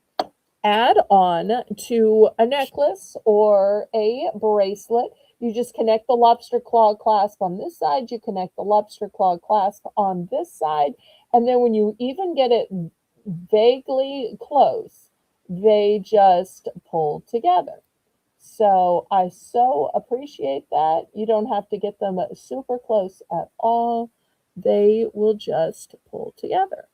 Speaker 1: add on to a necklace or a bracelet. You just connect the lobster claw clasp on this side, you connect the lobster claw clasp on this side, and then when you even get it vaguely close, they just pull together. So I so appreciate that. You don't have to get them super close at all. They will just pull together.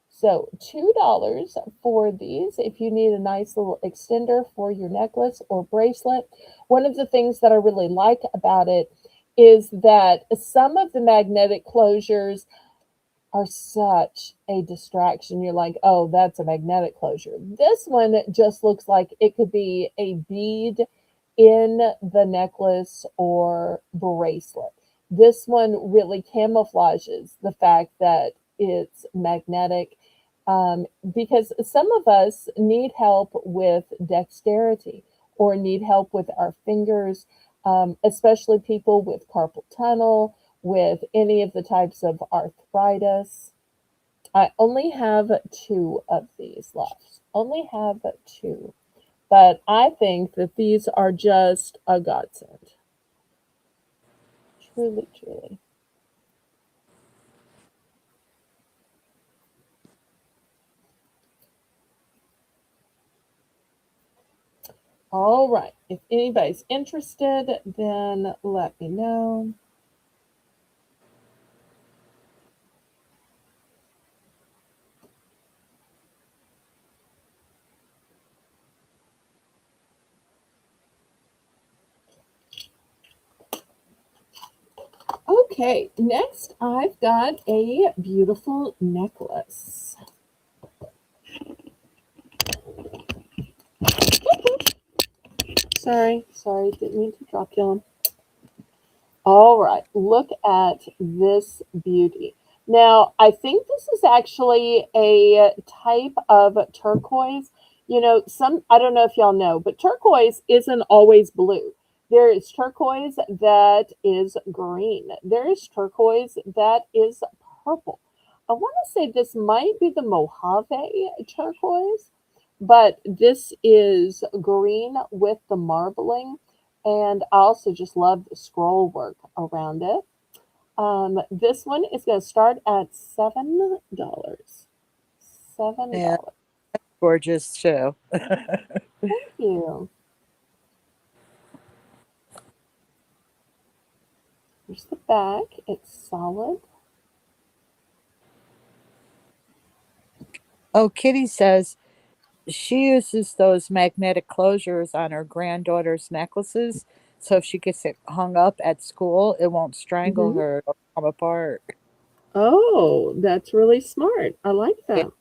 Speaker 1: So $2 for these if you need a nice little extender for your necklace or bracelet. One of the things that I really like about it is that some of the magnetic closures are such a distraction. You're like, oh, that's a magnetic closure. This one just looks like it could be a bead in the necklace or bracelet. This one really camouflages the fact that it's magnetic because some of us need help with dexterity or need help with our fingers, especially people with carpal tunnel, with any of the types of arthritis. I only have two of these left. Only have two. But I think that these are just a godsend. Truly, truly. All right. If anybody's interested, then let me know. Okay, next I've got a beautiful necklace. Sorry, didn't mean to drop you on. All right, look at this beauty. Now, I think this is actually a type of turquoise. I don't know if y'all know, but turquoise isn't always blue. There is turquoise that is green. There is turquoise that is purple. I want to say this might be the Mojave turquoise, but this is green with the marbling, and I also just love the scroll work around it. This one is going to start at $7.
Speaker 2: Yeah,
Speaker 1: $7.
Speaker 2: gorgeous too.
Speaker 1: Thank you. Here's the back. It's solid.
Speaker 2: Oh, Kitty says she uses those magnetic closures on her granddaughter's necklaces. So if she gets it hung up at school, it won't strangle
Speaker 1: Hmm.
Speaker 2: her. It'll come apart.
Speaker 1: Oh, that's really smart. I like
Speaker 2: Yeah.
Speaker 1: that.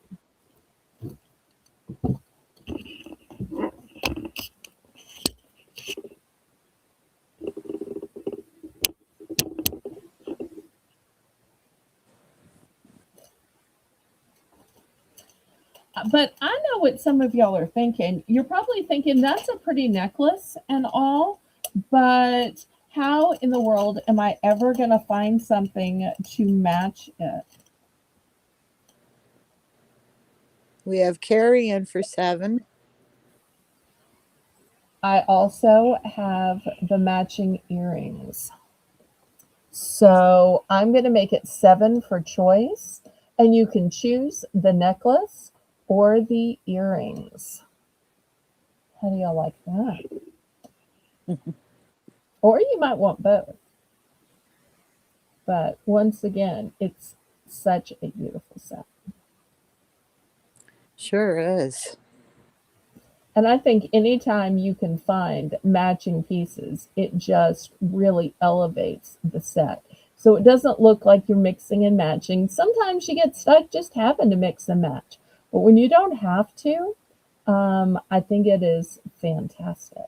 Speaker 1: But I know what some of y'all are thinking. You're probably thinking that's a pretty necklace and all, but How in the world am I ever going to find something to match it?
Speaker 2: We have Carrie in for 7.
Speaker 1: I also have the matching earrings. So I'm going to make it 7 for choice, and you can choose the necklace or the earrings. How do y'all like that? Or you might want both. But once again, it's such a beautiful set.
Speaker 2: Sure is.
Speaker 1: And I think anytime you can find matching pieces, it just really elevates the set. So it doesn't look like you're mixing and matching. Sometimes you get stuck just having to mix and match. But when you don't have to, I think it is fantastic.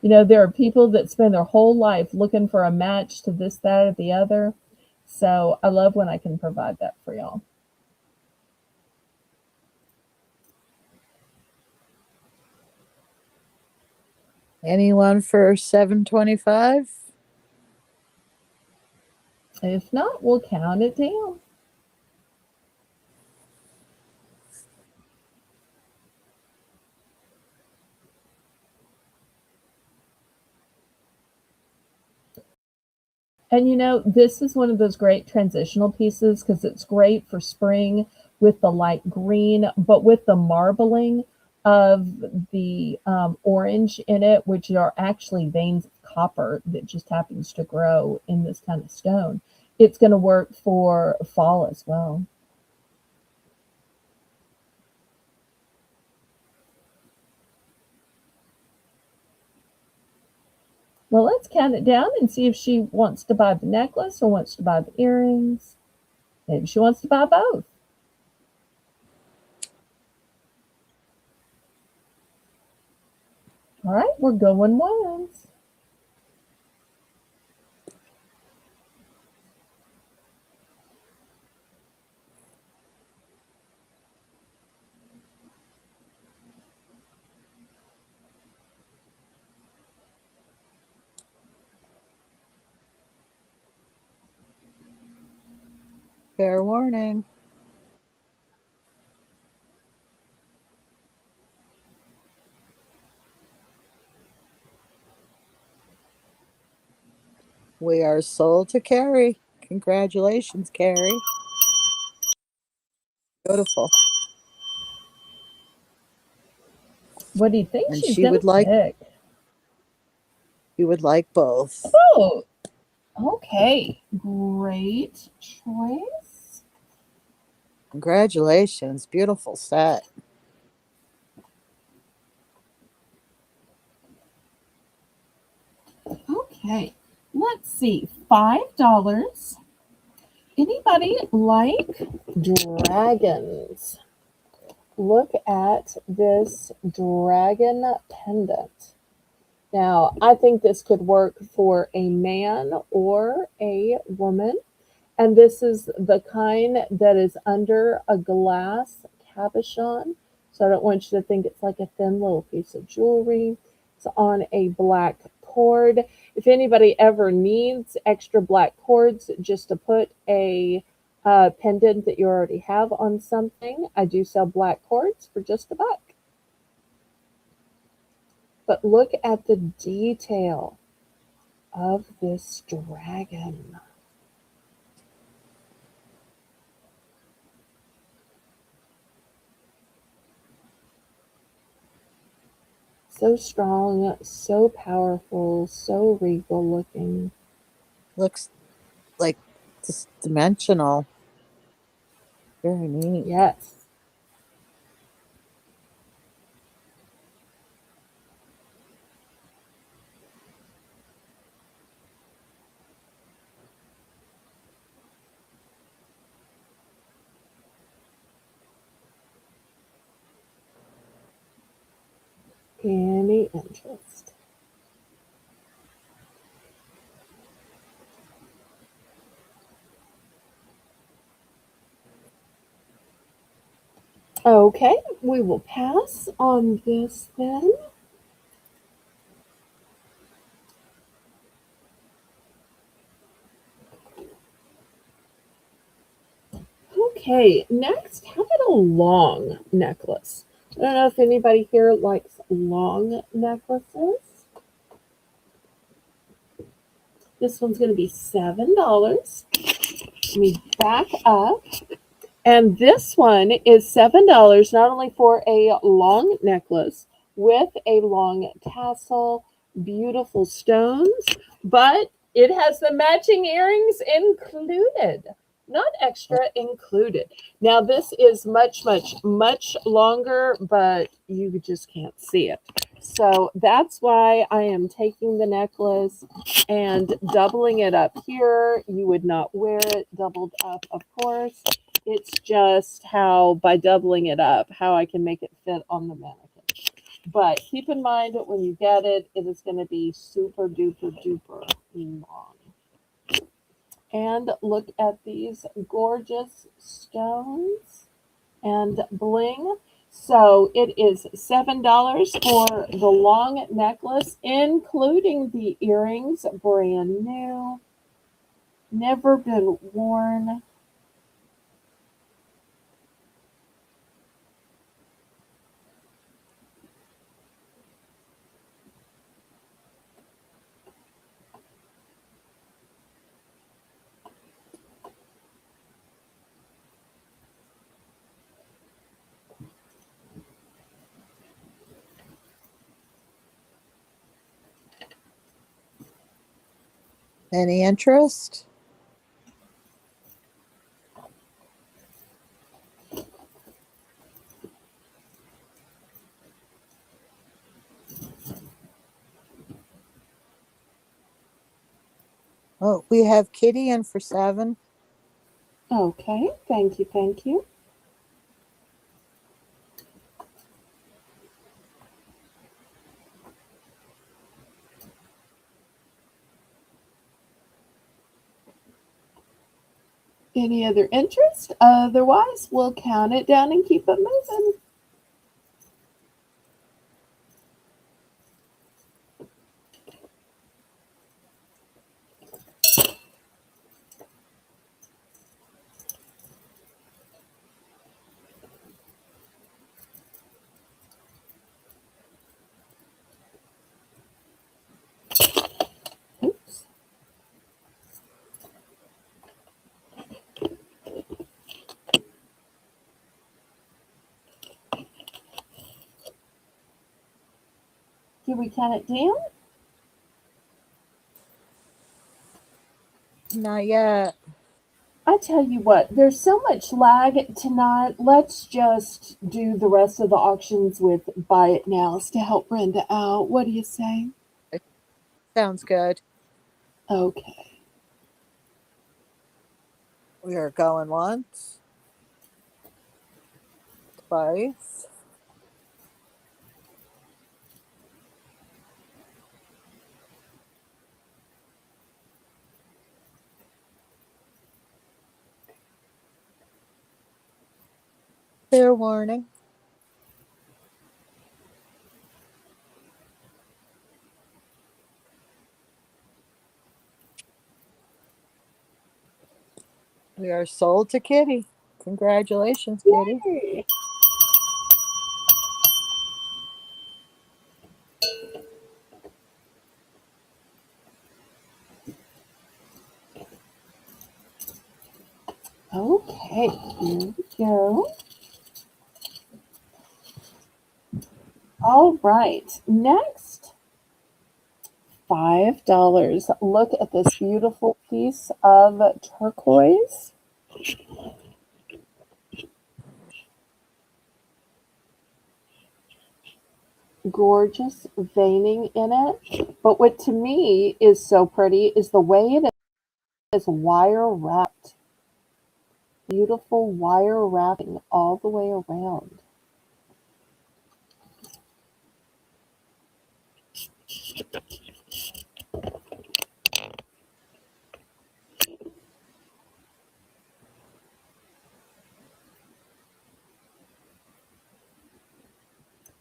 Speaker 1: You know, there are people that spend their whole life looking for a match to this, that, or the other. So I love when I can provide that for y'all.
Speaker 2: Anyone for 725?
Speaker 1: If not, we'll count it down. And you know, this is one of those great transitional pieces because it's great for spring with the light green, but with the marbling of the orange in it, which are actually veins of copper that just happens to grow in this kind of stone. It's going to work for fall as well. Well, let's count it down and see if she wants to buy the necklace or wants to buy the earrings. Maybe she wants to buy both. All right, we're going once.
Speaker 2: Fair warning. We are sold to Carrie. Congratulations, Carrie. Beautiful.
Speaker 1: What do you think
Speaker 2: And
Speaker 1: she's going to pick?
Speaker 2: you would like both.
Speaker 1: Oh, okay. Great choice.
Speaker 2: Congratulations. Beautiful set.
Speaker 1: Okay. Let's see. $5. Anybody like dragons? Look at this dragon pendant. Now, I think this could work for a man or a woman. And this is the kind that is under a glass cabochon. So I don't want you to think it's like a thin little piece of jewelry. It's on a black cord. If anybody ever needs extra black cords just to put a pendant that you already have on something, I do sell black cords for just $1. But look at the detail of this dragon. So strong, so powerful, so regal looking.
Speaker 2: Looks like just dimensional. Very neat.
Speaker 1: Yes. Any interest? Okay, we will pass on this then. Okay, next, how about a long necklace? I don't know if anybody here likes long necklaces. This one's going to be $7. Let me back up. And this one is $7 not only for a long necklace with a long tassel, beautiful stones, but it has the matching earrings included. Not extra, included. Now, this is much, much, much longer, but you just can't see it. So that's why I am taking the necklace and doubling it up here. You would not wear it doubled up, of course. It's just how, by doubling it up, how I can make it fit on the mannequin. But keep in mind that when you get it, it is going to be super duper duper long. And look at these gorgeous stones and bling. So it is $7 for the long necklace, including the earrings, brand new, never been worn.
Speaker 2: Any interest? Oh, we have Kitty in for 7.
Speaker 1: Okay, thank you, thank you. Any other interest? Otherwise, we'll count it down and keep it moving. Oops. Can we count it down?
Speaker 2: Not yet.
Speaker 1: I tell you what, there's so much lag tonight. Let's just do the rest of the auctions with buy it nows to help Brenda out. What do you say?
Speaker 2: Sounds good.
Speaker 1: Okay.
Speaker 2: We are going once, twice. Fair warning. We are sold to Kitty. Congratulations, Kitty.
Speaker 1: Yay. Okay, here we go. All right, next, $5. Look at this beautiful piece of turquoise. Gorgeous veining in it. But what to me is so pretty is the way it is wire wrapped. Beautiful wire wrapping all the way around.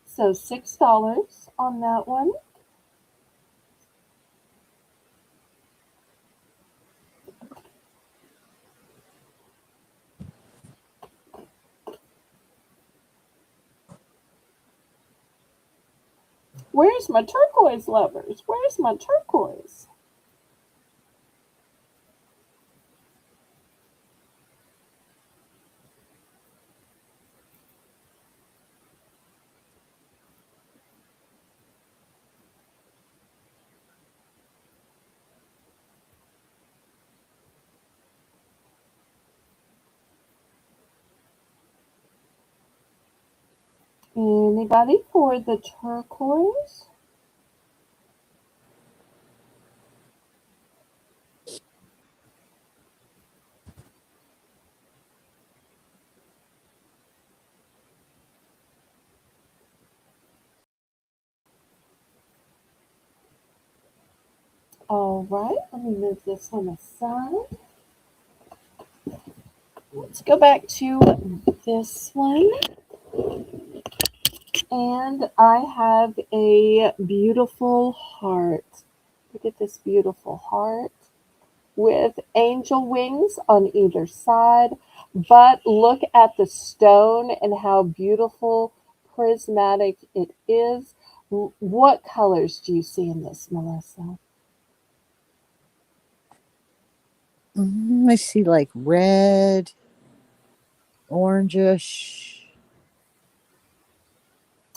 Speaker 1: So $6 on that one. Where's my turquoise lovers? Where's my turquoise? Anybody for the turquoise? All right, let me move this one aside. Let's go back to this one. And I have a beautiful heart. Look at this beautiful heart with angel wings on either side. But look at the stone and how beautiful prismatic it is. What colors do you see in this, Melissa?
Speaker 2: I see like red, orangish,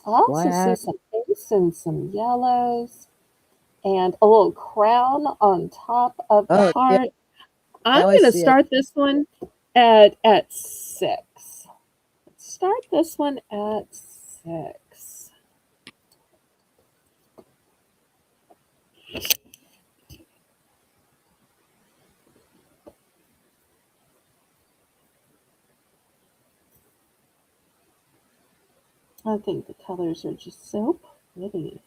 Speaker 1: I also see
Speaker 2: black.
Speaker 1: some pinks and some yellows and a little crown on top of the
Speaker 2: Oh, yeah.
Speaker 1: heart. I'm
Speaker 2: Now I
Speaker 1: going to
Speaker 2: see it.
Speaker 1: start this one at 6. Let's start this one at 6. I think the colors are just so pretty.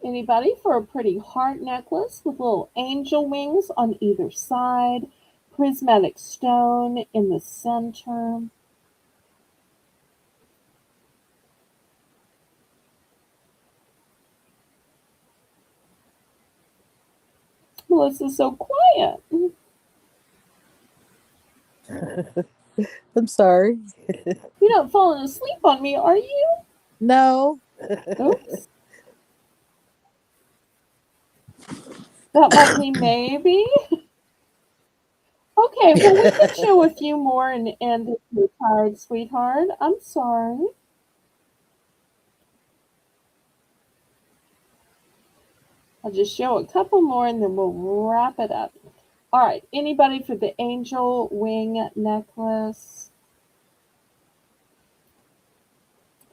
Speaker 1: Anybody for a pretty heart necklace with little angel wings on either side, prismatic stone in the center. Melissa's so quiet.
Speaker 2: I'm sorry.
Speaker 1: You're not falling asleep on me, are you?
Speaker 2: No.
Speaker 1: Oops. That might be maybe. Okay, well, we can show a few more and end if you're tired, sweetheart. I'm sorry. I'll just show a couple more and then we'll wrap it up. All right, anybody for the angel wing necklace?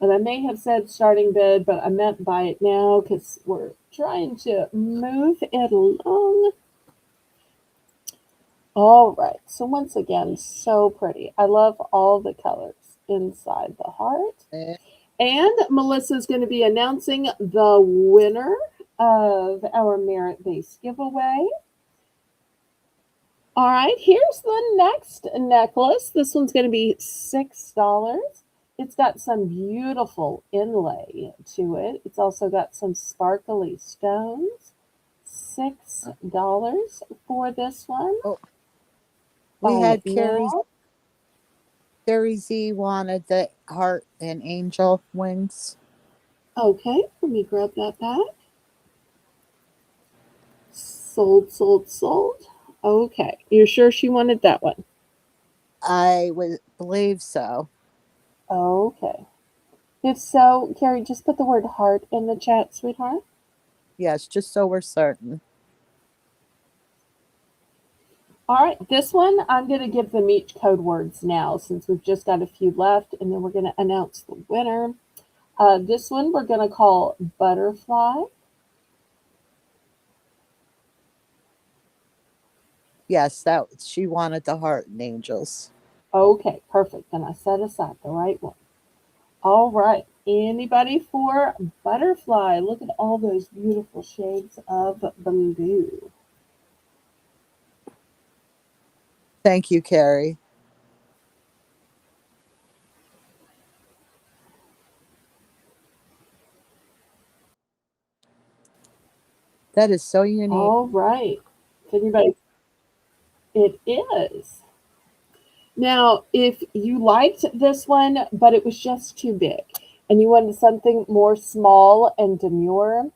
Speaker 1: And I may have said starting bid, but I meant buy it now because we're trying to move it along. All right, so once again, so pretty. I love all the colors inside the heart.
Speaker 2: Eh,
Speaker 1: And Melissa's going to be announcing the winner of our merit based giveaway. All right, here's the next necklace. This one's going to be $6. It's got some beautiful inlay to it. It's also got some sparkly stones. $6 for this one.
Speaker 2: Oh, we
Speaker 1: Buy it
Speaker 2: had
Speaker 1: now.
Speaker 2: Carrie Z wanted the heart and angel wings.
Speaker 1: Okay, let me grab that back. Sold, sold, sold. Okay, you're sure she wanted that one?
Speaker 2: I would believe so.
Speaker 1: Okay. If so, Carrie, just put the word heart in the chat, sweetheart.
Speaker 2: Yes, just so we're certain.
Speaker 1: All right, this one, I'm going to give them each code words now since we've just got a few left, and then we're going to announce the winner. This one we're going to call butterfly.
Speaker 2: Yes, that she wanted the heart and angels.
Speaker 1: Okay, perfect. Then I set aside the right one. All right, anybody for butterfly? Look at all those beautiful shades of blue.
Speaker 2: Thank you, Carrie. That is so unique.
Speaker 1: All right. If anybody, it is. Now, if you liked this one, but it was just too big, and you wanted something more small and demure,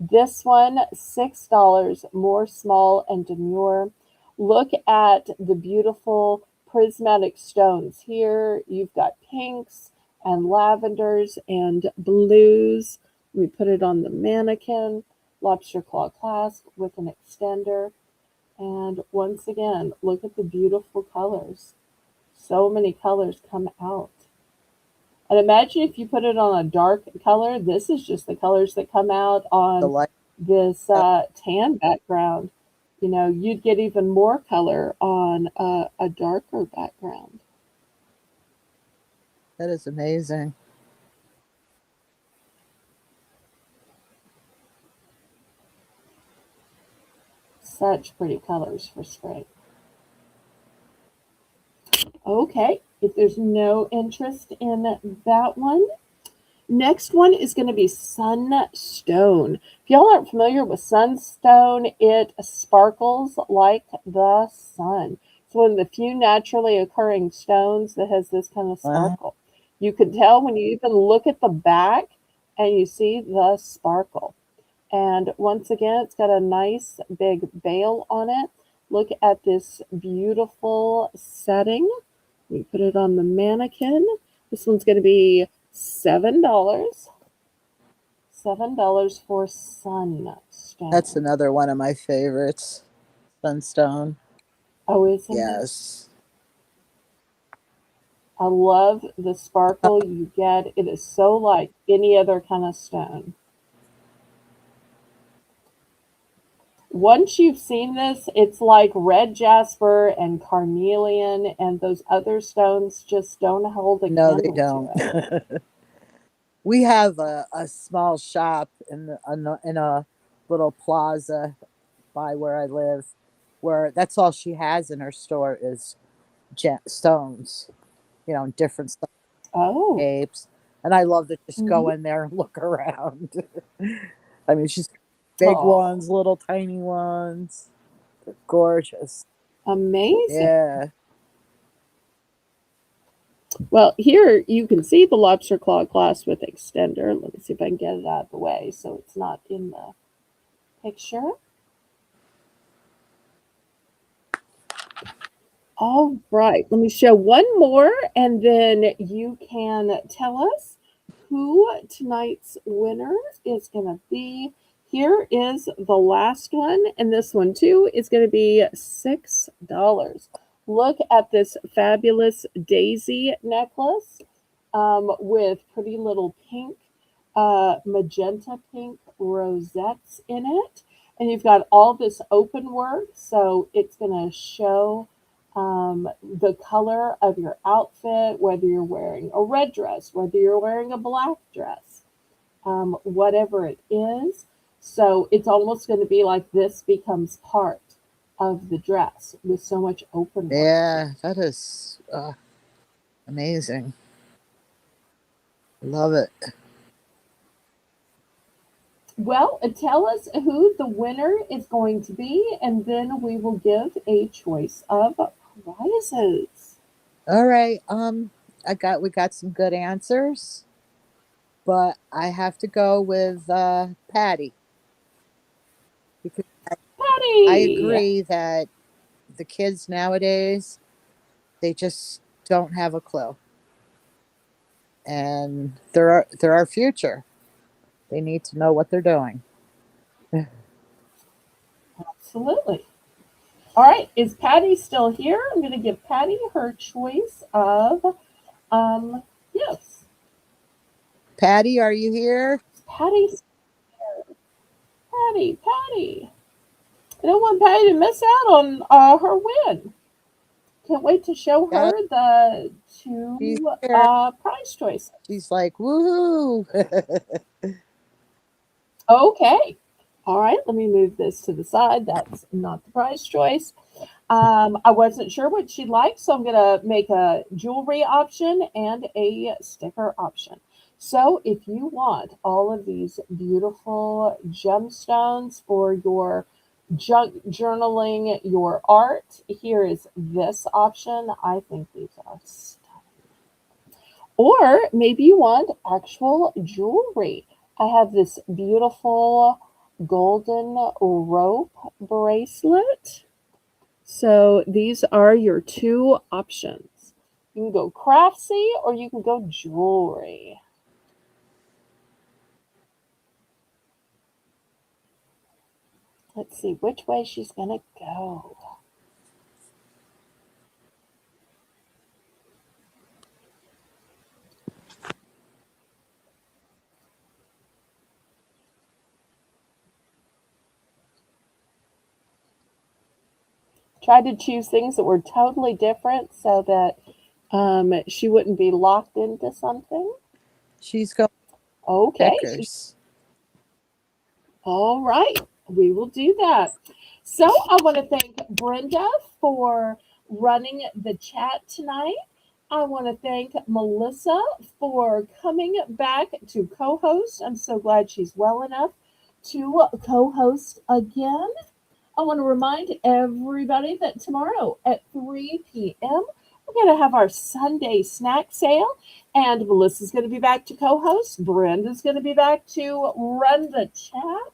Speaker 1: this one, $6, more small and demure. Look at the beautiful prismatic stones here. You've got pinks and lavenders and blues. We put it on the mannequin, lobster claw clasp with an extender. And once again, look at the beautiful colors. So many colors come out. And imagine if you put it on a dark color. This is just the colors that come out
Speaker 2: The
Speaker 1: on
Speaker 2: light.
Speaker 1: this tan background. You know, you'd get even more color on a darker background.
Speaker 2: That is amazing.
Speaker 1: Such pretty colors for spring. Okay, if there's no interest in that one, next one is going to be sunstone. If y'all aren't familiar with sunstone, it sparkles like the sun. It's one of the few naturally occurring stones that has this kind of
Speaker 2: Uh-huh.
Speaker 1: sparkle. You can tell when you even look at the back and you see the sparkle. And once again, it's got a nice big veil on it. Look at this beautiful setting. We put it on the mannequin. This one's going to be $7. $7 for
Speaker 2: That's
Speaker 1: sunstone.
Speaker 2: another one of my favorites. Sunstone.
Speaker 1: Oh, isn't it?
Speaker 2: Yes.
Speaker 1: I love the sparkle you get. It is so like any other kind of stone. Once you've seen this, it's like red jasper and carnelian, and those other stones just don't hold a
Speaker 2: No, they
Speaker 1: candle to
Speaker 2: don't.
Speaker 1: it.
Speaker 2: We have a small shop in a little plaza by where I live, where that's all she has in her store is stones, different
Speaker 1: Oh,
Speaker 2: shapes. And I love to just
Speaker 1: mhm.
Speaker 2: go in there and look around. I mean, she's big
Speaker 1: Oh,
Speaker 2: ones, little tiny ones. They're gorgeous.
Speaker 1: amazing.
Speaker 2: Yeah.
Speaker 1: Well, here you can see the lobster claw clasp with extender. Let me see if I can get it out of the way so it's not in the picture. All right, let me show one more and then you can tell us who tonight's winner is going to be. Here is the last one, and this one too is going to be $6. Look at this fabulous daisy necklace with pretty little pink, magenta pink rosettes in it. And you've got all this open work, so it's going to show the color of your outfit, whether you're wearing a red dress, whether you're wearing a black dress, whatever it is. So it's almost going to be like this becomes part of the dress with so much open work.
Speaker 2: Yeah, that is amazing. Love it.
Speaker 1: Well, tell us who the winner is going to be, and then we will give a choice of prizes.
Speaker 2: All right. We got some good answers, but I have to go with Patty because I
Speaker 1: Patty!
Speaker 2: agree that the kids nowadays they just don't have a clue, and they're our future. They need to know what they're doing.
Speaker 1: Absolutely. All right, is Patty still here? I'm going to give Patty her choice of yes.
Speaker 2: Patty, are you here?
Speaker 1: Patty, Patty. I don't want Patty to miss out on her win. Can't wait to show
Speaker 2: Yeah,
Speaker 1: her the
Speaker 2: she's
Speaker 1: two
Speaker 2: here.
Speaker 1: prize choices.
Speaker 2: She's like, woohoo!
Speaker 1: Okay. All right, let me move this to the side. That's not the prize choice. I wasn't sure what she'd like, so I'm going to make a jewelry option and a sticker option. So, if you want all of these beautiful gemstones for your junk journaling, your art, here is this option. I think these are or maybe you want actual jewelry. I have this beautiful golden rope bracelet. So these are your two options. You can go craftsy or you can go jewelry. Let's see which way she's going to go. Try to choose things that were totally different so that she wouldn't be locked into something.
Speaker 2: She's going
Speaker 1: Okay,
Speaker 2: checkers.
Speaker 1: all right, we will do that. So I want to thank Brenda for running the chat tonight. I want to thank Melissa for coming back to co host. I'm so glad she's well enough to co host again. I want to remind everybody that tomorrow at 3 p.m., we're going to have our Sunday snack sale. And Melissa's going to be back to co host. Brenda's going to be back to run the chat.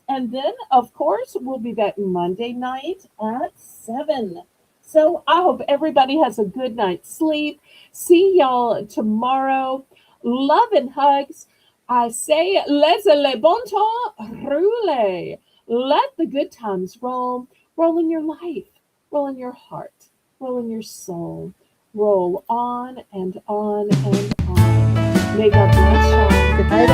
Speaker 1: And then, of course, we'll be back Monday night at 7. So I hope everybody has a good night's sleep. See y'all tomorrow. Love and hugs. I say, laissez le bon temps rouler. Let the good times roll. Roll in your life. Roll in your heart. Roll in your soul. Roll on and on and on. May God bless y'all.
Speaker 2: Good night,